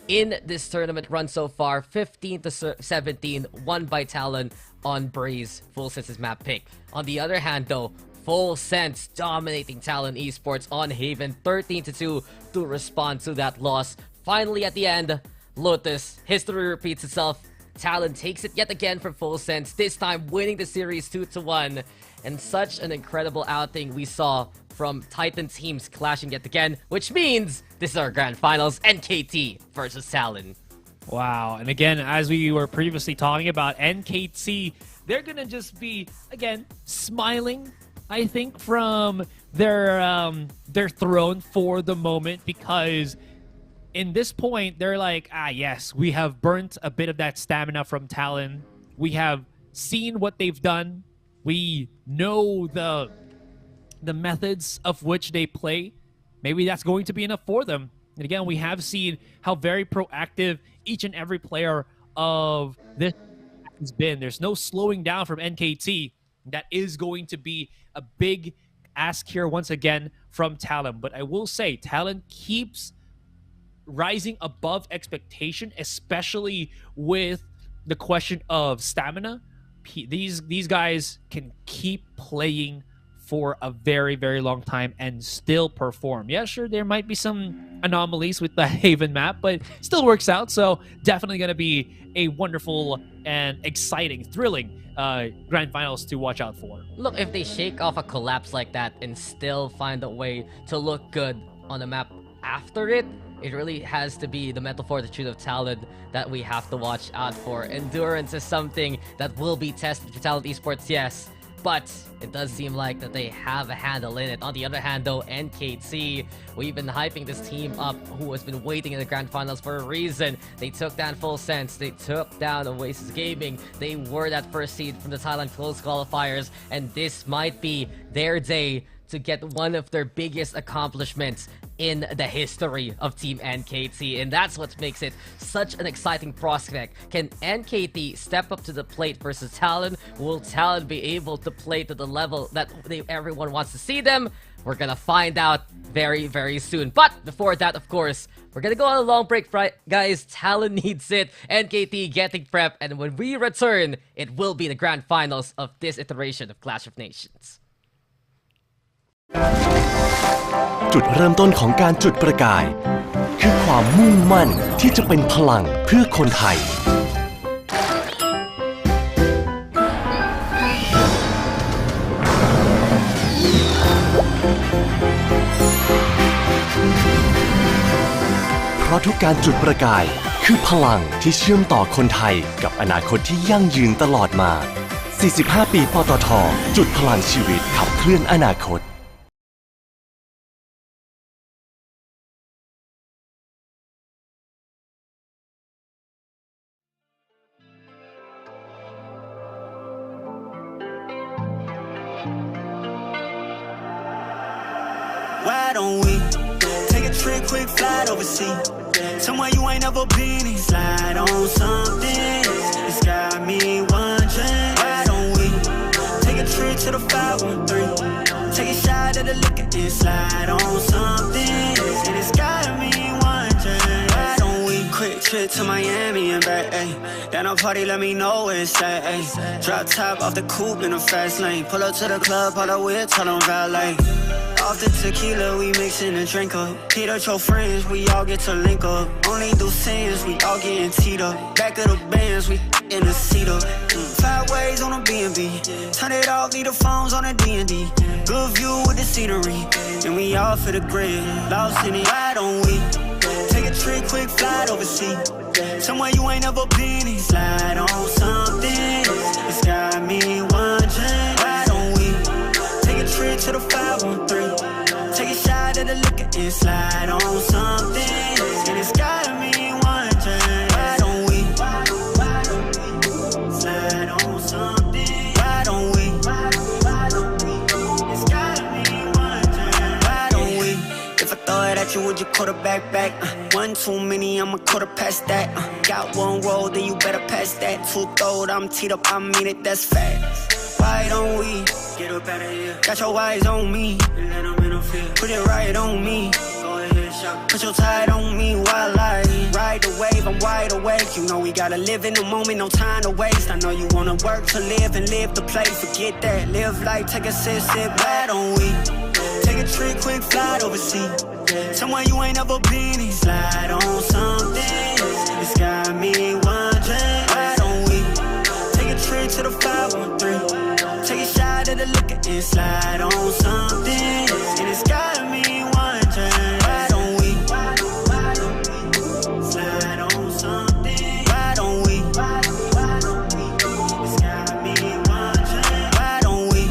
in this tournament run so far, 15-17, won by Talon on Breeze, Full Sense's map pick. On the other hand though, Full Sense dominating Talon Esports on Haven, 13-2 to respond to that loss. Finally at the end, Lotus, history repeats itself. Talon takes it yet again from Full Sense, this time winning the series 2-1. And such an incredible outing we saw from Titan teams clashing yet again, which means this is our grand finals, NKT versus Talon. Wow, and again, as we were previously talking about, NKT, they're gonna just be, again, smiling, I think, from their throne for the moment, because in this point, they're like, yes, we have burnt a bit of that stamina from Talon. We have seen what they've done. We know the methods of which they play. Maybe that's going to be enough for them. And again, we have seen how very proactive each and every player of this has been. There's no slowing down from NKT. That is going to be a big ask here once again from Talon. But I will say, Talon keeps rising above expectation, especially with the question of stamina. These guys can keep playing for a very, very long time and still perform. Yeah, sure, there might be some anomalies with the Haven map, but still works out. So definitely going to be a wonderful and exciting, thrilling grand finals to watch out for. Look, if they shake off a collapse like that and still find a way to look good on the map after it, it really has to be the mental fortitude of Talon that we have to watch out for. Endurance is something that will be tested for Talon Esports, yes, but it does seem like that they have a handle in it. On the other hand though, NKT, we've been hyping this team up, who has been waiting in the grand finals for a reason. They took down Full Sense, they took down Oasis Gaming, they were that first seed from the Thailand close qualifiers, and this might be their day to get one of their biggest accomplishments in the history of Team NKT, and that's what makes it such an exciting prospect. Can NKT step up to the plate versus Talon? Will Talon be able to play to the level that everyone wants to see them? We're gonna find out very, very soon. But before that, of course, we're gonna go on a long break, guys. Talon needs it. NKT getting prep, and when we return, it will be the grand finals of this iteration of Clash of Nations. จุดเริ่มต้นของการจุดประกายคือความมุ่งมั่นที่จะเป็นพลังเพื่อคนไทยเพราะทุกการจุดประกายคือพลังที่เชื่อมต่อคนไทยกับอนาคตที่ยั่งยืนตลอดมา45 ปีปตท.จุดพลังชีวิตขับเคลื่อนอนาคตWhy don't we take a trip, quick flight overseas? Somewhere you ain't never been and slide on something. It's got me wondering. Why don't we take a trip to the 513? Take a shot at the liquor and slide on something. And it's got me wondering. Why don't we quick trip to Miami and back? Ayy, down a party, let me know where it's at. Ayy, drop top off the coupe in a fast lane. Pull up to the club, pull up with, tell them valet. Off the tequila, we mixin' a drink up. Hit up your friends, we all get to link up. Only do sins, we all getting teed up. Back of the bands, we in the seat up. 5 ways on a B&B. Turn it off, leave the phones on a D&D. Good view with the scenery. And we all for the grid. Lost in it, why don't we take a trip, quick flight overseas? Somewhere you ain't never been and slide on something. It's got me wondering. Why don't we take a trip to the 513? Take a shot at the liquor and slide on something. And it's got me wondering. Why don't we slide on something? Why don't we? It's got me wondering. Why don't we? If I throw it at quarterback back. One too many, I'm a quarter past that. Got one roll, then you better pass that. Two throwed, I'm teed up, I mean it, that's facts. Why don't we get up out of here? Got your eyes on me, and let them in the field. Put it right on me. Go ahead, shot. Put your tide on me while I ride the wave. I'm wide awake. You know we gotta live in the moment, no time to waste. I know you wanna work to live and live to play. Forget that, live life, take a sip. Why don't we take a trip, quick flight overseas? Somewhere you ain't never been and slide on something. It's got me wondering, why don't we take a trip to the 513? Take a shot at the liquor and slide on something. And it's got me wondering, why don't we slide on something? Why don't we? It's got me wondering, why don't we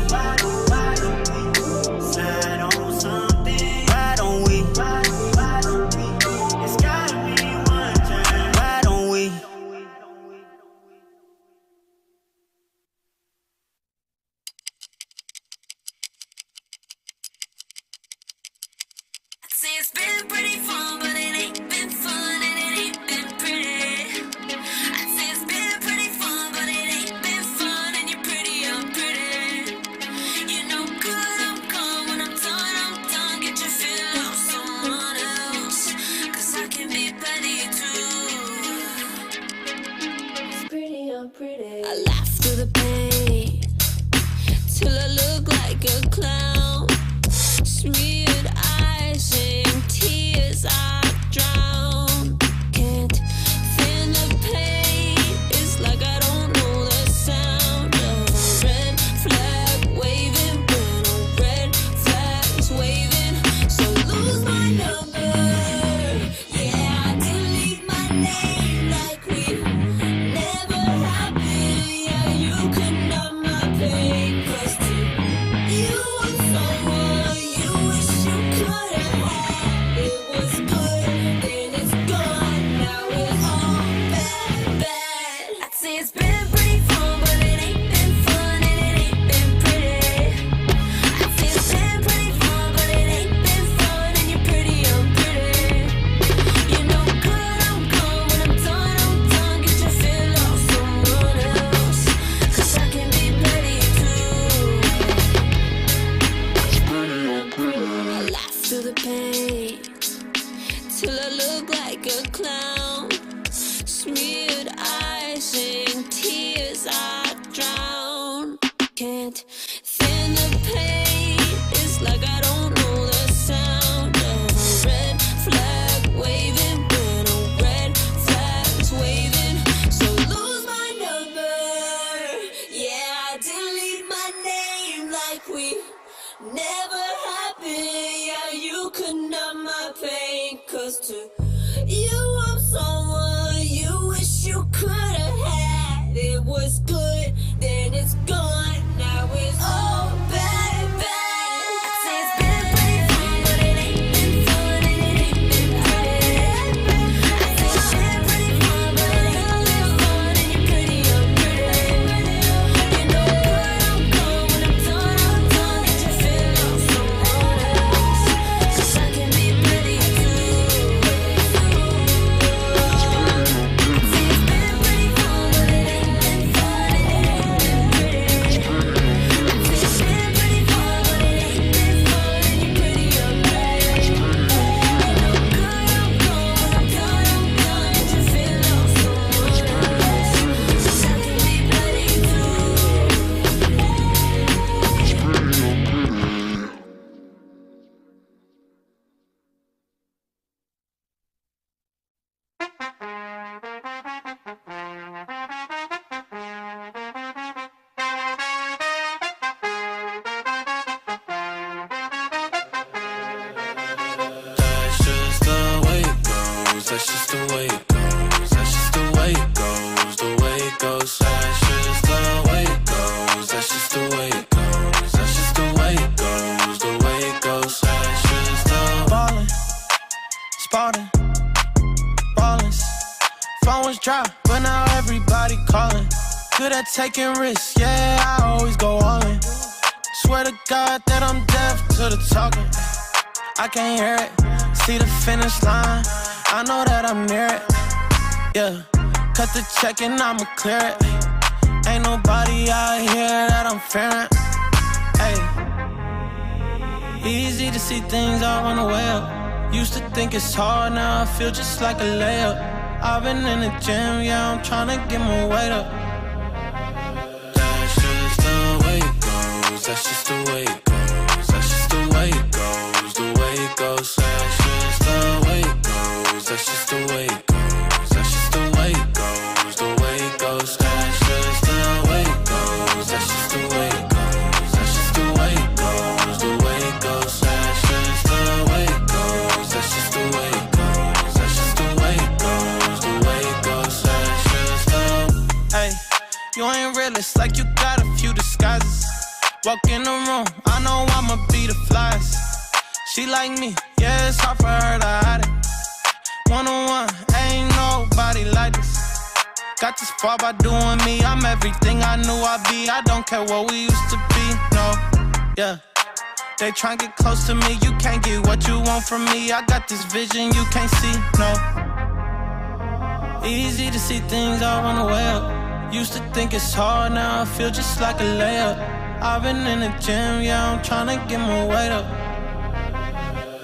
slide on something? Why don't we? It's got me wondering, why don't we? Say it's been pretty fun, but it ain't been fun and it ain't been pretty. I say it's been pretty fun, but it ain't been fun and you're pretty unpretty. You know good, I'm gone. When I'm done, get your feel out someone else. Cause I can be petty too. It's pretty unpretty. I laugh through the pain till I look like a clown. Smeared eyes and tears I drown. Can't feel the pain. It's like I don't know the sound of a red flag waving when a red flag's waving. So lose my number. Yeah, I delete my name like we never happened. Yeah, you could numb my pain. 'Cause to you I'm someone you wish you could have had. It was good, then it's gone. Now it's all bad, bad. I'd say it's been pretty fun, but it ain't been fun and it ain't been pretty. I'd say it's been pretty fun, but it ain't been fun and you're pretty unpretty. You know good, I'm gone. When I'm done, get your feel out someone else. 'Cause I can be petty too. I laugh through the pain till I look like a clown. Smeared eyes and tears I drown. Can't thin the pain. It's like I don't know the sound of a red flag waving when a red flag's waving. So lose my number. Yeah, I delete my name like we never happened. Yeah, you could numb my pain. 'Cause to you I'm someone you wish you could have had. It was good, then it's gone. Now it's all bad, bad. I say it's been pretty fun, but it ain't been fun and it ain't been pretty. I say it's been pretty fun, but it ain't been fun and you're pretty unpretty. You know good, I'm gone. When I'm done, get your feel out someone else. 'Cause I can be petty too. Say it's been pretty fun, but it ain't been fun and it ain't been pretty. Say it's been pretty fun, but it ain't been fun and you're pretty unpretty. You know good, I'm gone. When I'm done, get your feel out someone else. 'Cause I can be petty too. That's just the way it goes. That's just the way it goes. That's just the way it goes. The way it goes. That's just the way it goes. That's just the way it goes. That's just the way it goes. The way it goes. That's just the Ballin', spotting, ballin'. Phone was dry, but now everybody calling. Good at taking risks, yeah, I always go all in. Swear to God that I'm deaf to the talking. I can't hear it. See the finish line, I know that I'm near it. Yeah, cut the check and I'ma clear it. Ain't nobody out here that I'm fearing. Hey, easy to see things I wanna weigh up. Used to think it's hard, now I feel just like a layup. I've been in the gym, yeah, I'm tryna get my weight up. That's just the way it goes, that's just the way it goes, that's just the way it goes, the way it goes. That's just the way it goes, that's just the way it goes, that's just the way it goes, the way it goes. That's just the way it goes, that's just the way it goes, that's just the way it goes, the way it goes. That's just the way it goes, that's just the way it goes, that's just the way it goes, the way it goes. That's just the. Hey, you ain't realist like you got a few disguises. Walk in the room, I know I'ma be the flyest. She like me, yeah, it's hard for her to hide it. One-on-one, ain't nobody like this. Got this far by doing me, I'm everything I knew I'd be. I don't care what we used to be, no, yeah. They tryna get close to me, you can't get what you want from me. I got this vision you can't see, no. Easy to see things I wanna weigh up. Used to think it's hard, now I feel just like a layup. I've been in the gym, yeah, I'm tryna get my weight up.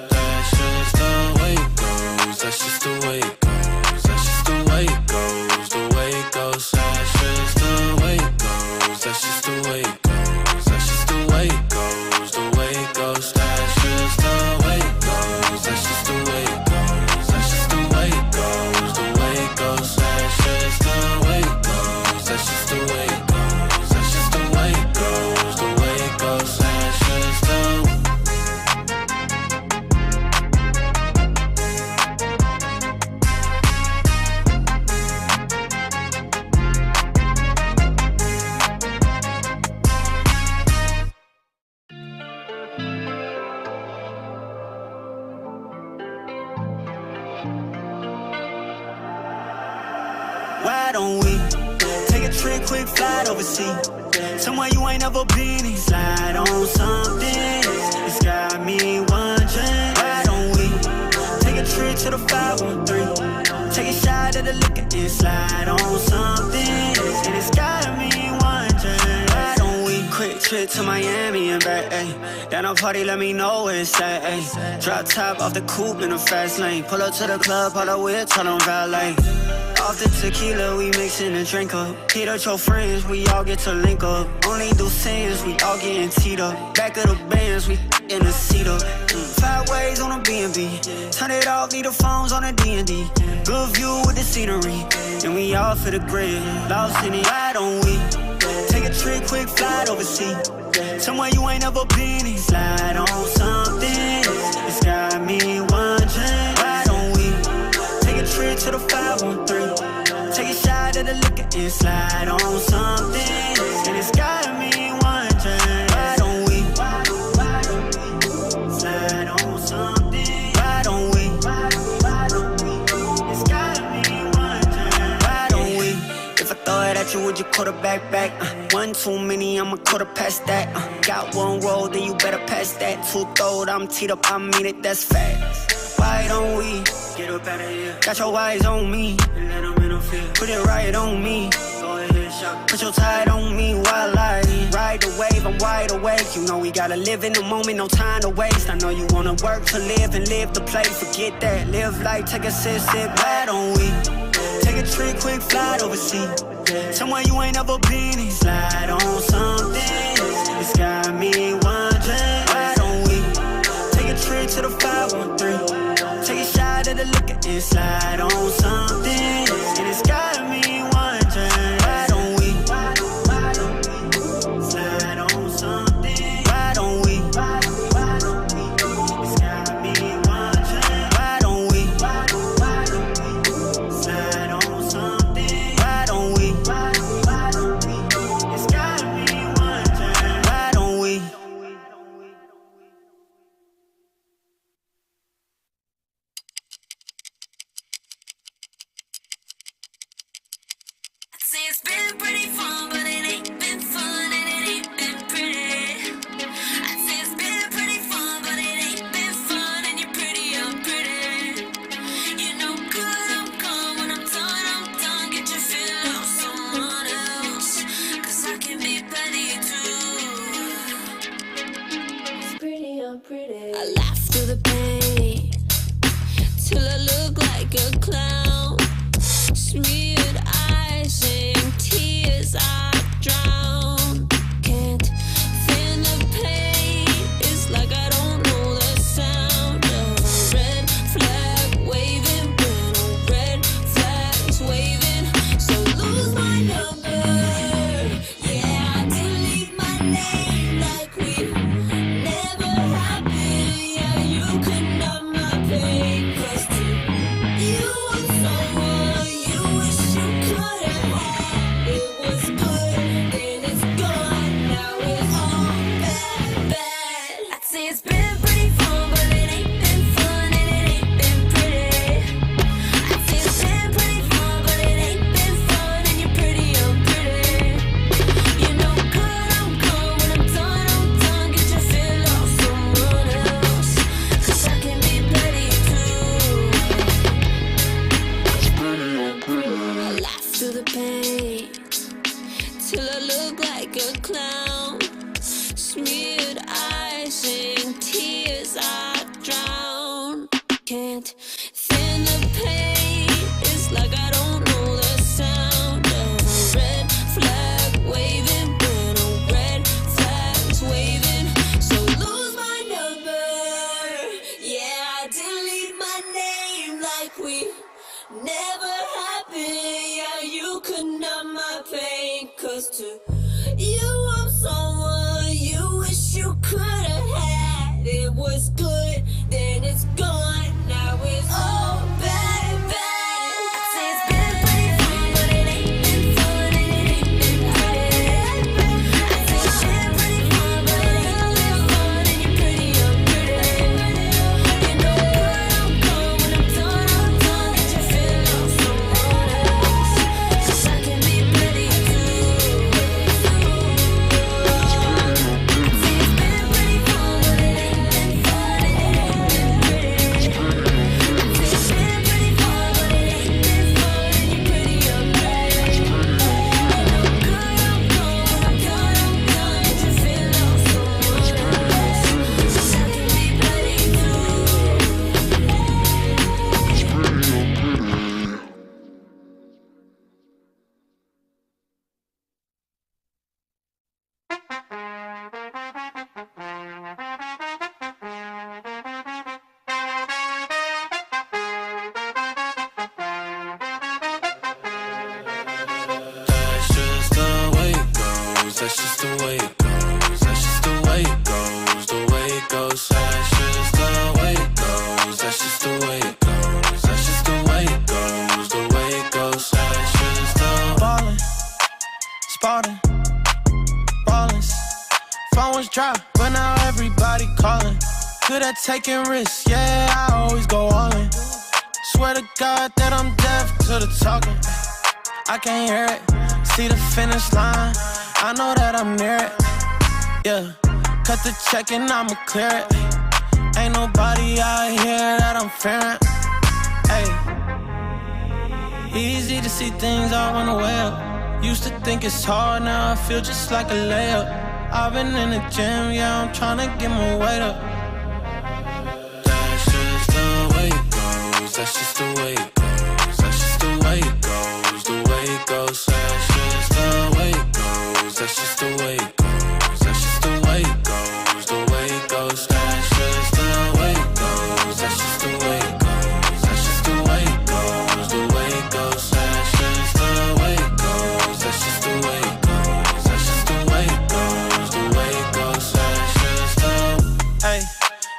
That's just the way it goes, that's just the way it goes, that's just the way it goes, the way it goes. That's just the way it goes, that's just the way it goes, that's just the way it goes, the way it goes. That's just the way it goes, that's just the way it goes, that's just the way it goes, the way it goes. That's just the way it goes, that's just the way it goes, that's just the way it goes, the way it goes. That's just the. Why don't we take a trip, quick flight overseas? Somewhere you ain't never been and slide on something. It's got me wondering. Why don't we take a trip to the 513? Take a shot at the liquor and slide on something. And it's got me wondering. Why don't we quick trip to Miami and back, ayy. Down a party, let me know where it's at, ayy. Drop top off the coupe in the fast lane. Pull up to the club, pull up with, tell them valet. Off the tequila, we mixin' and drink up. Hit up your friends, we all get to link up. Only do sins, we all getting teed up. Back of the bands, we in the seat up. 5 ways on a B&B. Turn it off, leave the phones on a D&D. Good view with the scenery. And we all for the grid. Lost in it, why don't we take a trip, quick flight overseas? Somewhere you ain't never been and slide on something. It's got me wondering. Why don't we take a trip to the 513? Take a shot at the liquor and slide on something. And it's got me wondering. Why don't we slide on something? Why don't we? It's got me wondering. Why don't we? If I throw it at you, would you quarterback back? One too many, I'ma quarter past that. Got one roll, then you better pass that. 2 throat, I'm teed up, I mean it, that's facts. Why don't we get up out of here? Got your eyes on me, and let them interfere. Put it right on me. Go ahead, shot. Put your tide on me while I ride the wave. I'm wide awake. You know we gotta live in the moment, no time to waste. I know you wanna work to live and live to play. Forget that, live life, take a sip. Why don't we take a trip, quick flight overseas? Somewhere you ain't never been and slide on something. It's got me wondering. Why don't we take a trip to the 513? Take a shot at the liquor and slide on something. And it's got me wondering. Why don't we slide on something? Why don't we? It's got me wondering. Why don't we slide on something? Why don't we? It's got me wondering. Why don't we? Say it's been pretty fun, but it ain't been fun, and it ain't been pretty. I say it's been pretty fun, but it ain't been fun, and you're pretty, I'm pretty. the pain till I look like a clown. Smeared eyes and tears I drown. Can't stand the pain. It's like I don't know the sound of a red flag waving when a red flag's waving. So lose my number. Yeah, I delete my name like we never happened. Yeah, you could not my pain. 'Cause to you I'm someone you wish you could have had. It was good, then it's gone. Now it's all bad, bad. I'd say it's been pretty fun, but it ain't been fun and it ain't been pretty. I'd say it's been pretty fun, but it ain't been fun and you're pretty unpretty. You know good, I'm gone. When I'm done, get your fill off someone else. 'Cause I can be petty too. I laugh through the pain till I look like a clown. Smeared eyes and tears I drown. Can't stand the pain. It's like I don't know the sound of a red flag waving when a red flag's waving. So lose my number. Yeah, I delete my name like we never happened. Yeah, you could numb my pain. 'Cause to you I'm someone you wish you could have had. It was good, then it's gone. Now it's all bad, bad. Say it's been pretty fun, but it ain't been fun and it ain't been pretty. I say it's been pretty fun, but it ain't been fun and you're pretty unpretty. You know good, I'm gone. When I'm done, get your fill off someone else. 'Cause I can be petty too. I'd say it's been pretty fun, but it ain't been fun and it ain't been pretty. I'd say it's been pretty fun, but it ain't been fun and you're pretty unpretty. You know good, I'm gone. When I'm done, get your fill off someone else. 'Cause I can be petty too. That's just the way it goes. That's just the way it goes. That's just the way it goes. The way it goes. That's just the way it goes. That's just the way it goes. That's just the way it goes. The way it goes. That's just the Ballin', spotting, ballin'. Phone was dry, but now everybody calling. Good at taking risks, yeah, I always go all in. Swear to God that I'm deaf to the talking. I can't hear it, see the finish line. I know that I'm near it, yeah. Cut the check and I'ma clear it. Ain't nobody out here that I'm fearing. Hey, easy to see things all on the way up. Used to think it's hard, now I feel just like a layup. I've been in the gym, yeah, I'm tryna get my weight up. That's just the way it goes. That's just the way it goes. That's just the way it goes. The way it goes. That's just the way it goes. That's just the way it goes. That's just the way it goes. The way it goes. That's just the way it goes. That's just the way it goes. That's just the way it goes. The way it goes. That's just the way it goes. That's just the way it goes. That's just the way it goes. The way it goes. That's just the. Hey,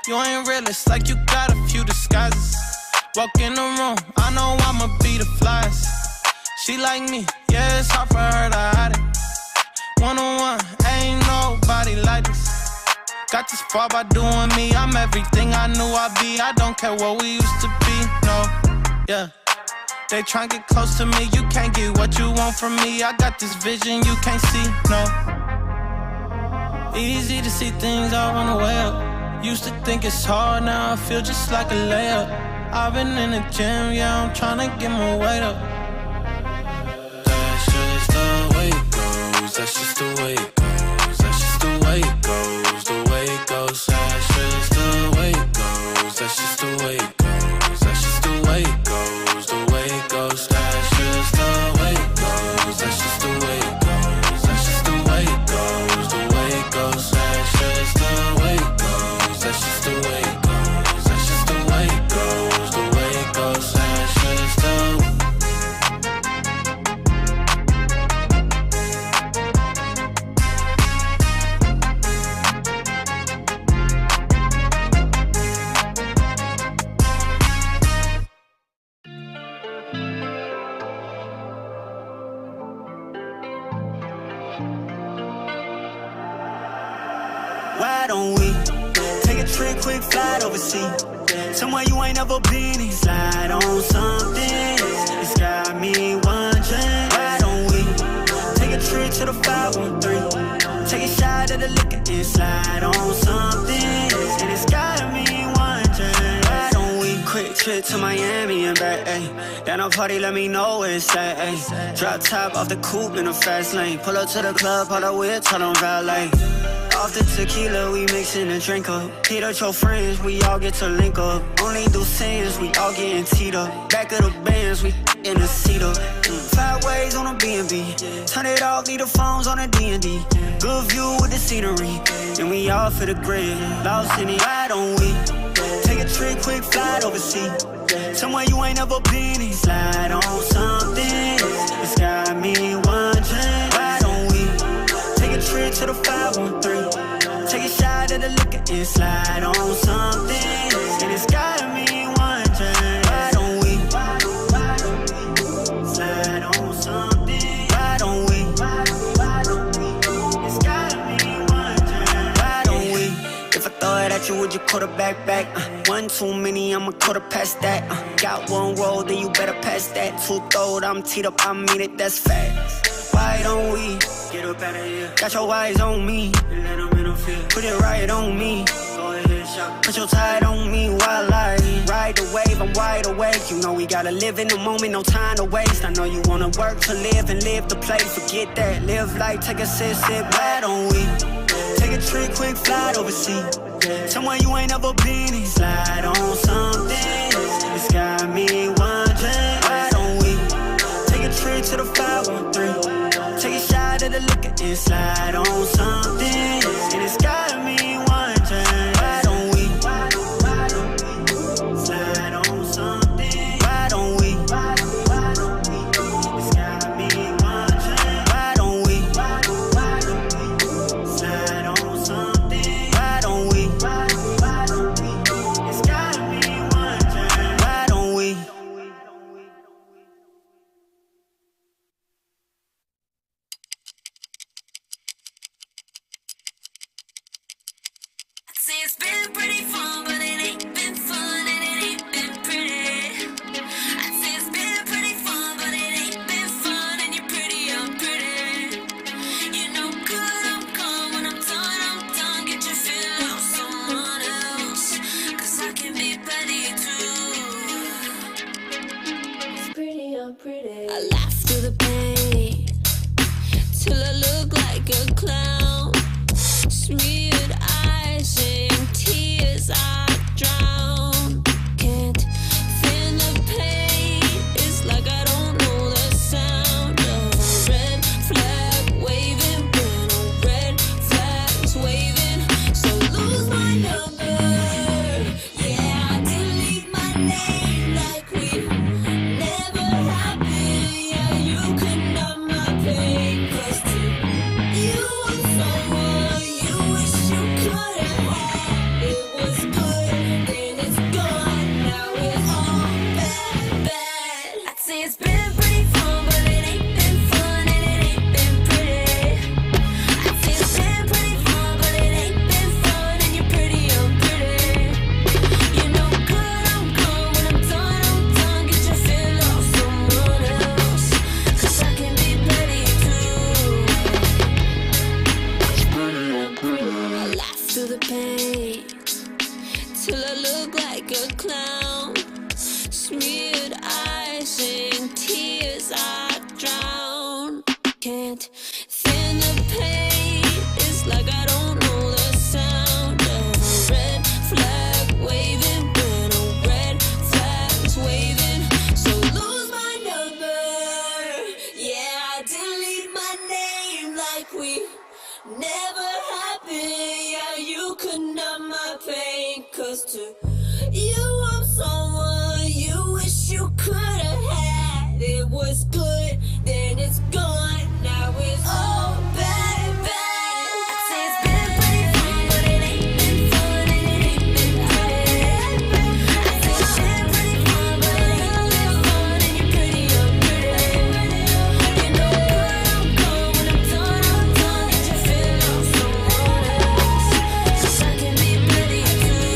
you ain't real, it's like you got a few disguises. Walk in the room, I know I'ma be the flyest. She like me, yeah, it's hard for her to hide it. One-on-one, ain't nobody like this. Got this far by doing me, I'm everything I knew I'd be. I don't care what we used to be, no, yeah. They try get close to me, you can't get what you want from me. I got this vision you can't see, no. Easy to see things all on the way up. Used to think it's hard, now I feel just like a layup. I've been in the gym, yeah, I'm tryna get my weight up. That's just the way it goes. That's just the way it goes. That's just the way it goes. The way it goes. That's just the way it goes. overseas. Somewhere you ain't never been in. Slide on something, it's got me wondering. Why don't we take a trip to the 513? Take a shot at the liquor and slide on something. And it's got me wondering. Why don't we quick trip to Miami and back, ayy. Down a party, let me know where it's at, ayy. Drop top off the coupe in the fast lane. Pull up to the club, pull up with, tell them valet. Off the tequila, we mixin' a drink up. Hit up your friends, we all get to link up. Only do sins, we all getting teed up. Back of the bands, we in a seat up. 5 ways on a B&B. Turn it off, leave the phones on a D&D. Good view with the scenery. And we all for the grid. Lost in it, why don't we take a trip, quick flight overseas? Somewhere you ain't never been in. Slide on something, it's got me wondering. Why don't we take a trip to the 513? Take a shot at the liquor and slide on something. And it's got me wondering. Why don't we slide on something? Why don't we? It's got me wondering. Why don't we? If I throw it at you, would you quarterback back? One too many, I'ma quarter past that. Got one roll, then you better pass that. 2 throwed, I'm teed up, I mean it, that's facts. Why don't we get up out of here? Got your eyes on me, let them interfere. Put it right on me. Go ahead, shot. Put your tide on me while I ride the wave. I'm wide awake. You know we gotta live in the moment, no time to waste. I know you wanna work to live and live to play. Forget that, live life, take a sip. Why don't we take a trip, quick flight overseas? Somewhere you ain't never been in. Slide on something, it's got me wondering. Why don't we take a trip to the 513? Take a shot at the liquor and slide on something. And it's got me wondering. Why don't we slide on something? Why don't we? It's got me wondering. Why don't we slide on something? Why don't we? It's got me wondering. Why don't we? See, it's been pretty fun, but it ain't been fun, and it ain't been pretty. I say it's been pretty fun, but it ain't been fun, and you're pretty, I'm pretty. You know good, I'm gone. When I'm done, get your feel out someone else. Cause I can be petty too. It's pretty, I'm pretty. I laugh through the pain till I look like a clown. Smeared eyes and tears I drown. Can't feel the pain. It's like I don't know the sound of a red flag waving. When a red flag's waving, so lose my number. Yeah, I delete my name like we never happened. Yeah, you could numb my pain. 'Cause to you I'm someone you wish you could have had. It was good, then it's gone. Now it's all bad, bad. I'd say it's been pretty fun, but it ain't been fun, and it ain't been pretty. I'd say it's been pretty fun, but it ain't been fun, and you're pretty, I'm pretty. You know good, I'm gone. When I'm done, get your feel off someone else. 'Cause I can be petty too. I laugh through the pain till I look like a clown. Smeared eyes and tears I drown. Can't feel the pain. It's like I don't know the sound of a red flag waving. When a red flag's waving, so lose my number. Yeah, I delete my name like we never happened. Yeah, you could numb my pain. 'Cause to you I'm someone you wish you could have had. It was good, then it's gone. Now it's all bad, bad. I say it's been pretty fun, but it ain't been fun, and it ain't been pretty. I say it's been pretty fun, but it ain't been fun, and you're pretty, I'm pretty. You know good, I'm gone. When I'm done, get your feel off someone else. 'Cause I can be pretty too.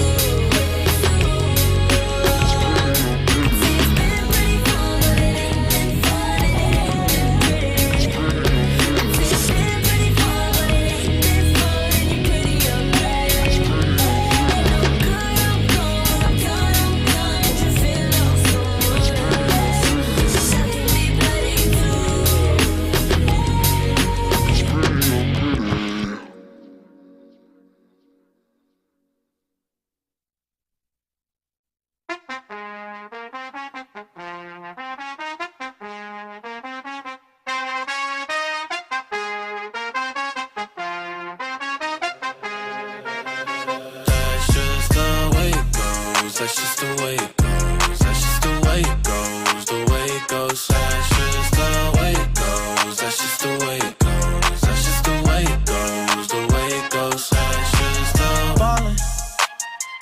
That's just the way it goes. That's just the way it goes. The way it goes. That's just the way it goes. That's just the way it goes. That's just the way it goes. The way it goes. That's just the ballin',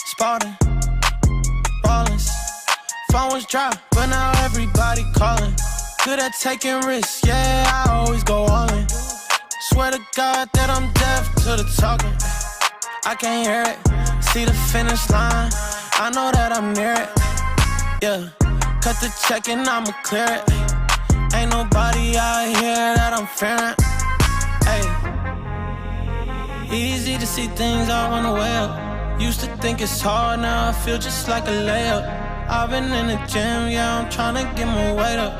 spotting, ballin'. Phone was dry, but now everybody calling. Good at taking risks, yeah, I always go all in. Swear to God that I'm deaf to the talking. I can't hear it, see the finish line. I know that I'm near it, yeah. Cut the check and I'ma clear it. Ain't nobody out here that I'm fearing. Hey, easy to see things all on the way up. Used to think it's hard, now I feel just like a layup. I've been in the gym, yeah, I'm tryna get my weight up.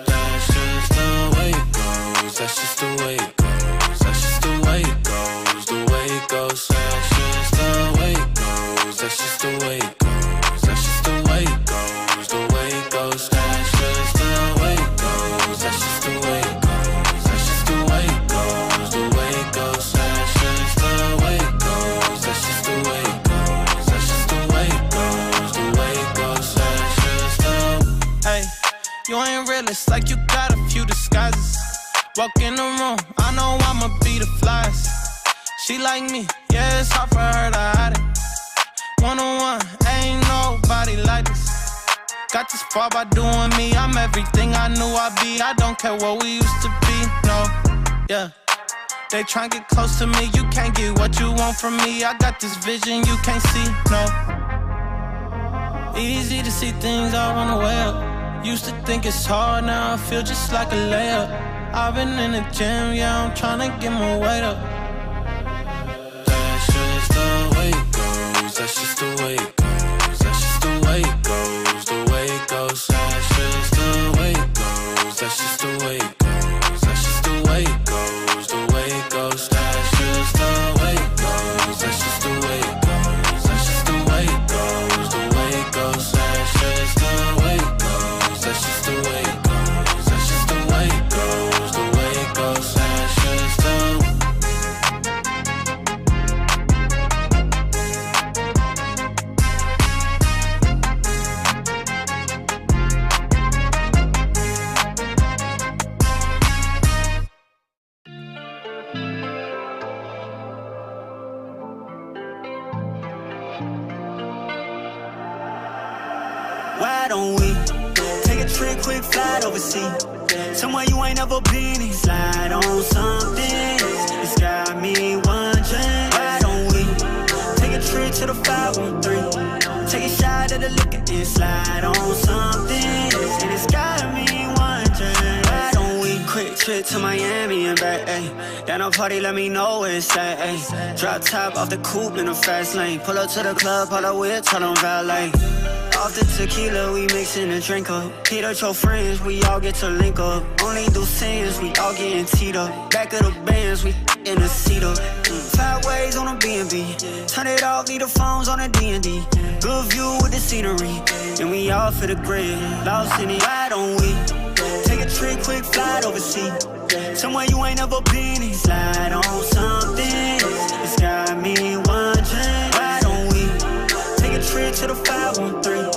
That's just the way it goes. That's just the way it goes. That's just the way it goes. The way it goes. That's just the way it goes. That's just the way it goes. That's just the way it goes. The way it goes. That's just the way it goes. That's just the way it goes. That's just the way it goes. The way it goes. That's just the way it goes. That's just the way it goes. That's just the way it goes. The way it goes. That's just the. Hey, you ain't realist, like you got a few disguises. Walk in the room, I know I'ma be the flyest. She like me, yeah, it's hard for her to hide it. One-on-one, ain't nobody like this. Got this far by doing me, I'm everything I knew I'd be. I don't care what we used to be, no, yeah. They try and get close to me, you can't get what you want from me. I got this vision you can't see, no. Easy to see things all on the way up. Used to think it's hard, now I feel just like a layup. I've been in the gym, yeah, I'm tryna get my weight up. That's just the way it goes. That's just the way it goes. That's just the way it goes. The way it goes. That's just the way it goes. That's just the way it goes. That's just the way it goes. The way it goes. That's just the way it goes. That's just the way it goes. That's just the way it goes. The way it goes. That's just the way it goes. That's just the way it goes. That's just the way it goes. The way it goes. That's just the. Why don't we take a trip, quick flight overseas? Somewhere you ain't never been and slide on something. It's got me wondering. Why don't we take a trip to the 513? Take a shot at the liquor and slide on something. And it's got me wondering. Why don't we quick trip to Miami and back, ayy. Down a party, let me know where it's at, ayy. Drop top off the coupe in the fast lane. Pull up to the club, pull up with, tell them valet. Off the tequila, we mixin' a drink up. Hit up your friends, we all get to link up. Only do sins, we all getting teed up. Back of the bands, we in the seat up. 5 ways on a B&B. Turn it off, leave the phones on a D&D. Good view with the scenery. And we all for the grid. Lost in it, why don't we take a trip, quick flight overseas? Somewhere you ain't never been and slide on something. It's got me wondering. Why don't we take a trip to the 513?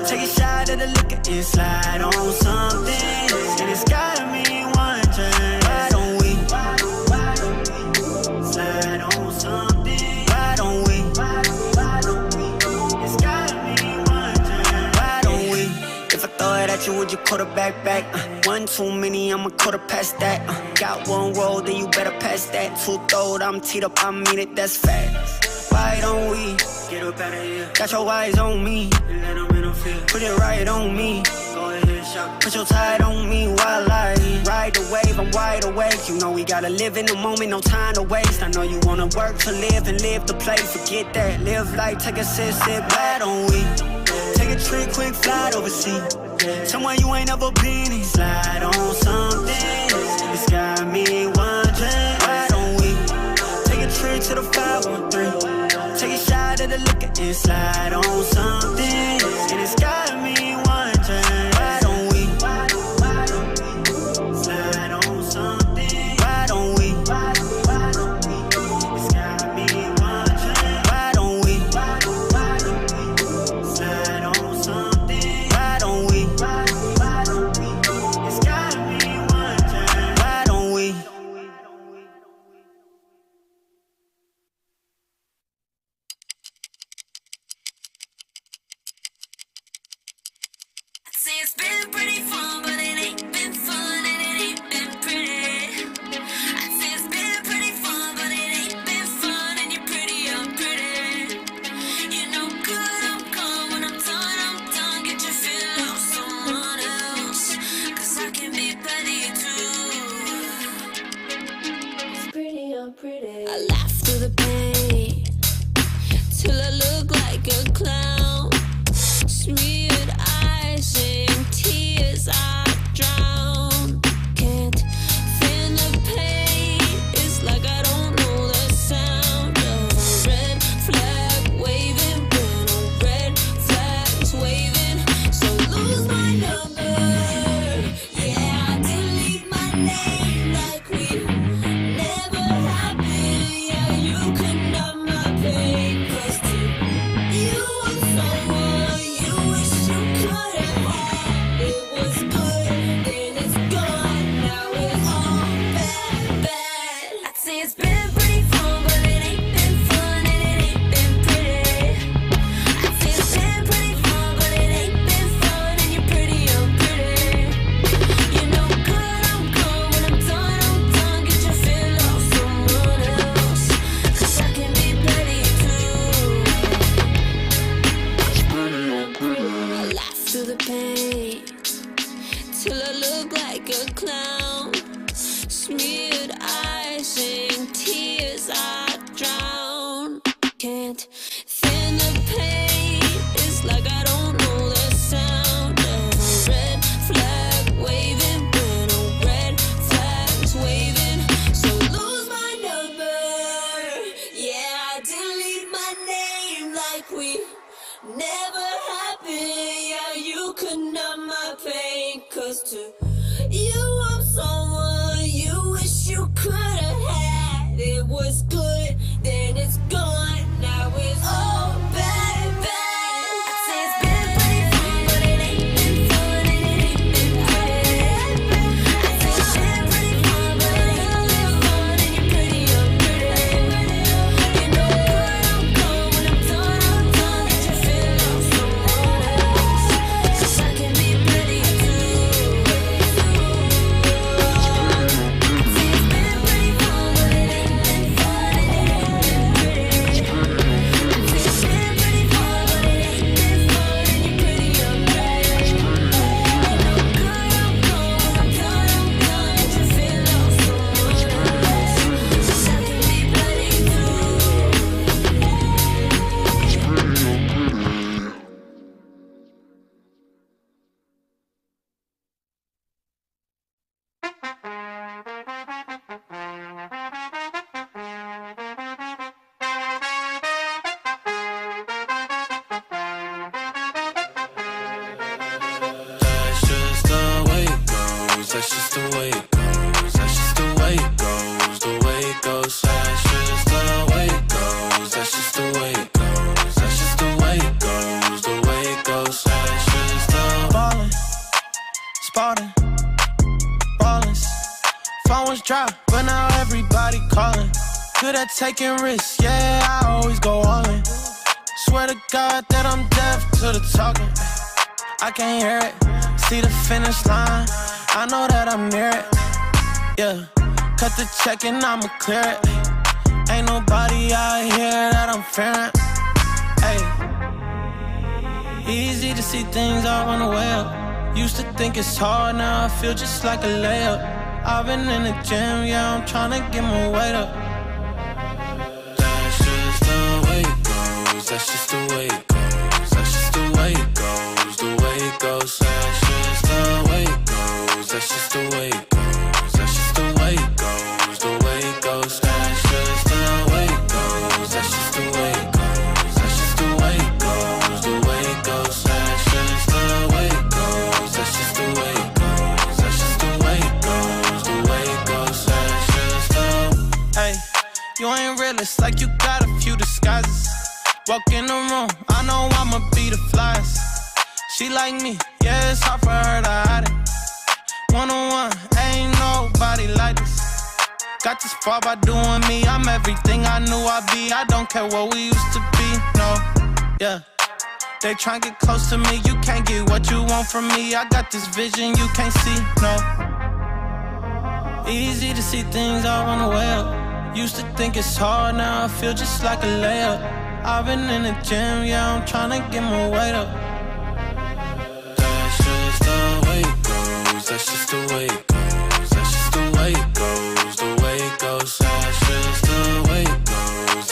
Take a shot at the liquor and slide on something. And it's got me wondering. Why don't we slide on something? Why don't we? It's got me wondering. Why don't we? If I throw it at you, would you quarterback back? One too many, I'ma quarter past that. Got one roll, then you better pass that. 2 throwed, I'm teed up, I mean it, that's fast. Why don't we get up out of here? Got your eyes on me, and let them interfere. Put it right on me. Go ahead, shop. Put your tide on me while I ride the wave. I'm wide awake. You know we gotta live in the moment, no time to waste. I know you wanna work to live and live to play. Forget that, live life, take a sip, sip. Why don't we take a trip, quick flight overseas? Somewhere you ain't never been and slide on something. It's got me wondering. Why don't we take a trip to the 513? Take a shot at the liquor and slide on something. And it's got me wondering. Why don't we slide on something? Why don't we? It's got me wondering. Why don't we the pain till I look like a clown. Smeared eyes and tears I drown. Can't feel the pain. It's like I don't know the sound of a red flag waving when a red flag's waving. So lose my number. Yeah, I delete my name like we never happened. Yeah, you could numb my pain. 'Cause to you I'm someone you wish you could have had. It was good, then it's gone. Now it's all bad, bad. I'd say it's been pretty fun, but it ain't been fun and it ain't been pretty. I'd say it's been pretty fun, but it ain't been fun and you're pretty unpretty. You know good, I'm gone. When I'm done, get your fill off someone else. 'Cause I can be petty too. I laugh through the pain till I look like a clown. Smeared eyes and tears I drown. Can't thin the pain. It's like I don't know the sound of a red flag waving when a red flag's waving. So lose my number. Yeah, I delete my name like we never happened. Yeah, you could numb my pain. 'Cause to you I'm someone you wish you could have had. It was good, then it's gone. Now it's all bad, bad. I say it's been pretty fun, but it ain't been fun and it ain't been pretty. I say it's been pretty fun, but it ain't been fun and you're pretty unpretty. You know good, I'm gone. When I'm done, get your fill off someone else. 'Cause I can be petty too. That's just the way it goes. That's just the way it goes. That's just the way it goes. The way it goes. That's just the way it goes. That's just the way it goes. That's just the way it goes. The way it goes. That's just the Ballin', spotting, ballin'. Phone was dry, but now everybody calling. Good at taking risks, yeah, I always go all in. Swear to God that I'm deaf to the talking. I can't hear it, see the finish line. I know that I'm near it, yeah. Cut the check and I'ma clear it. Ain't nobody out here that I'm fearing. Hey, easy to see things all on the way up. Used to think it's hard, now I feel just like a layup. I've been in the gym, yeah, I'm tryna get my weight up. That's just the way it goes. That's just the way it goes. That's just the way it goes. The way it goes. That's just the way it goes. That's just the way it goes. That's just the way it goes. The way it goes. That's just the way it goes. That's just the way it goes. That's just the way it goes. The way it goes. That's just the way it goes. That's just the way it goes. That's just the way it goes. The way it goes. That's just the. Hey, you ain't real, it's like you got a few disguises. Walk in the room, I know I'ma be the flyest. She like me, yeah, it's hard for her to hide it. One-on-one, ain't nobody like this. Got this far by doing me, I'm everything I knew I'd be. I don't care what we used to be, no, yeah. They try and get close to me, you can't get what you want from me. I got this vision you can't see, no. Easy to see things all on the way up. Used to think it's hard, now I feel just like a layup. I've been in the gym, yeah, I'm tryna get my weight up. That's just the way it goes. That's just the way it goes. That's just the way it goes. The way it goes. That's just the way it goes.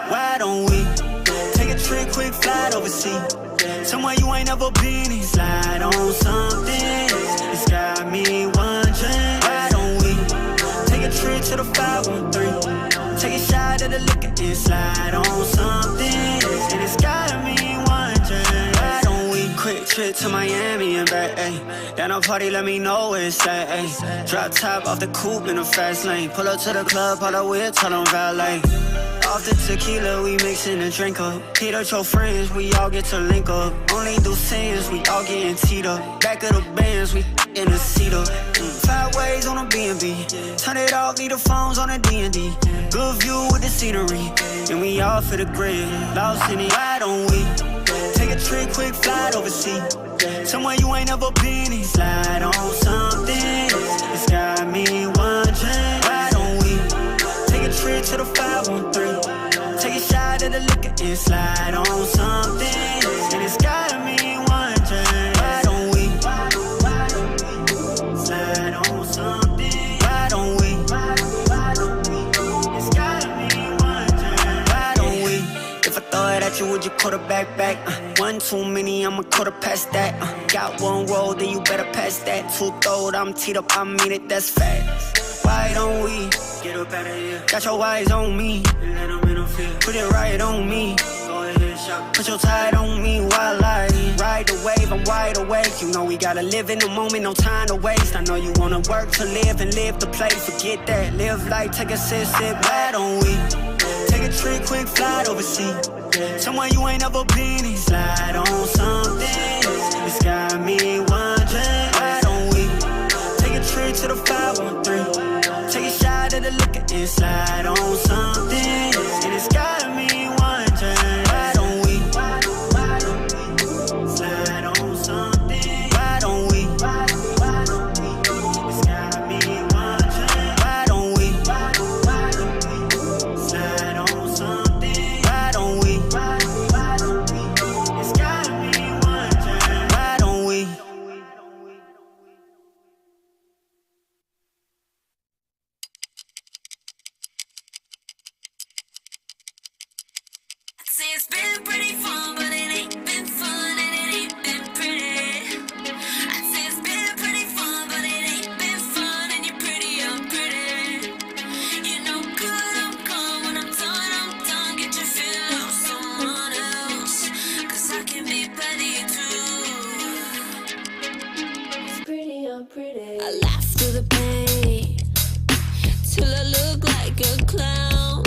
Why don't we take a trip, quick flight overseas? Somewhere you ain't never been and slide on something. It's got me wondering. Why don't we take a trip to the 513? Take a shot at the liquor and slide on something. And it's got me wondering. Why don't we quick trip to Miami and back, ayy. Down a party, let me know where it's at, ayy. Drop top off the coupe in a fast lane. Pull up to the club, all the way, tell them valet. Off the tequila, we mixin' a drink up. Hit up your friends, we all get to link up. Only do sins, we all getting teed up. Back of the bands, we in the seat up. 5 ways on a B&B. Turn it off, leave the phones on a D&D. Good view with the scenery. And we all for the grid. Lost in it, why don't we take a trip, quick flight overseas? Somewhere you ain't never been and slide on something. It's got me wondering. Why don't we take a trip to the 513? Take a shot at the liquor and slide on something. And it's got me wondering. Why don't we slide on something? Why don't we? It's got me wondering. Why don't we? If I throw it at you, would you quarterback back? One too many, I'ma quarter past that. Got one roll, then you better pass that. 2 throw, I'm teed up, I mean it, that's fast. Why don't we get up out of here? Got your eyes on me, and let them interfere. Put it right on me. Go ahead, shop. Put your tide on me while I ride the wave. I'm wide awake. You know we gotta live in the moment, no time to waste. I know you wanna work to live and live to play. Forget that, live life, take a sip. Why don't we take a trip, quick flight overseas? Somewhere you ain't never been and slide on something. It's got me wondering. Why don't we take a trip to the 513? Take a shot at the liquor and slide on something. And it's got me wondering. Why don't we slide on something? Why don't we? It's got me wondering. Why don't we slide on something? Why don't we? It's got me wondering. Why don't we? Say it's been pretty fun, but it ain't been fun, and it ain't been pretty. I say it's been pretty fun, but it ain't been fun, and you're pretty, I'm pretty. You know good, I'm gone. When I'm done, get your feel out someone else. 'Cause I can be better too. It's pretty, I'm pretty. I laugh through the pain till I look like a clown.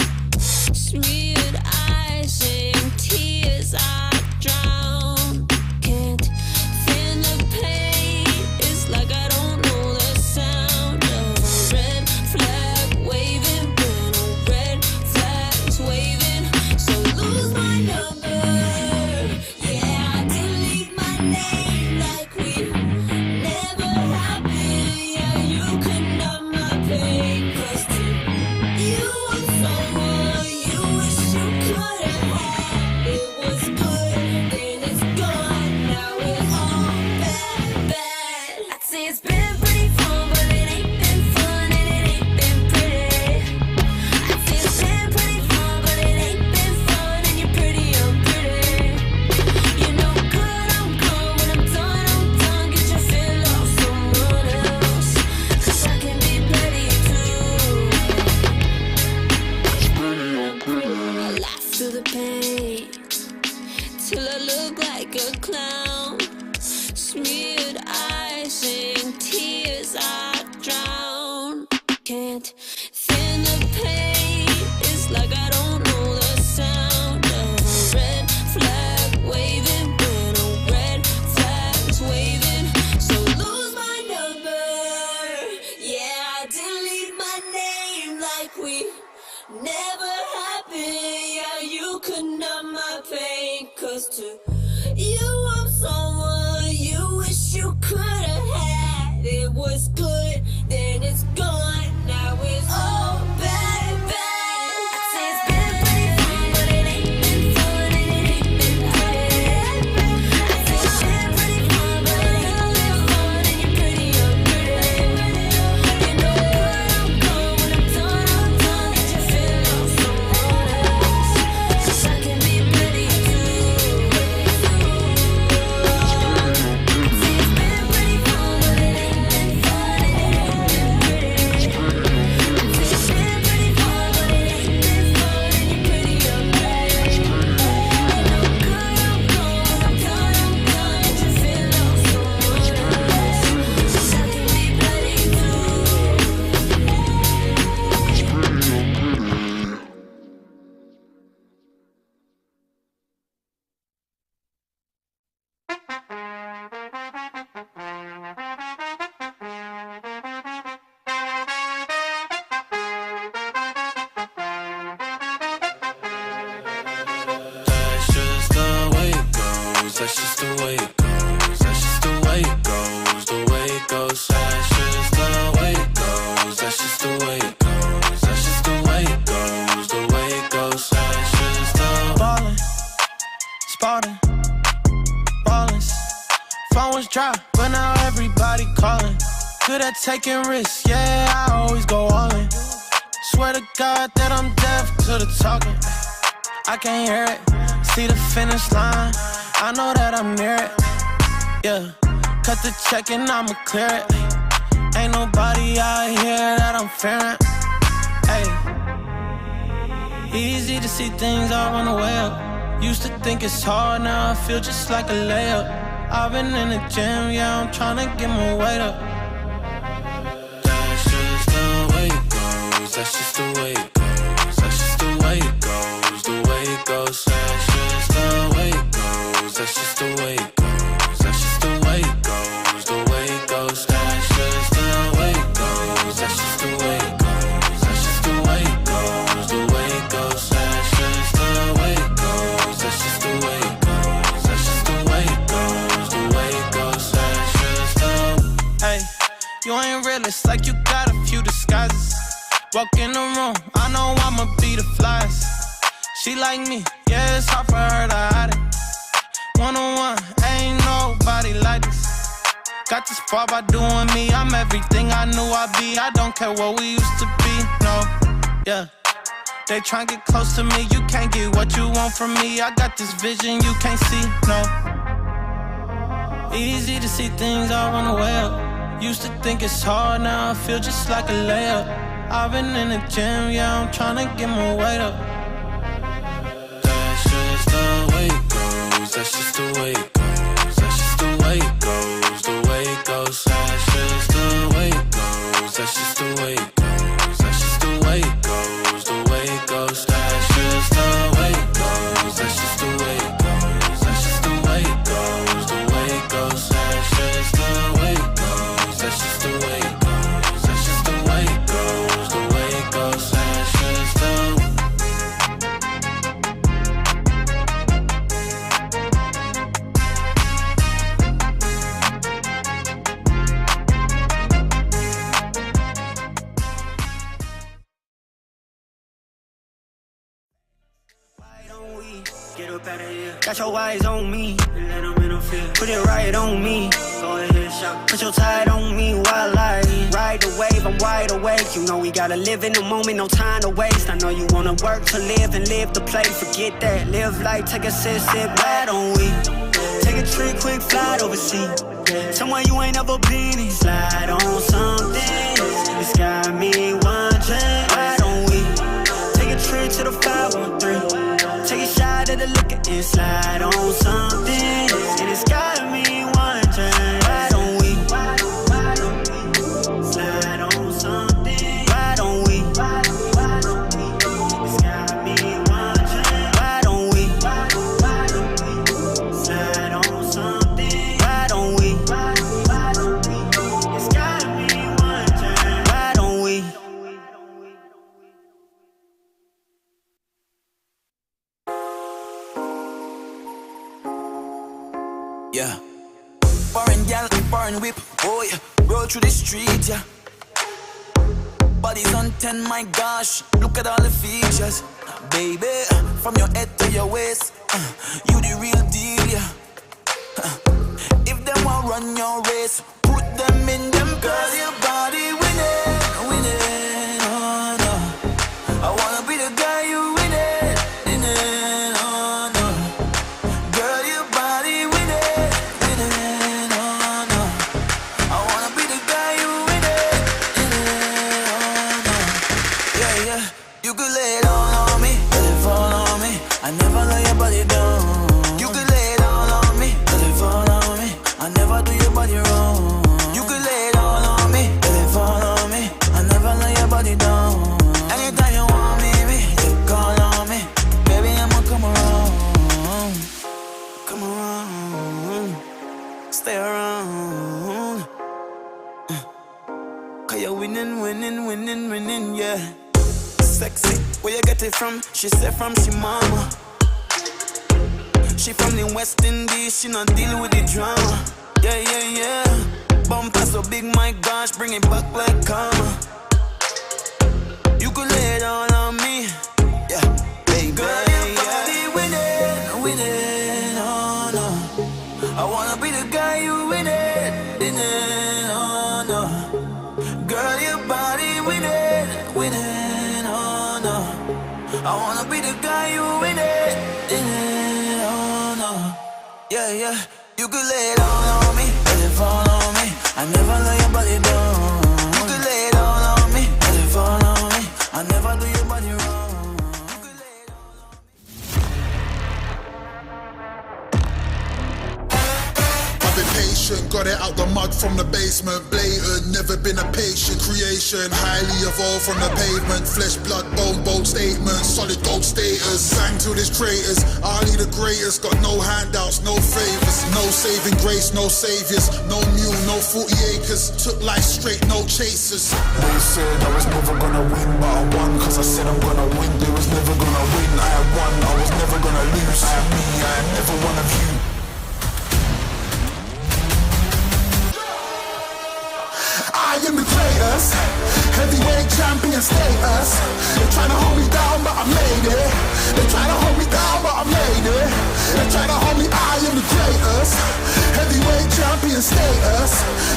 Smeared eyes and tears I drown. Can't stand the pain. It's like I don't know the sound of a red flag waving when a red flag's waving. So lose my number. Yeah, I delete my name like we never happened. Yeah, you could numb my pain. 'Cause to you I'm someone you wish you could have had. It was good, then it's gone. Now it's all bad, bad. I'd say it's been pretty fun, but it ain't been fun, and it ain't been pretty. I'd say it's been pretty fun, but it ain't been fun, and you're pretty, I'm pretty. You know good, I'm gone. When I'm done, get your feel off someone else. 'Cause I can be petty too. I laugh through the pain till I look like a clown. Smeared eyes and tears I drown. Can't stand the pain. It's like I don't know the sound of a red flag waving when a red flag's waving. So lose my number. Yeah, I delete my name like we never happened. Yeah, you could numb my pain. 'Cause to you I'm someone you wish you could have had. It was good, then it's gone. Now it's all bad, bad. I say it's been pretty fun, but it ain't been fun, and it ain't been pretty. I say it's been pretty fun, but it ain't been fun, and you're pretty, I'm pretty. You know good, I'm gone. When I'm done, That's just the way it goes. That's just the way it goes. The way it goes. That's just the way it goes. That's just the way it goes. That's just the way it goes. The way it goes. That's just the ballin', spotting, ballin'. Phone was dry, but now everybody calling. Good at taking risks, yeah, I always go all in. Swear to God that I'm deaf to the talking. I can't hear it, see the finish line. I know that I'm near it, yeah. Cut the check and I'ma clear it. Ain't nobody out here that I'm fearing. Hey, easy to see things all on the way up. Used to think it's hard, now I feel just like a layup. I've been in the gym, yeah, I'm tryna get my weight up. That's just the way it goes. That's just the way it goes. That's just the way it goes. The way it goes. That's just the way it goes. That's just the way it goes. That's just the way it goes. The way it goes. That's just the way it goes. That's just the way it goes. That's just the way it goes. The way it goes. That's just the way it goes. That's just the way it goes. That's just the way it goes. The way it goes. That's just the. Hey, you ain't real, it's like you got a few disguises. Walk in the room, I know I'ma be the flyest. She like me, yeah, it's hard for her to hide it. One-on-one, ain't nobody like this. Got this far by doing me, I'm everything I knew I'd be. I don't care what we used to be, no, yeah. They try and get close to me, you can't get what you want from me. I got this vision you can't see, no. Easy to see things all on the way up. Used to think it's hard, now I feel just like a layup. I've been in the gym, yeah, I'm tryna get my weight up. That's just the way it goes. That's just the way it goes. That's just the way it goes. The way it goes. That's just the way it goes. That's just the way it goes. That's just the way it goes. The way it goes. That's just the way it goes. That's just the way it goes. That's just the way it goes. The way it goes. That's just the way it goes. That's just the way it goes. That's just the way it goes. The way it goes. That's just the. Get up out of here. Got your eyes on me. Let them interfere. Put it right on me. Go ahead, shout. Put your tide on me while I ride the wave. I'm wide awake. You know we gotta live in the moment, no time to waste. I know you wanna work to live and live to play. Forget that. Live life, take a sip, why don't we? Take a trip, quick flight overseas. Somewhere you ain't never been in. Slide on something. It's got me wondering. Why don't we? Take a trip to the 513. Take a shot at the liquor and slide on something. And it's got me wondering, why don't we slide on something? Why don't we? It's got me wondering, why don't we slide on something? Why don't we? It's got me wondering, why don't we? Yeah. Foreign gal, foreign whip, oh yeah. Roll through the street, yeah. Body's on 10, my gosh. Look at all the features. Baby, from your head to your waist, you the real deal, yeah. If them want run your race, put them in them. Girl, your body winning, winning, oh no. I wanna be the guy you winning, winning, oh no. Girl, your body winning, winning, oh no. I wanna be the guy you winning, winning, oh no. Yeah, yeah, you could lay it all on me, let it fall on me. I never lay your body down. You could lay it all on me, let it fall on me. I never do your body wrong. You could lay it all on me, let it fall on me. I never lay your body down. Anytime you want me, you call on me. Baby, I'ma come around. Come around. Stay around. Cause you're winning, winning, winning, winning, yeah. Sexy, where you get it from? She said from she mama. She from the West Indies, she not deal with the drama. Yeah, yeah, yeah. Bumper so big, my gosh, bring it back like karma. You could lay it all on me. Yeah, baby. Girl, your body with it, oh no. I wanna be the guy you with it, oh no. Girl, your body with it, oh no. I wanna be the guy you with it, oh no. Yeah, yeah. You could lay it all on me, let it fall on me. I never let your body down. You could lay it all on me, let it fall on me. I never do your body wrong. I've been patient, got it out the mud from the basement. Blatant, never been a patient creation. Highly evolved from the pavement. Flesh, blood, bone, bold statements. Solid gold status. Bang to this traitors. Ali the greatest. Got no handouts, no favors. No saving grace, no saviors. No mule, no 40 acres. Took life straight, no chasers. They said I was never gonna win, but I won. Cause I said I'm gonna win. They was never gonna win. I had won, I was never gonna lose. I am me, I am never one of you. I am the greatest, heavyweight champion status. They tryna hold me down, but I made it. They tryna hold me down, but I made it. They tryna hold me, I am the greatest, heavyweight champion status.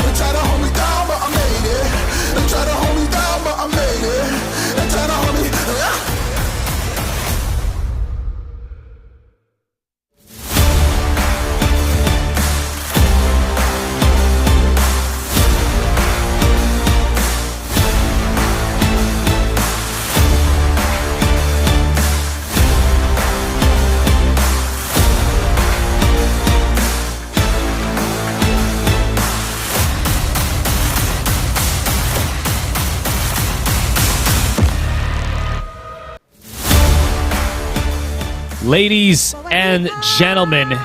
They tryna hold me down, but I made it. They tryna hold me down, but I made it. They tryna hold me. Ladies and gentlemen,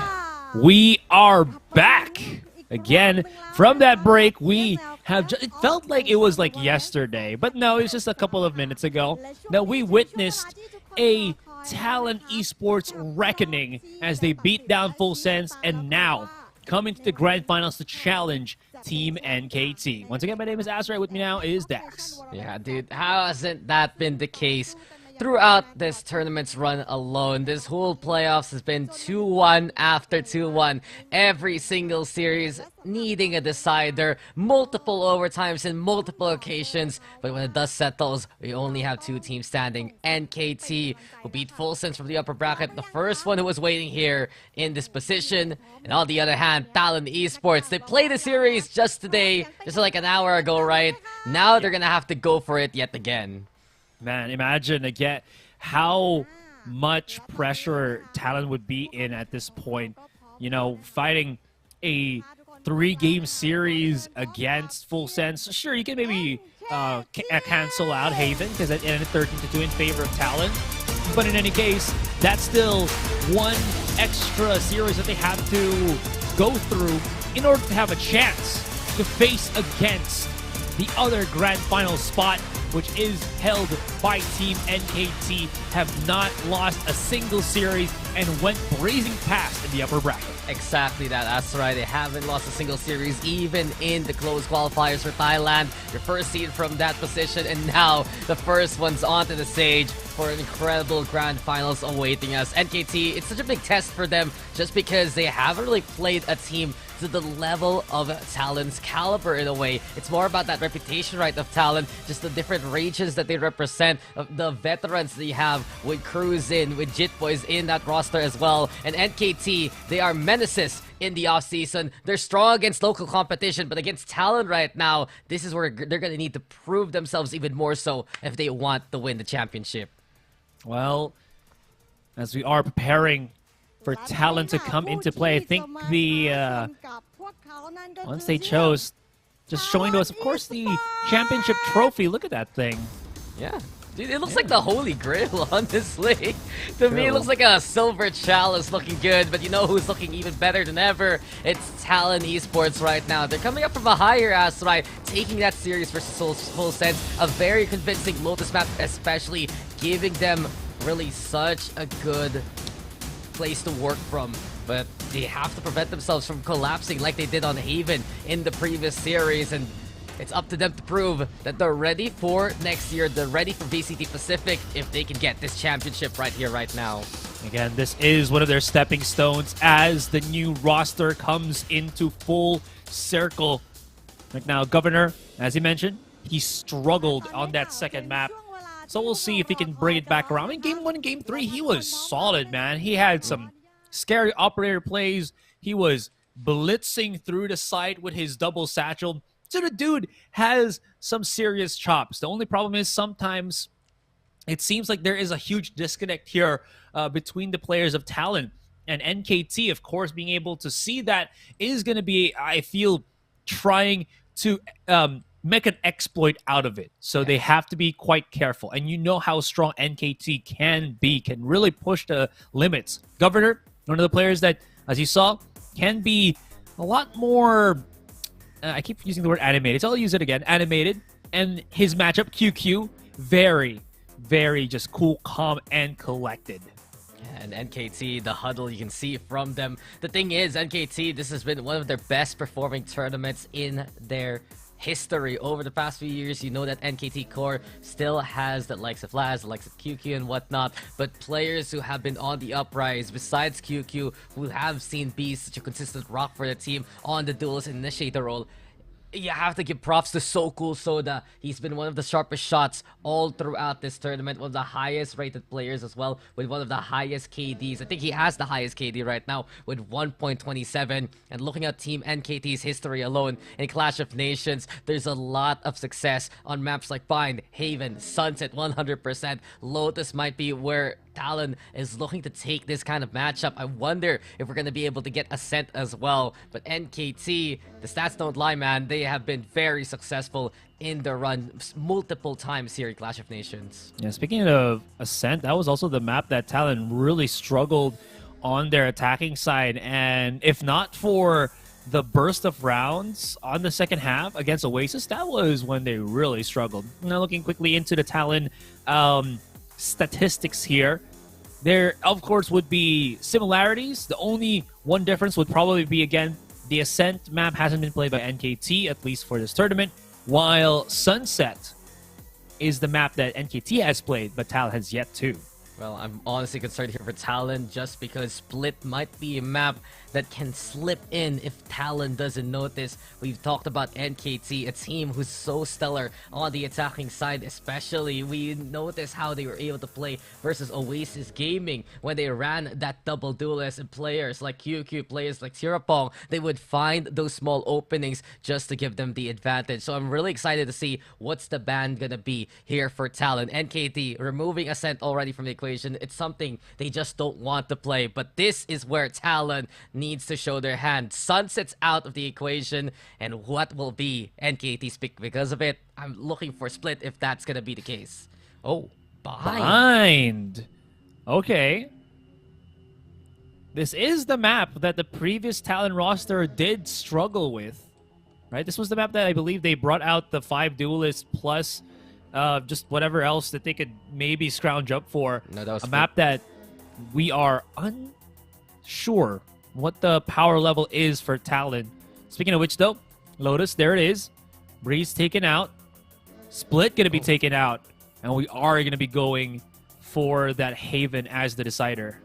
we are back again from that break. We have it felt like it was like yesterday, but no, it was just a couple of minutes ago that we witnessed a Talon Esports reckoning as they beat down Full Sense and now coming to the grand finals to challenge Team NKT. Once again, my name is Asurai. With me now is Dax. Yeah, dude, how hasn't that been the case throughout this tournament's run alone? This whole playoffs has been 2-1 after 2-1. Every single series needing a decider, multiple overtimes in multiple occasions. But when the dust settles, we only have two teams standing. NKT, who beat Full Sense from the upper bracket, the first one who was waiting here in this position. And on the other hand, Talon Esports, they played a series just today, just like an hour ago, right? Now they're gonna have to go for it yet again. Man, imagine again how much pressure Talon would be in at this point. You know, fighting a 3-game series against Full Sense. Sure, you can maybe cancel out Haven because it ended 13-2 in favor of Talon. But in any case, that's still one extra series that they have to go through in order to have a chance to face against the other grand final spot, which is held by Team NKT, have not lost a single series and went blazing past in the upper bracket. Exactly that, Asurai. They haven't lost a single series, even in the close qualifiers for Thailand. Your first seed from that position, and now the first one's onto the stage for an incredible grand finals awaiting us. NKT, it's such a big test for them just because they haven't really played a team to the level of Talon's caliber in a way. It's more about that reputation, right, of Talon, just the different regions that they represent, of the veterans that you have with Cruisin, with Jit Boys in that roster as well. And NKT, they are menaces in the offseason. They're strong against local competition, but against Talon right now, this is where they're going to need to prove themselves even more so if they want to win the championship. Well, as we are preparing for Talon to come into play, I think the once they chose, just showing to us, of course, the championship trophy. Look at that thing. Yeah. Dude, it looks like the Holy Grail, honestly. To me, it looks like a silver chalice looking good, but you know who's looking even better than ever? It's Talon Esports right now. They're coming up from a higher Asurai, taking that series versus Full Sense. A very convincing Lotus map, especially giving them really such a good place to work from, but they have to prevent themselves from collapsing like they did on Haven in the previous series, and it's up to them to prove that they're ready for next year. They're ready for VCT Pacific if they can get this championship right here, right now. Again, this is one of their stepping stones as the new roster comes into full circle. Right now, Governor, as he mentioned, he struggled on that second map. So we'll see if he can bring it back around. In Game 1 and Game 3, he was solid, man. He had some scary operator plays. He was blitzing through the site with his double satchel. So the dude has some serious chops. The only problem is sometimes it seems like there is a huge disconnect here between the players of Talon and NKT. Of course, being able to see that is going to be, I feel, trying to make an exploit out of it. So they have to be quite careful. And you know how strong NKT can be, can really push the limits. Governor, one of the players that, as you saw, can be a lot more... I keep using the word animated, so I'll use it again. Animated. And his matchup, QQ, very, very just cool, calm, and collected. And NKT, the huddle, you can see from them. The thing is, NKT, this has been one of their best performing tournaments in their history over the past few years. You know that NKT core still has the likes of Laz, the likes of QQ and whatnot, but players who have been on the uprise besides QQ, who have seen be such a consistent rock for the team on the duelist initiator role, you have to give props to So Cool Soda. He's been one of the sharpest shots all throughout this tournament, one of the highest rated players as well, with one of the highest KDs. I think he has the highest KD right now with 1.27. And looking at Team NKT's history alone in Clash of Nations, there's a lot of success on maps like Bind, Haven, Sunset, 100%. Lotus might be where Talon is looking to take this kind of matchup. I wonder if we're going to be able to get Ascent as well. But NKT, the stats don't lie, man. They have been very successful in the run multiple times here in Clash of Nations. Yeah, speaking of Ascent, that was also the map that Talon really struggled on their attacking side. And if not for the burst of rounds on the second half against Oasis, that was when they really struggled. Now looking quickly into the Talon statistics here, there of course would be similarities. The only one difference would probably be, again, the Ascent map hasn't been played by NKT, at least for this tournament, while Sunset is the map that NKT has played, but Talon has yet to. Well, I'm honestly concerned here for Talon just because Split might be a map that can slip in if Talon doesn't notice. We've talked about NKT, a team who's so stellar on the attacking side, especially. We noticed how they were able to play versus Oasis Gaming when they ran that double duelist, and players like QQ, players like Tirapong, they would find those small openings just to give them the advantage. So I'm really excited to see what's the ban gonna be here for Talon. NKT removing Ascent already from the equation. It's something they just don't want to play, but this is where Talon needs to show their hand. Sunset's out of the equation, and what will be NKT's pick because of it? I'm looking for Split if that's gonna be the case. Oh, Bind. Okay. This is the map that the previous Talon roster did struggle with, right? This was the map that I believe they brought out the 5 duelists plus just whatever else that they could maybe scrounge up for. No, that was a map that we are unsure what the power level is for Talon. Speaking of which, though, Lotus, there it is. Breeze taken out. Split going to be taken out. And we are going to be going for that Haven as the decider.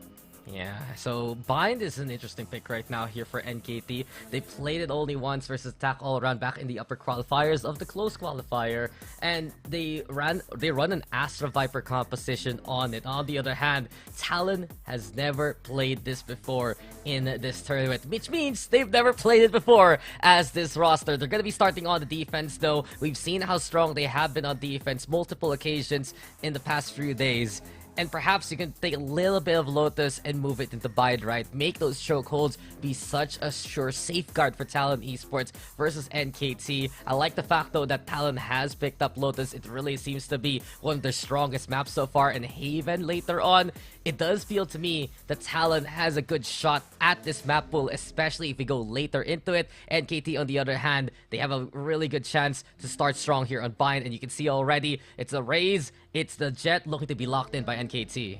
Yeah, so Bind is an interesting pick right now here for NKT. They played it only once versus Attack All Around back in the upper qualifiers of the close qualifier, and they run an Astra Viper composition on it. On the other hand, Talon has never played this before in this tournament, which means they've never played it before as this roster. They're going to be starting on the defense, though. We've seen how strong they have been on defense multiple occasions in the past few days. And perhaps you can take a little bit of Lotus and move it into Bide, right? Make those chokeholds be such a sure safeguard for Talon Esports versus NKT. I like the fact, though, that Talon has picked up Lotus. It really seems to be one of their strongest maps so far. And Haven later on, it does feel to me that Talon has a good shot at this map pool, especially if we go later into it. NKT, on the other hand, they have a really good chance to start strong here on Bind. And you can see already, it's a Raze, it's the Jet looking to be locked in by NKT.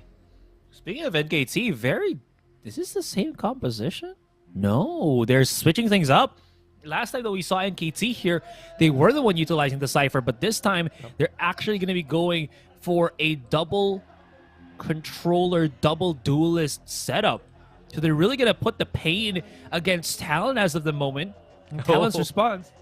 Speaking of NKT, very is this the same composition? No, they're switching things up. Last time that we saw NKT here, they were the one utilizing the Cypher, but this time they're actually going to be going for a double controller, double duelist setup. So they're really going to put the pain against Talon as of the moment. And Talon's response,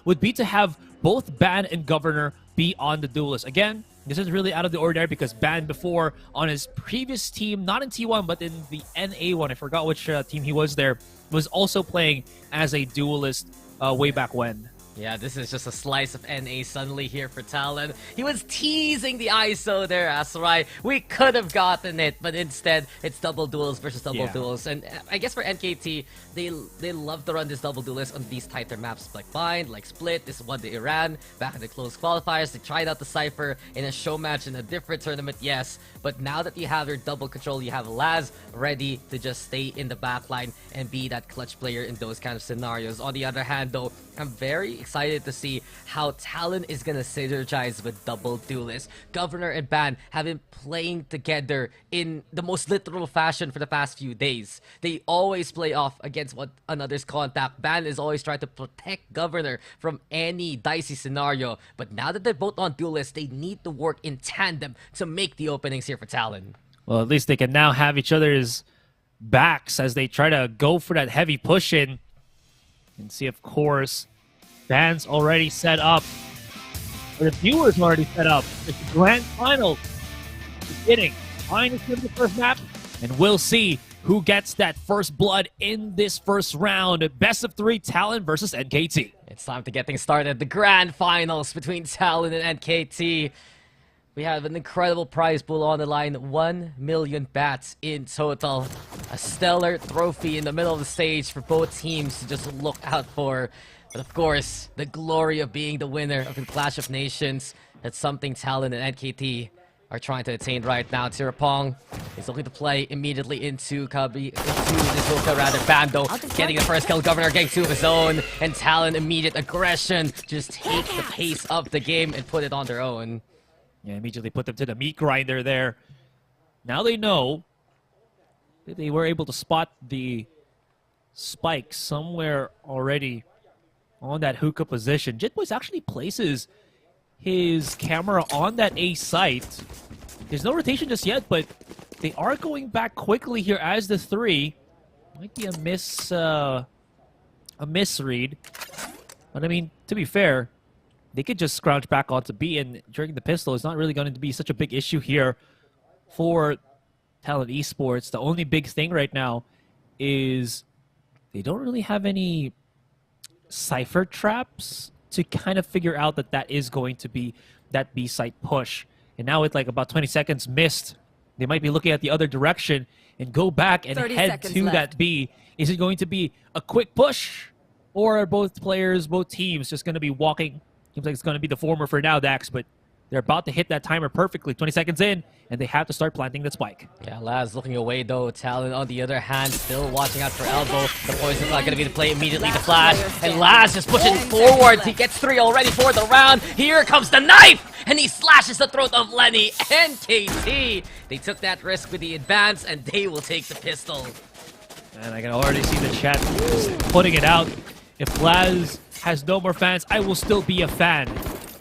would be to have both Ban and Governor be on the duelist. Again, this is really out of the ordinary because Ban before on his previous team, not in T1, but in the NA one, I forgot which team he was there, was also playing as a duelist way back when. Yeah, this is just a slice of NA suddenly here for Talon. He was teasing the ISO there, Asurai. We could have gotten it, but instead, it's double duels versus double duels. And I guess for NKT, they love to run this double duelist on these tighter maps like Bind, like Split. This is what they ran back in the close qualifiers. They tried out the Cypher in a show match in a different tournament, yes. But now that you have your double control, you have Laz ready to just stay in the backline and be that clutch player in those kind of scenarios. On the other hand, though, I'm very excited to see how Talon is gonna synergize with double duelists. Governor and Ban have been playing together in the most literal fashion for the past few days. They always play off against one another's contact. Ban is always trying to protect Governor from any dicey scenario. But now that they're both on duelists, they need to work in tandem to make the openings here for Talon. Well, at least they can now have each other's backs as they try to go for that heavy push in. And see, of course, Ban's already set up. Or the viewers already set up. It's the grand final. Beginning. Fine is the first map. And we'll see who gets that first blood in this first round. Best of 3, Talon versus NKT. It's time to get things started. The grand finals between Talon and NKT. We have an incredible prize pool on the line. 1 million bats in total. A stellar trophy in the middle of the stage for both teams to just look out for. But of course, the glory of being the winner of the Clash of Nations. That's something Talon and NKT are trying to attain right now. Tirapong is looking to play immediately into this Bando, getting the first kill. Governor getting 2 of his own, and Talon immediate aggression. Just take the pace of the game and put it on their own. Yeah, immediately put them to the meat grinder there. Now they know that they were able to spot the spike somewhere already on that hookah position. Jitboys actually places his camera on that A site. There's no rotation just yet, but they are going back quickly here as the 3. Might be a misread. But I mean, to be fair, they could just scrouch back onto B, and during the pistol, it's not really going to be such a big issue here for Talon Esports. The only big thing right now is they don't really have any Cypher traps to kind of figure out that that is going to be that B site push. And now with like about 20 seconds missed, they might be looking at the other direction and go back and head to that B. Is it going to be a quick push, or are both players, both teams just going to be walking? Seems like it's going to be the former for now, Dax, but they're about to hit that timer perfectly. 20 seconds in, and they have to start planting that spike. Yeah, Laz looking away, though. Talon, on the other hand, still watching out for elbow. The poison's not going to be the play immediately. The flash, and Laz just pushing forward. He gets 3 already for the round. Here comes the knife, and he slashes the throat of Lenny. NKT, they took that risk with the advance, and they will take the pistol. And I can already see the chat putting it out. If Laz has no more fans, I will still be a fan.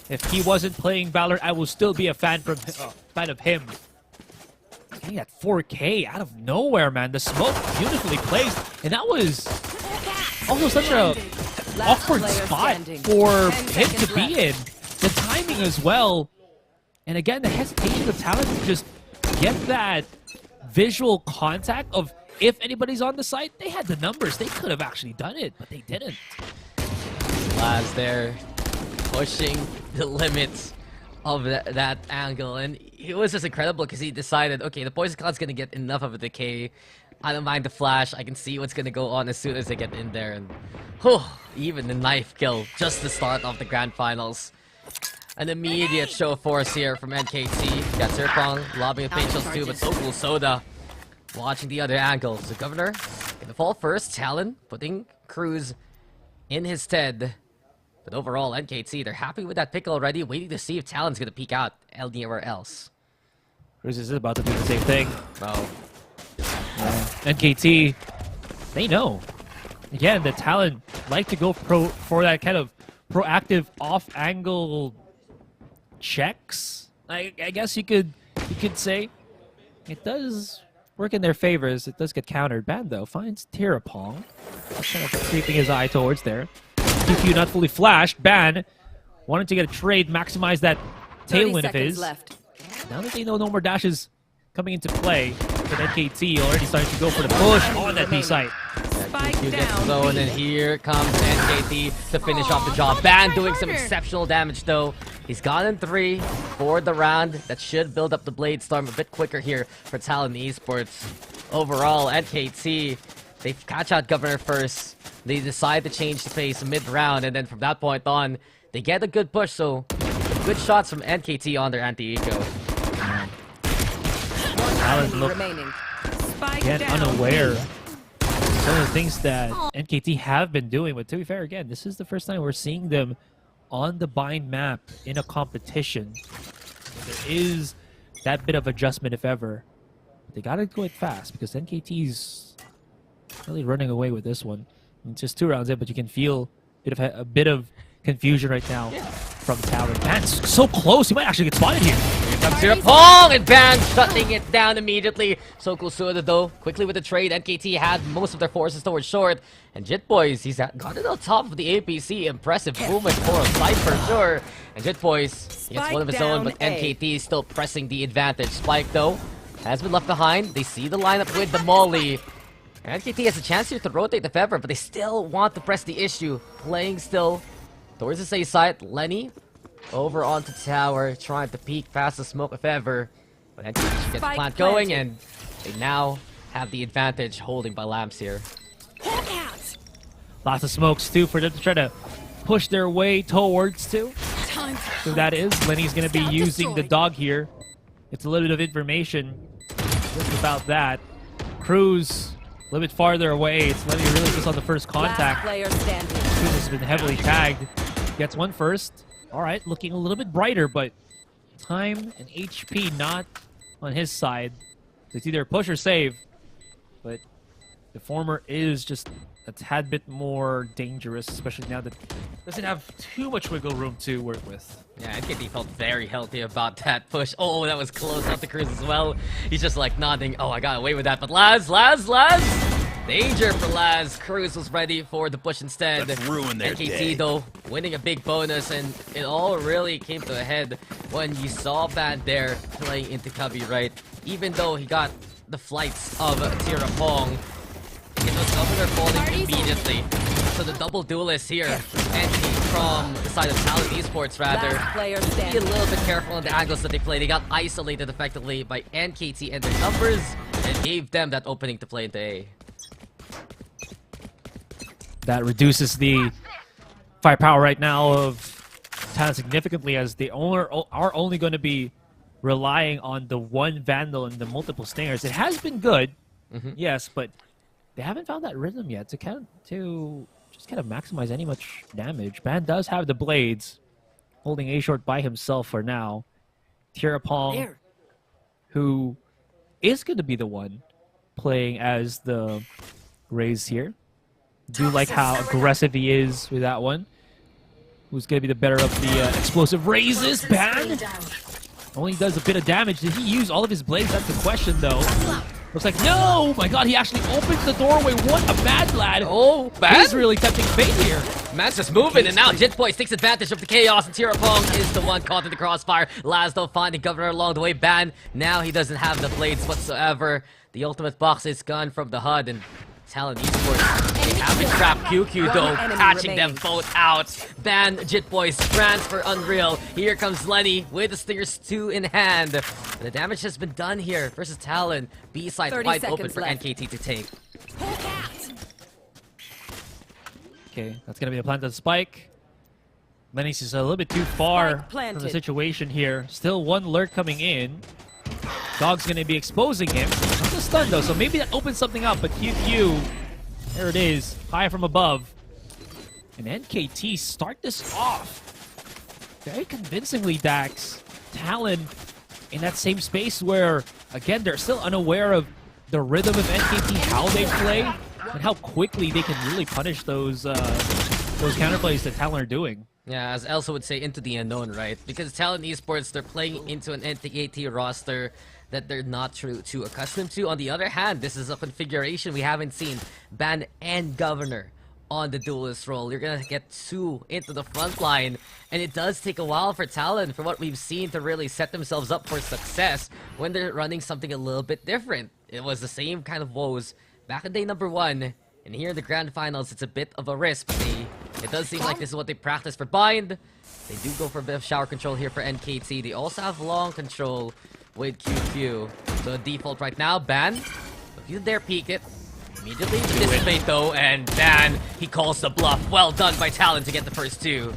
If he wasn't playing Valorant, I will still be a fan fan of him. Getting that 4K out of nowhere, man. The smoke beautifully placed, and that was also such a awkward spot for him to be in. The timing as well, and again, the hesitation of Talon to just get that visual contact of if anybody's on the site. They had the numbers. They could have actually done it, but they didn't. Laz there, pushing the limits of that angle, and it was just incredible because he decided, okay, the Poison Cloud's gonna get enough of a decay. I don't mind the flash. I can see what's gonna go on as soon as they get in there, and even the knife kill, just the start of the grand finals. An immediate show of force here from NKT. Got Serpong lobbing a facials too, but so cool Soda watching the other angle. So Governor gonna fall first. Talon putting Cruz in his stead. But overall, NKT, they're happy with that pick already, waiting to see if Talon's gonna peek out anywhere else. Cruz is about to do the same thing. Oh. NKT, they know. Again, the Talon like to go for that kind of proactive off-angle checks. I guess you could say it does work in their favors. It does get countered. Ban though finds Tirapong, kind of creeping his eye towards there. QQ not fully flashed. Ban wanted to get a trade, maximize that tailwind of his. Left. Now that they know no more dashes coming into play, but NKT already starting to go for the push on that B site. QQ gets thrown, and here comes NKT to finish off the job. Ban doing some exceptional damage though. He's gotten 3 for the round. That should build up the Blade Storm a bit quicker here for Talon Esports. Overall, NKT, they catch out Governor first. They decide to change the pace mid-round, and then from that point on, they get a good push, so good shots from NKT on their anti-eco. Talon look again unaware. Some of the things that NKT have been doing, but to be fair, again, this is the first time we're seeing them on the bind map in a competition. There is that bit of adjustment, if ever. But they gotta go it fast because NKT's really running away with this one. It's just 2 rounds in, but you can feel a bit of confusion right now from Talon. Ban's so close, he might actually get spotted here. Here comes Tirapong, and Ban shutting it down immediately. So Kusuda though, quickly with the trade. NKT had most of their forces towards short. And Jit Boys, he's got it on top of the APC. Impressive movement for a side for sure. And Jit Boys, he gets one of his own, but NKT is still pressing the advantage. Spike though, has been left behind. They see the lineup with the Molly. NKT has a chance here to rotate if ever, but they still want to press the issue. Playing still towards the safe side. Lenny over onto tower, trying to peek past the smoke if ever. But NKT should get the plant going, and they now have the advantage holding by lamps here. Lots of smokes too for them to try to push their way towards to. So that is, Lenny's going to be using the dog here. It's a little bit of information just about that. Cruz a little bit farther away. It's Lenny really just on the first contact. Cruz has been heavily tagged. Gets one first. All right, looking a little bit brighter, but time and HP not on his side. It's either push or save, but the former is just a tad bit more dangerous, especially now that it doesn't have too much wiggle room to work with. Yeah, NKT felt very healthy about that push. Oh, that was close out to Cruz as well. He's just like nodding. Oh, I got away with that. But Laz! Danger for Laz. Cruz was ready for the push instead. Let's ruin their NKT day. though, winning a big bonus, and it all really came to a head when you saw Ban there playing into Cubby, right? Even though he got the flights of Tirapong, it was Governor falling immediately. So the double duelist here, NKT from the side of Talon Esports rather, be a little bit careful on the angles that they play. They got isolated effectively by NKT and their numbers, and gave them that opening to play into A. That reduces the firepower right now of Talon significantly, as they are only going to be relying on the one Vandal and the multiple Stingers. It has been good, yes, but they haven't found that rhythm yet to just kind of maximize any much damage. Ban does have the blades, holding A short by himself for now. Tirapong, who is going to be the one playing as the Raze here. Do like how aggressive he is with that one. Who's going to be the better of the explosive raises? Ban only does a bit of damage. Did he use all of his blades? That's the question, though. Looks like, no! Oh my god, he actually opens the doorway. What a mad lad. Oh, Ban? He's really tempting fate here. Man's just moving, and now Jit Boys takes advantage of the chaos, and Tirapong is the one caught in the crossfire. Laszlo finding Governor along the way. Ban, now he doesn't have the blades whatsoever. The ultimate box is gone from the HUD, and Talon Esports, they haven't trapped QQ though, catching them both out. Ban, Jit Boys, transfer unreal. Here comes Lenny with the Stingers 2 in hand. And the damage has been done here versus Talon. B-side wide open for NKT to take. Okay, that's going to be a planted spike. Lenny's just a little bit too far from the situation here. Still one lurk coming in. Dog's going to be exposing him. It's a stun though, so maybe that opens something up, but QQ, there it is, high from above. And NKT start this off very convincingly, Dax. Talon in that same space where, again, they're still unaware of the rhythm of NKT, how they play, and how quickly they can really punish those counterplays that Talon are doing. Yeah, as Elsa would say, into the unknown, right? Because Talon Esports, they're playing into an NKT roster that they're not too accustomed to. On the other hand, this is a configuration we haven't seen. Ban and Governor on the duelist role. You're gonna get two into the front line, and it does take a while for Talon, from what we've seen, to really set themselves up for success when they're running something a little bit different. It was the same kind of woes back in day number 1, and here in the grand finals, it's a bit of a risk. But it does seem like this is what they practice for Bind. They do go for a bit of shower control here for NKT. They also have long control with QQ. So default right now, Ban. If you dare peek it, immediately dissipate though, and Ban, he calls the bluff. Well done by Talon to get the first 2.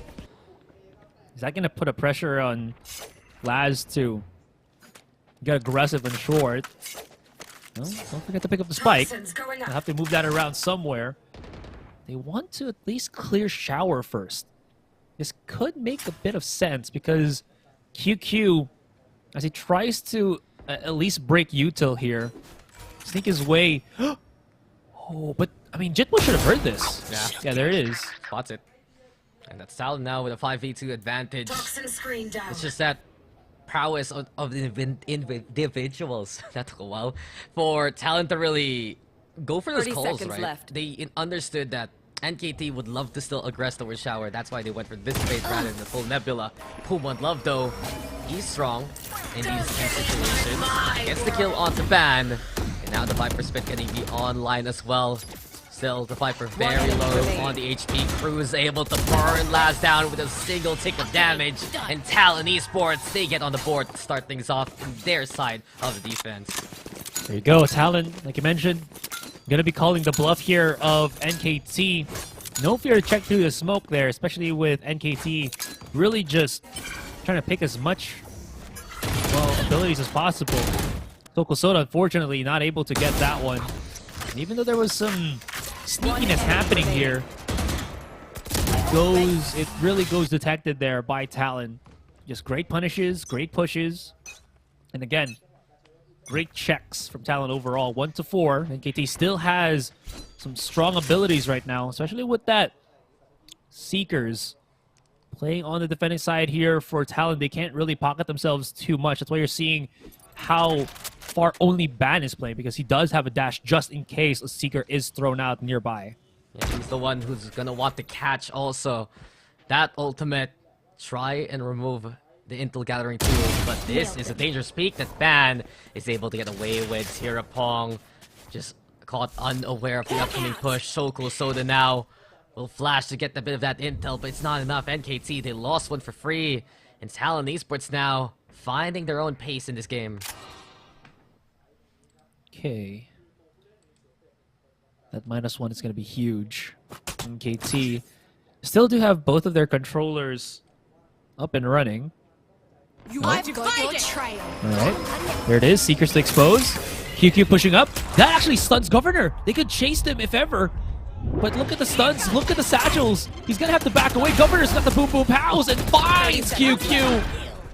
Is that going to put a pressure on Laz to get aggressive and short? Well, don't forget to pick up the spike. They'll have to move that around somewhere. They want to at least clear shower first. This could make a bit of sense because QQ, as he tries to at least break util here, sneak his way. Oh, but I mean, Jitwo should have heard this. Yeah, there it is. Spots it. And that's Talon now with a 5v2 advantage. It's just that prowess of the individuals. That took a while for Talon to really go for those calls, right? Left. They understood that NKT would love to still aggress towards shower. That's why they went for this fate rather than the full Nebula. Puma Love, though, he's strong in these situations. Gets the kill onto Ban. And now the Viper Spit getting be online as well. Still, the Viper very low on the HP. Cruz able to burn Laz down with a single tick of damage. And Talon Esports, they get on the board to start things off on their side of the defense. There you go, Talon, like you mentioned, gonna be calling the bluff here of NKT. No fear to check through the smoke there, especially with NKT really just trying to pick as much, well, abilities as possible. Tokosoda, unfortunately, not able to get that one. And even though there was some sneakiness happening here, it really goes detected there by Talon. Just great punishes, great pushes, and again, great checks from Talon overall. 1-4. NKT still has some strong abilities right now, especially with that Seekers playing on the defending side here for Talon. They can't really pocket themselves too much. That's why you're seeing how far only Ban is playing, because he does have a dash just in case a Seeker is thrown out nearby. Yeah, he's the one who's gonna want to catch also that ultimate. Try and remove the intel gathering tools, but this is a dangerous peak that Ban is able to get away with. Tirapong just caught unaware of the upcoming push. Soko Soda now will flash to get a bit of that intel, but it's not enough. NKT, they lost one for free, and Talon Esports now finding their own pace in this game. Okay. That -1 is going to be huge. NKT still do have both of their controllers up and running. I've got your trail. Alright, there it is. Seekers to expose. QQ pushing up. That actually stuns Governor. They could chase them if ever. But look at the stuns. Look at the satchels. He's going to have to back away. Governor's got the boom boom pows and finds QQ.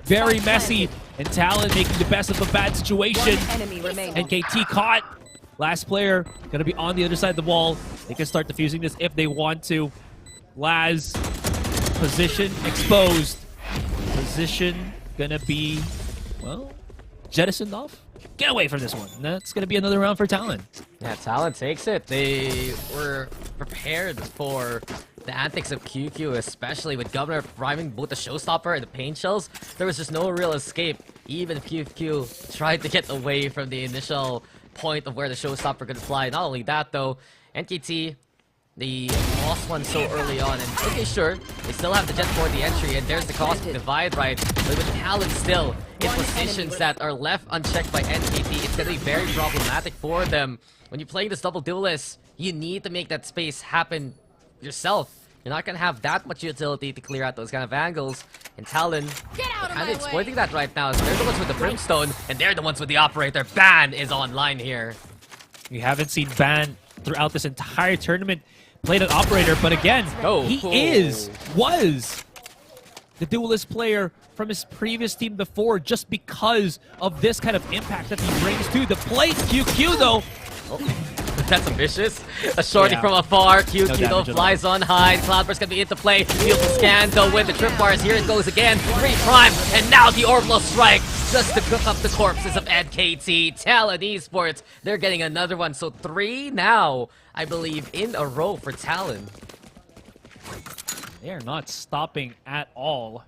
Very messy. And Talon making the best of a bad situation. NKT caught. Last player going to be on the other side of the wall. They can start defusing this if they want to. Laz, position exposed. Position gonna be, well, jettisoned off. Get away from this one. That's gonna be another round for Talon. Yeah, Talon takes it. They were prepared for the antics of QQ, especially with Governor priming both the Showstopper and the Pain Shells. There was just no real escape. Even QQ tried to get away from the initial point of where the Showstopper could fly. Not only that, though, NKT, they lost one so early on, and okay, sure, they still have the jet for the entry, and there's the cosmic divide, right? But with Talon still in positions that are left unchecked by NKT, it's gonna be very problematic for them. When you're playing this double duelist, you need to make that space happen yourself. You're not gonna have that much utility to clear out those kind of angles, and Talon kind of exploiting that right now. So they're the ones with the Brimstone, and they're the ones with the Operator. Ban is online here. We haven't seen Ban throughout this entire tournament. Played an Operator, but again, was the duelist player from his previous team before just because of this kind of impact that he brings to the plate. QQ though. That's ambitious. A shorty from afar. QQ though flies on high. Cloudburst gonna be into play. Beautiful scan though with the trip bars. Here it goes again. 3 prime. And now the orbital strike just to cook up the corpses of NKT. Talon Esports. They're getting another one. So 3 now, I believe, in a row for Talon. They are not stopping at all.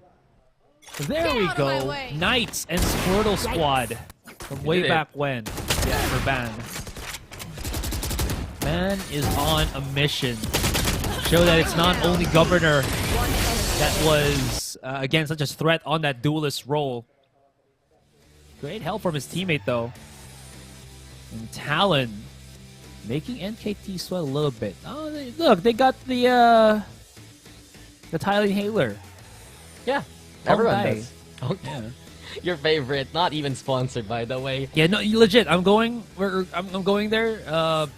There we go. Knights and Squirtle Squad from way back when. Yeah, for Ban. Ban is on a mission. Show that it's not only Governor that was, again, such a threat on that duelist role. Great help from his teammate, though. And Talon making NKT sweat a little bit. Oh, look, they got the Talon Hailer. Yeah, everyone Hong does. Okay. Your favorite, not even sponsored, by the way. Yeah, no, legit. I'm going. I'm going there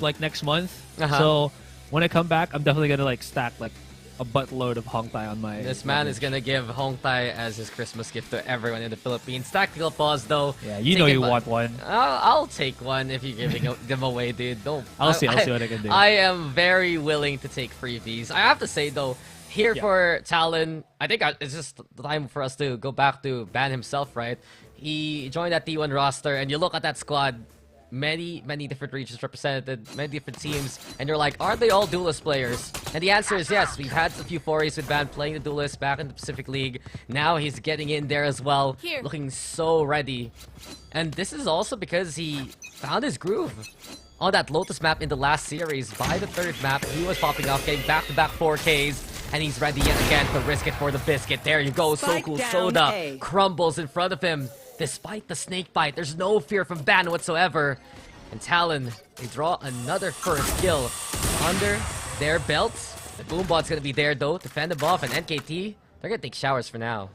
like next month. So when I come back, I'm definitely gonna like stack like a buttload of Hong Tai on my. This man is gonna give Hong Tai as his Christmas gift to everyone in the Philippines. Tactical pause though. Yeah, you know you want one. I'll take one if you're giving them away, dude. Don't. I'll see what I can do. I am very willing to take freebies. I have to say though, here for Talon, I think it's just the time for us to go back to Ban himself, right? He joined that T1 roster, and you look at that squad, many different regions represented, many different teams, and you're like, are they all duelist players? And the answer is yes. We've had a few forays with Ban playing the duelist back in the Pacific League. Now he's getting in there as well, looking so ready. And this is also because he found his groove on that Lotus map in the last series. By the 3rd map, he was popping off, getting back-to-back 4Ks. And he's ready yet again to risk it for the biscuit. There you go. So cool. Soda crumbles in front of him. Despite the snake bite, there's no fear from Ban whatsoever. And Talon, they draw another first kill under their belts. The Boombot's gonna be there though, defend them off. And NKT, they're gonna take showers for now.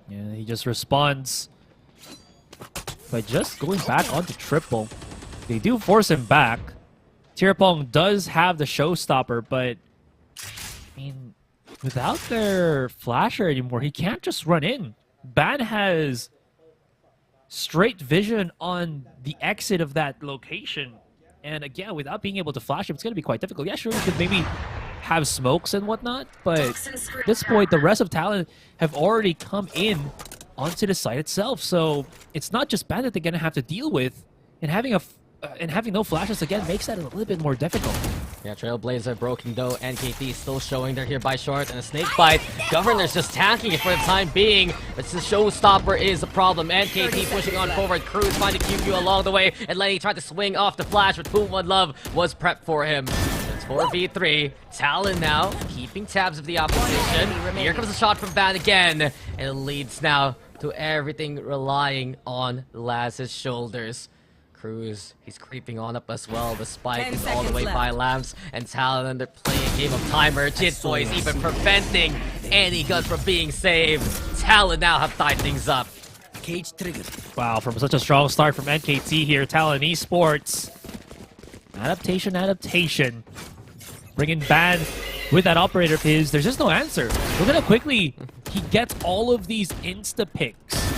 Yeah, he just responds by just going back onto triple. They do force him back. Tirapong does have the showstopper, but I mean, without their flasher anymore, he can't just run in. Ban has straight vision on the exit of that location. And again, without being able to flash him, it's going to be quite difficult. Yeah, sure, he could maybe have smokes and whatnot, but at this point, the rest of Talon have already come in onto the site itself. So it's not just Ban that they're going to have to deal with. And having no flashes again makes that a little bit more difficult. Yeah, Trailblazer broken though. NKT still showing they're here by short, and a snake bite. Governor's just tanking it for the time being. But the showstopper is a problem. NKT pushing on forward. Cruz finding QQ along the way, and Lenny tried to swing off the flash, but Boom One Love was prepped for him. It's 4v3. Talon now keeping tabs of the opposition. Here comes a shot from Ban again, and it leads now to everything relying on Laz's shoulders. Cruz, he's creeping on up as well. The spike is all the way by Lamps, and Talon, they're playing a game of timer. Jit Boys even preventing any gun from being saved. Talon now have tied things up. Cage triggered. Wow, from such a strong start from NKT here, Talon Esports. Adaptation. Bringing Ban with that operator of his. There's just no answer. Look at how quickly he gets all of these insta-picks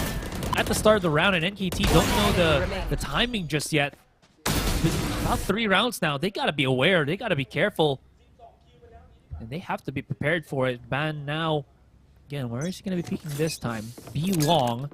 at the start of the round, and NKT don't know the timing just yet. With about 3 rounds now, they gotta be aware, they gotta be careful. And they have to be prepared for it. Ban now, again, where is he gonna be peeking this time? B long.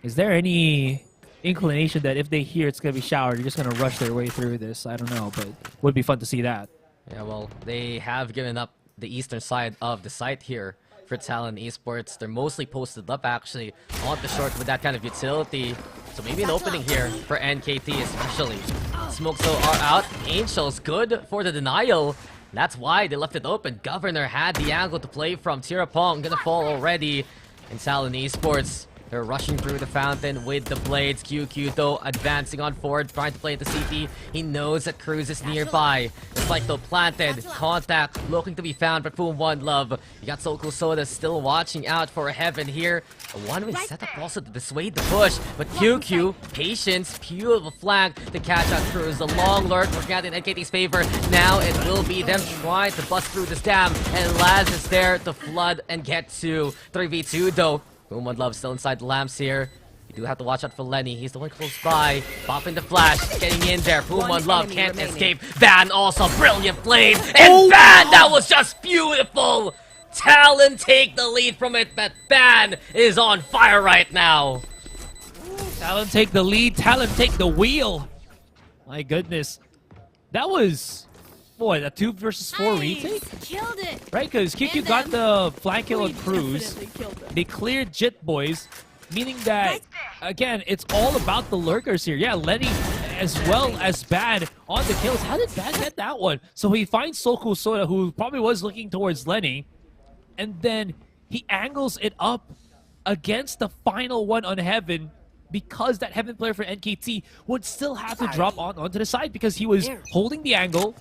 Is there any inclination that if they hear it's gonna be showered, they're just gonna rush their way through this? I don't know, but would be fun to see that. Yeah, well, they have given up the eastern side of the site here for Talon Esports. They're mostly posted up actually on the short with that kind of utility. So maybe an opening here for NKT especially. Smokes though are out. Angel's good for the denial. That's why they left it open. Governor had the angle to play from. Tirapong gonna fall already. And Talon Esports, They're rushing through the fountain with the blades. QQ though advancing on forward, trying to play at the CT. He knows that Cruz is nearby. The spike though planted. Contact looking to be found, but Boom One Love. You got Soko Soda still watching out for a heaven here. A one-way setup also to dissuade the push, but QQ, patience, pure of a flank to catch out Cruz. The long lurk working out in NKT's favor. Now it will be them trying to bust through this dam, and Laz is there to flood and get to 3v2 though. Boom One Love still inside the lamps here. You do have to watch out for Lenny. He's the one close by. Popping the flash, getting in there. Boom One Love can't escape. Ban also, brilliant blade. And Ban, that was just beautiful! Talon take the lead from it, but Ban is on fire right now. Talon take the lead, Talon take the wheel. My goodness. That was, what, a 2 versus 4 retake? Killed it. Right, because QQ got the flank kill on Cruz. They cleared Jit Boys, meaning that, again, it's all about the lurkers here. Yeah, Lenny as well as Bad on the kills. How did Bad get that one? So he finds Soko Soda, who probably was looking towards Lenny, and then he angles it up against the final one on Heaven, because that Heaven player for NKT would still have to drop onto the side because he was holding the angle.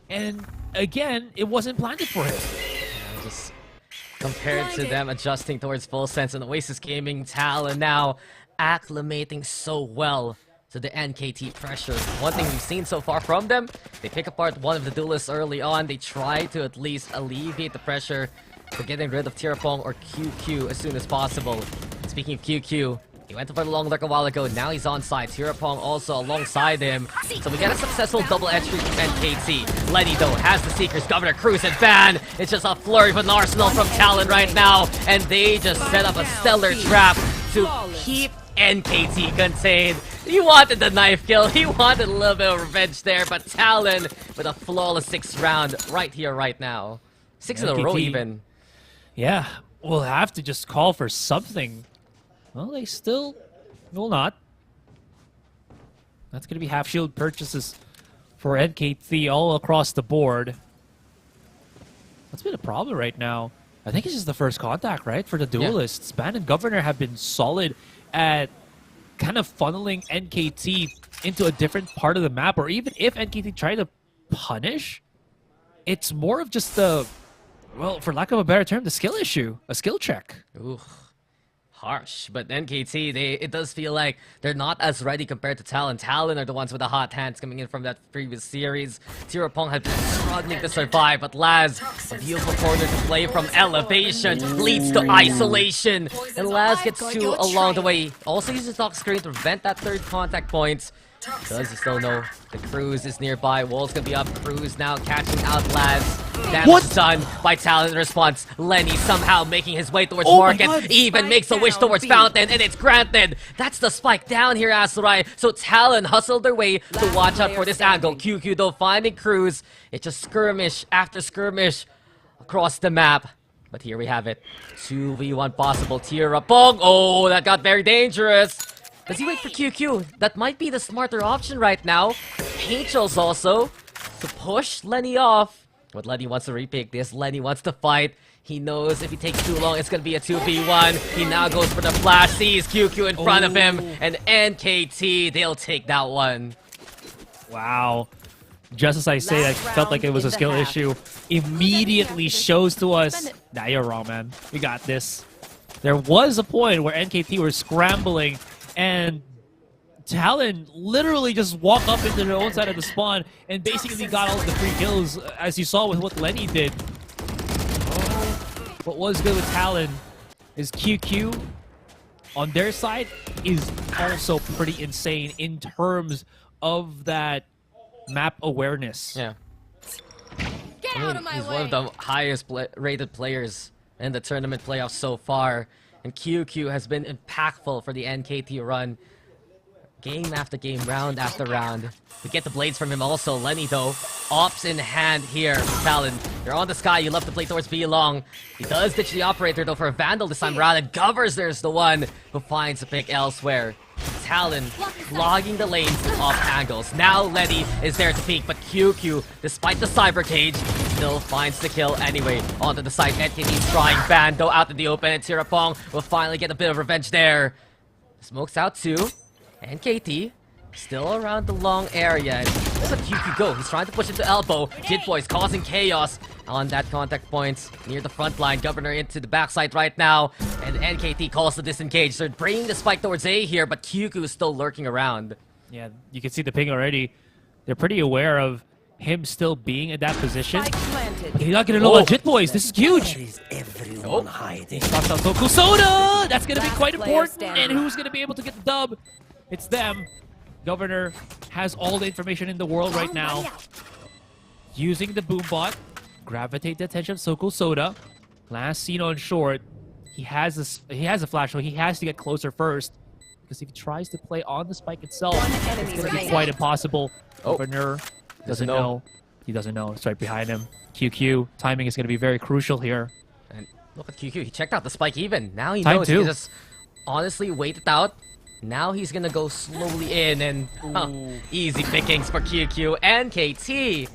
And again, it wasn't planted for him. Yeah, just compared to them adjusting towards full sense, and Oasis Gaming, Talon now acclimating so well to the NKT pressure. One thing we've seen so far from them, they pick apart one of the duelists early on. They try to at least alleviate the pressure for getting rid of Tirapong or QQ as soon as possible. Speaking of QQ, he went for the long lurk a while ago, now he's on side. Tirapong also alongside him. So we get a successful double entry from NKT. Lenny though has the Seekers, Governor Cruz and Ban. It's just a flurry of an arsenal from Talon right now. And they just set up a stellar trap to keep NKT contained. He wanted the knife kill, he wanted a little bit of revenge there, but Talon with a flawless 6th round right here, right now. 6 in a row even. Yeah, we'll have to just call for something. Well, they still will not. That's going to be half shield purchases for NKT all across the board. That's been a problem right now. I think it's just the first contact, right? For the duelists. Ban and Governor have been solid at kind of funneling NKT into a different part of the map. Or even if NKT try to punish, it's more of just the, well, for lack of a better term, the skill issue. A skill check. Ooh. Harsh, but NKT, it does feel like they're not as ready compared to Talon. Talon are the ones with the hot hands coming in from that previous series. Tirapong had been struggling to survive, but Laz, a beautiful corner to play from elevation, leads to isolation, and Laz gets 2 along the way. Also uses the lock screen to prevent that 3rd contact point. Does he still know the Cruz is nearby? Wall's gonna be up. Cruz now catching out Laz. Damage done by Talon in response. Lenny somehow making his way towards Market. Even makes a wish towards Fountain, and it's granted. That's the spike down here, Asurai. So Talon hustled their way to watch out for this angle. QQ though finding Cruz. It's just skirmish after skirmish across the map. But here we have it. 2v1 possible. Tirapong. Oh, that got very dangerous. Does he wait for QQ? That might be the smarter option right now. Angels also to push Lenny off. But Lenny wants to repick this. Lenny wants to fight. He knows if he takes too long, it's going to be a 2v1. He now goes for the flash, sees QQ in front of him. And NKT, they'll take that one. Wow. Just as I say, I felt like it was a skill issue. Immediately shows to us, nah, you're wrong, man. We got this. There was a point where NKT were scrambling, and Talon literally just walked up into their own side of the spawn and basically got all of the free kills, as you saw with what Lenny did. What was good with Talon is QQ on their side is also pretty insane in terms of that map awareness. Yeah. He's one of the highest rated players in the tournament playoffs so far. And QQ has been impactful for the NKT run. Game after game, round after round. We get the blades from him also. Lenny, though, ops in hand here for Talon. You're on the sky, you love to play towards B long. He does ditch the operator, though, for a Vandal this time around. And Govers, there's the one who finds a pick elsewhere. Talon clogging the lanes off angles. Now Lenny is there to peek, but QQ, despite the cyber cage, still finds the kill anyway. Onto the side, NKT's trying Bando out in the open, and Tirapong will finally get a bit of revenge there. Smokes out too. NKT still around the long area. Look at QQ go. He's trying to push into elbow. Jitboy's causing chaos on that contact point near the front line. Governor into the backside right now. And NKT calls the disengage. They're bringing the spike towards A here, but QQ is still lurking around. Yeah, you can see the ping already. They're pretty aware of him still being in that position. He's not gonna know about Jitboys. This is huge. Everyone hiding. Talks out Soku Soda. That's gonna be quite important. And who's gonna be able to get the dub? It's them. Governor has all the information in the world right now. Using the boom bot, gravitate the attention of Soku Soda. Last seen on short, he has a flash, so he has to get closer first. Because if he tries to play on the spike itself, it's going to be quite impossible. Governor doesn't know. He doesn't know. It's right behind him. QQ, timing is going to be very crucial here. And look at QQ. He checked out the spike even. Now he knows he can just honestly wait it out. Now he's gonna go slowly in, and easy pickings for QQ and KT.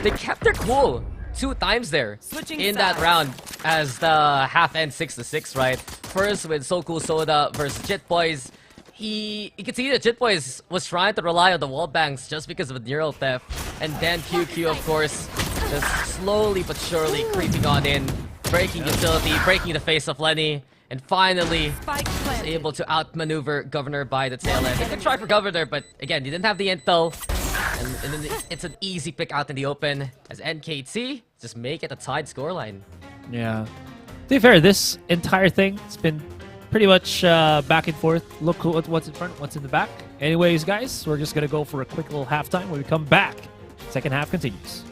They kept their cool 2 times there in that round as the half end 6-6, right? First with Soku Soda versus Jitboys. You can see that Jitboys was trying to rely on the wall bangs just because of the neural theft. And then QQ, of course, just slowly but surely creeping on in, breaking utility, breaking the face of Lenny. And finally, was able to outmaneuver Governor by the tail end. They could try for Governor, but again, he didn't have the intel. And then it's an easy pick out in the open as NKT just make it a tied scoreline. Yeah. To be fair, this entire thing, it's been pretty much back and forth. Look what's in front, what's in the back. Anyways, guys, we're just going to go for a quick little halftime. When we come back, second half continues.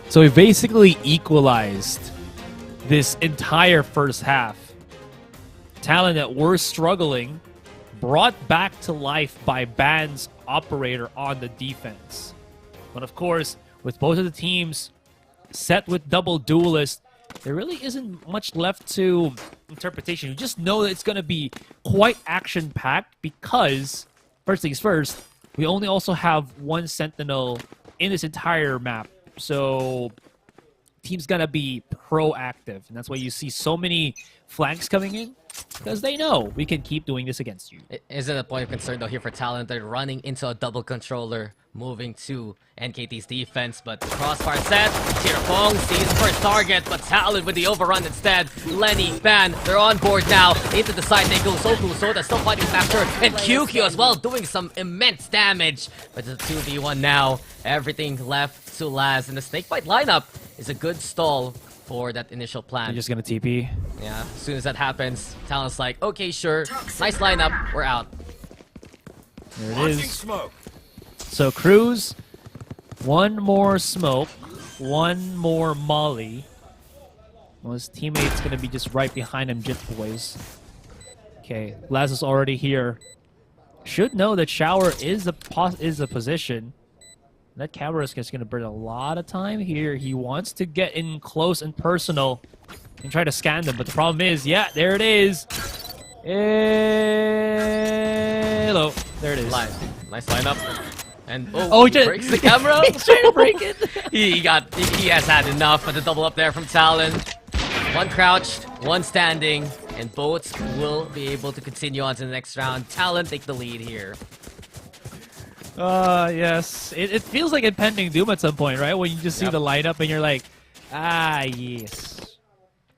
So we basically equalized this entire first half. Talon that were struggling, brought back to life by Ban's operator on the defense. But of course, with both of the teams set with double duelist, there really isn't much left to interpretation. You just know that it's going to be quite action-packed because, first things first, we only also have one Sentinel in this entire map. So team's gonna be proactive, and that's why you see so many flanks coming in, because they know we can keep doing this against you. Isn't a point of concern though here for Talon? They're running into a double controller, moving to NKT's defense, but the crossfire set. Tirapong sees first target, but Talon with the overrun instead. Lenny, Ban, they're on board now. Into the side they go. Soku Soda still fighting faster, and QQ as well doing some immense damage. But it's a 2v1 now. Everything left to last, and the snakebite lineup is a good stall for that initial plan. You're just gonna TP. Yeah, as soon as that happens, Talon's like, okay, sure, nice lineup, we're out. There it is. So Cruz, one more smoke, one more molly. Well, his teammate's gonna be just right behind him, Jit Boys. Okay, Laz is already here. Should know that Shower is a position. That camera is just gonna burn a lot of time here. He wants to get in close and personal and try to scan them, but the problem is, yeah, there it is. Hello, there it is. Nice lineup. And he breaks the camera. He's trying to break it. he has had enough, but the double up there from Talon. One crouched, one standing, and both will be able to continue on to the next round. Talon take the lead here. Yes. It feels like impending doom at some point, right? When you just see the lineup and you're like, yes.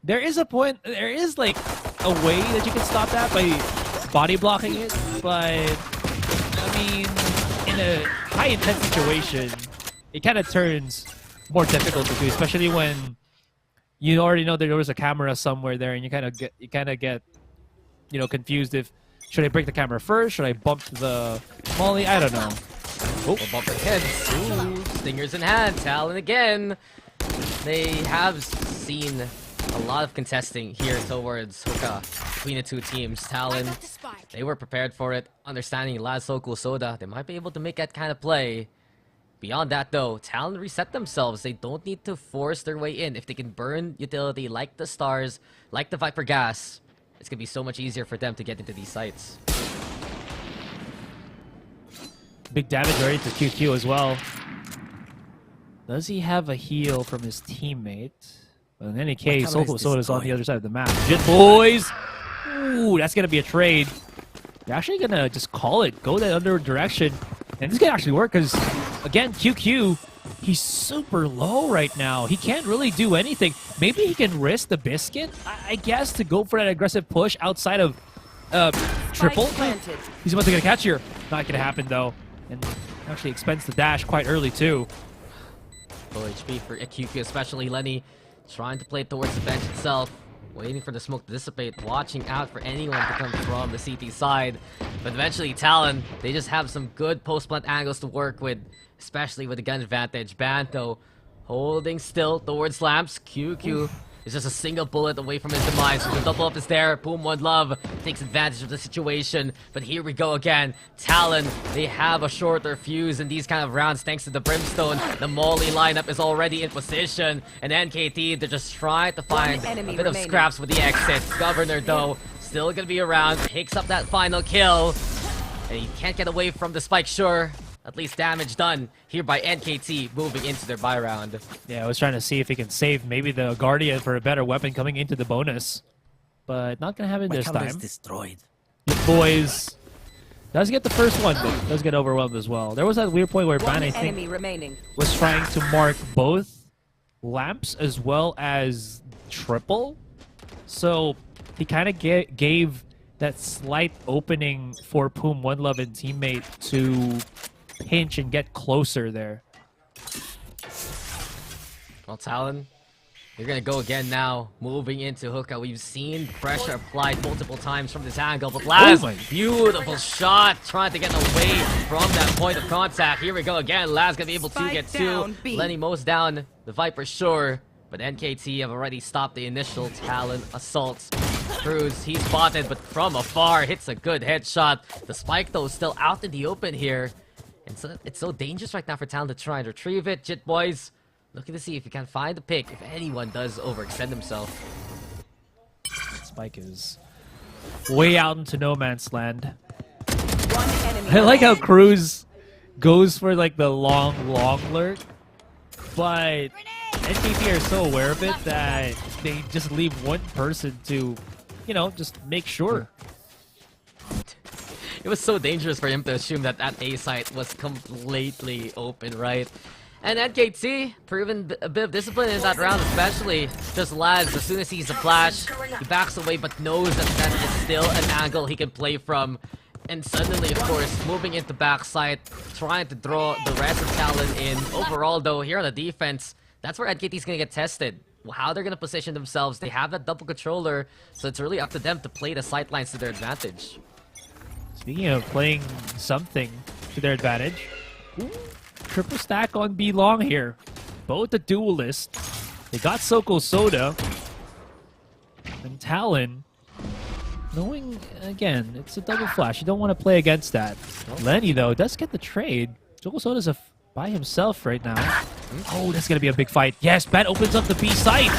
There is a point, there is like a way that you can stop that by body blocking it, but I mean, in a high intense situation, it kind of turns more difficult to do, especially when you already know that there was a camera somewhere there, and you kind of get, you know, confused if should I break the camera first, should I bump the molly? I don't know. Oh, bump the heads. Ooh, stingers in hand. Talon again. They have seen a lot of contesting here towards Hookah between the two teams. Talon, they were prepared for it, understanding Laz Sokul Soda. They might be able to make that kind of play. Beyond that though, Talon reset themselves. They don't need to force their way in. If they can burn utility like the Stars, like the Viper Gas, it's gonna be so much easier for them to get into these sites. Big damage already to QQ as well. Does he have a heal from his teammate? But in any case, Sokul Soda's on the other side of the map. Jit Boys! Ooh, that's gonna be a trade. They're actually gonna just call it, go that other direction. And this can actually work because, again, QQ, he's super low right now. He can't really do anything. Maybe he can risk the Biscuit, I guess, to go for that aggressive push outside of triple. He's about to get a catch here. Not gonna happen though. And actually expends the dash quite early too. Low HP for QQ, especially Lenny, trying to play towards the bench itself. Waiting for the smoke to dissipate, watching out for anyone to come from the CT side. But eventually, Talon, they just have some good post-plant angles to work with, especially with the gun advantage. Banto holding still towards Lamps. QQ is just a single bullet away from his demise. So the double up is there. Boom, One Love takes advantage of the situation. But here we go again. Talon, they have a shorter fuse in these kind of rounds thanks to the Brimstone. The Molly lineup is already in position. And NKT, they're just trying to find a bit of scraps with the exit. Governor, though, still gonna be around. Picks up that final kill. And he can't get away from the spike, sure. At least damage done here by NKT, moving into their buy round. Yeah, I was trying to see if he can save maybe the Guardian for a better weapon coming into the bonus. But not going to happen this time. Destroyed. Jit Boys does get the first one, but does get overwhelmed as well. There was that weird point where Ban, I think, was trying to mark both Lamps as well as Triple. So he kind of gave that slight opening for Poom, One Love, and teammate to pinch and get closer there. Well, Talon, you're gonna go again now, moving into Hookah. We've seen pressure applied multiple times from this angle, but Laz, beautiful shot, trying to get away from that point of contact. Here we go again. Laz gonna be able to get two. Lenny mows down the Viper, sure, but NKT have already stopped the initial Talon assaults. Cruz, he's spotted, but from afar, hits a good headshot. The spike, though, is still out in the open here. And so it's so dangerous right now for Talon to try and retrieve it. Jit Boys, looking to see if he can find the pick, if anyone does overextend himself. Spike is way out into no man's land. I like how Cruz goes for like the long lurk, but NKT are so aware of it that they just leave one person to, you know, just make sure. It was so dangerous for him to assume that that A site was completely open, right? And NKT proven a bit of discipline in that round, especially just Laz. As soon as he sees a flash, he backs away, but knows that that is still an angle he can play from. And suddenly, of course, moving into backside, trying to draw the rest of Talon in. Overall, though, here on the defense, that's where NKT's gonna get tested. How they're gonna position themselves. They have that double controller, so it's really up to them to play the sightlines to their advantage. Speaking of playing something to their advantage, triple stack on B long here. Both the duelists. They got Sokul Soda. And Talon, knowing, again, it's a double flash. You don't want to play against that. Lenny, though, does get the trade. Joel Soda's by himself right now. Oh, that's going to be a big fight. Yes, Bat opens up the B site.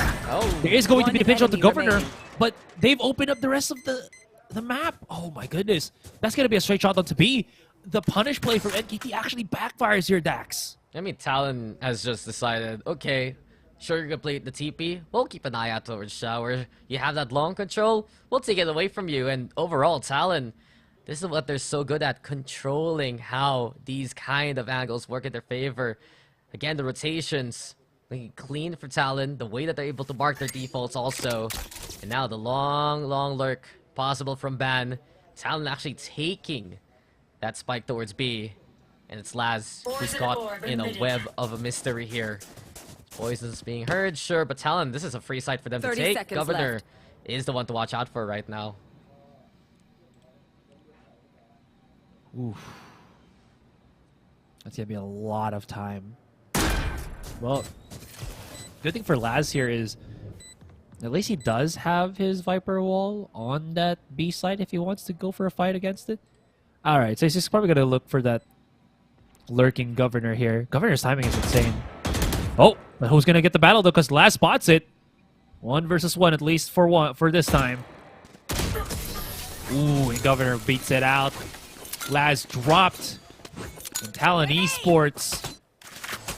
There is going to be a pinch on the Governor, but they've opened up the rest of the map. Oh, my goodness. That's going to be a straight shot onto B. The punish play from NKT actually backfires here, Dax. I mean, Talon has just decided, okay, sure you're gonna play the TP. We'll keep an eye out towards Shower. You have that long control. We'll take it away from you. And overall, Talon, this is what they're so good at, controlling how these kind of angles work in their favor. Again, the rotations, looking clean for Talon. The way that they're able to mark their defaults also. And now the long lurk possible from Ban. Talon actually taking that spike towards B. And it's Laz who's caught in a web of a mystery here. Poison's being heard, sure, but Talon, this is a free site for them to take. Governor is the one to watch out for right now. Oof. That's gonna be a lot of time. Well, good thing for Laz here is at least he does have his Viper wall on that B side if he wants to go for a fight against it. Alright, so he's just probably gonna look for that lurking Governor here. Governor's timing is insane. Oh, but who's gonna get the battle though? Because Laz spots it. 1 versus 1 at least for this time. Ooh, and Governor beats it out. Laz dropped. And Talon Esports.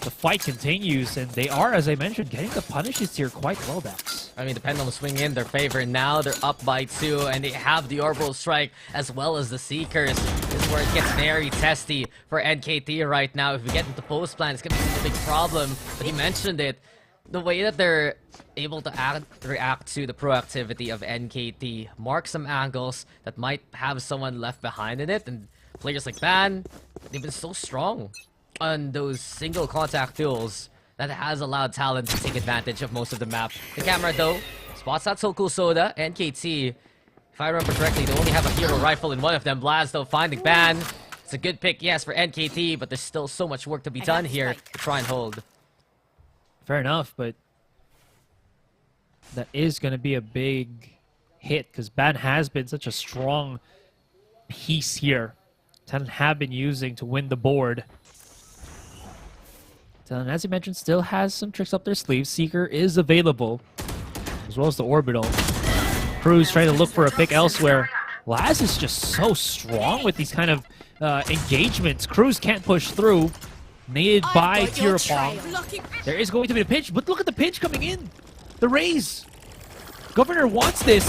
The fight continues, and they are, as I mentioned, getting the punishes here quite well, Dax. I mean, the pendulum swing in their favor. Now they're up by 2, and they have the orbital strike as well as the Seekers. This is where it gets very testy for NKT right now. If we get into post plan, it's going to be a big problem. But he mentioned it. The way that they're able to react to the proactivity of NKT, mark some angles that might have someone left behind in it, and players like Ban, they've been so strong on those single contact duels that has allowed Talon to take advantage of most of the map. The camera though spots out So Cool Soda, NKT. If I remember correctly, they only have a hero rifle in one of them. Blaz though finding Ban. It's a good pick, yes, for NKT, but there's still so much work to be done here to try and hold. Fair enough, but that is going to be a big hit because Ban has been such a strong piece here. Talon have been using to win the board. Talon, as you mentioned, still has some tricks up their sleeves. Seeker is available, as well as the Orbital. Cruz trying to look for a pick elsewhere. Laz is just so strong with these kind of engagements. Cruz can't push through. Needed by Tirapong. There is going to be a pinch, but look at the pinch coming in. The raise. Governor wants this.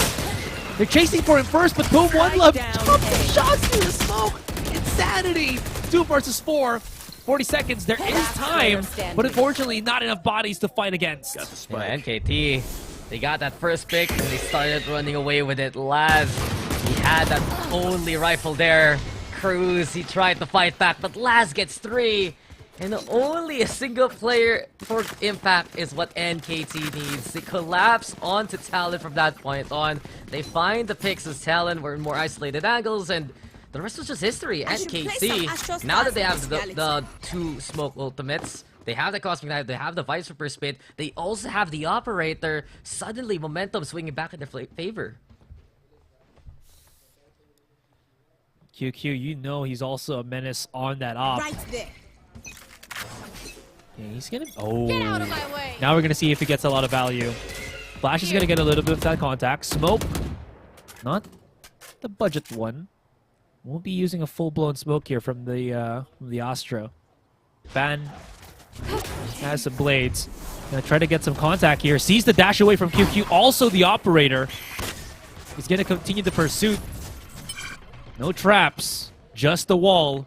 They're chasing for him first, but boom, one love. Shots through the smoke. Insanity. 2 versus 4. 40 seconds. There is time, but unfortunately not enough bodies to fight against. Yeah, NKT, they got that first pick and they started running away with it. Laz, he had that only rifle there. Cruz, he tried to fight back, but Laz gets 3. And only a single player for impact is what NKT needs. They collapse onto Talon from that point on. They find the picks as Talon were in more isolated angles, and the rest was just history. NKT, now that they have the 2 smoke ultimates, they have the Cosmic Knife, they have the Vice Ripper Spit, they also have the Operator. Suddenly, momentum swinging back in their favor. QQ, you know he's also a menace on that op. Right there. Yeah, he's gonna... Oh. Get out of my way. Now we're gonna see if he gets a lot of value. Flash is gonna get a little bit of that contact. Smoke. Not the budget one. Won't be using a full-blown smoke here from the Astro. Ban has some blades. Gonna try to get some contact here. Sees the dash away from QQ. Also the Operator. He's gonna continue the pursuit. No traps. Just the wall.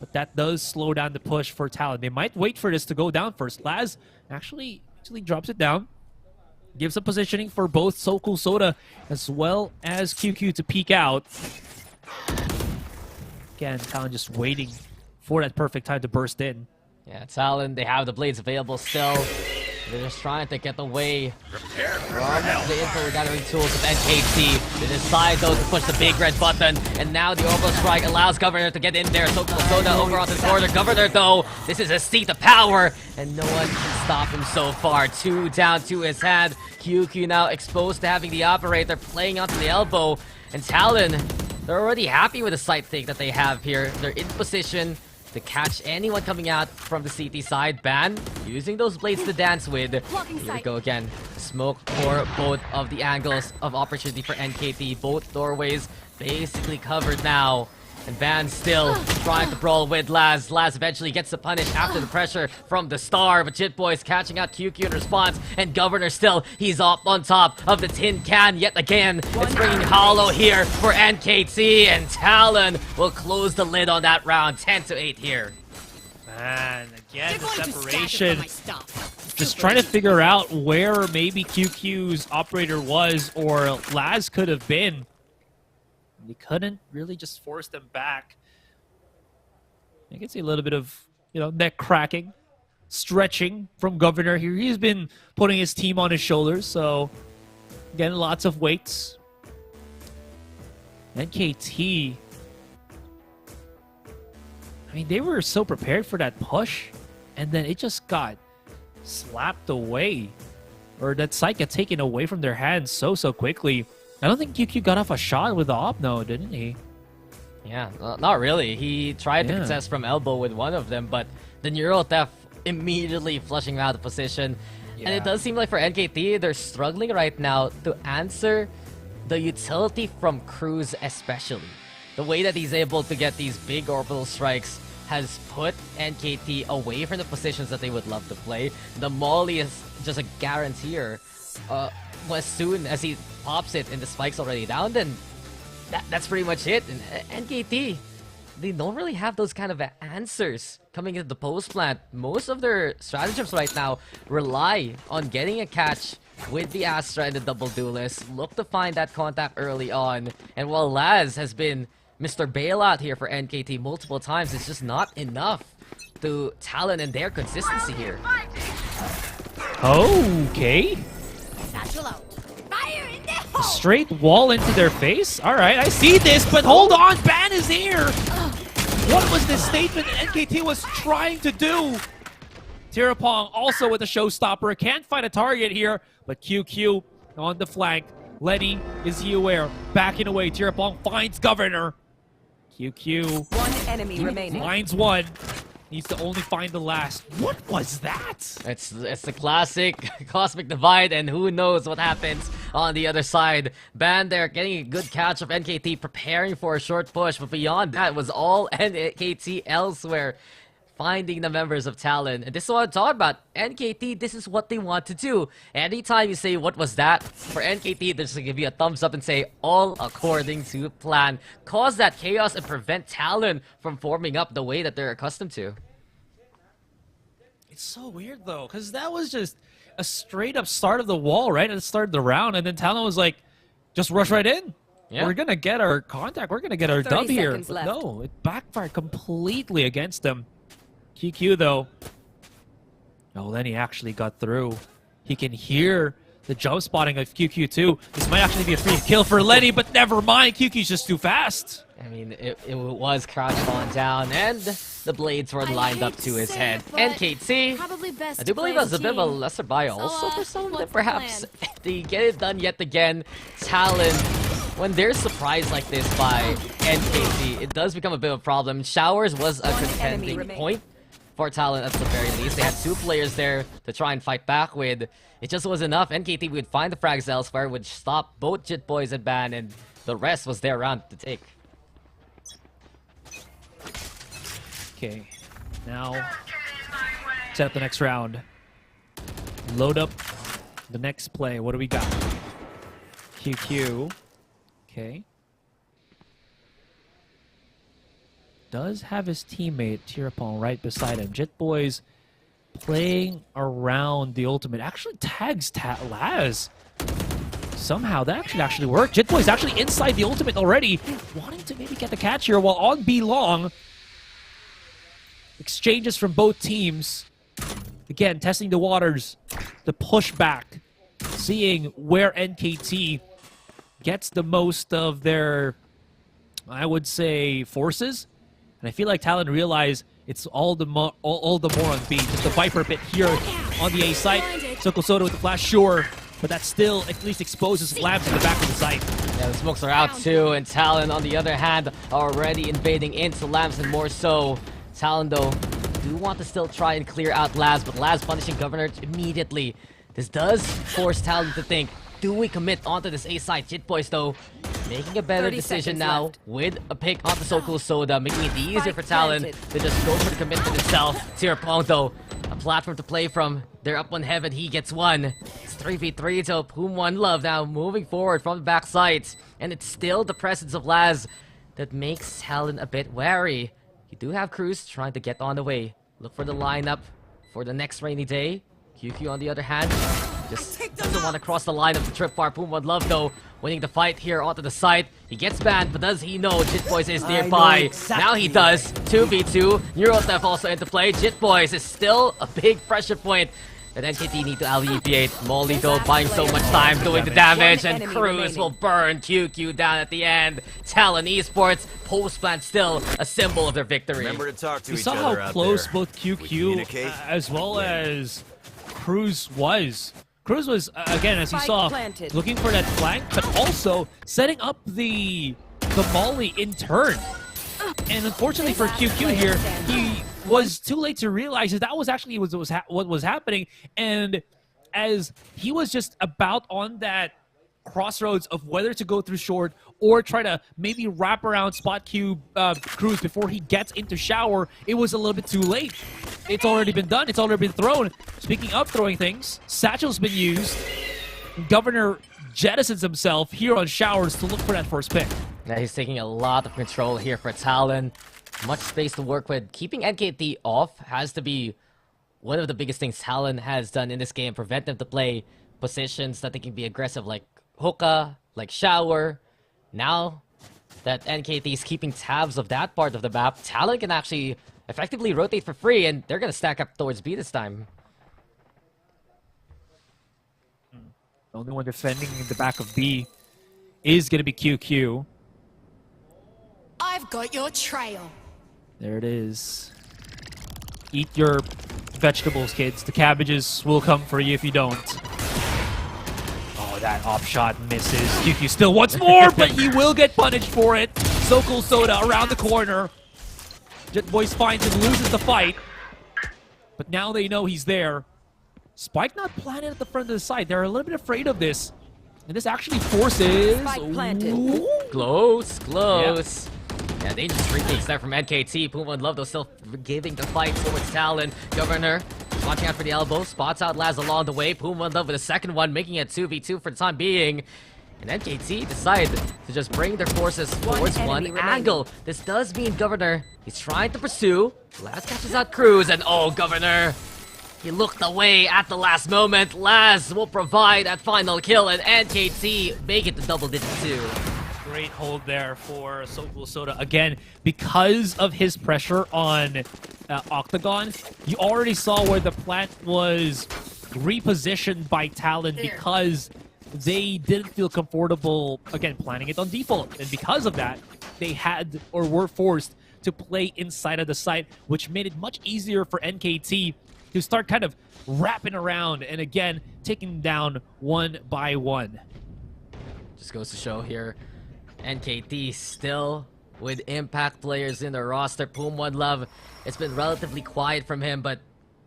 But that does slow down the push for Talon. They might wait for this to go down first. Laz actually drops it down. Gives some positioning for both So Cool Soda as well as QQ to peek out. Again, Talon just waiting for that perfect time to burst in. Yeah, Talon, they have the blades available still. They're just trying to get away from the info gathering tools of NKT. They decide though to push the big red button, and now the Orbital Strike allows Governor to get in there. So Soda over onto the corner. Governor though, this is a seat of power, and no one can stop him so far. 2 down to his hand. QQ now exposed to having the operator playing onto the elbow, and Talon, they're already happy with the sight take that they have here. They're in position to catch anyone coming out from the CT side. Ban using those blades to dance with. Here we go again. Smoke for both of the angles of opportunity for NKT. Both doorways basically covered now. And Ban still trying to brawl with Laz. Laz eventually gets the punish after the pressure from the star, but Jit Boy's catching out QQ in response, and Governor still, he's up on top of the tin can yet again. It's bringing hollow here for NKT, and Talon will close the lid on that round. 10-8 here. Man, again, the separation. Just trying to figure out where maybe QQ's operator was or Laz could have been. They couldn't really just force them back. You can see a little bit of, neck cracking, stretching from Governor here. He's been putting his team on his shoulders, so again, lots of weights. NKT, I mean, they were so prepared for that push, and then it just got slapped away, or that sight got taken away from their hands so quickly. I don't think QQ got off a shot with the op, no, didn't he? Yeah, not really. He tried to contest from elbow with one of them, but the Neural Theft immediately flushing him out of position. And it does seem like for NKT, they're struggling right now to answer the utility from Cruz especially. The way that he's able to get these big orbital strikes has put NKT away from the positions that they would love to play. The Molly is just a guaranteer. As soon as he pops it and the spike's already down, then that's pretty much it. And NKT, they don't really have those kind of answers coming into the post plant. Most of their stratagems right now rely on getting a catch with the Astra and the double duelist. Look to find that contact early on. And while Laz has been Mr. Bailout here for NKT multiple times, it's just not enough to Talon and their consistency here. Okay. A straight wall into their face? Alright, I see this, but hold on! Ban is here! What was this statement NKT was trying to do? Tirapong also with a showstopper. Can't find a target here, but QQ on the flank. Lenny, is he aware? Backing away. Tirapong finds Governor. QQ. One enemy remaining. Finds one. Needs to only find the last. What was that? It's the classic Cosmic Divide, and who knows what happens on the other side. Ban there getting a good catch of NKT, preparing for a short push, but beyond that was all NKT elsewhere. Finding the members of Talon. And this is what I'm talking about. NKT, this is what they want to do. Anytime you say, what was that? For NKT, they're just going to give you a thumbs up and say, all according to plan. Cause that chaos and prevent Talon from forming up the way that they're accustomed to. It's so weird, though, because that was just a straight-up start of the wall, right? At the start of the round, and then Talon was like, just rush right in. Yeah. We're going to get our contact. We're going to get our dub here. But no, it backfired completely against them. QQ though, oh, Lenny actually got through. He can hear the jump spotting of QQ too. This might actually be a free kill for Lenny, but never mind. QQ's just too fast. I mean, it was crouched on down, and the blades were lined up to his head. NKT, I do believe that's a bit of a lesser buy also for some of them. Perhaps they get it done yet again. Talon, when they're surprised like this by NKT, it does become a bit of a problem. Showers was a contending point for Talon at the very least. They had two players there to try and fight back with. It just wasn't enough. NKT would find the frags elsewhere, would stop both Jit Boys and Ban, and the rest was their round to take. Okay, now set up the next round. Load up the next play. What do we got? QQ. Okay. Does have his teammate Tirapong right beside him. Jit Boys playing around the ultimate. Actually tags Laz. Somehow that actually worked. Jit Boys actually inside the ultimate already. Wanting to maybe get the catch here while on B long. Exchanges from both teams. again, testing the waters, the pushback, seeing where NKT gets the most of their, I would say, forces. And I feel like Talon realized it's all the more on B. Just the Viper pit here on the A site. Soko Soda with the flash, sure, but that still at least exposes Labs in the back of the site. Yeah, the smokes are out too, and Talon, on the other hand, already invading into Labs, and more so. Talon, though, do want to still try and clear out Labs, but Labs punishing Governor immediately. This does force Talon to think, do we commit onto this A side? Jit Boys, though, making a better decision now with a pick onto Soko Soda, making it easier for Talon to just go for the commitment itself. Tirapong, though, a platform to play from. They're up on heaven, he gets one. It's 3v3 to Pum One Love now moving forward from the backside. And it's still the presence of Laz that makes Talon a bit wary. You do have Cruz trying to get on the way. Look for the lineup for the next rainy day. QQ, on the other hand, just doesn't want to cross the line of the trip bar. Pum One Love, though, winning the fight here onto the site. He gets banned, but does he know Jit Boys is nearby? Exactly. Now he does. 2v2. Neurotheft also into play. Jit Boys is still a big pressure point that NKT need to alleviate. Molly, though, buying so much time, doing the damage, and Cruz will burn QQ down at the end. Talon Esports, post-plant still a symbol of their victory. Remember to talk to we each saw other how out close there. both QQ as well as Cruz was. Cruz was, again, as you saw, looking for that flank, but also setting up the Molly in turn. And unfortunately for QQ here, he was too late to realize that was actually what was happening. And as he was just about on that crossroads of whether to go through short or try to maybe wrap around spot Q Cruz before he gets into shower, it was a little bit too late. It's already been done. It's already been thrown. Speaking of throwing things, Satchel's been used. Governor jettisons himself here on showers to look for that first pick. Yeah, he's taking a lot of control here for Talon. Much space to work with. Keeping NKT off has to be one of the biggest things Talon has done in this game. Prevent them to play positions that they can be aggressive, like hookah, like shower. Now that NKT is keeping tabs of that part of the map, Talon can actually effectively rotate for free, and they're going to stack up towards B this time. The only one defending in the back of B is going to be QQ. I've got your trail. There it is. Eat your vegetables, kids. The cabbages will come for you if you don't. Oh, that op shot misses. QQ still wants more, but he will get punished for it. Soko Soda around the corner. Jet Boys finds and loses the fight. But now they know he's there. Spike not planted at the front of the site. They're a little bit afraid of this. And this actually forces... Close. Yeah, dangerous retake there from NKT. Puma and Love, though, still giving the fight towards Talon. Governor watching out for the elbow. Spots out Laz along the way. Puma and Love with a second one, making it 2v2 for the time being. And NKT decide to just bring their forces towards one angle. This does mean Governor, he's trying to pursue. Laz catches out Cruz, and oh, Governor, he looked away at the last moment. Laz will provide that final kill, and NKT make it to double digits too. Great hold there for Soko Soda. Again, because of his pressure on Octagon, you already saw where the plant was repositioned by Talon because they didn't feel comfortable, again, planning it on default. And because of that, they had or were forced to play inside of the site, which made it much easier for NKT to start kind of wrapping around and, again, taking down one by one. Just goes to show here, NKT still with impact players in their roster. Pum One Love, it's been relatively quiet from him, but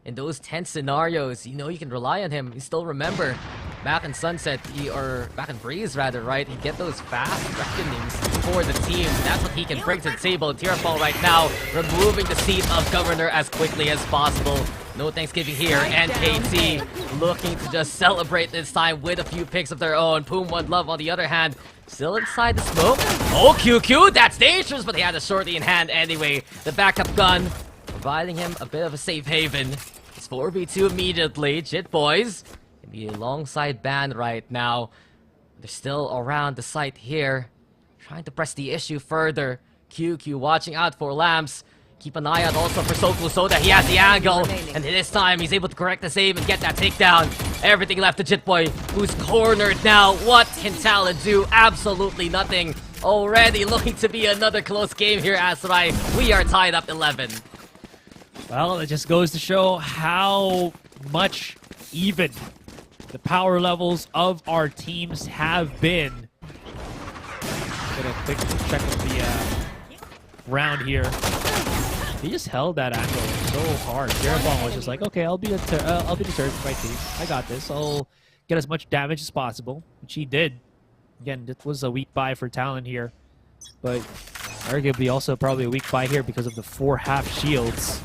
in those tense scenarios, you know you can rely on him. You still remember back in Sunset, or back in Breeze rather, right? He'd get those fast reckonings for the team. That's what he can bring to the table. Tirapong right now removing the seat of Governor as quickly as possible. No Thanksgiving here. NKT looking to just celebrate this time with a few picks of their own. Pum One Love, on the other hand, still inside the smoke. Oh, QQ, that's dangerous, but he had a shorty in hand anyway. The backup gun providing him a bit of a safe haven. It's 4v2 immediately. Jit Boys can be alongside Ban right now. They're still around the site here, trying to press the issue further. QQ watching out for Lamps. Keep an eye out also for Sokul Soda. He has the angle, and this time he's able to correct the save and get that takedown. Everything left to Jitboy, who's cornered now. What can Talon do? Absolutely nothing. Already looking to be another close game here, Asurai. We are tied up 11. Well, it just goes to show how much even the power levels of our teams have been. Get a quick check of the round here. He just held that angle so hard. Jeroboam was just like, okay, I'll be the turret for my team. I got this. I'll get as much damage as possible, which he did. Again, it was a weak buy for Talon here, but arguably also probably a weak buy here because of the 4 half shields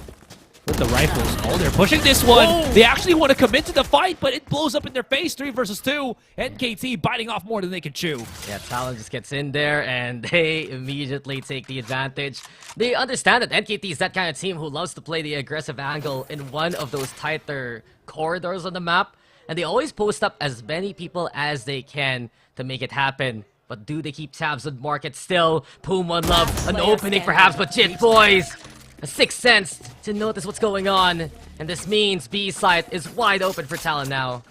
with the rifles. Oh, they're pushing this one. Whoa. They actually want to commit to the fight, but it blows up in their face. 3 versus 2. NKT biting off more than they can chew. Yeah, Talon just gets in there, and they immediately take the advantage. They understand that NKT is that kind of team who loves to play the aggressive angle in one of those tighter corridors on the map, and they always post up as many people as they can to make it happen. But do they keep tabs on market still? Puma Love, an opening perhaps, but Jit Boys, a sixth sense to notice what's going on. And this means B side is wide open for Talon now.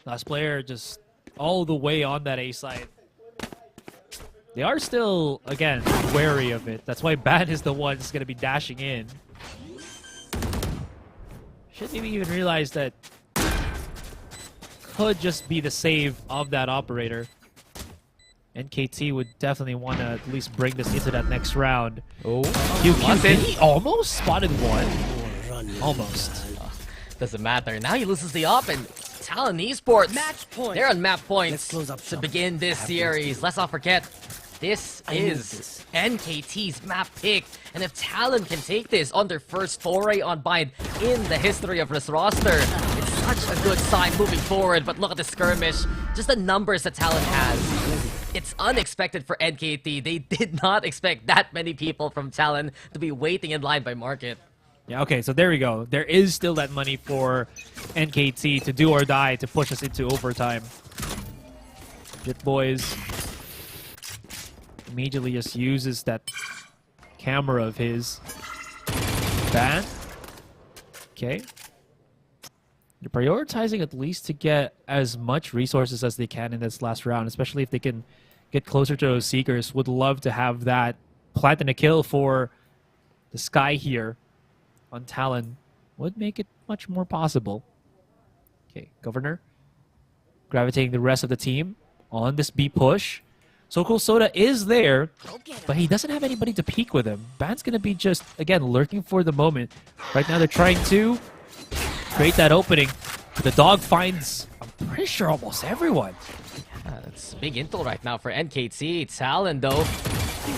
Last player just all the way on that A side. They are still, again, wary of it. That's why Ban is the one that's going to be dashing in. Should maybe even realize that could just be the save of that operator. NKT would definitely want to at least bring this into that next round. Oh, he almost spotted one. Almost. Doesn't matter. Now he loses the op, and Talon Esports, they're on map points to begin this series. Let's not forget, this is NKT's map pick, and if Talon can take this on their first foray on Bind in the history of this roster, it's such a good sign moving forward. But look at the skirmish, just the numbers that Talon has. It's unexpected for NKT. They did not expect that many people from Talon to be waiting in line by market. Yeah, okay, so there we go. There is still that money for NKT to do or die to push us into overtime. Jit Boys immediately just uses that camera of his. Ban. Okay. They're prioritizing at least to get as much resources as they can in this last round, especially if they can get closer to those Seekers. Would love to have that plant and a kill for the Sky here on Talon. Would make it much more possible. Okay, Governor gravitating the rest of the team on this B push. Sokul Soda is there, but he doesn't have anybody to peek with him. Ban's going to be just, again, lurking for the moment. Right now they're trying to create that opening. But the dog finds, I'm pretty sure, almost everyone. Yeah, that's big intel right now for NKT. Talon, though,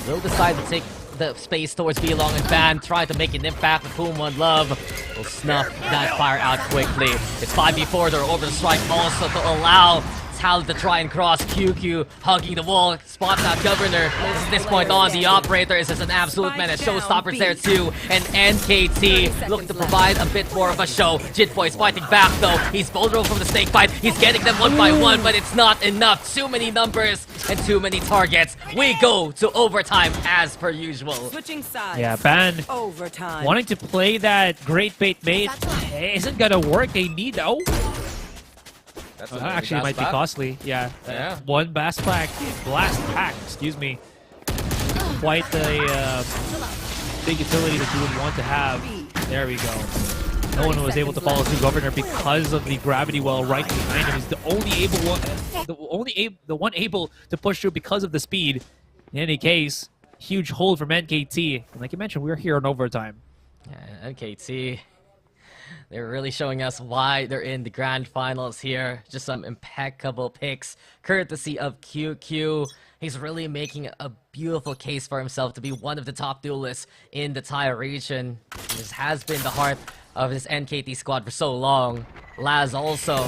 will decide to take the space towards B-Long and Ban, try to make an impact with Puma and Love. Will snuff that fire out quickly. It's 5v4, they're over the strike also to allow Talon to try and cross. QQ hugging the wall, spots out Governor. At this point on, the operator is just an absolute menace. Showstoppers there too, and NKT looking to provide a bit more of a show. Jitboy is fighting back though. He's vulnerable from the snake fight. He's getting them one by one, but it's not enough. Too many numbers and too many targets. We go to overtime as per usual. Switching sides. Yeah, Ban overtime. wanting to play that great bait isn't gonna work. They need actually, it might be costly. Yeah. One blast pack, excuse me. Quite the big utility that you would want to have. There we go. No one was able to follow through Governor because of the gravity well right behind him. He's the only one able to push through because of the speed. In any case, huge hold from NKT. And like you mentioned, we're here in overtime. Yeah, NKT. They're really showing us why they're in the grand finals here. Just some impeccable picks, courtesy of QQ. He's really making a beautiful case for himself to be one of the top duelists in the Thai region. This has been the heart of this NKT squad for so long. Laz also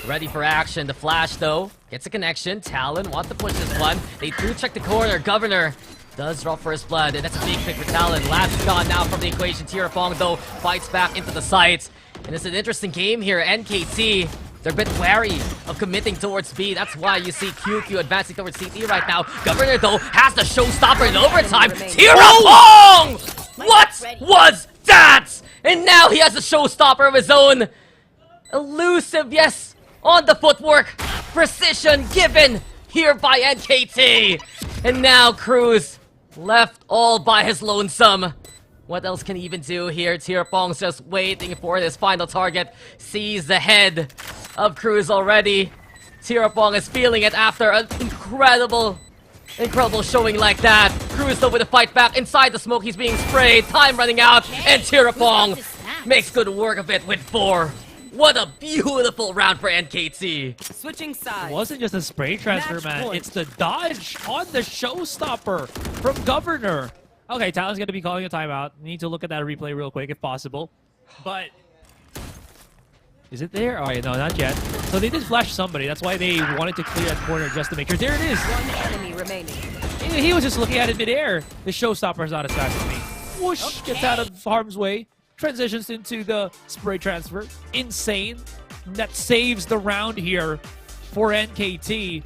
ready for action. The flash, though, gets a connection. Talon wants to push this one. They do check the corner. Governor does draw first blood, and that's a big pick for Talon. Laz is gone now from the equation. Tirafong, though, fights back into the sights. And it's an interesting game here. NKT They're a bit wary of committing towards B. That's why you see QQ advancing towards CT right now. Governor, though, has the showstopper in overtime. Tirapong! What was that? And now he has a showstopper of his own. Elusive, yes, on the footwork. Precision given here by NKT. And now Cruz left all by his lonesome. What else can he even do here? Tirapong's just waiting for his final target. Sees the head of Cruz already. Tirapong is feeling it after an incredible showing like that. Cruz though with a fight back. Inside the smoke, he's being sprayed. Time running out. And Tirapong makes good work of it with 4. What a beautiful round for NKT. Switching sides. It wasn't just a spray transfer, man. It's the dodge on the showstopper from Governor. Okay, Talon's going to be calling a timeout. Need to look at that replay real quick if possible. But is it there? Oh, yeah, no, not yet. So they did flash somebody. That's why they wanted to clear that corner just to make sure. There it is. One enemy remaining. He was just looking at it midair. The showstopper is not as fast as me. Whoosh, gets out of harm's way. Transitions into the spray transfer. Insane. That saves the round here for NKT.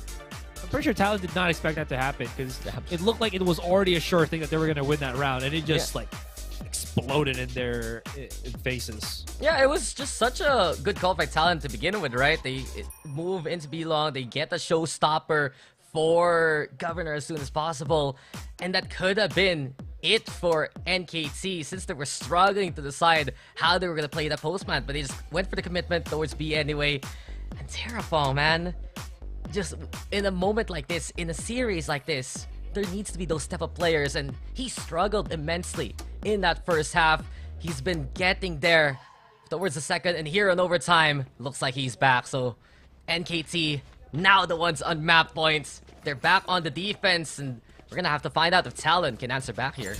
I'm pretty sure Talon did not expect that to happen because it looked like it was already a sure thing that they were going to win that round, and it just like exploded in their faces. Yeah, it was just such a good call by Talon to begin with, right? They move into B-Long, they get the showstopper for Governor as soon as possible, and that could have been it for NKT since they were struggling to decide how they were going to play that postman, but they just went for the commitment towards B anyway. And Tirapong, man, just in a moment like this, in a series like this, there needs to be those step-up players, and he struggled immensely in that first half. He's been getting there towards the second, and here in overtime, looks like he's back. So NKT, now the ones on map points. They're back on the defense, and we're gonna have to find out if Talon can answer back here.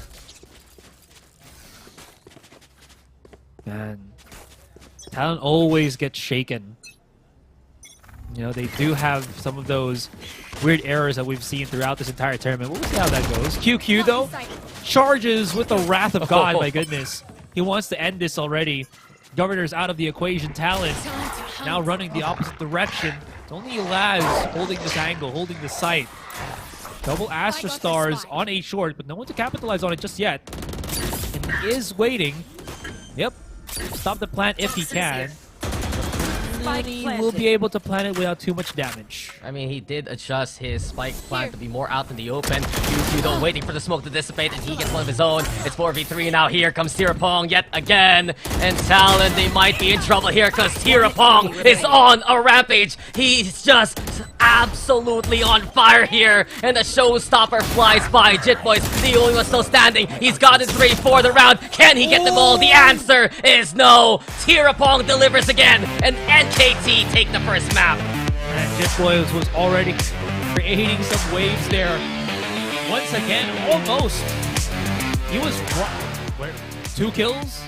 Man, Talon always gets shaken. You know, they do have some of those weird errors that we've seen throughout this entire tournament. We'll see how that goes. QQ, though, charges with the wrath of God, my goodness. He wants to end this already. Governor's out of the equation. Talon now running the opposite direction. It's only Laz holding this angle, holding the site. Double Astra Stars on A short, but no one to capitalize on it just yet. And he is waiting. Yep. Stop the plant if he can. And he will be able to plant it without too much damage. I mean, he did adjust his spike plant to be more out in the open. QQ though waiting for the smoke to dissipate, and he gets one of his own. It's 4v3 now. Here comes Tirapong yet again. And Talon, they might be in trouble here because Tirapong is on a rampage. He's just absolutely on fire here. And the showstopper flies by. Jitboy's the only one still standing. He's got his 3 for the round. Can he get the ball? The answer is no. Tirapong delivers again. And NKT take the first map. And Jitboy was already creating some waves there. Once again, almost. He was 2 kills,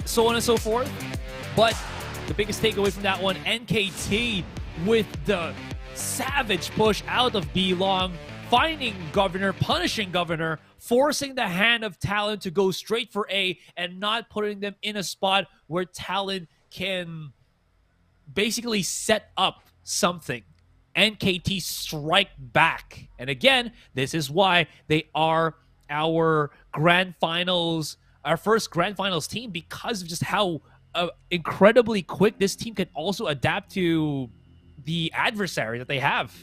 so on and so forth. But the biggest takeaway from that one, NKT with the savage push out of B-Long, finding Governor, punishing Governor, forcing the hand of Talon to go straight for A and not putting them in a spot where Talon can basically set up something. NKT strike back. And again, this is why they are our grand finals, our first grand finals team, because of just how incredibly quick this team can also adapt to the adversary that they have.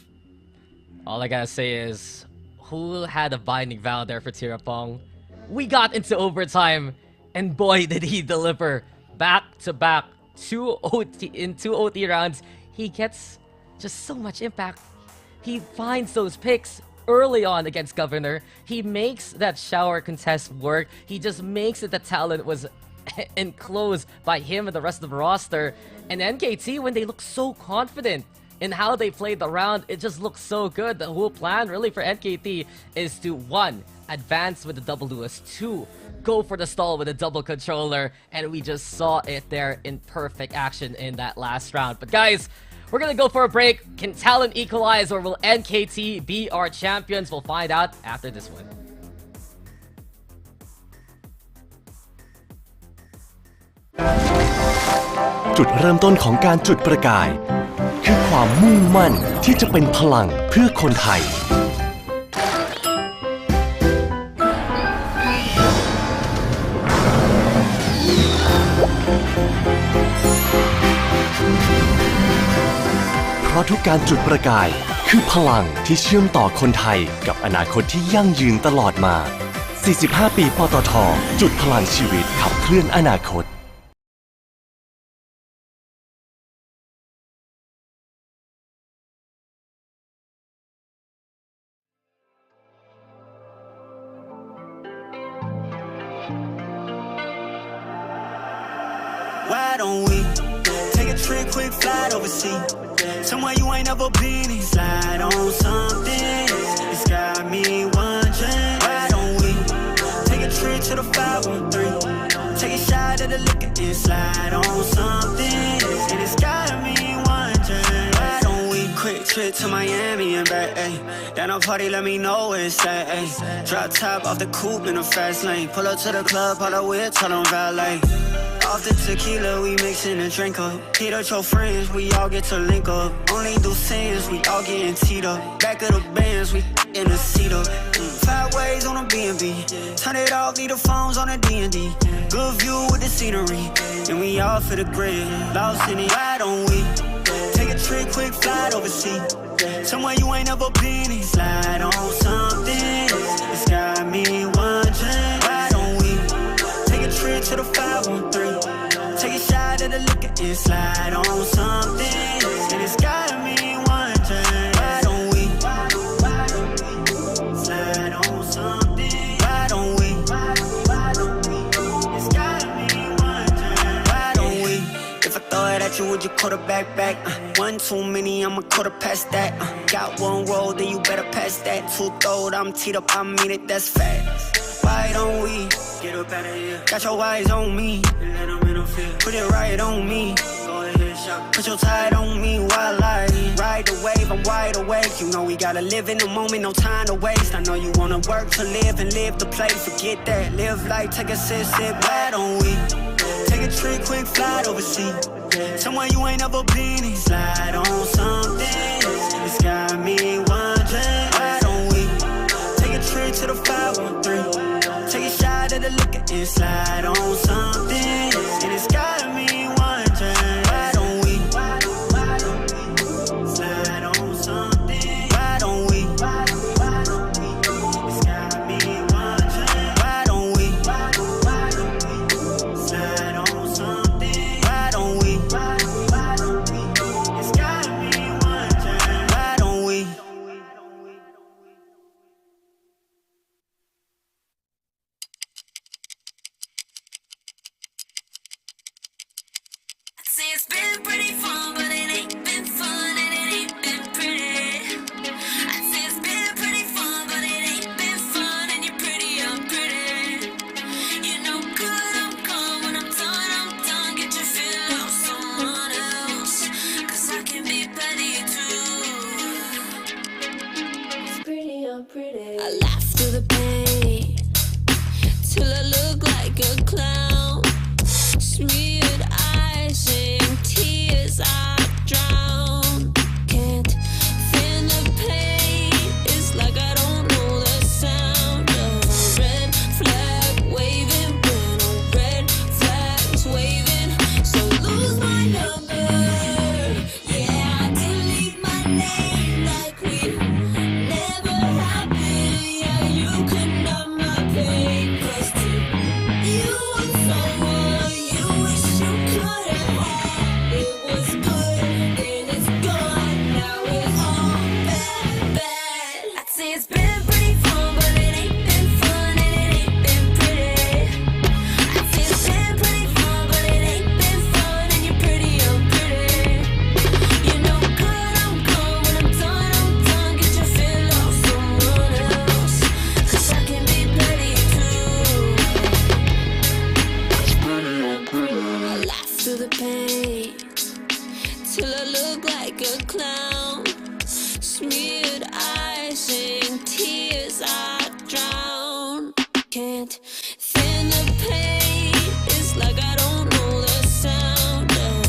All I gotta say is, who had a binding vow there for Tirapong? We got into overtime, and boy did he deliver. Back-to-back, 2 OT rounds. He gets just so much impact. He finds those picks early on against Governor. He makes that shower contest work. He just makes it that Talon was enclosed by him and the rest of the roster. And NKT, when they look so confident in how they played the round, it just looks so good. The whole plan really for NKT is to 1, advance with the double duelist, 2, go for the stall with a double controller, and we just saw it there in perfect action in that last round. But guys, we're gonna go for a break. Can Talon equalize, or will NKT be our champions? We'll find out after this one. จุดเริ่มต้นของการจุดประกาย คือความมุ่งมั่นที่จะเป็นพลังเพื่อคนไทย เพราะทุกการจุดประกายคือพลังที่เชื่อมต่อคนไทยกับอนาคตที่ยั่งยืนตลอดมา 45 ปีปตท.จุดพลังชีวิตขับเคลื่อนอนาคตWhy don't we take a trip, quick flight overseas? Somewhere you ain't never been. Slide on something. It's got me wondering. Why don't we take a trip to the 513? Take a shot at the liquor and slide on something. And it's got me wondering. Why don't we quick trip to Miami and back? Ay. Down a party, let me know where it's at. Ay. Drop top off the coupe in a fast lane. Pull up to the club, pull up with, tell them valet. Off the tequila, we mixin' a drink up. Hit up your friends, we all get to link up. Only do sins, we all getting teed up. Back of the bands, we in the seat up. 5 ways on a B&B. Turn it off, leave the phones on a D&D. Good view with the scenery. And we all for the grid. Lost in it, why don't we take a trip, quick flight overseas? Somewhere you ain't never been. Slide on something. It's got me wondering. Why don't we take a trip to the 513? Take a shot at the liquor and slide on something. And it's got me wondering. Why don't we slide on something? Why don't we? It's got me wondering. Why don't we? If I throw it at you, would you quarterback back? One too many, I'ma quarter past that. Got one roll, then you better pass that. 2 throwed, I'm teed up, I mean it, that's fast. Why don't we get up out of here? Got your eyes on me, and let them interfere. Put it right on me. Go ahead, shot. Put your tide on me while I ride the wave. I'm wide awake. You know we gotta live in the moment, no time to waste. I know you wanna work to live and live to play. Forget that. Live life, take a sip, sip. Why don't we take a trip, quick flight overseas? Somewhere you ain't never been. Slide on something. It's got me wondering. Why don't we take a trip to the 513? Take a shot at the liquor and slide on something. And it's got me wondering. Why don't we slide on something? Why don't we? It's got me wondering. Why don't we slide on something? Why don't we? It's got me wondering. Why don't we? Say it's been pretty fun, but it ain't been fun, and it ain't been pretty. I say it's been pretty fun, but it ain't been fun, and you're pretty, I'm pretty. You know good, I'm gone. When I'm done, get your feel out someone else. 'Cause I can be petty too. It's pretty, I'm pretty. I laugh through the pain till I look like a clown. Smeared eyes and tears I drown. Can't feel the pain. It's like I don't know the sound of a red flag waving when a red flag's waving. So lose my number. Yeah, delete my name like we never happened. Yeah, you could numb my pain. 'Cause to you I'm someone you wish you could have had. It was good, then it's gone. Now it's all bad, bad. I'd say it's been pretty fun, but it ain't been fun, and it ain't been pretty. I'd say it's been pretty fun, but it ain't been fun, and you're pretty, I'm pretty. You know good, I'm gone. When I'm done, get your feel out someone else. 'Cause I can be petty too. I laugh through the pain till I look like a clown. Smeared eyes and tears I drown. Can't thin the pain. It's like I don't know the sound of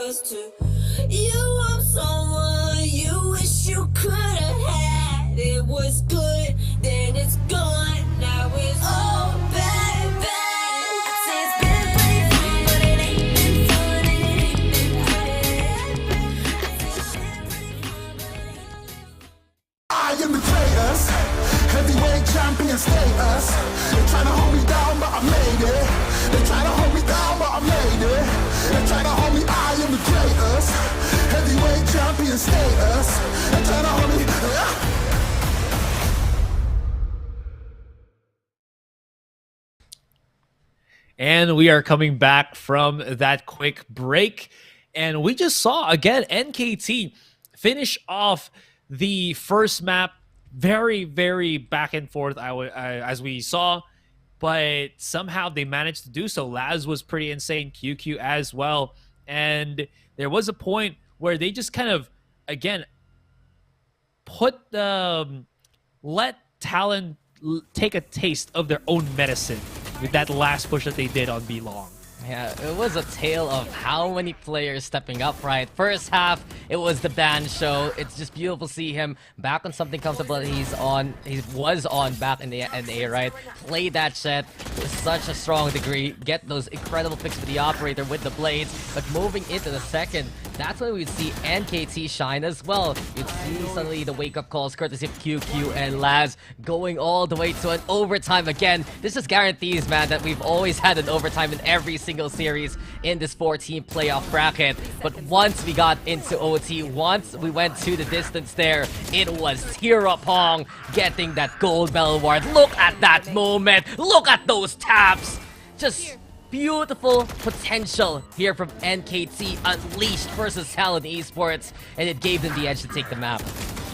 was to you. I'm someone you wish you could have had. It was good, then it's gone. Now it's all bad, bad. I say it's been pretty fun, but it ain't been fun, and it ain't been I am the greatest, heavyweight champion status. They try to hold me down, but I made it. They try to hold me down, but I made it. They try to hold me, I am the greatest, heavyweight champion status. They try to hold me. And we are coming back from that quick break. And we just saw, again, NKT finish off the first map very, very back and forth, as we saw. But somehow they managed to do so. Laz was pretty insane, QQ as well. And there was a point where they just kind of, again, let Talon take a taste of their own medicine with that last push that they did on B-Long. Yeah, it was a tale of how many players stepping up, right? First half, it was the band show. It's just beautiful to see him back on something comfortable that he was on back in the NA, right? Play that set to such a strong degree, get those incredible picks for the operator with the blades, but moving into the second, that's when we'd see NKT shine as well. You'd see suddenly the wake-up calls courtesy of QQ and Laz going all the way to an overtime again. This just guarantees, man, that we've always had an overtime in every single series in this 4-team playoff bracket. But once we got into OT, once we went to the distance there, it was Tirapong getting that gold medal award. Look at that moment! Look at those taps! Just beautiful potential here from NKT unleashed versus Talon Esports, and it gave them the edge to take the map.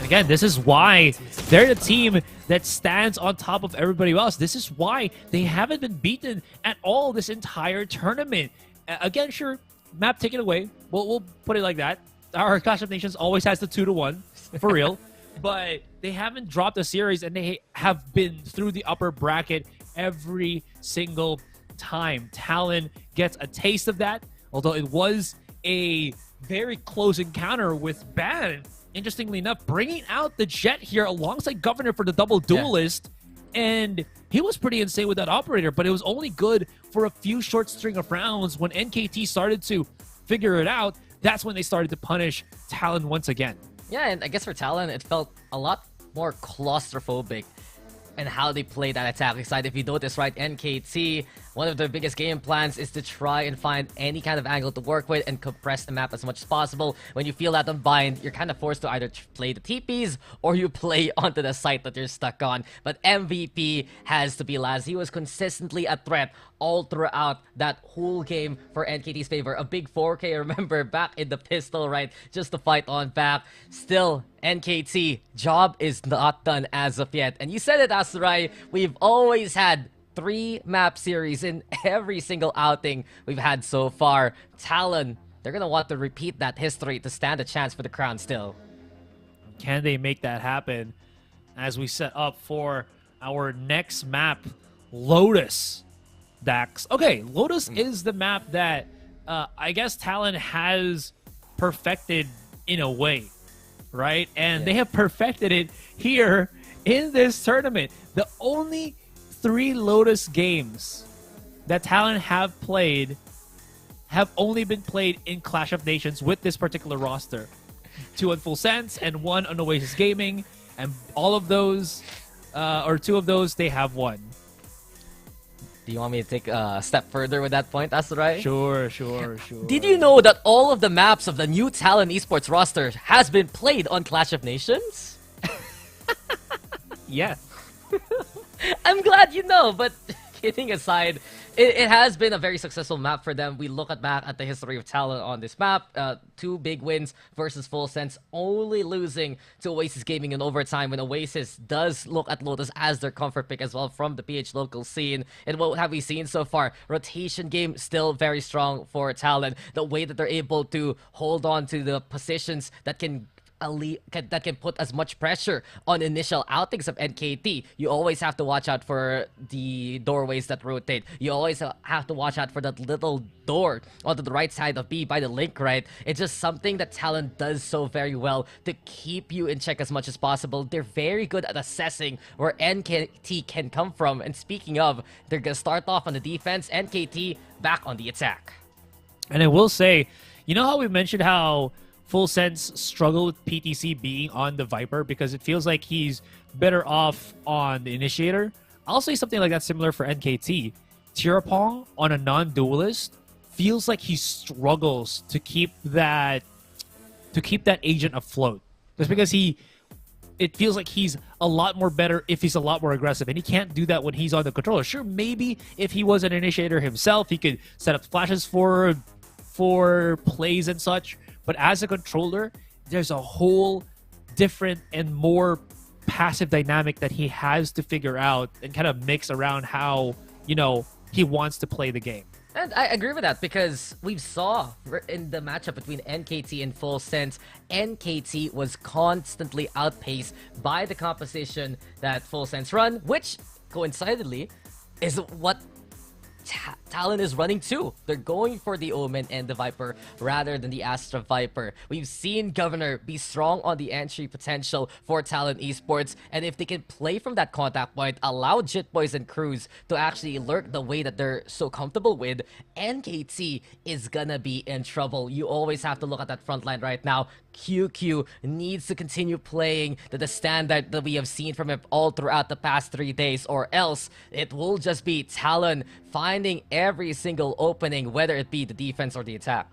Again, this is why they're the team that stands on top of everybody else. This is why they haven't been beaten at all this entire tournament. Again, sure, map taken away. We'll put it like that. Our Clash of Nations always has the 2-1, for real. But they haven't dropped a series, and they have been through the upper bracket every single time. Talon gets a taste of that, although it was a very close encounter with Ban. Interestingly enough, bringing out the Jet here alongside Governor for the double duelist, and he was pretty insane with that operator, but it was only good for a few short string of rounds. When NKT started to figure it out, that's when they started to punish Talon once again. Yeah, and I guess for Talon, it felt a lot more claustrophobic and how they play that attacking side. If you notice, right, NKT, one of their biggest game plans is to try and find any kind of angle to work with and compress the map as much as possible. When you feel that unbind, you're kind of forced to either play the TPs or you play onto the site that you're stuck on. But MVP has to be Laz. He was consistently a threat all throughout that whole game for NKT's favor. A big 4K, remember, back in the pistol, right, just to fight on back. Still, NKT, job is not done as of yet. And you said it, Asurai, we've always had 3 map series in every single outing we've had so far. Talon, they're gonna want to repeat that history to stand a chance for the crown still. Can they make that happen as we set up for our next map, Lotus Dax? Okay, Lotus is the map that I guess Talon has perfected in a way, right? And they have perfected it here in this tournament. The only 3 Lotus games that Talon have played have only been played in Clash of Nations with this particular roster. 2 on Full Sense and 1 on Oasis Gaming, and all of those, or 2 of those, they have won. Do you want me to take a step further with that point, Asurai? Sure. Did you know that all of the maps of the new Talon Esports roster has been played on Clash of Nations? Yes. I'm glad you know, but kidding aside, it has been a very successful map for them. We look back at the history of Talon on this map. 2 big wins versus Full Sense, only losing to Oasis Gaming in overtime when Oasis does look at Lotus as their comfort pick as well from the PH local scene. And what have we seen so far? Rotation game still very strong for Talon. The way that they're able to hold on to the positions that can that can put as much pressure on initial outings of NKT. You always have to watch out for the doorways that rotate. You always have to watch out for that little door onto the right side of B by the link, right? It's just something that Talon does so very well to keep you in check as much as possible. They're very good at assessing where NKT can come from. And speaking of, they're gonna start off on the defense, NKT back on the attack. And I will say, you know how we mentioned how Full Sense struggled with PTC being on the Viper because it feels like he's better off on the Initiator? I'll say something like that similar for NKT. Tirapong on a non-duelist feels like he struggles to keep that agent afloat. Just because it feels like he's a lot more better if he's a lot more aggressive, and he can't do that when he's on the controller. Sure, maybe if he was an Initiator himself, he could set up flashes for plays and such, but as a controller, there's a whole different and more passive dynamic that he has to figure out and kind of mix around how, you know, he wants to play the game. And I agree with that because we saw in the matchup between NKT and Full Sense, NKT was constantly outpaced by the composition that Full Sense run, which coincidentally is what Talon is running too. They're going for the Omen and the Viper rather than the Astra Viper. We've seen Governor be strong on the entry potential for Talon Esports, and if they can play from that contact point, allow Jit Boys and Cruz to actually lurk the way that they're so comfortable with, NKT is gonna be in trouble. You always have to look at that front line right now. QQ needs to continue playing the standard that we have seen from him all throughout the past 3 days, or else it will just be Talon finding every single opening, whether it be the defense or the attack.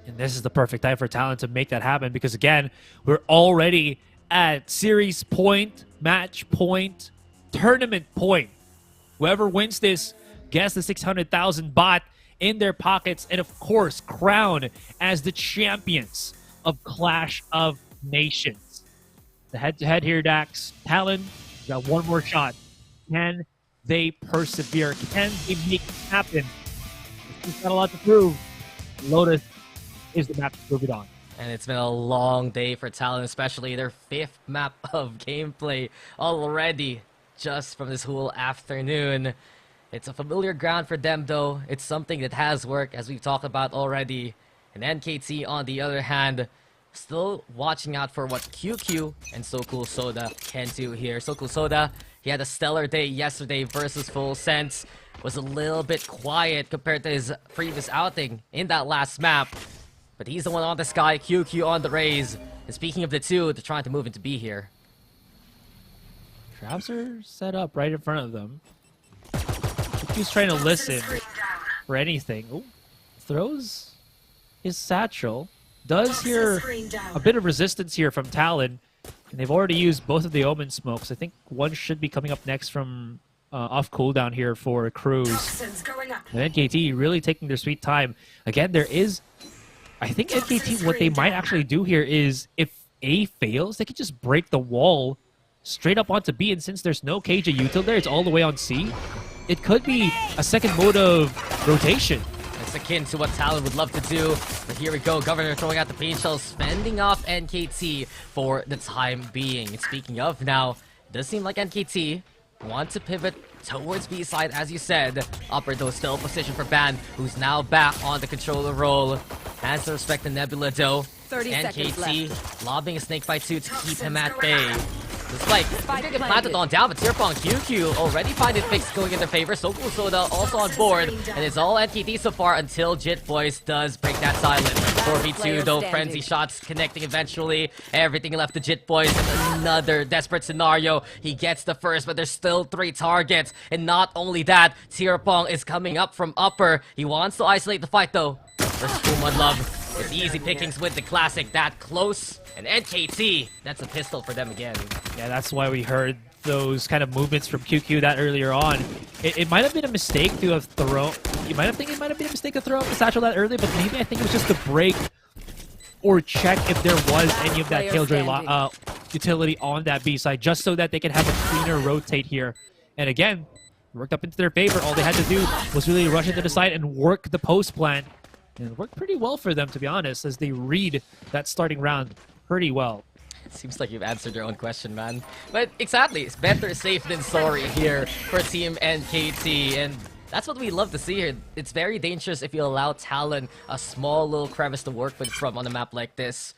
And this is the perfect time for Talon to make that happen because, again, we're already at series point, match point, tournament point. Whoever wins this gets the 600,000 baht in their pockets and, of course, crowned as the champions of Clash of Nations. The head-to-head here, Dax. Talon got one more shot. Can they persevere? Can they make it happen? He's got a lot to prove. Lotus is the map to prove it on. And it's been a long day for Talon, especially their 5th map of gameplay already, just from this whole afternoon. It's a familiar ground for them, though. It's something that has worked, as we've talked about already. And NKT, on the other hand, still watching out for what QQ and So Cool Soda can do here. So Cool Soda, he had a stellar day yesterday versus Full Sense. Was a little bit quiet compared to his previous outing in that last map. But he's the one on the sky, QQ on the raise. And speaking of the two, they're trying to move into B here. Traps are set up right in front of them. QQ's trying to listen for anything. Ooh, throws his satchel. Does hear a bit of resistance here from Talon. And they've already used both of the Omen smokes. I think one should be coming up next from off cooldown here for Cruz. And NKT really taking their sweet time. Again, there is... I think NKT, what they might actually do here is, if A fails, they can just break the wall straight up onto B. And since there's no KJ util there, it's all the way on C. It could be a second mode of rotation. It's akin to what Talon would love to do. But here we go, Governor throwing out the pain shells, fending off NKT for the time being. And speaking of now, it does seem like NKT want to pivot towards B side, as you said. Upper though still position for Ban, who's now back on the controller role. Has to respect the Nebula though. 30 seconds NKT left. lobbing a snake bite 2 to keep him at bay. The spike is gonna get planted on down, but Tirapong QQ already find it fixed going in their favor. So Cool Soda also on board, and it's all NKT so far until Jit Boys does break that silence. 4v2 though, frenzy shots connecting eventually. Everything left to Jit Boys. Another desperate scenario. He gets the first, but there's still 3 targets. And not only that, Tirapong is coming up from upper. He wants to isolate the fight though. Versus One Love. It's easy pickings with the classic that close. And NKT, that's a pistol for them again. Yeah, that's why we heard those kind of movements from QQ that earlier on. It might have been a mistake to have thrown... You might have think it might have been a mistake to throw out the satchel that early, but maybe I think it was just to break or check if there was any of that Killjoy utility on that B side, just so that they can have a cleaner rotate here. And again, worked up into their favor. All they had to do was really rush into the side and work the post plant. And it worked pretty well for them, to be honest, as they read that starting round pretty well. Seems like you've answered your own question, man. But exactly, it's better safe than sorry here for Team NKT, and that's what we love to see here. It's very dangerous if you allow Talon a small little crevice to work with from on a map like this.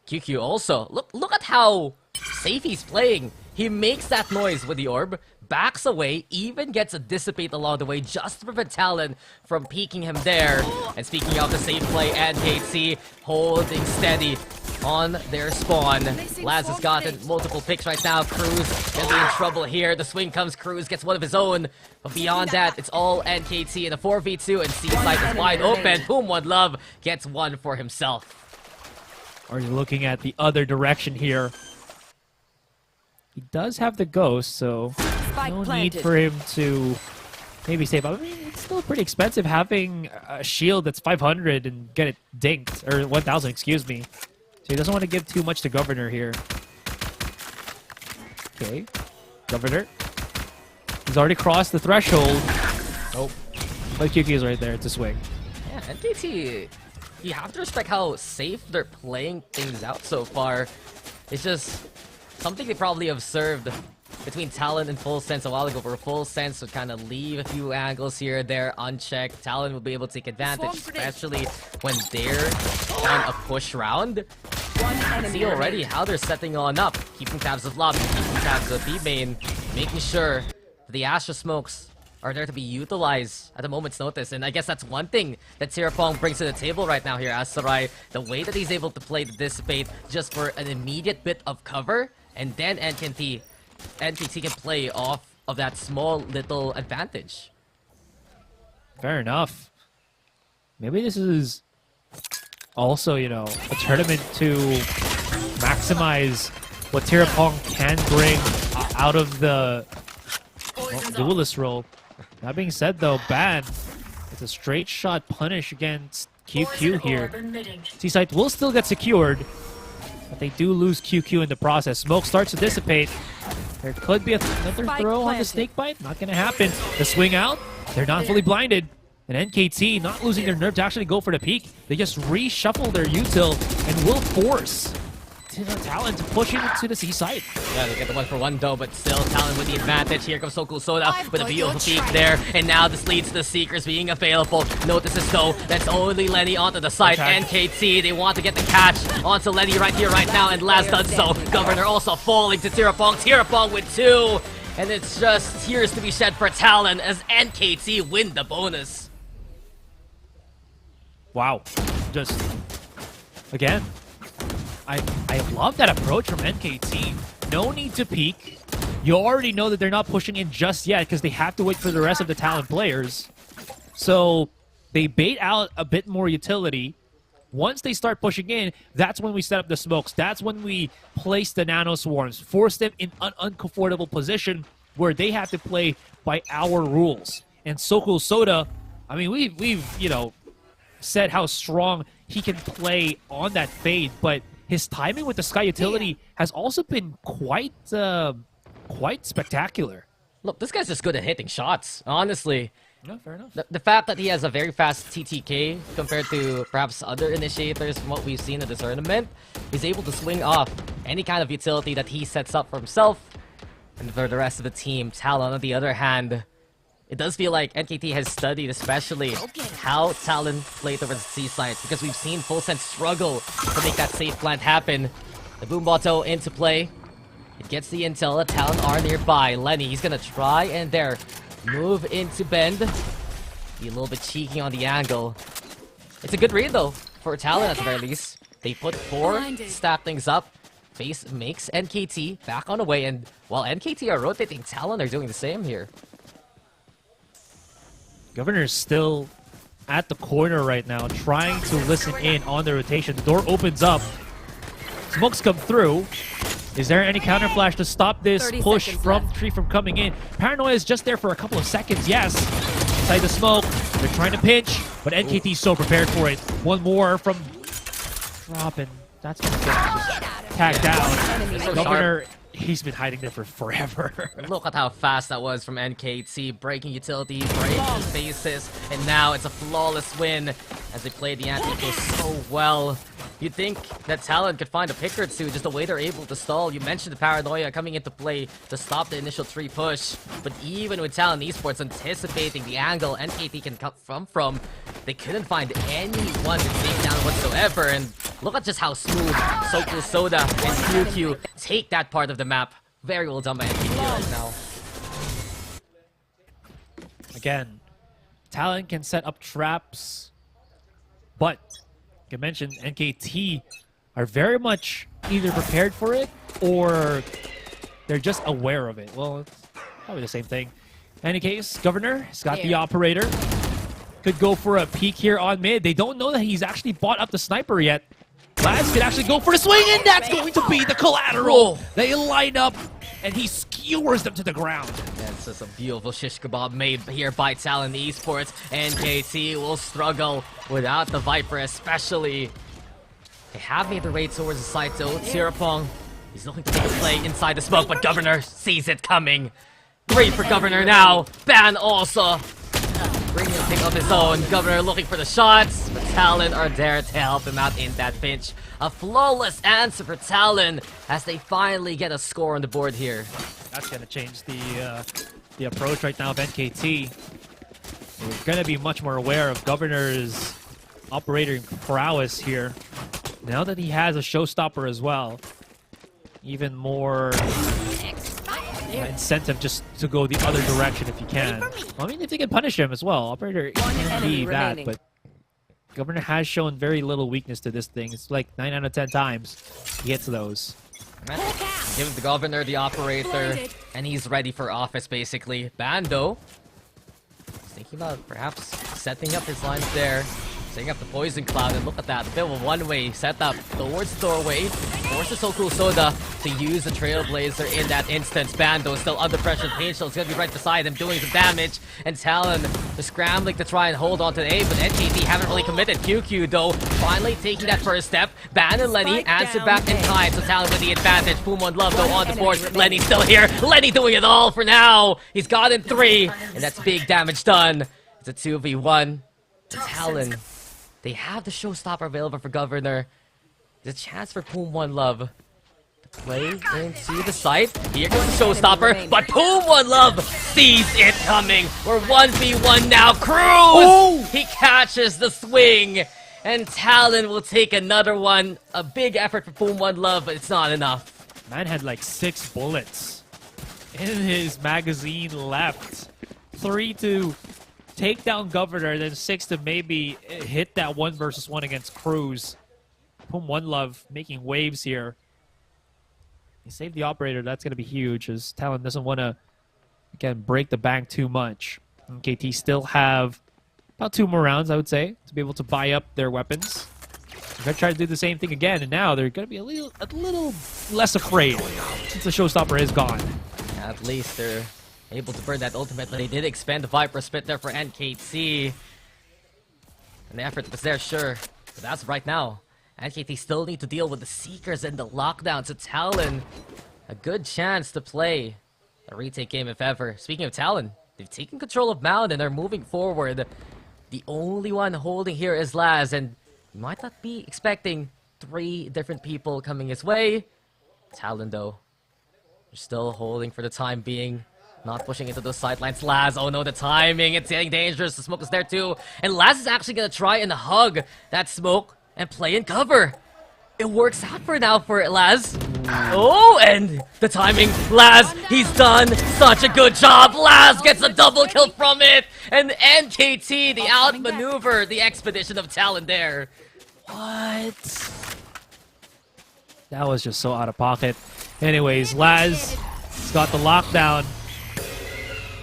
QQ also, look at how safe he's playing. He makes that noise with the orb, backs away, even gets a dissipate along the way just to prevent Talon from peeking him there. And speaking of the safe play, NKT holding steady on their spawn. Laz has gotten multiple picks right now. Cruz gonna be in trouble here. The swing comes, Cruz gets one of his own. But beyond that, it's all NKT in a 4v2, and C-side is wide open. Boom, One Love gets one for himself. Are you looking at the other direction here? He does have the ghost, so no need for him to maybe save up. I mean, it's still pretty expensive having a shield that's 500 and get it dinked, or 1,000, excuse me. So he doesn't want to give too much to Governor here. Okay, Governor. He's already crossed the threshold. Oh, but QQ is right there. It's a swing. Yeah, NKT, you have to respect how safe they're playing things out so far. It's just something they probably observed between Talon and Full Sense a while ago, where Full Sense would kind of leave a few angles here or there unchecked. Talon will be able to take advantage, especially when they're on a push round. See already how they're setting on up, keeping tabs of lobby, keeping tabs of B main, making sure the Astra smokes are there to be utilized at a moment's notice. And I guess that's one thing that Tirapong brings to the table right now here, Asurai. The way that he's able to play the Dissipate just for an immediate bit of cover, and then NKT can play off of that small little advantage. Fair enough. Maybe this is also, you know, a tournament to maximize what Tirapong can bring out of the duelist role. That being said, though, Ban, it's a straight shot punish against QQ here. T-Site will still get secured, but they do lose QQ in the process. Smoke starts to dissipate. There could be another throw on the snake bite. Not going to happen. The swing out. They're not fully blinded. And NKT not losing their nerve to actually go for the peak. They just reshuffle their util and will force Talon to push into the C side. Yeah, they get the 1-for-1 though, but still Talon with the advantage. Here comes Sokul Soda with a beautiful peek there. And now this leads to the Seekers being available. Notices though, that's only Lenny onto the side. Okay. NKT, they want to get the catch onto Lenny right here, right now, and Laz done so. Governor also falling to Tirapong. Tirapong with 2. And it's just tears to be shed for Talon as NKT win the bonus. Wow. Just, again, I love that approach from NKT. No need to peek. You already know that they're not pushing in just yet because they have to wait for the rest of the Talon players. So they bait out a bit more utility. Once they start pushing in, that's when we set up the smokes. That's when we place the nano swarms, force them in an uncomfortable position where they have to play by our rules. And Sokul Soda, I mean, we've you know, said how strong he can play on that fade, but his timing with the Sky utility has also been quite spectacular. Look, this guy's just good at hitting shots, honestly. No, fair enough. The fact that he has a very fast TTK compared to perhaps other initiators from what we've seen in the tournament, he's able to swing off any kind of utility that he sets up for himself and for the rest of the team. Talon, on the other hand, it does feel like NKT has studied especially how Talon played towards the C side, because we've seen Full Sense struggle to make that safe plant happen. The Boom Botto into play. It gets the intel. The Talon are nearby. Lenny, he's gonna try and there move into bend. Be a little bit cheeky on the angle. It's a good read though for Talon at the very least. They put 4, stack things up. Face makes NKT back on the way, and while NKT are rotating, Talon are doing the same here. Governor's still at the corner right now, trying to listen in on the rotation. The door opens up. Smokes come through. Is there any counter flash to stop this push from Tree from coming in? Paranoia is just there for a couple of seconds, yes. Inside the smoke, they're trying to pinch, but NKT's so prepared for it. One more from Drop, and that's gonna get tagged down. Governor, he's been hiding there for forever. Look at how fast that was from NKT, breaking utility, breaking faces, and now it's a flawless win as they play the anti-kill so well. You'd think that Talon could find a pick or two, just the way they're able to stall. You mentioned the paranoia coming into play to stop the initial 3 push. But even with Talon Esports anticipating the angle NKT can come from, they couldn't find anyone to take down whatsoever. And look at just how smooth Soku Soda and QQ take that part of the map. Very well done by NKT right now. Again, Talon can set up traps, but like I mentioned, NKT are very much either prepared for it or they're just aware of it. Well, it's probably the same thing. In any case, Governor has got the operator. Could go for a peek here on mid. They don't know that he's actually bought up the sniper yet. Laz could actually go for the swing, and that's going to be the collateral. They line up, and he skewers them to the ground. That's just a beautiful shish kebab made here by Talon Esports. NKT will struggle without the Viper, especially. They have made their way towards the side, though. Sirapong, he's looking to take a play inside the smoke, but Governor sees it coming. Great for Governor now. Ban also bringing a pick of his own. Governor looking for the shots, but Talon are there to help him out in that pinch. A flawless answer for Talon as they finally get a score on the board here. That's going to change the approach right now of NKT. We're going to be much more aware of Governor's operator prowess here. Now that he has a showstopper as well, even more incentive just to go the other direction if you can. I mean, if they can punish him as well, operator can be that, but Governor has shown very little weakness to this thing. It's like 9 out of 10 times he hits those. Give the Governor the operator, and he's ready for office basically. Bando thinking about perhaps setting up his lines there. Setting up the Poison Cloud, and look at that. A bit of a one-way setup towards the doorway. Forces Soku Soda to use the Trailblazer in that instance. Bando still under pressure. Painful is going to be right beside him, doing some damage. And Talon is scrambling to try and hold on to the A, but NKT haven't really committed. QQ, though, finally taking that first step. Ban and Lenny answer back in kind, so Talon with the advantage. Pumon Love, though, on the board. Lenny's still here. Lenny doing it all for now. He's got in 3, and that's big damage done. It's a 2v1. Talon, they have the showstopper available for Governor. There's a chance for Pumon Love to play into the site. Here goes the showstopper, but Pumon Love sees it coming. We're 1v1 now. Cruz! He catches the swing, and Talon will take another one. A big effort for Pumon Love, but it's not enough. Man had like 6 bullets in his magazine left. 3 to take down Governor, then 6 to maybe hit that 1 versus 1 against Cruz. Pumon Love making waves here. He saved the operator. That's going to be huge as Talon doesn't want to, again, break the bank too much. NKT still have about 2 more rounds, I would say, to be able to buy up their weapons. They're going to try to do the same thing again, and now they're going to be a little less afraid since the showstopper is gone. At least they're able to burn that ultimate, but they did expand the Viper spit there for NKT. And the effort was there, sure. But that's right now. NKT still need to deal with the Seekers and the lockdown. So Talon, a good chance to play a retake game if ever. Speaking of Talon, they've taken control of Mound and they're moving forward. The only one holding here is Laz, and you might not be expecting 3 different people coming his way. Talon, though, they're still holding for the time being. Not pushing into those sidelines. Laz, oh no, the timing, it's getting dangerous. The smoke is there too. And Laz is actually going to try and hug that smoke and play in cover. It works out for now for Laz. Oh, and the timing. Laz, he's done such a good job. Laz gets a double kill from it. And NKT, the outmaneuver, the expedition of Talon there. What? That was just so out of pocket. Anyways, Laz has got the lockdown.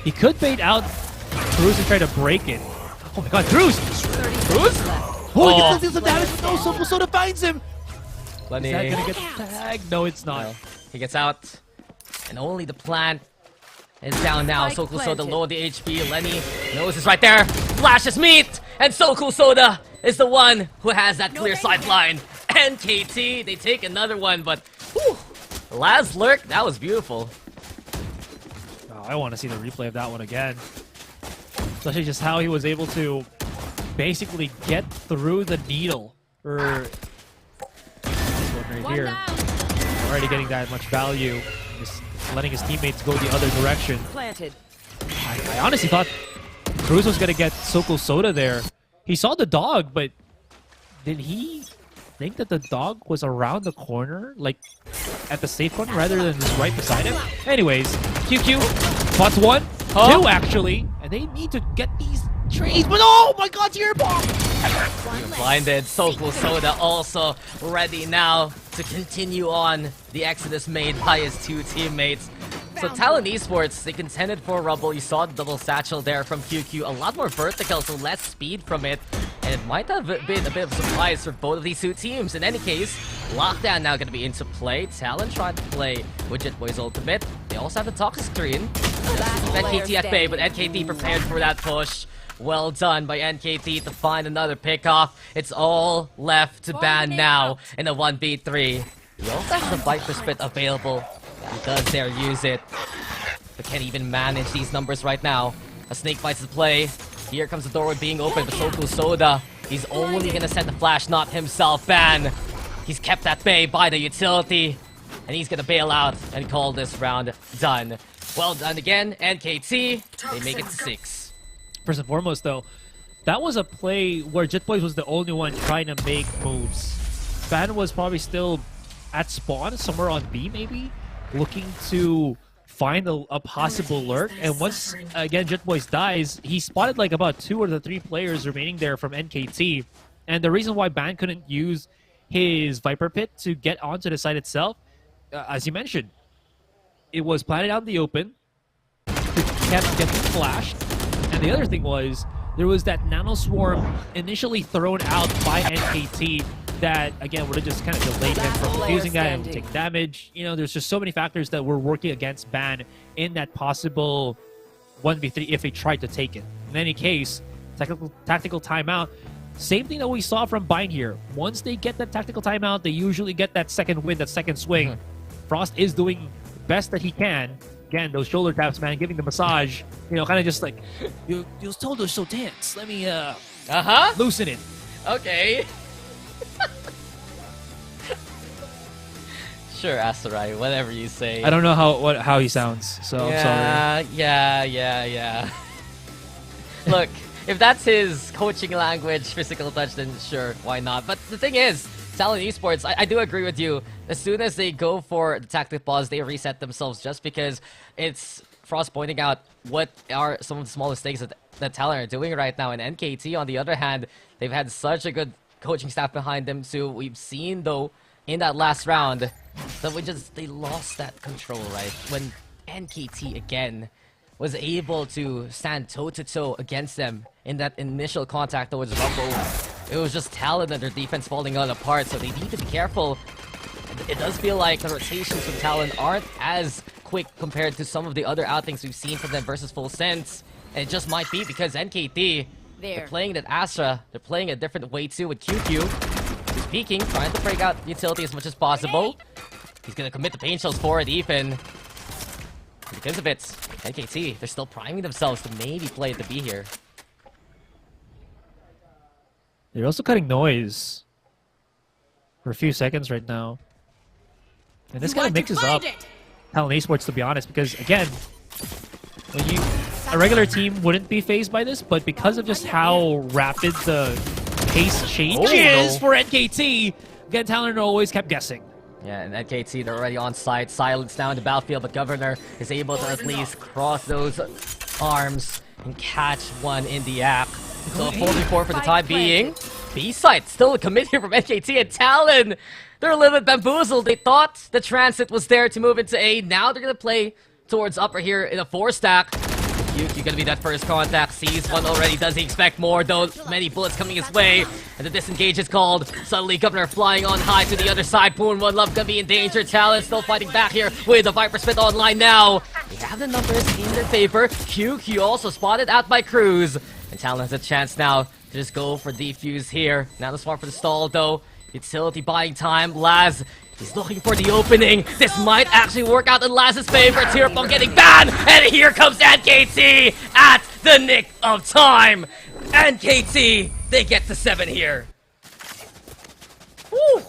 He could bait out Cruz and try to break it. Oh my god, Cruz! Cruz? Oh, he gets some damage, but no, Soku Soda finds him! Lenny. Is that gonna get tagged? No, it's not. No. He gets out, and only the plant is down now. Soku Soda low the HP. Lenny knows it's right there. Flashes meet, and Soku Soda is the one who has that clear sideline. NKT, they take another one, but whew, Laz lurk, that was beautiful. I want to see the replay of that one again. Especially just how he was able to basically get through the needle. Or right here. Already getting that much value. Just letting his teammates go the other direction. Planted. I honestly thought Cruz was going to get Soko Soda there. He saw the dog, but did he think that the dog was around the corner, like at the safe corner, rather than just right beside him? Anyways, QQ spots one, two actually, and they need to get these trades, but oh my god, tear bomb! Blinded. Soko Soda also ready now to continue on the exodus made by his two teammates. So Talon Esports, they contended for Rubble. You saw the double satchel there from QQ. A lot more vertical, so less speed from it. And it might have been a bit of a surprise for both of these two teams. In any case, Lockdown now going to be into play. Talon tried to play with Jitboy's ultimate. They also have the Toxic Screen. NKT at bay, but NKT prepared for that push. Well done by NKT to find another pickoff. It's all left to ban now in a 1v3. He also has the Viper Spit available. He does dare use it, but can't even manage these numbers right now. A snake bites the play. Here comes the doorway being open, but Soko Soda, he's only gonna send the flash, not himself. Ban. He's kept at bay by the utility, and he's gonna bail out and call this round done. Well done again, NKT. They make it to 6. First and foremost, though, that was a play where Jitboy was the only one trying to make moves. Ban was probably still at spawn, somewhere on B maybe, looking to find a possible lurk. And once, again, Jitboy dies, he spotted like about 2 or 3 players remaining there from NKT. And the reason why Ban couldn't use his Viper Pit to get onto the site itself, as you mentioned, it was planted out in the open, kept getting flashed. And the other thing was, there was that Nano Swarm initially thrown out by NKT that, again, would have just kind of delayed him from defusing that and take damage. You know, there's just so many factors that were working against Ban in that possible 1v3 if he tried to take it. In any case, tactical timeout. Same thing that we saw from Bind here. Once they get that tactical timeout, they usually get that second win, that second swing. Frost is doing the best that he can. Again, those shoulder taps, man, giving the massage. You know, kind of just like, you told us so tense. Let me, loosen it. Okay. Sure, Asurai, whatever you say. I don't know how he sounds, so I'm sorry. Yeah. Look, if that's his coaching language, physical touch, then sure, why not? But the thing is, Talon Esports, I do agree with you. As soon as they go for the tactic pause, they reset themselves just because it's Frost pointing out what are some of the small mistakes that Talon are doing right now. And NKT, on the other hand, they've had such a good coaching staff behind them too. We've seen, though, in that last round, that they lost that control, right? When NKT, again, was able to stand toe-to-toe against them in that initial contact towards Rumble. It was just Talon and their defense falling all apart, so they need to be careful. It does feel like the rotations from Talon aren't as quick compared to some of the other outings we've seen from them versus Full Sense. And it just might be because NKT, they're playing that Astra, they're playing a different way too with QQ. He's peeking, trying to break out utility as much as possible. He's gonna commit the pain shells for it even. Because of it, NKT, they're still priming themselves to maybe play the B here. They're also cutting noise for a few seconds right now. And this kind of mixes up Talon Esports, to be honest, because again, a regular team wouldn't be phased by this, but because of just how rapid the pace change is for NKT, again, Talon always kept guessing. Yeah, and NKT, they're already on site. Silence now in the battlefield, but Governor is able to at least cross those arms and catch one in the act. So 4v4 for the time being. B-side, still a commit here from NKT, and Talon, they're a little bit bamboozled. They thought the transit was there to move into A. Now they're going to play towards upper here in a 4-stack. QQ gonna be that first contact. Sees one already. Does he expect more, though? Many bullets coming his way. And the disengage is called. Suddenly, Governor flying on high to the other side. Poon One Love gonna be in danger. Talon still fighting back here with the Viper Spit online now. They have the numbers in their favor. QQ also spotted out by Cruz. And Talon has a chance now to just go for defuse here. Now the Swarm for the stall, though. Utility buying time. Laz, he's looking for the opening. This might actually work out in Laz's favor. Tearpump getting banned. And here comes NKT at the nick of time. NKT, they get to 7 here. Woo!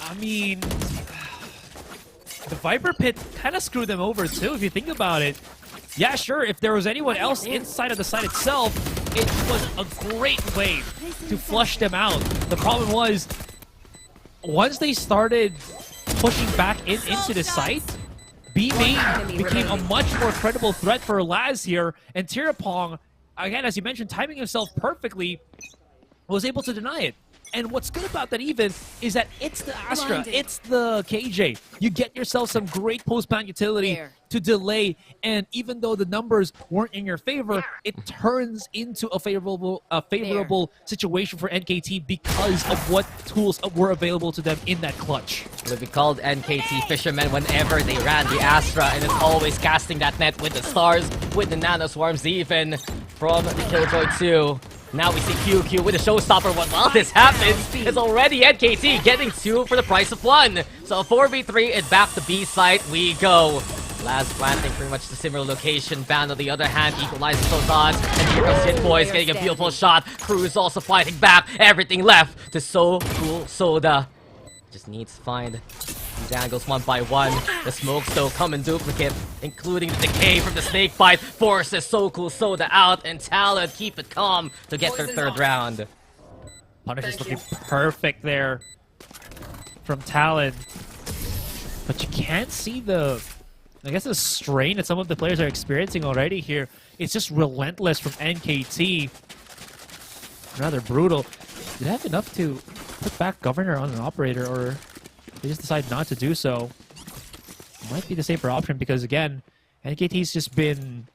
I mean, the Viper Pit kind of screwed them over too, if you think about it. Yeah, sure, if there was anyone else inside of the site itself, it was a great way to flush them out. The problem was, once they started pushing back into the site, B main became a much more credible threat for Laz here, and Tirapong, again, as you mentioned, timing himself perfectly, was able to deny it. And what's good about that even is that it's the Astra, it's the KJ. You get yourself some great post-plant utility to delay, and even though the numbers weren't in your favor, it turns into a favorable situation for NKT because of what tools were available to them in that clutch. Would be called NKT fishermen whenever they ran the Astra, and it's always casting that net with the stars, with the nano swarms even from the Killjoy 2. Now we see QQ with a showstopper. While this happens, it's already NKT getting 2 for the price of 1. So 4v3 and back to B site we go. Laz planting pretty much the similar location. Ban on the other hand equalizes those odds. And here comes Hit Boys getting a beautiful shot. Cruz also fighting back. Everything left to So Cool Soda. Just needs to find these angles one by one. The smokes though come in duplicate, including the decay from the snake bite forces So Cool Soda out, and Talon keep it calm to get their 3rd round. Punish is looking perfect there from Talon, but you can't see the, I guess, the strain that some of the players are experiencing already here. It's just relentless from NKT. Rather brutal. Did they have enough to put back Governor on an operator, or they just decide not to do so? Might be the safer option because, again, NKT's just been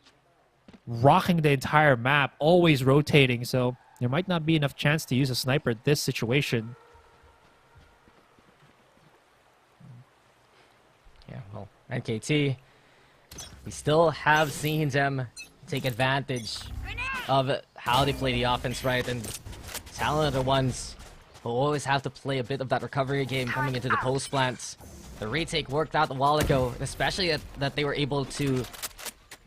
rocking the entire map, always rotating, so there might not be enough chance to use a sniper at this situation. Yeah, well, NKT, we still have seen them take advantage of how they play the offense, right? And Talon are the ones who always have to play a bit of that recovery game coming into the post plants. The retake worked out a while ago, especially that they were able to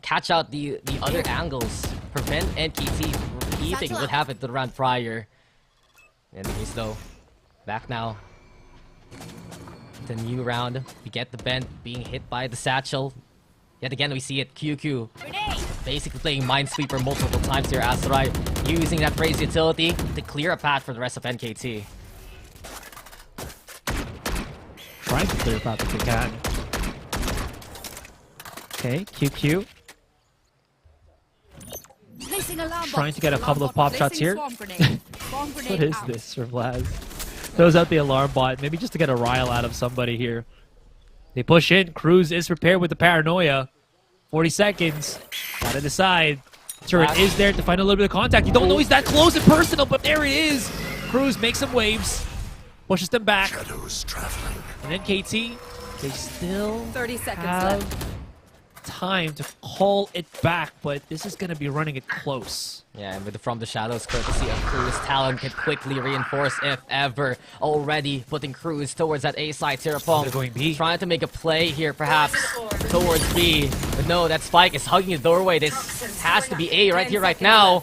catch out the other angles, prevent NKT from repeating what happened to the round prior. Anyways though, back now. The new round, we get the bend being hit by the satchel. Yet again we see it, QQ basically playing Minesweeper multiple times here. Asurai using that phrase utility to clear a path for the rest of NKT. Trying to clear a path if they can. Okay, QQ. Trying to get a couple of pop shots here. What is this from Laz? Throws out the alarm bot, maybe just to get a rile out of somebody here. They push in. Cruz is prepared with the paranoia. 40 seconds. Gotta decide. Turret is there to find a little bit of contact. You don't know he's that close and personal, but there it is. Cruz makes some waves. Pushes them back. Shadows traveling. And NKT, they still 30 seconds have left. time to call it back, but this is gonna be running it close. Yeah, and with the From the Shadows courtesy of Cruz, Talon can quickly reinforce if ever. Already putting Cruz towards that A side. Tirapong going B. Trying to make a play here, perhaps, towards B. But no, that Spike is hugging the doorway. This has to be A right here, right now.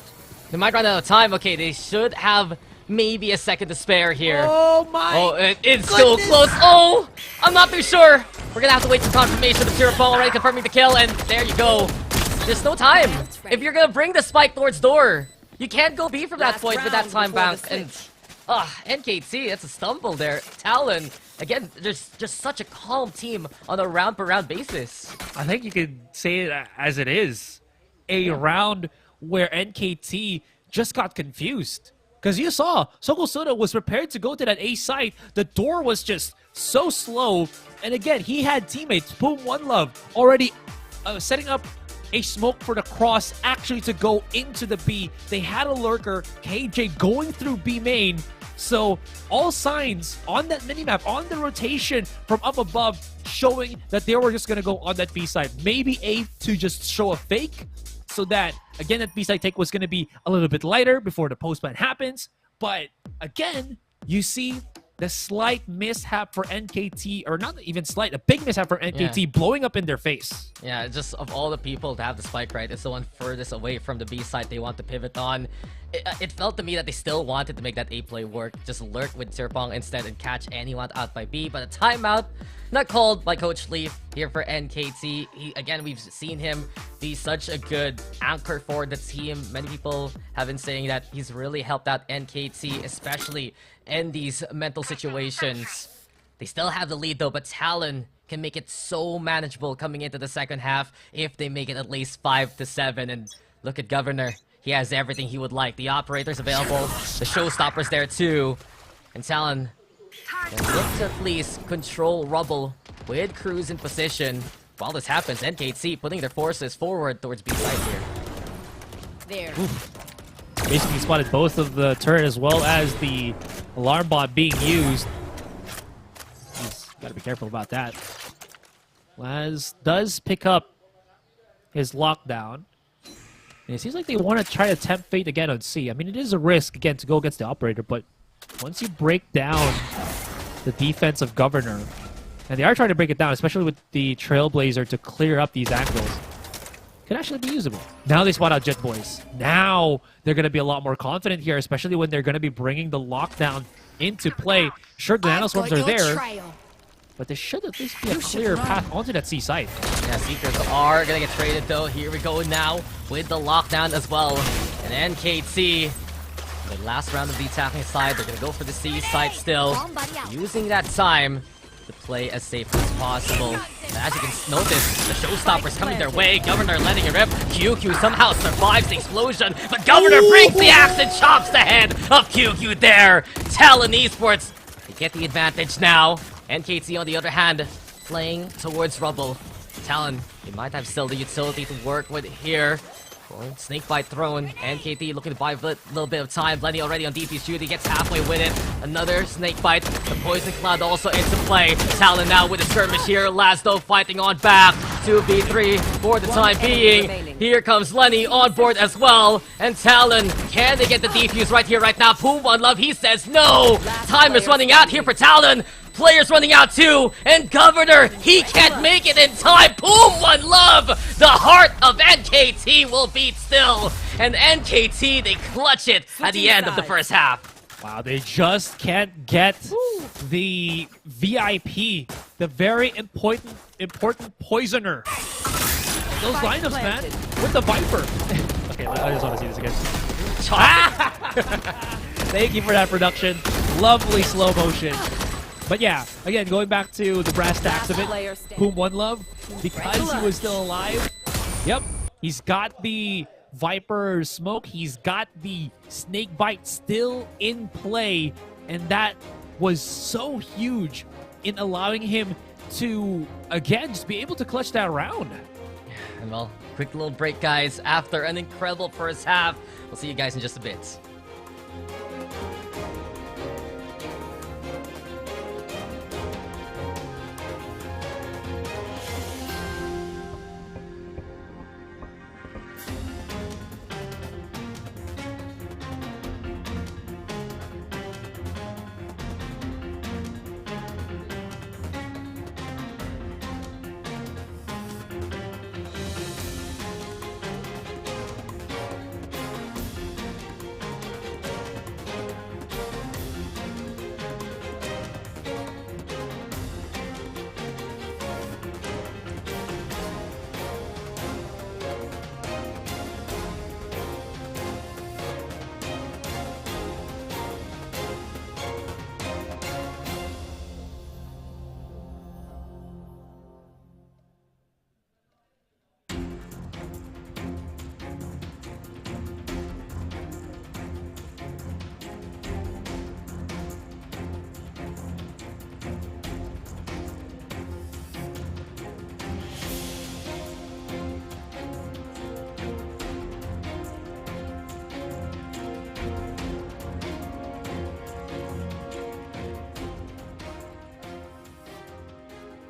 They might run out of time. Okay, they should have maybe a second to spare here. Oh my! Oh, it's so close. Oh, I'm not too sure. We're gonna have to wait for confirmation of Tirapong already confirming the kill, and there you go. There's no time. If you're gonna bring the spike towards door, you can't go B from that point with that time bank. And NKT, that's a stumble there. Talon, again, there's just such a calm team on a round per round basis. I think you could say it as it is. A round where NKT just got confused. Because you saw, Soko Soda was prepared to go to that A site. The door was just so slow. And again, he had teammates, Boom One Love, already setting up a smoke for the cross actually to go into the B. They had a lurker, KJ going through B main. So all signs on that minimap, on the rotation from up above, showing that they were just going to go on that B side. Maybe A to just show a fake so that, again, that B side take was going to be a little bit lighter before the postman happens. But again, you see the slight mishap for NKT, or not even slight, a big mishap for NKT, blowing up in their face. Yeah, just of all the people to have the spike, right, it's the one furthest away from the B side they want to pivot on. It felt to me that they still wanted to make that A play work, just lurk with Serpong instead and catch anyone out by B, but a timeout not called by Coach Leaf here for NKT. Again, we've seen him be such a good anchor for the team. Many people have been saying that he's really helped out NKT, especially in these mental situations. They still have the lead though, but Talon can make it so manageable coming into the second half if they make it at least 5-7. And look at Governor. He has everything he would like. The operators available, the showstoppers there too. And Talon can look to at least control Rubble with Cruz in position. While this happens, NKT putting their forces forward towards B side here. There. Basically spotted both of the turret as well as the alarm bot being used. He's gotta be careful about that. Laz does pick up his lockdown. And it seems like they want to try to tempt fate again on C. I mean, it is a risk, again, to go against the operator, but once you break down the defense of Governor, and they are trying to break it down, especially with the Trailblazer to clear up these angles, could actually be usable. Now they spot out Jet Boys. Now they're going to be a lot more confident here, especially when they're going to be bringing the lockdown into play. Sure, the nanoswarms are there, but there should at least be a clear path onto that C site. Yeah, Seekers are going to get traded though. Here we go now with the lockdown as well. And NKT, the last round of the attacking side, they're going to go for the C site still. Using that time to play as safe as possible. And as you can notice, the showstoppers coming their way. Governor letting it rip. QQ somehow survives the explosion, but Governor breaks the axe and chops the head of QQ there. Talon Esports, they get the advantage now. NKT, on the other hand, playing towards Rubble. Talon, they might have still the utility to work with here. Snakebite thrown. NKT looking to buy a little bit of time. Lenny already on DP's duty, gets halfway with it. Another snakebite. The poison cloud also into play. Talon now with a skirmish here. Laszlo fighting on back. 2v3 for the time being. Here comes Lenny on board as well. And Talon, can they get the defuse right here, right now? Poom One Love, he says no. Time is running out here for Talon. Players running out too, and Governor, he can't make it in time. Boom, One Love! The heart of NKT will beat still, and NKT, they clutch it at the end of the first half. Wow, they just can't get the VIP, the very important poisoner. Those lineups, man, with the Viper. Okay, I just want to see this again. Thank you for that production. Lovely slow motion. But yeah, again, going back to the brass tacks of it, Boom One Love, because he was still alive, yep, he's got the Viper smoke, he's got the snake bite still in play, and that was so huge in allowing him to, again, just be able to clutch that round. And well, quick little break, guys, after an incredible first half. We'll see you guys in just a bit.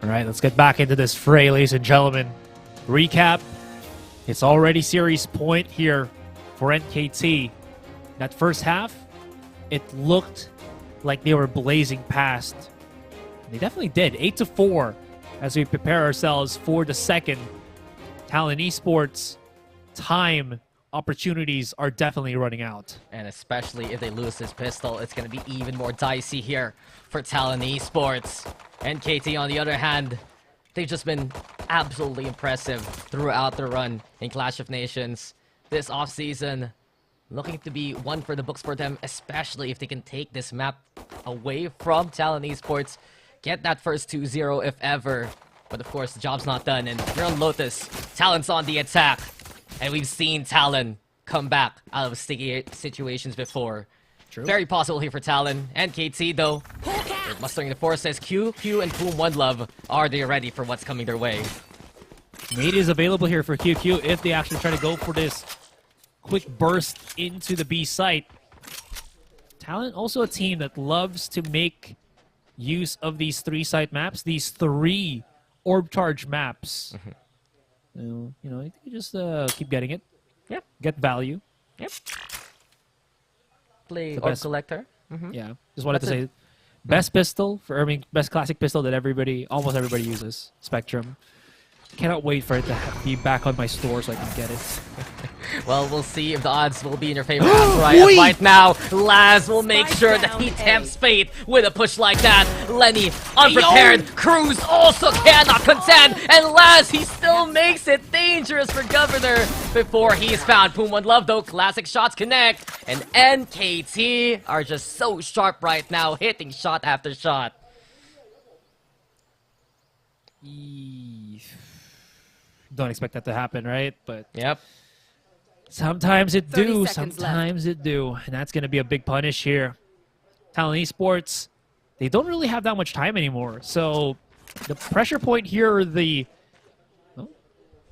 All right, let's get back into this fray, ladies and gentlemen. Recap. It's already series point here for NKT. That first half, it looked like they were blazing past. They definitely did. 8-4 as we prepare ourselves for the second. Talon Esports time opportunities are definitely running out. And especially if they lose this pistol, it's going to be even more dicey here for Talon Esports. NKT, on the other hand, they've just been absolutely impressive throughout the run in Clash of Nations. This offseason, looking to be one for the books for them, especially if they can take this map away from Talon Esports. Get that first 2-0 if ever. But of course, the job's not done. And you're on Lotus. Talon's on the attack. And we've seen Talon come back out of sticky situations before. True. Very possible here for Talon. NKT, though, they're mustering the forces. Q, and Boom One Love, are they ready for what's coming their way? Nade is available here for QQ if they actually try to go for this quick burst into the B site. Talon, also a team that loves to make use of these 3-site maps, these 3 orb charge maps. You know, you just keep getting it. Yep. Get value. Yep. Play The Orb best- Collector. Yeah. Just wanted That's to say, best pistol for best classic pistol that almost everybody uses. Spectrum. Cannot wait for it to be back on my store so I can get it. Well, we'll see if the odds will be in your favor. Asurai, right now, Laz will make sure that he tempts fate with a push like that. Lenny, unprepared. Cruz also cannot contend. And Laz, he still makes it dangerous for Governor before he's found. Boom One Love, though, classic shots connect. And NKT are just so sharp right now, hitting shot after shot. Don't expect that to happen, right? But yep. Sometimes it 30 do, seconds sometimes it do. And that's going to be a big punish here. Talon Esports, they don't really have that much time anymore. So the pressure point here, or the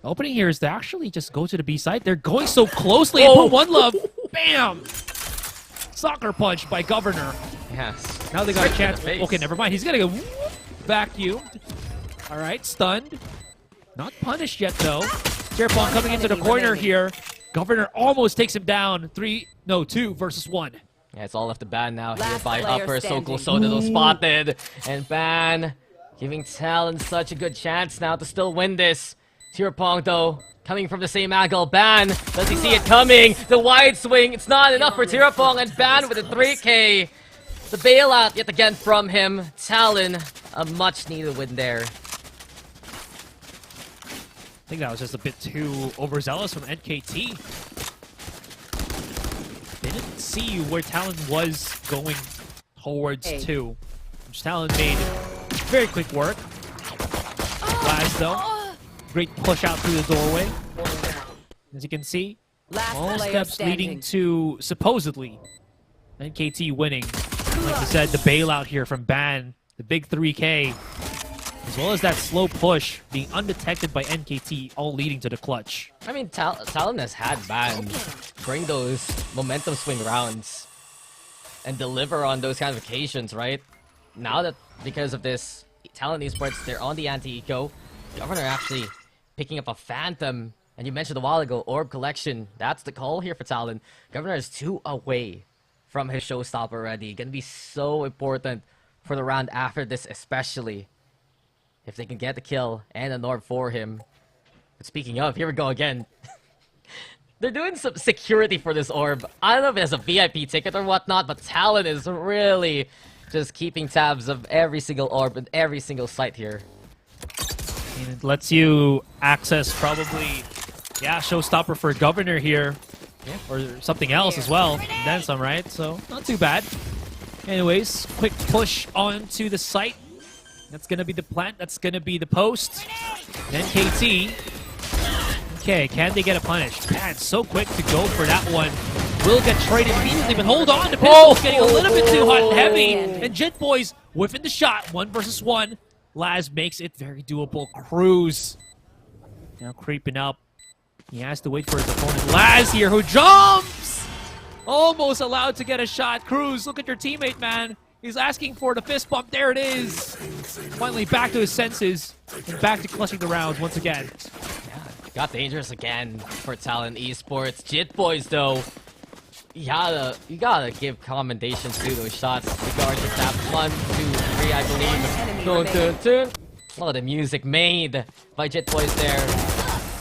opening here is to actually just go to the B side. They're going so closely. And put One Love. Bam! Soccer punch by Governor. Yes. Now they got a chance. In the face. Okay, never mind. He's going to go vacuumed. All right, stunned. Not punished yet, though. Centerpoint coming into the corner here. Governor almost takes him down. 2 versus 1. Yeah, it's all left to Ban now here Last by player Upper. So standing. close, so little spotted. And Ban giving Talon such a good chance now to still win this. Centerpoint, though, coming from the same angle. Ban, does he see it coming? The wide swing, it's not enough for Centerpoint. And Ban with a 3K. The bailout yet again from him. Talon, a much needed win there. I think that was just a bit too overzealous from NKT. They didn't see where Talon was going towards to. Which Talon made very quick work. Laz, though, great push out through the doorway. As you can see, all steps leading to, supposedly, NKT winning. Like you said, the bailout here from Ban, the big 3K. As well as that slow push being undetected by NKT, all leading to the clutch. I mean, Talon has had Ban bring those momentum swing rounds and deliver on those kind of occasions, right? Now that, because of this, Talon Esports, they're on the anti-eco. Governor actually picking up a Phantom. And you mentioned a while ago, Orb Collection. That's the call here for Talon. Governor is 2 away from his showstopper already. Gonna be so important for the round after this, especially. If they can get the kill and an orb for him. But speaking of, here we go again. They're doing some security for this orb. I don't know if it has a VIP ticket or whatnot, but Talon is really just keeping tabs of every single orb and every single site here. And it lets you access probably, showstopper for Governor here. Yeah. Or something else as well. And then some, right? So, not too bad. Anyways, quick push onto the site. That's going to be the plant. That's going to be the post. NKT. Okay, can they get a punish? Man, so quick to go for that one. Will get traded immediately, but hold on. The pistol's getting a little bit too hot and heavy. And Jit Boys whiffing the shot. 1 versus 1. Laz makes it very doable. Cruz now creeping up. He has to wait for his opponent. Laz here, who jumps! Almost allowed to get a shot. Cruz, look at your teammate, man. He's asking for the fist bump. There it is. Finally back to his senses and back to clutching the rounds once again. Yeah, got dangerous again for Talon Esports. Jit Boys, though, you gotta give commendations to those shots. Regardless, that 1, 2, 3, I believe. Dun, dun, dun. Oh, the music made by Jit Boys there.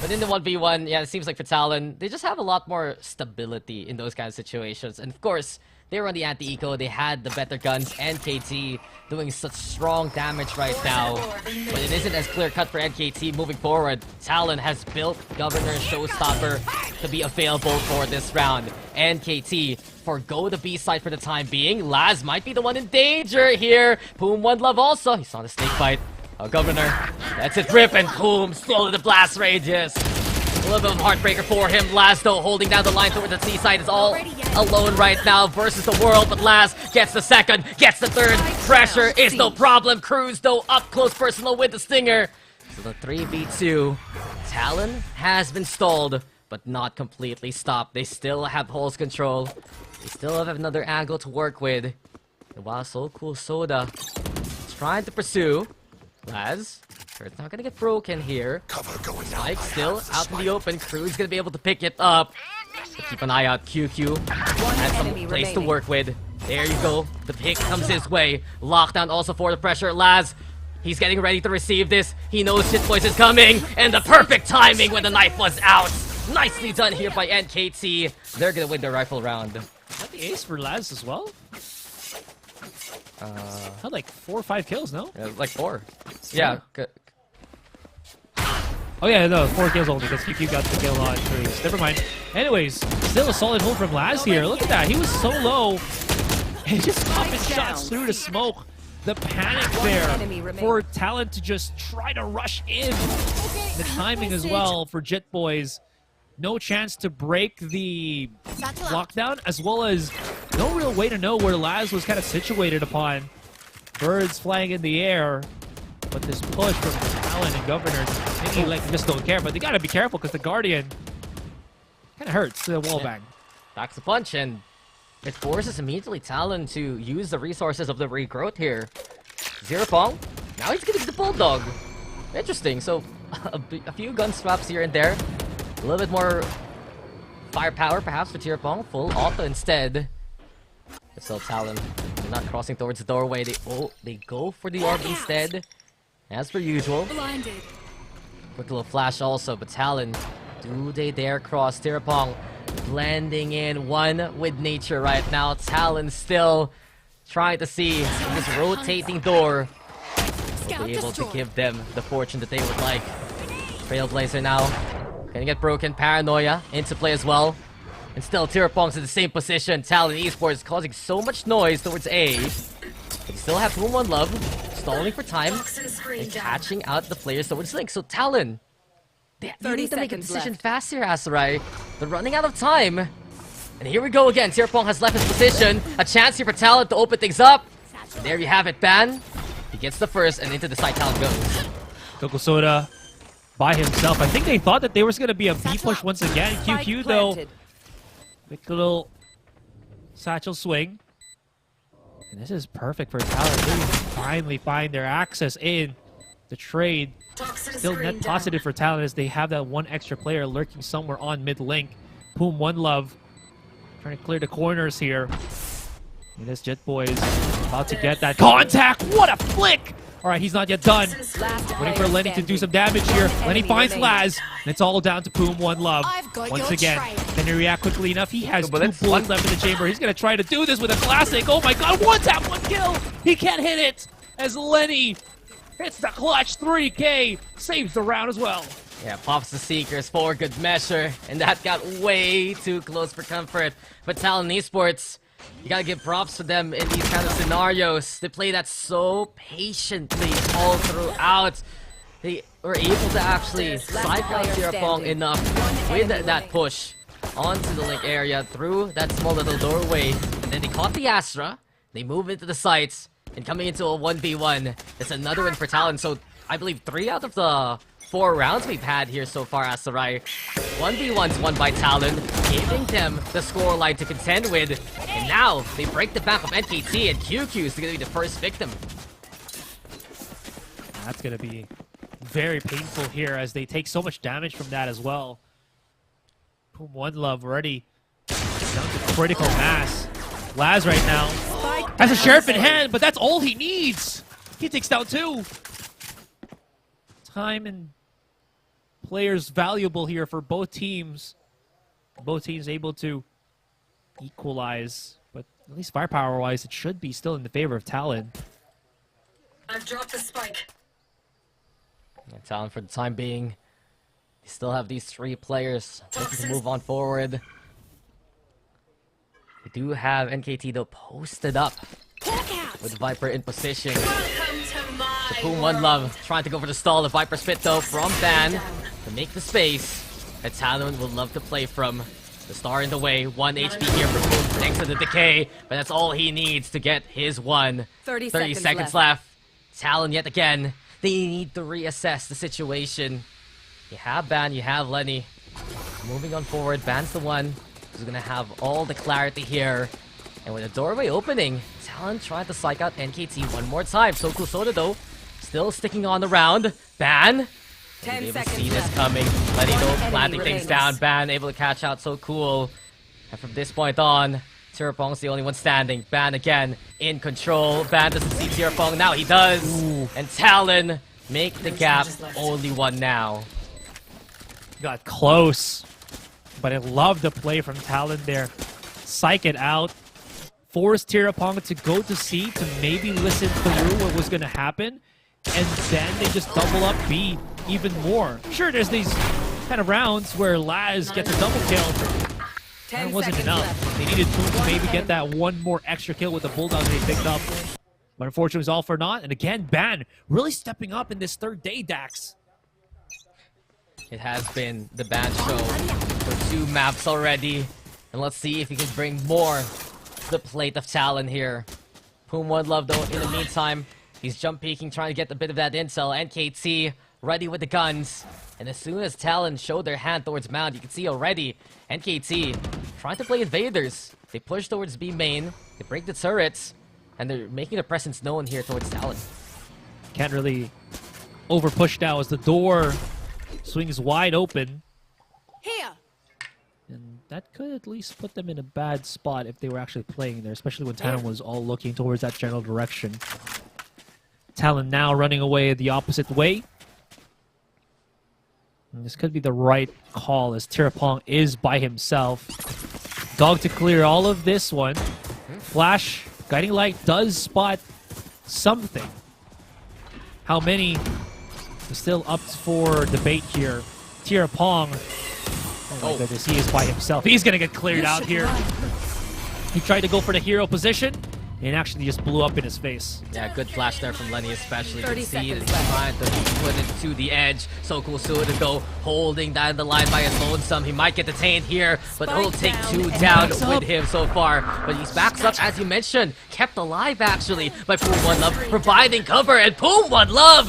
But in the 1v1, yeah, it seems like for Talon, they just have a lot more stability in those kind of situations. And of course, they were on the anti-eco, they had the better guns. NKT doing such strong damage right now. But it isn't as clear-cut for NKT moving forward. Talon has built Governor Showstopper to be available for this round. NKT forgo the B side for the time being. Laz might be the one in danger here. Poom One Love also. He saw the snake bite. Oh, Governor. That's it. Rip and Poom still in the blast radius. A little bit of a heartbreaker for him. Laz, though, holding down the line towards the C side is all alone right now versus the world. But Laz gets the second, gets the third. Pressure is no problem. Cruz, though, up close personal with the stinger. So the 3v2. Talon has been stalled, but not completely stopped. They still have Hole's control. They still have another angle to work with. And while So Cool Soda is trying to pursue, Laz, it's not gonna get broken here. Spike still out in the open. Crew's gonna be able to pick it up. But keep an eye out. QQ has some place to work with. There you go. The pick comes his way. Lockdown also for the pressure. Laz, he's getting ready to receive this. He knows Shit Boys is coming. And the perfect timing when the knife was out. Nicely done here by NKT. They're gonna win the rifle round. Is that the ace for Laz as well? Had like 4 or 5 kills, no? Like 4. Yeah. Oh yeah, no, 4 kills only because QQ got the kill on 3. Never mind. Anyways, still a solid hold from Laz here. Look at that. He was so low. And just popping shots through the smoke. The panic there for Talon to just try to rush in. The timing as well for Jit Boys. No chance to break the lockdown, as well as no real way to know where Laz was kind of situated upon. Birds flying in the air, but this push from Talon and Governor, maybe like just don't care, but they gotta be careful because the Guardian kind of hurts the wall bang. Backs the punch, and it forces immediately Talon to use the resources of the regrowth here. Zero Pong, now he's gonna use the Bulldog. Interesting, so a few gun swaps here and there. A little bit more firepower, perhaps, for Tirapong. Full auto instead. But still, Talon, they're not crossing towards the doorway. They go for the orb instead, as per usual. Quick little flash also, but Talon, do they dare cross? Tirapong blending in one with nature right now. Talon still trying to see this rotating door. Will be able to give them the fortune that they would like. Trailblazer now. Gonna get broken. Paranoia into play as well. And still, Tirapong's in the same position. Talon Esports causing so much noise towards A. They still have Poom One Love, stalling for time, and catching out the players towards Link. So Talon, they need to make a decision fast here, Asurai. They're running out of time. And here we go again. Tirapong has left his position. A chance here for Talon to open things up. And there you have it, Ban. He gets the first, and into the side Talon goes. Coco Soda by himself. I think they thought that there was going to be a B push once again. QQ, though, make a little satchel swing. And this is perfect for Talon. They finally find their access in the trade. Still net positive for Talon as they have that one extra player lurking somewhere on mid link. Poom One Love trying to clear the corners here. And this Jit Boys about to get that contact. What a flick! All right, he's not yet done. Waiting for Lenny to do some damage here. Lenny finds Laz, and it's all down to Poom One Love. Once again, can he react quickly enough? He has 2 bullets left in the chamber. He's going to try to do this with a classic. Oh my god, one tap, 1 kill! He can't hit it as Lenny hits the clutch. 3K, saves the round as well. Yeah, pops the Seekers for good measure, and that got way too close for comfort. But Talon Esports, you gotta give props to them in these kind of scenarios. They play that so patiently all throughout. They were able to actually cycle Tirapong enough with that push onto the link area through that small little doorway. And then they caught the Astra, they move into the sites, and coming into a 1v1. That's another win for Talon. So I believe 3 out of the 4 rounds we've had here so far, Asurai. 1v1's won by Talon, giving them the scoreline to contend with. And now, they break the back of NKT, and QQ is going to be the first victim. That's going to be very painful here as they take so much damage from that as well. Poom One Love already down to critical mass. Laz right now has a sheriff in hand, but that's all he needs. He takes down 2. Time and players valuable here for both teams. Both teams able to equalize, but at least firepower-wise, it should be still in the favor of Talon. I've dropped the spike. And Talon, for the time being, they still have these 3 players looking to move on forward. They do have NKT though posted up with Viper in position. The Boom One Love trying to go for the stall. The Viper spit though from Ban to make the space that Talon would love to play from. The star in the way, 1 HP here for Boom thanks to the decay, but that's all he needs to get his 1. 30 seconds left. Talon yet again. They need to reassess the situation. You have Ban, you have Lenny. Moving on forward, Ban's the one who's gonna have all the clarity here. And with the doorway opening, Talon trying to psych out NKT one more time. Soku Soda though, still sticking on the round. Ban, 10 able to seconds see this left. coming. Lenny though, planting enemy things down. remains. Ban able to catch out, so cool. And from this point on, Tirapong's the only one standing. Ban again in control. Ban doesn't see Tirapong, now he does. Ooh. And Talon make the gap only 1 now. Got close, but I love the play from Talon there. Psych it out. Force Tirapong to go to C to maybe listen through what was going to happen. And then they just double up B even more. Sure, there's these kind of rounds where Laz gets a double kill. That wasn't enough. They needed to maybe get that 1 more extra kill with the Bulldogs they picked up. But unfortunately, it was all for naught. And again, Ban really stepping up in this 3rd day, Dax. It has been the Ban show for 2 maps already. And let's see if he can bring more to the plate of Talon here. Boom One Love though, in the meantime, he's jump peeking, trying to get a bit of that intel. NKT ready with the guns. And as soon as Talon showed their hand towards Mount, you can see already NKT trying to play invaders. They push towards B main, they break the turrets, and they're making their presence known here towards Talon. Can't really over push now as the door swings wide open. Here. And that could at least put them in a bad spot if they were actually playing there, especially when Talon was all looking towards that general direction. Talon now running away the opposite way. And this could be the right call as Tirapong is by himself. Dog to clear all of this one. Flash, Guiding Light does spot something. How many is still up for debate here. Tirapong, oh my goodness, he is by himself. He's gonna get cleared out here. He tried to go for the hero position and actually just blew up in his face. Yeah, good flash there from Lenny especially. You can 30 see that seconds he's trying to put it to the edge. So cool to go holding down the line by his lonesome. He might get detained here, but he'll take 2 down with him so far. But he's backs up, as you mentioned, kept alive actually by Boom One Love, providing cover, and Boom One Love!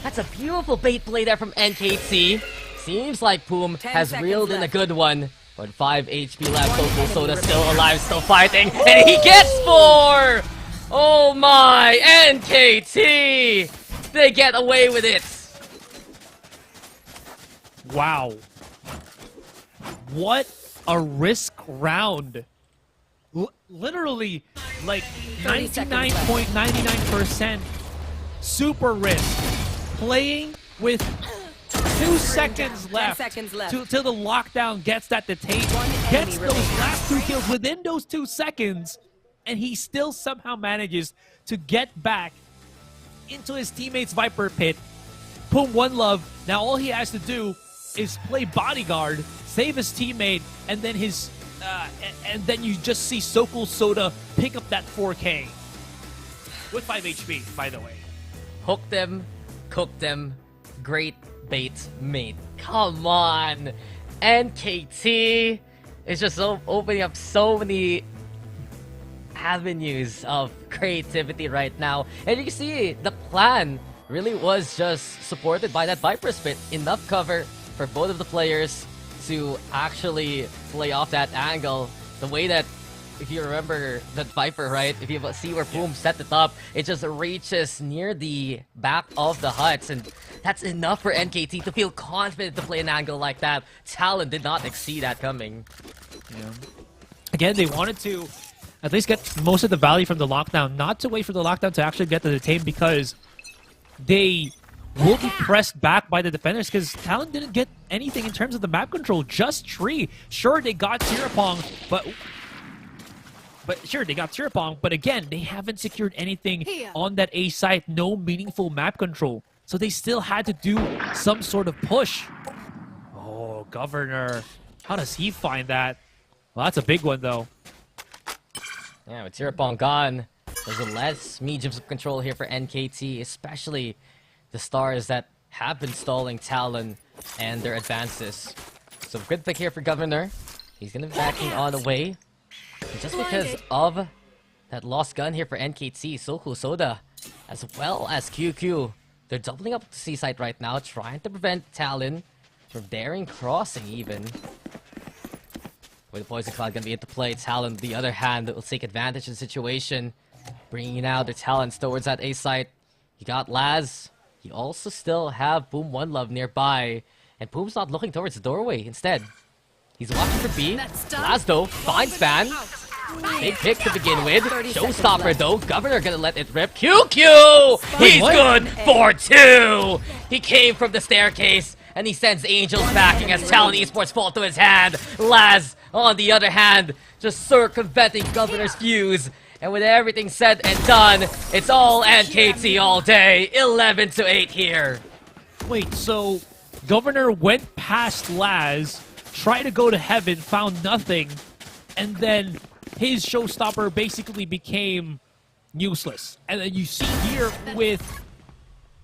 That's a beautiful bait play there from NKT. Seems like Boom has reeled in a good one. But 5 HP left, Soul Soda still alive, still fighting, and he gets 4! Oh my, NKT! They get away with it! Wow. What a risk round. Literally, like 99.99% super risk. Playing with 2 seconds left, 10 seconds left. till the lockdown gets that detained, gets those last 2 kills within those 2 seconds, and he still somehow manages to get back into his teammate's Viper pit. Boom One Love, now all he has to do is play bodyguard, save his teammate, and then and then you just see Sokol Soda pick up that 4K with 5 HP, by the way. Hook them, cook them, great bait mate. Come on! NKT is just opening up so many avenues of creativity right now. And you can see the plan really was just supported by that Viper spit. Enough cover for both of the players to actually play off that angle. The way that, if you remember that Viper, right? If you see where Boom set it up, it just reaches near the back of the huts, and that's enough for NKT to feel confident to play an angle like that. Talon did not see that coming. Yeah. Again, they wanted to at least get most of the value from the lockdown, not to wait for the lockdown to actually get to the tame, because they will be pressed back by the defenders, because Talon didn't get anything in terms of the map control, just Tree. Sure, they got Tirapong, but again, they haven't secured anything on that A site, no meaningful map control. So they still had to do some sort of push. Oh, Governor. How does he find that? Well, that's a big one, though. Yeah, with Tirapong gone, there's a less mediums of control here for NKT, especially the stars that have been stalling Talon and their advances. So good pick here for Governor. He's going to be backing on away. And just because of that lost gun here for NKT, Soku Soda, as well as QQ, they're doubling up the C site right now, trying to prevent Talon from daring crossing even. With the Poison Cloud going to be into play, Talon, on the other hand, will take advantage of the situation, bringing out their talents towards that A site. You got Laz. You also still have Boom One Love nearby, and Boom's not looking towards the doorway. Instead, he's watching for B. Laz, though, finds Ban. Big pick to begin with. Showstopper, though. Governor gonna let it rip. QQ! He's good for 2! He came from the staircase, and he sends Angels backing as Talon Esports fall to his hand. Laz, on the other hand, just circumventing Governor's fuse. And with everything said and done, it's all NKT all day. 11-8 here. Wait, so Governor went past Laz, tried to go to heaven, found nothing, and then his showstopper basically became useless. And then you see here with,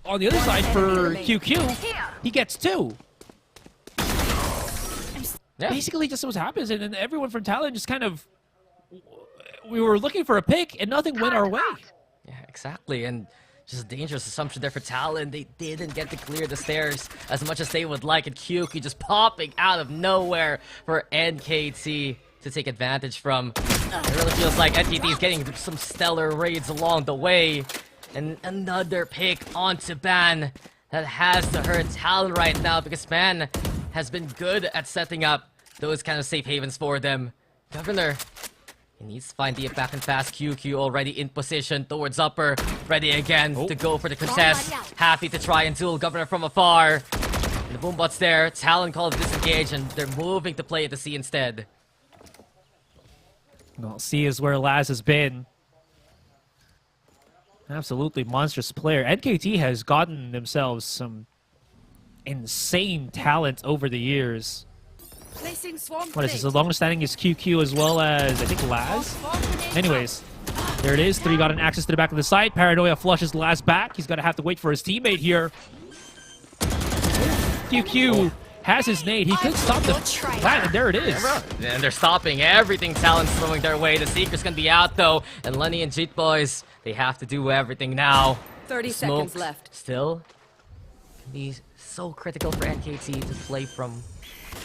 on the other side for QQ, he gets 2. Yeah. Basically just what happens, and then everyone from Talon just kind of, we were looking for a pick and nothing went our way. Yeah, exactly, and just a dangerous assumption there for Talon. They didn't get to clear the stairs as much as they would like, and QQ just popping out of nowhere for NKT to take advantage from. It really feels like NKT is getting some stellar raids along the way. And another pick onto Ban that has to hurt Talon right now, because Ban has been good at setting up those kind of safe havens for them. Governor, he needs to find the back and fast. QQ already in position towards upper, ready again to go for the contest. Happy to try and duel Governor from afar. And the boombot's there. Talon calls disengage, and they're moving to play at the C instead. Well, C is where Laz has been. Absolutely monstrous player. NKT has gotten themselves some insane talent over the years. What is this? The longest standing is QQ as well as, I think, Laz? Anyways, there it is. 3 got an access to the back of the site. Paranoia flushes Laz back. He's going to have to wait for his teammate here. QQ has his nade. He could stop the plant, and there it is. And they're stopping everything Talon's throwing their way. The Seeker's going to be out, though. And Lenny and Jit Boys, they have to do everything now. 30 seconds left. Still can be so critical for NKT to play from.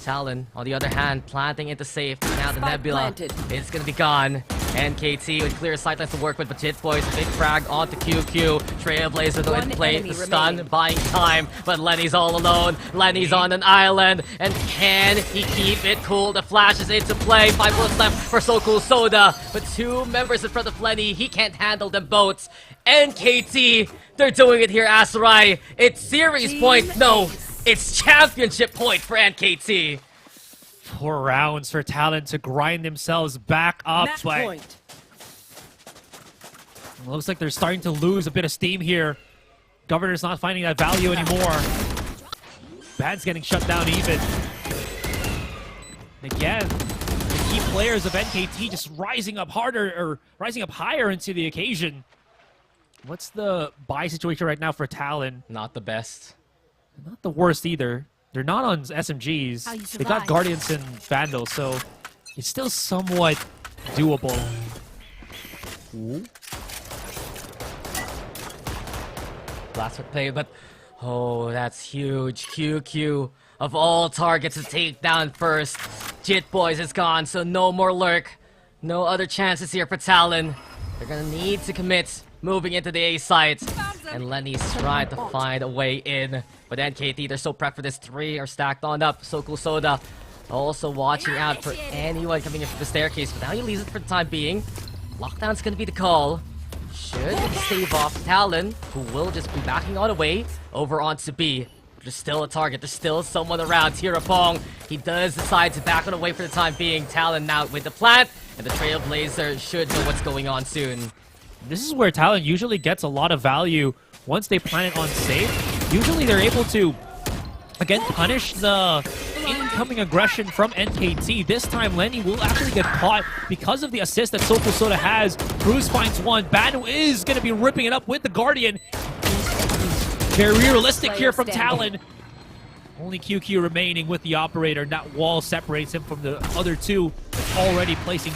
Talon, on the other hand, planting into safe. Now the Nebula is going to be gone. NKT with clear sightlines to work with, but Jit Boys, big frag onto QQ. Trailblazer though in play, the stun, buying time, but Lenny's all alone. Lenny's on an island, and can he keep it cool? The flash is into play. 5 bullets left for Soku Soda, but 2 members in front of Lenny. He can't handle them both. NKT, they're doing it here, Asurai. It's series point. No. It's championship point for NKT. 4 rounds for Talon to grind themselves back up. Point. Looks like they're starting to lose a bit of steam here. Governor's not finding that value anymore. Ban's getting shut down even. And again, the key players of NKT just rising up harder, or rising up higher into the occasion. What's the buy situation right now for Talon? Not the best. Not the worst either. They're not on SMGs. They got Guardians and Vandals, so it's still somewhat doable. Ooh. Last play, but oh, that's huge. QQ of all targets to take down first. Jit Boys is gone, so no more lurk. No other chances here for Talon. They're gonna need to commit moving into the A site. And Lenny's trying to find a way in. But NKT, they're so prepped for this. 3 are stacked on up. Soku Soda Also watching out for anyone coming in from the staircase, but now he leaves it for the time being. Lockdown's gonna be the call. Should save off Talon, who will just be backing on away over onto B. There's still a target, there's still someone around. Tirapong, he does decide to back on away for the time being. Talon now with the plant, and the Trailblazer should know what's going on soon. This is where Talon usually gets a lot of value once they plant it on safe. Usually they're able to, again, punish the incoming aggression from NKT. This time, Lenny will actually get caught because of the assist that Soko Soda has. Cruz finds one. Banu is going to be ripping it up with the Guardian. Very realistic here from Talon. Only QQ remaining with the operator. And that wall separates him from the other two. Already placing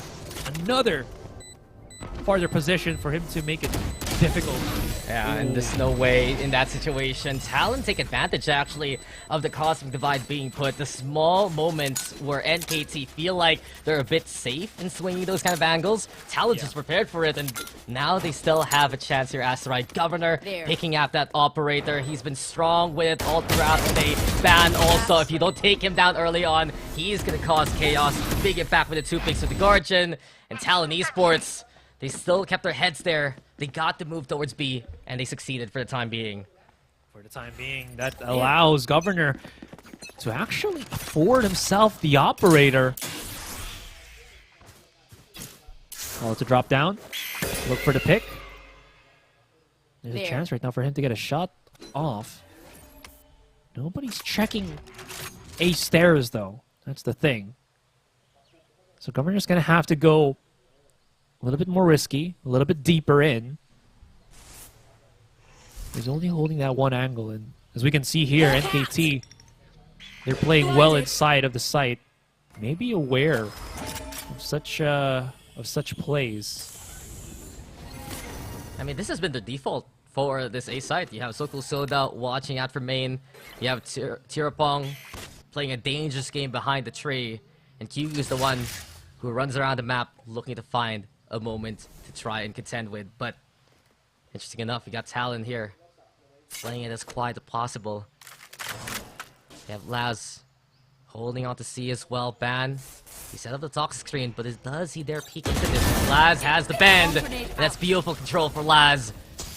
another farther position for him to make it difficult. Yeah, and there's no way in that situation. Talon take advantage, actually, of the Cosmic Divide being put. The small moments where NKT feel like they're a bit safe in swinging those kind of angles. Talon's just prepared for it, and now they still have a chance here. Asurai Governor picking out that operator. He's been strong with it all throughout the day. Ban also, if you don't take him down early on, he's going to cause chaos. Big it back with the 2 picks with the Guardian. And Talon Esports, they still kept their heads there. They got to move towards B, and they succeeded for the time being. For the time being, that allows Governor to actually afford himself the operator. Call to drop down. Look for the pick. There's a chance right now for him to get a shot off. Nobody's checking A stairs, though. That's the thing. So Governor's going to have to go a little bit more risky, a little bit deeper in. He's only holding that one angle, and as we can see here, NKT, they're playing well inside of the site. Maybe aware of such plays. I mean, this has been the default for this A site. You have Soko Soda watching out for main. You have Tirapong playing a dangerous game behind the tree, and Q is the one who runs around the map looking to find a moment to try and contend with. But interesting enough, you got Talon here playing it as quiet as possible. You have Laz holding on to C as well. Ban, he set up the toxic screen, but does he dare peek into this? Laz has the bend, and that's beautiful control for Laz.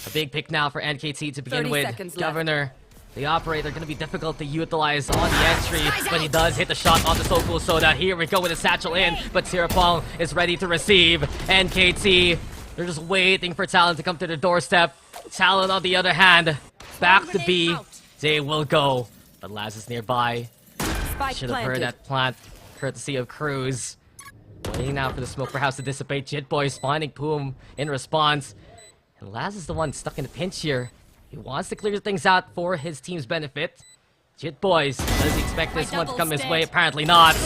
A big pick now for NKT to begin with. Governor, the operator, going to be difficult to utilize on the entry, but he does hit the shot on the Soko Soda. Here we go with a satchel in, but Tirapong is ready to receive. NKT, they're just waiting for Talon to come to their doorstep. Talon, on the other hand, back to B. They will go, but Laz is nearby. Should have heard that plant, courtesy of Cruz. Waiting now for the smoke perhaps to dissipate. Jit Boys finding Poom in response. And Laz is the one stuck in a pinch here. He wants to clear things out for his team's benefit. Jit Boys, does he expect this one to come his way? Apparently not.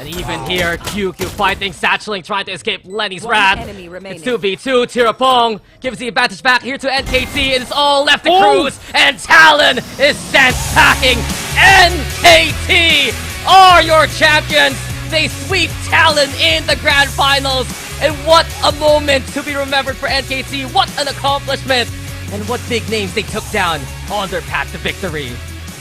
And even here, QQ fighting, satcheling, trying to escape Lenny's wrath. It's 2v2, Tirapong gives the advantage back here to NKT. It's all left to Cruz, and Talon is sent packing. NKT are your champions. They sweep Talon in the grand finals. And what a moment to be remembered for NKT. What an accomplishment. And what big names they took down on their path to victory.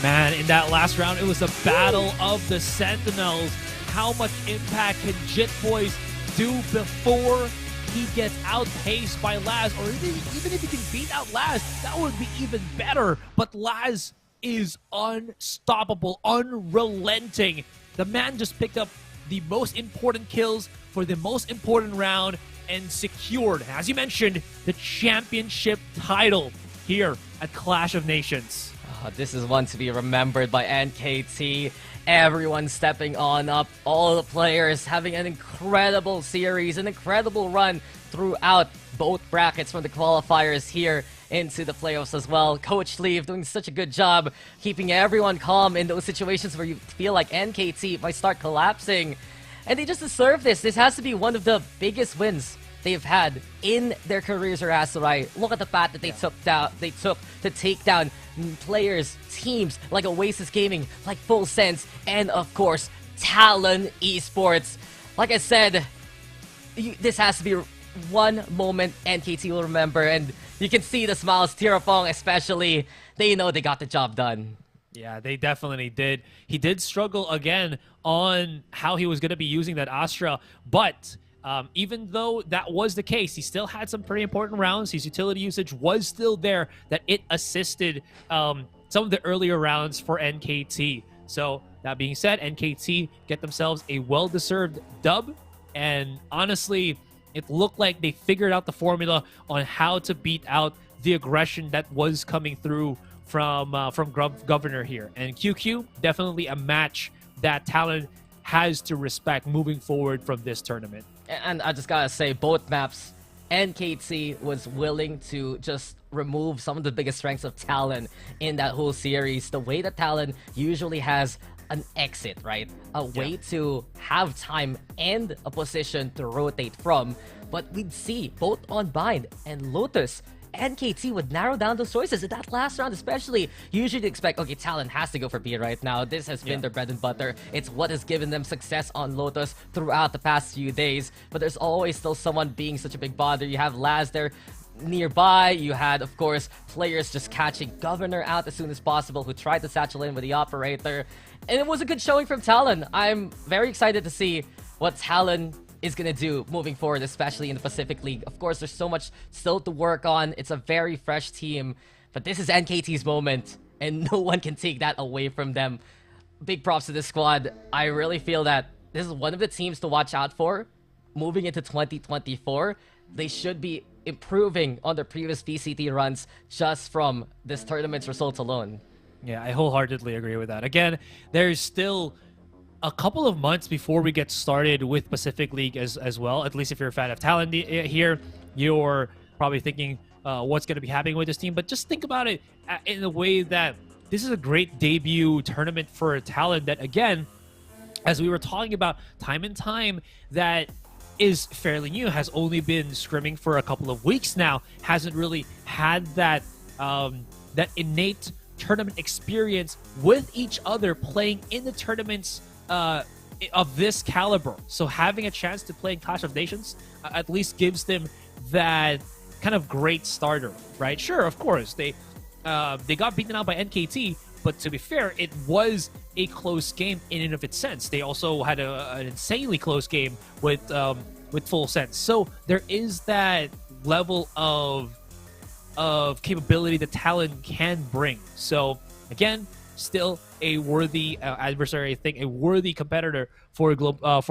Man, in that last round, it was a battle of the Sentinels. How much impact can Jit Boys do before he gets outpaced by Laz? Or even if he can beat out Laz, that would be even better. But Laz is unstoppable, unrelenting. The man just picked up the most important kills for the most important round and secured, as you mentioned, the championship title here at Clash of Nations. This is one to be remembered by NKT. Everyone stepping on up, all the players having an incredible series, an incredible run throughout both brackets from the qualifiers here into the playoffs as well. Coach Leave doing such a good job keeping everyone calm in those situations where you feel like NKT might start collapsing. And they just deserve this. This has to be one of the biggest wins they've had in their careers or Asurai. Look at the fact that they took to take down players, teams like Oasis Gaming, like Full Sense, and of course, Talon Esports. Like I said, this has to be one moment NKT will remember, and you can see the smiles, Tirapong especially. They know they got the job done. Yeah, they definitely did. He did struggle again on how he was going to be using that Astra, but even though that was the case, he still had some pretty important rounds. His utility usage was still there, that it assisted some of the earlier rounds for NKT. So that being said, NKT get themselves a well-deserved dub, and honestly, it looked like they figured out the formula on how to beat out the aggression that was coming through from Governor here. And QQ, definitely a match that Talon has to respect moving forward from this tournament. And I just gotta say, both maps, NKT was willing to just remove some of the biggest strengths of Talon in that whole series. The way that Talon usually has an exit, right? A way to have time and a position to rotate from. But we'd see both on Bind and Lotus, NKT would narrow down those choices in that last round, especially. You usually expect, okay, Talon has to go for B right now. This has been their bread and butter. It's what has given them success on Lotus throughout the past few days. But there's always still someone being such a big bother. You have Laz there nearby. You had, of course, players just catching Governor out as soon as possible, who tried to satchel in with the operator. And it was a good showing from Talon. I'm very excited to see what Talon is going to do moving forward, especially in the Pacific League. Of course, there's so much still to work on. It's a very fresh team, but this is NKT's moment, and no one can take that away from them. Big props to this squad. I really feel that this is one of the teams to watch out for moving into 2024. They should be improving on their previous VCT runs just from this tournament's results alone. Yeah, I wholeheartedly agree with that. Again, there's still a couple of months before we get started with Pacific League as well. At least if you're a fan of Talon here, you're probably thinking what's going to be happening with this team. But just think about it in a way that this is a great debut tournament for Talon that, again, as we were talking about time and time, that is fairly new, has only been scrimming for a couple of weeks now, hasn't really had that that innate tournament experience with each other playing in the tournaments of this caliber. So having a chance to play in Clash of Nations at least gives them that kind of great starter, right? Sure, of course, they got beaten out by NKT, but to be fair, it was a close game in and of its sense. They also had an insanely close game with Full Sense. So there is that level of capability that Talon can bring. So again, still a worthy adversary, I think, a worthy competitor for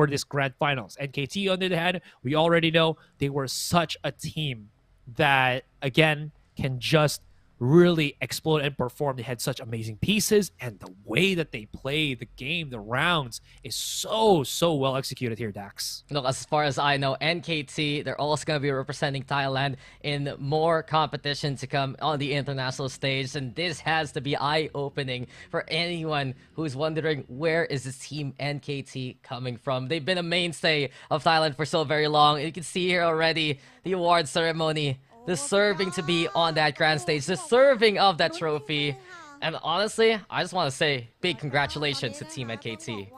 this grand finals. NKT, on the other hand, we already know they were such a team that, again, can just really explode and perform. They had such amazing pieces, and the way that they play the game, the rounds, is so well executed here, Dax. Look, as far as I know, NKT, they're also going to be representing Thailand in more competition to come on the international stage, and this has to be eye-opening for anyone who's wondering, where is this team NKT coming from? They've been a mainstay of Thailand for so very long. You can see here already the award ceremony, deserving to be on that grand stage, deserving of that trophy. And honestly, I just want to say big congratulations to Team NKT.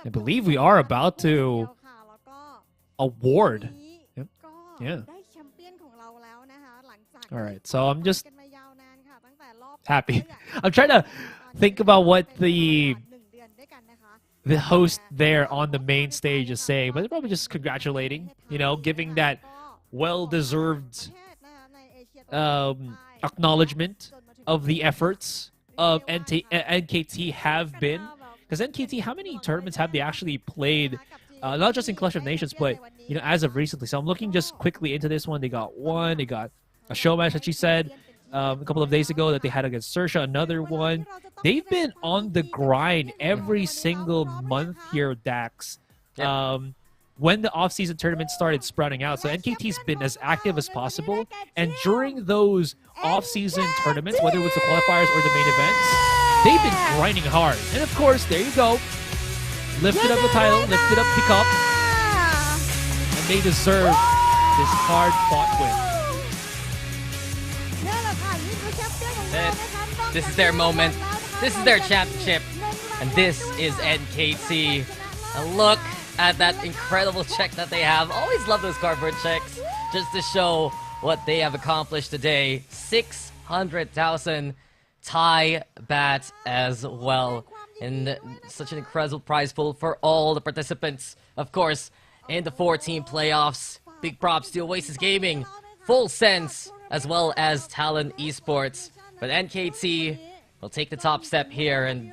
I believe we are about to award. Yep. Yeah. All right, so I'm just happy. I'm trying to think about what the host there on the main stage is saying, but they're probably just congratulating, you know, giving that well-deserved acknowledgement of the efforts of NKT have been. Because NKT, how many tournaments have they actually played? Not just in Clash of Nations, but, you know, as of recently. So I'm looking just quickly into this one. They got one. They got a show match that she said a couple of days ago that they had against Sersha, another one. They've been on the grind every single month here, Dax. When the off-season tournament started sprouting out. So NKT's been as active as possible. And during those off-season tournaments, whether it was the qualifiers or the main events, they've been grinding hard. And of course, there you go. Lifted up the title, lifted up the cup. And they deserve this hard-fought win. This is their moment. This is their championship. And this is NKT. And look at that incredible check that they have. Always love those cardboard checks, just to show what they have accomplished today. 600,000 Thai bats as well. And such an incredible prize pool for all the participants. Of course, in the 4-team playoffs, big props to Oasis Gaming, Full Sense, as well as Talon Esports. But NKT will take the top step here. And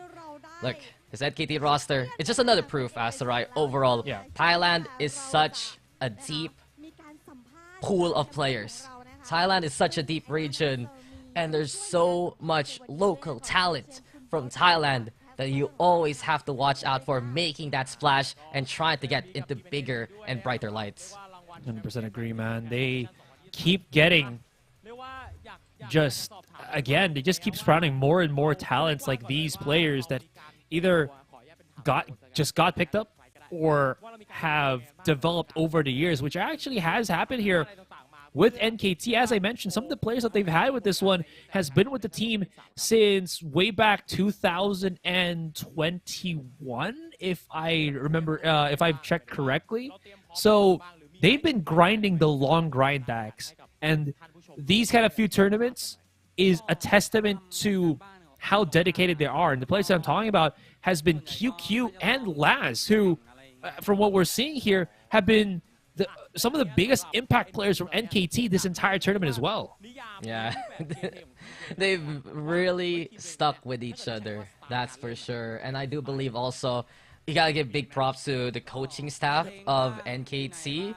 look, this NKT roster, it's just another proof, Asurai, overall. Thailand is such a deep pool of players. Thailand is such a deep region, and there's so much local talent from Thailand that you always have to watch out for making that splash and trying to get into bigger and brighter lights. 100% agree, man. They keep getting just, again, they just keep sprouting more and more talents like these players that either got picked up or have developed over the years, which actually has happened here with NKT. As I mentioned, some of the players that they've had with this one has been with the team since way back 2021, if I remember, if I've checked correctly. So they've been grinding the long grind, Dax, and these kind of few tournaments is a testament to how dedicated they are. And the players that I'm talking about has been QQ and Laz, who, from what we're seeing here, have been some of the biggest impact players from NKT this entire tournament as well. Yeah, they've really stuck with each other, that's for sure. And I do believe also, you gotta give big props to the coaching staff of NKT.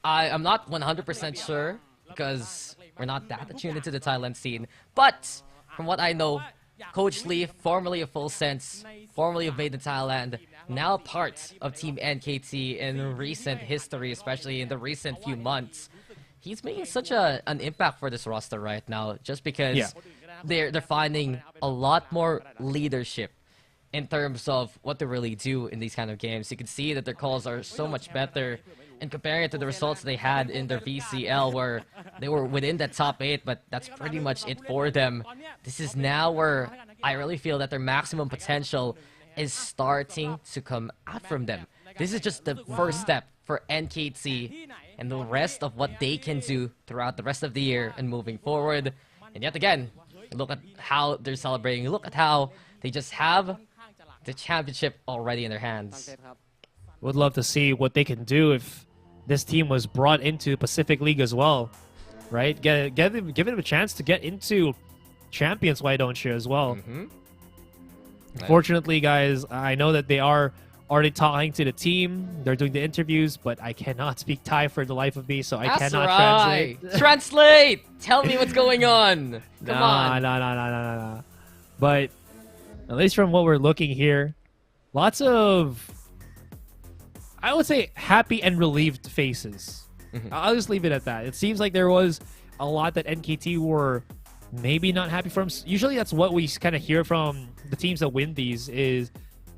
I'm not 100% sure, because we're not that attuned into the Thailand scene. But from what I know, Coach Lee, formerly of Full Sense, formerly of Made in Thailand, now part of Team NKT in recent history, especially in the recent few months. He's making such an impact for this roster right now, just because they're finding a lot more leadership in terms of what they really do in these kind of games. You can see that their calls are so much better, and comparing it to the results they had in their VCL, where they were within that top 8, but that's pretty much it for them. This is now where I really feel that their maximum potential is starting to come out from them. This is just the first step for NKT and the rest of what they can do throughout the rest of the year and moving forward. And yet again, look at how they're celebrating. Look at how they just have the championship already in their hands. Would love to see what they can do if this team was brought into Pacific League as well, right? Give them a chance to get into Champions, why don't you, as well? Fortunately, guys, I know that they are already talking to the team. They're doing the interviews, but I cannot speak Thai for the life of me, so I cannot translate. Translate! Tell me what's going on. Come on. No. But at least from what we're looking here, lots of, I would say, happy and relieved faces. I'll just leave it at that. It seems like there was a lot that NKT were maybe not happy from. Usually that's what we kind of hear from the teams that win these is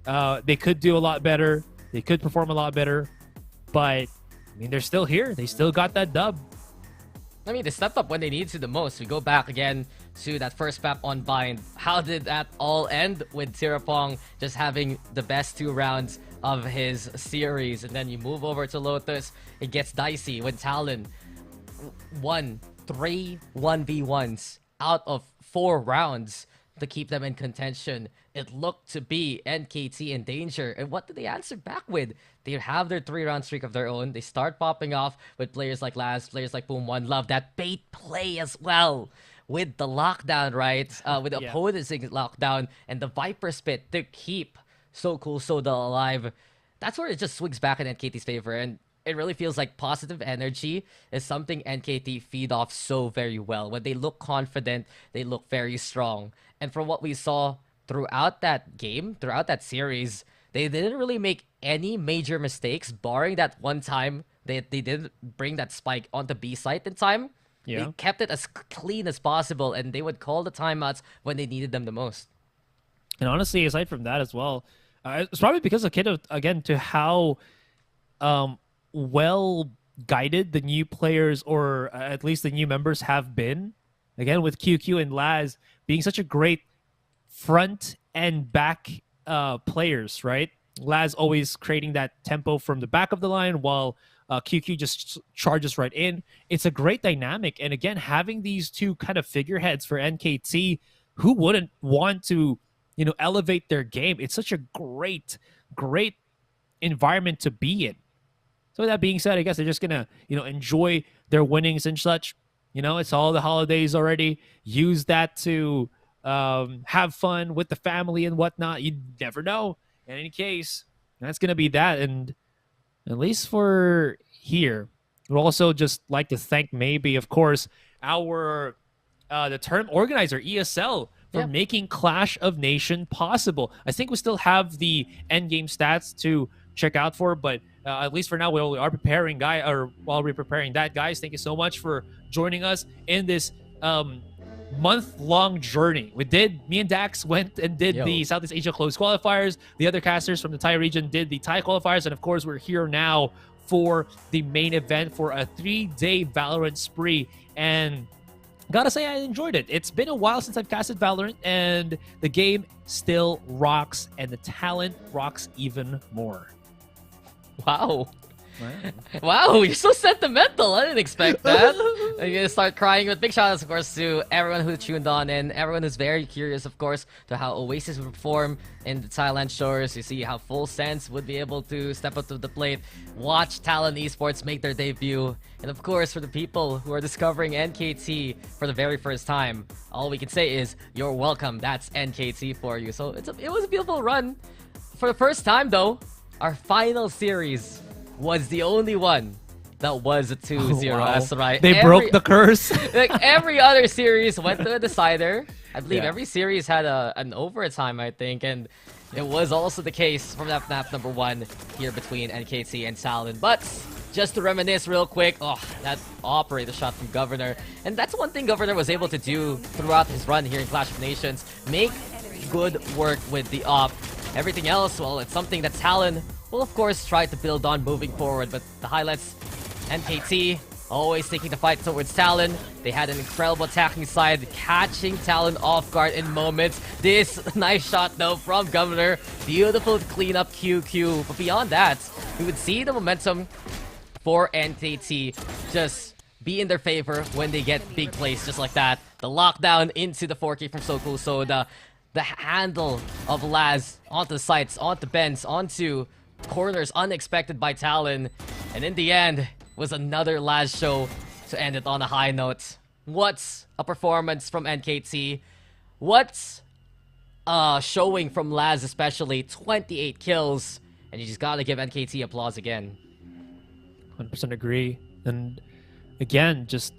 they could do a lot better. They could perform a lot better. But, I mean, they're still here. They still got that dub. I mean, they stepped up when they needed to the most. We go back again to that first map on Bind. How did that all end with Tirapong just having the best 2 rounds of his series? And then you move over to Lotus. It gets dicey when Talon won 3 1v1s out of 4 rounds to keep them in contention. It looked to be NKT in danger. And what did they answer back with? They have their 3-round streak of their own. They start popping off with players like Laz, players like Boom One Love. That bait play as well with the lockdown, right? With the opponents in lockdown and the Viper Spit to keep So Cool Soda alive. That's where it just swings back in NKT's favor. And it really feels like positive energy is something NKT feed off so very well. When they look confident, they look very strong. And from what we saw throughout that game, throughout that series, they didn't really make any major mistakes, barring that one time they didn't bring that spike onto B site in time. They kept it as clean as possible, and they would call the timeouts when they needed them the most. And honestly, aside from that as well, it's probably because again, to how well guided the new players, or at least the new members, have been. Again, with QQ and Laz being such a great front and back players, right? Laz always creating that tempo from the back of the line, while QQ just charges right in. It's a great dynamic. And again, having these two kind of figureheads for NKT, who wouldn't want to, elevate their game? It's such a great environment to be in. So with that being said, I guess they're just gonna, enjoy their winnings and such. It's all the holidays already. Use that to have fun with the family and whatnot. You never know. In any case, that's gonna be that. And at least for here, we'd also just like to thank maybe, of course, our the term organizer, ESL, for making Clash of Nation possible. I think we still have the end game stats to check out for, but at least for now, we are preparing, while we're preparing that, guys, thank you so much for joining us in this month-long journey. Me and Dax went and did the Southeast Asia closed qualifiers. The other casters from the Thai region did the Thai qualifiers, and of course, we're here now for the main event for a 3-day Valorant spree. And gotta say, I enjoyed it. It's been a while since I've casted Valorant, and the game still rocks, and the talent rocks even more. Wow. Wow, you're so sentimental. I didn't expect that. You're gonna start crying. But big shout outs, of course, to everyone who tuned on and everyone who's very curious, of course, to how Oasis would perform in the Thailand shores. You see how Full Sense would be able to step up to the plate, watch Talon Esports make their debut, and of course, for the people who are discovering NKT for the very first time, all we can say is you're welcome. That's NKT for you. So it was a beautiful run. For the first time, though, our final series was the only one that was a 2-0 Asurai. They broke the curse. Like every other series went to a decider. I believe every series had an overtime, I think, and it was also the case from that map number 1 here between NKT and Talon. But just to reminisce real quick, that operator shot from Governor, and that's one thing Governor was able to do throughout his run here in Clash of Nations, make good work with the op. Everything else, well, it's something that Talon will of course try to build on moving forward, but the highlights, NKT always taking the fight towards Talon. They had an incredible attacking side, catching Talon off guard in moments. This nice shot though from Governor, beautiful clean up QQ, but beyond that, we would see the momentum for NKT just be in their favor when they get big plays just like that. The lockdown into the 4K from Sokol Soda, the handle of Laz onto the sights, onto bends, onto corners unexpected by Talon, and in the end was another Laz show to end it on a high note. What's a performance from NKT? What's a showing from Laz, especially 28 kills, and you just gotta give NKT applause again. 100% agree. And again, just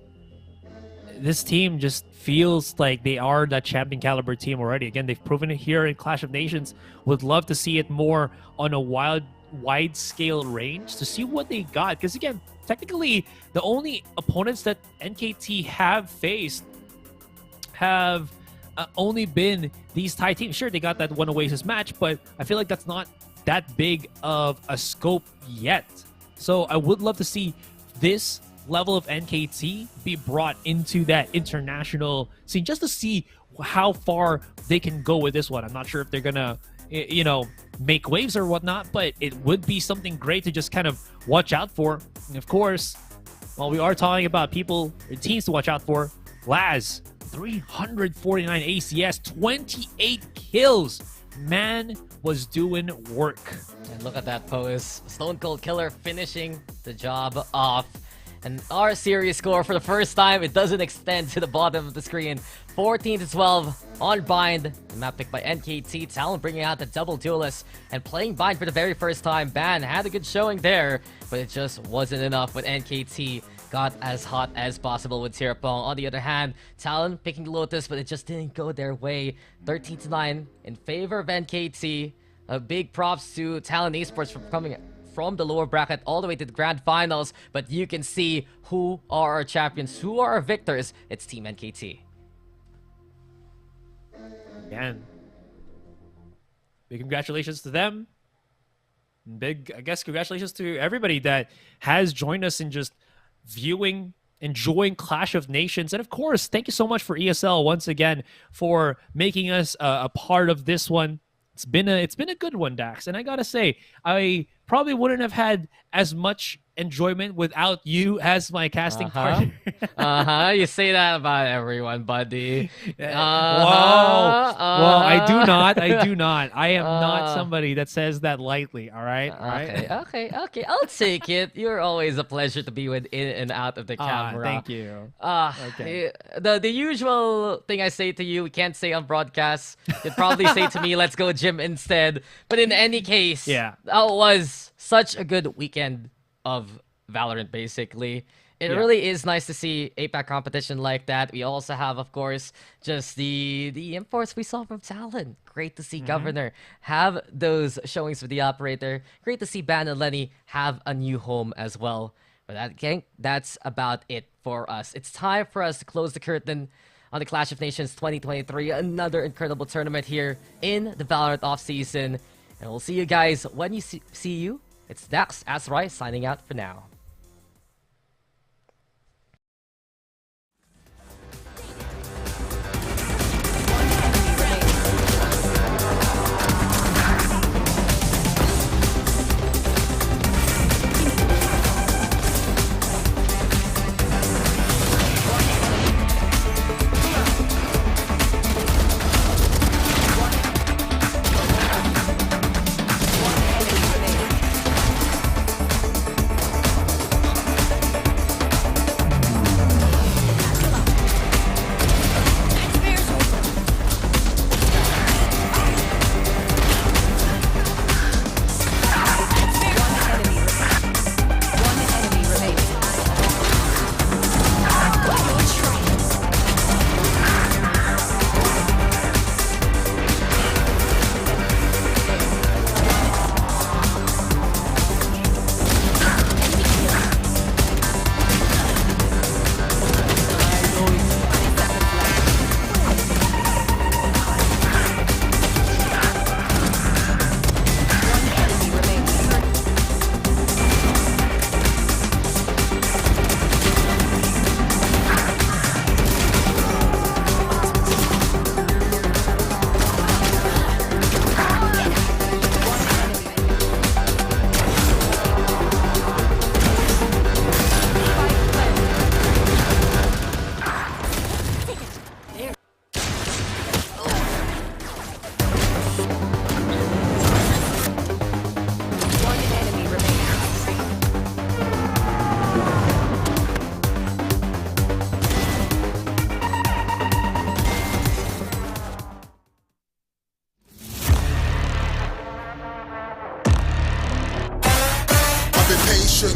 this team just feels like they are that champion caliber team already. Again, they've proven it here in Clash of Nations. Would love to see it more on a wide scale range to see what they got. Because again, technically, the only opponents that NKT have faced have only been these Thai teams. Sure, they got that one Oasis match, but I feel like that's not that big of a scope yet. So I would love to see this level of NKT be brought into that international scene just to see how far they can go with this one. I'm not sure if they're gonna, make waves or whatnot, but it would be something great to just kind of watch out for. And of course, while we are talking about people or teams to watch out for, Laz, 349 ACS, 28 kills. Man was doing work. And look at that pose. Stone Cold Killer finishing the job off. And our series score for the first time, it doesn't extend to the bottom of the screen. 14-12 on Bind. The map picked by NKT. Talon bringing out the double duelist and playing Bind for the very first time. Ban had a good showing there, but it just wasn't enough when NKT got as hot as possible with Tirapong. On the other hand, Talon picking Lotus, but it just didn't go their way. 13-9 in favor of NKT. A big props to Talon Esports for coming from the lower bracket all the way to the grand finals, but you can see who are our champions, who are our victors. It's Team NKT. Again, big congratulations to them. Big, I guess, congratulations to everybody that has joined us in just viewing, enjoying Clash of Nations. And of course, thank you so much for ESL once again for making us a part of this one. It's been a good one, Dax. And I gotta say, I probably wouldn't have had as much enjoyment without you as my casting partner. You say that about everyone, buddy. Well, I do not. I am not somebody that says that lightly. All right. Okay. I'll take it. You're always a pleasure to be with in and out of the camera. Thank you. Okay. The usual thing I say to you, we can't say on broadcast. You'd probably say to me, "Let's go gym instead." But in any case, that was such a good weekend of Valorant, basically. It really is nice to see APAC competition like that. We also have, of course, just the imports we saw from Talon. Great to see Governor have those showings with the operator. Great to see Ban and Lenny have a new home as well. But that's about it for us. It's time for us to close the curtain on the Clash of Nations 2023. Another incredible tournament here in the Valorant offseason. And we'll see you guys when you see you. It's Dax Asurai signing out for now.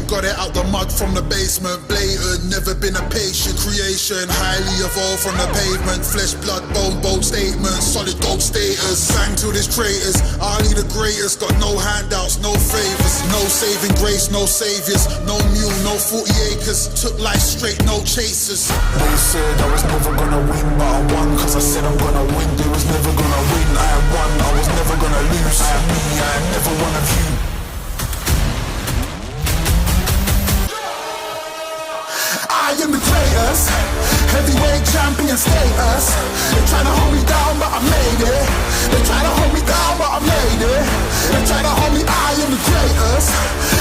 Got it out the mud from the basement, blatant, never been a patient creation, highly evolved from the pavement, flesh, blood, bone, bold statements, solid gold status, sang to this traitors, Ali the greatest, got no handouts, no favors, no saving grace, no saviors, no mule, no 40 acres, took life straight, no chasers. They said I was never gonna win, but I won, cause I said I'm gonna win, they was never gonna win, I am one, I was never gonna lose, I am me, I am never one of you. I am the greatest, heavyweight champion status. They try to hold me down, but I made it. They try to hold me down, but I made it. They try to hold me, I am the greatest,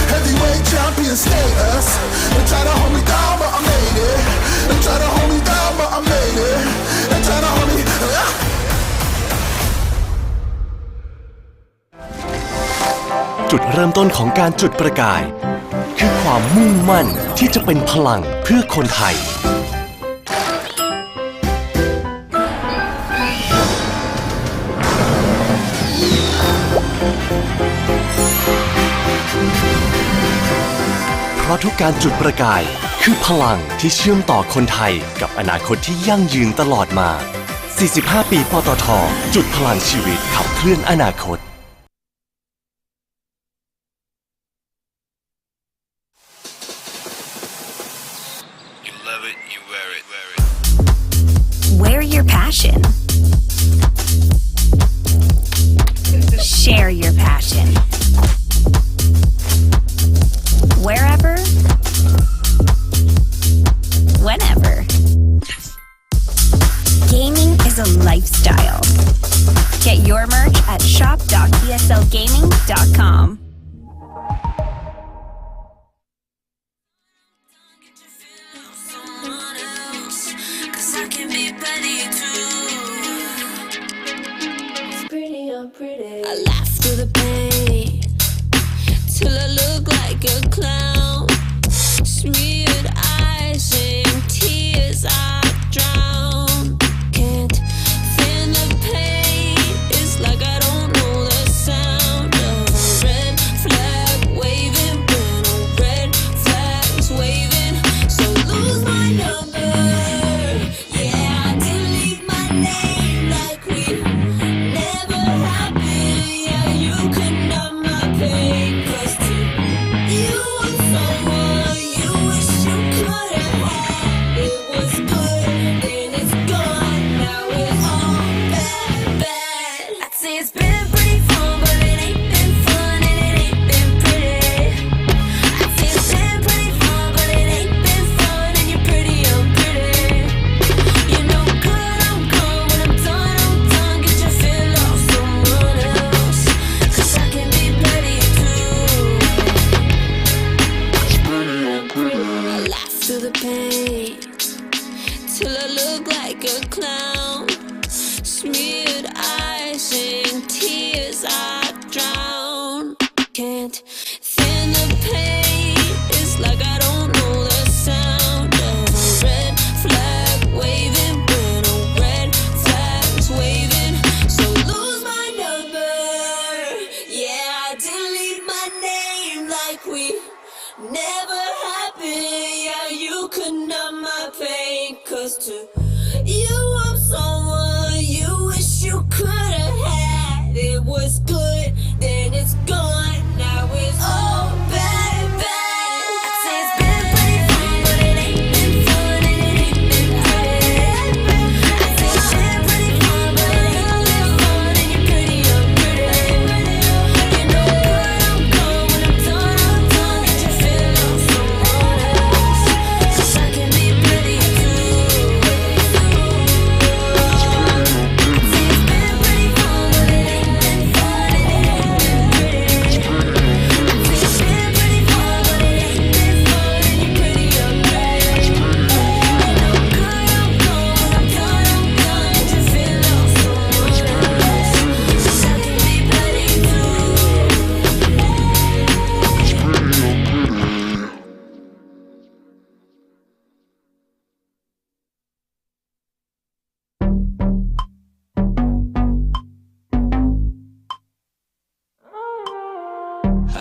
heavyweight champion status. They try to hold me down, but I made it. They try to hold me down, but I made it. They try to hold me.จุดเริ่มต้นของการจุดประกายคือความมุ่งมั่นที่จะเป็นพลังเพื่อคนไทยเพราะทุกการจุดประกายคือพลังที่เชื่อมต่อคนไทยกับอนาคตที่ยั่งยืนตลอดมา45 ปีปตท.จุดพลังชีวิตขับเคลื่อนอนาคตWear your passion. Share your passion. Wherever, whenever. Gaming is a lifestyle. Get your merch at shop.eslgaming.com. the pain till I look like a clown. Smeared eyes and tears I drown. Can't stand the pain. It's like I don't know the sound of a red flag waving when a red flag's waving. So lose my number. Yeah, I delete my name like we never happened. Yeah, you could numb my pain. 'Cause to you I'm someone you wish you could have had. It was good, then it's gone. Now it's all bad, bad. I'd say it's been pretty fun, but it ain't been fun and it ain't been pretty. I'd say it's been pretty fun, but it ain't been fun and you're pretty unpretty. You know good, I'm gone. When I'm done, get your fill off someone else. 'Cause I can be pretty too. I laugh through the pain till I look like a clown. Smeared eyes and tears I drown. Can't stand the pain. It's like I don't know the sound of a red flag waving when a red flag's waving. So lose my number. Yeah, I delete my name like we never happened. Yeah, you could numb my pain. 'Cause to you I'm someone you wish you could have had. It was good, then it's gone. Now it's all bad, bad. I'd say it's been pretty fun, but it ain't been fun and it ain't been pretty. I'd say it's been pretty fun, but it ain't been fun and you're pretty unpretty. You know good, I'm gone. When I'm done, get your fill off someone else. 'Cause I can be pretty too.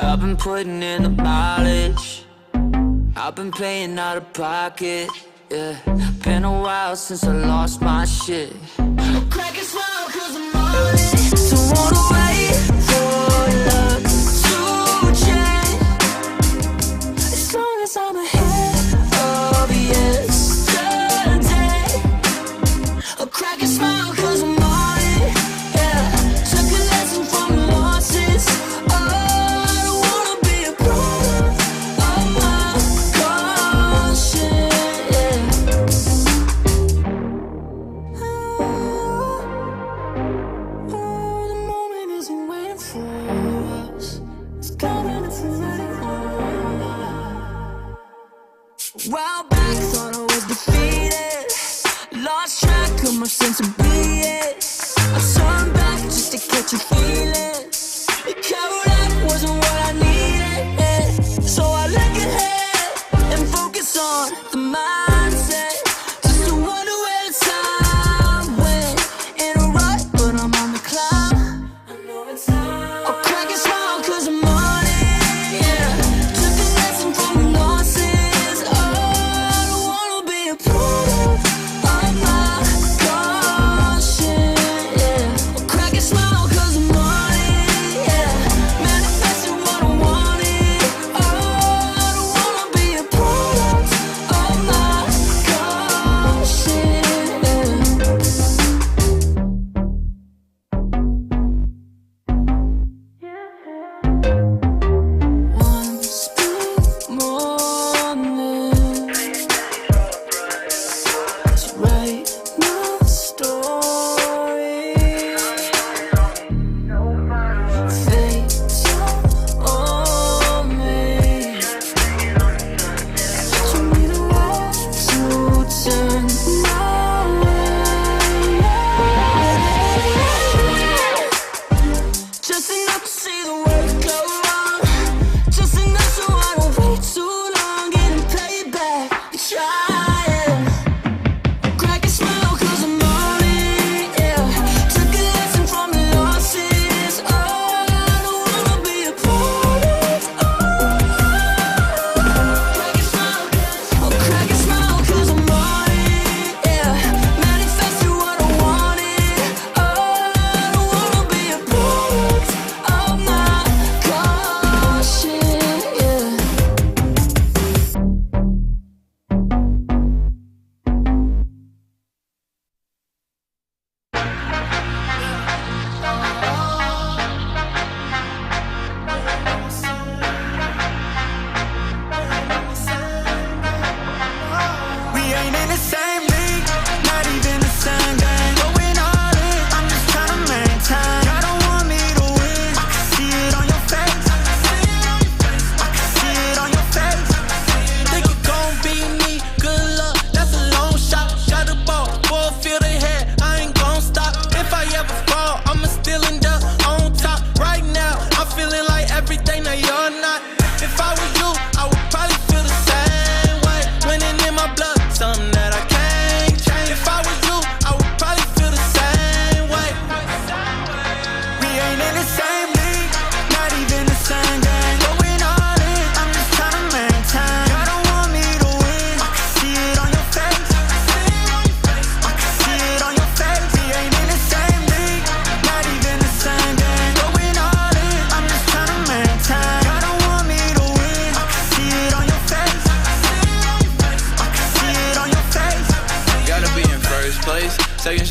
I've been putting in the mileage. I've been paying out of pocket. Yeah, been a while since I lost my shit. Crack a smile 'cause I'm on it. So wanna wait for love to change. As long as I'm ahead of yesterday. Crack a smile 'cause I'm on it. Yeah, took a lesson from the losses. While back, thought I was defeated. Lost track of my sense of being. I turned back just to catch a feeling. The covered up wasn't what I needed. So I look ahead and focus on the mindset. Just to wonder where the time went. In a rut, but I'm on the climb. I know it's time. I'll crack a smile 'cause I'm on it. Yeah, took a lesson from the losses. Oh, I don't wanna be a product of my conscience.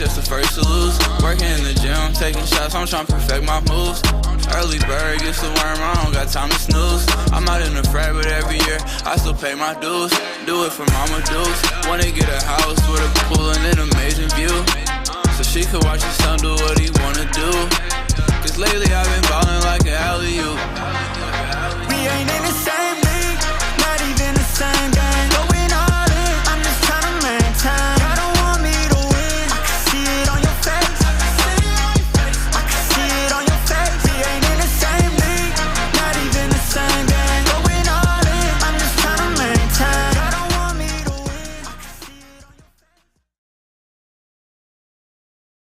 just the first to lose. Working in the gym, taking shots, I'm trying to perfect my moves. Early bird gets the worm, I don't got time to snooze. I'm not in the frat, but every year I still pay my dues. Do it for mama dues. Wanna get a house with a pool and an amazing view, so she could watch her son do what he wanna do. Cause lately I've been ballin' like an alley-oop.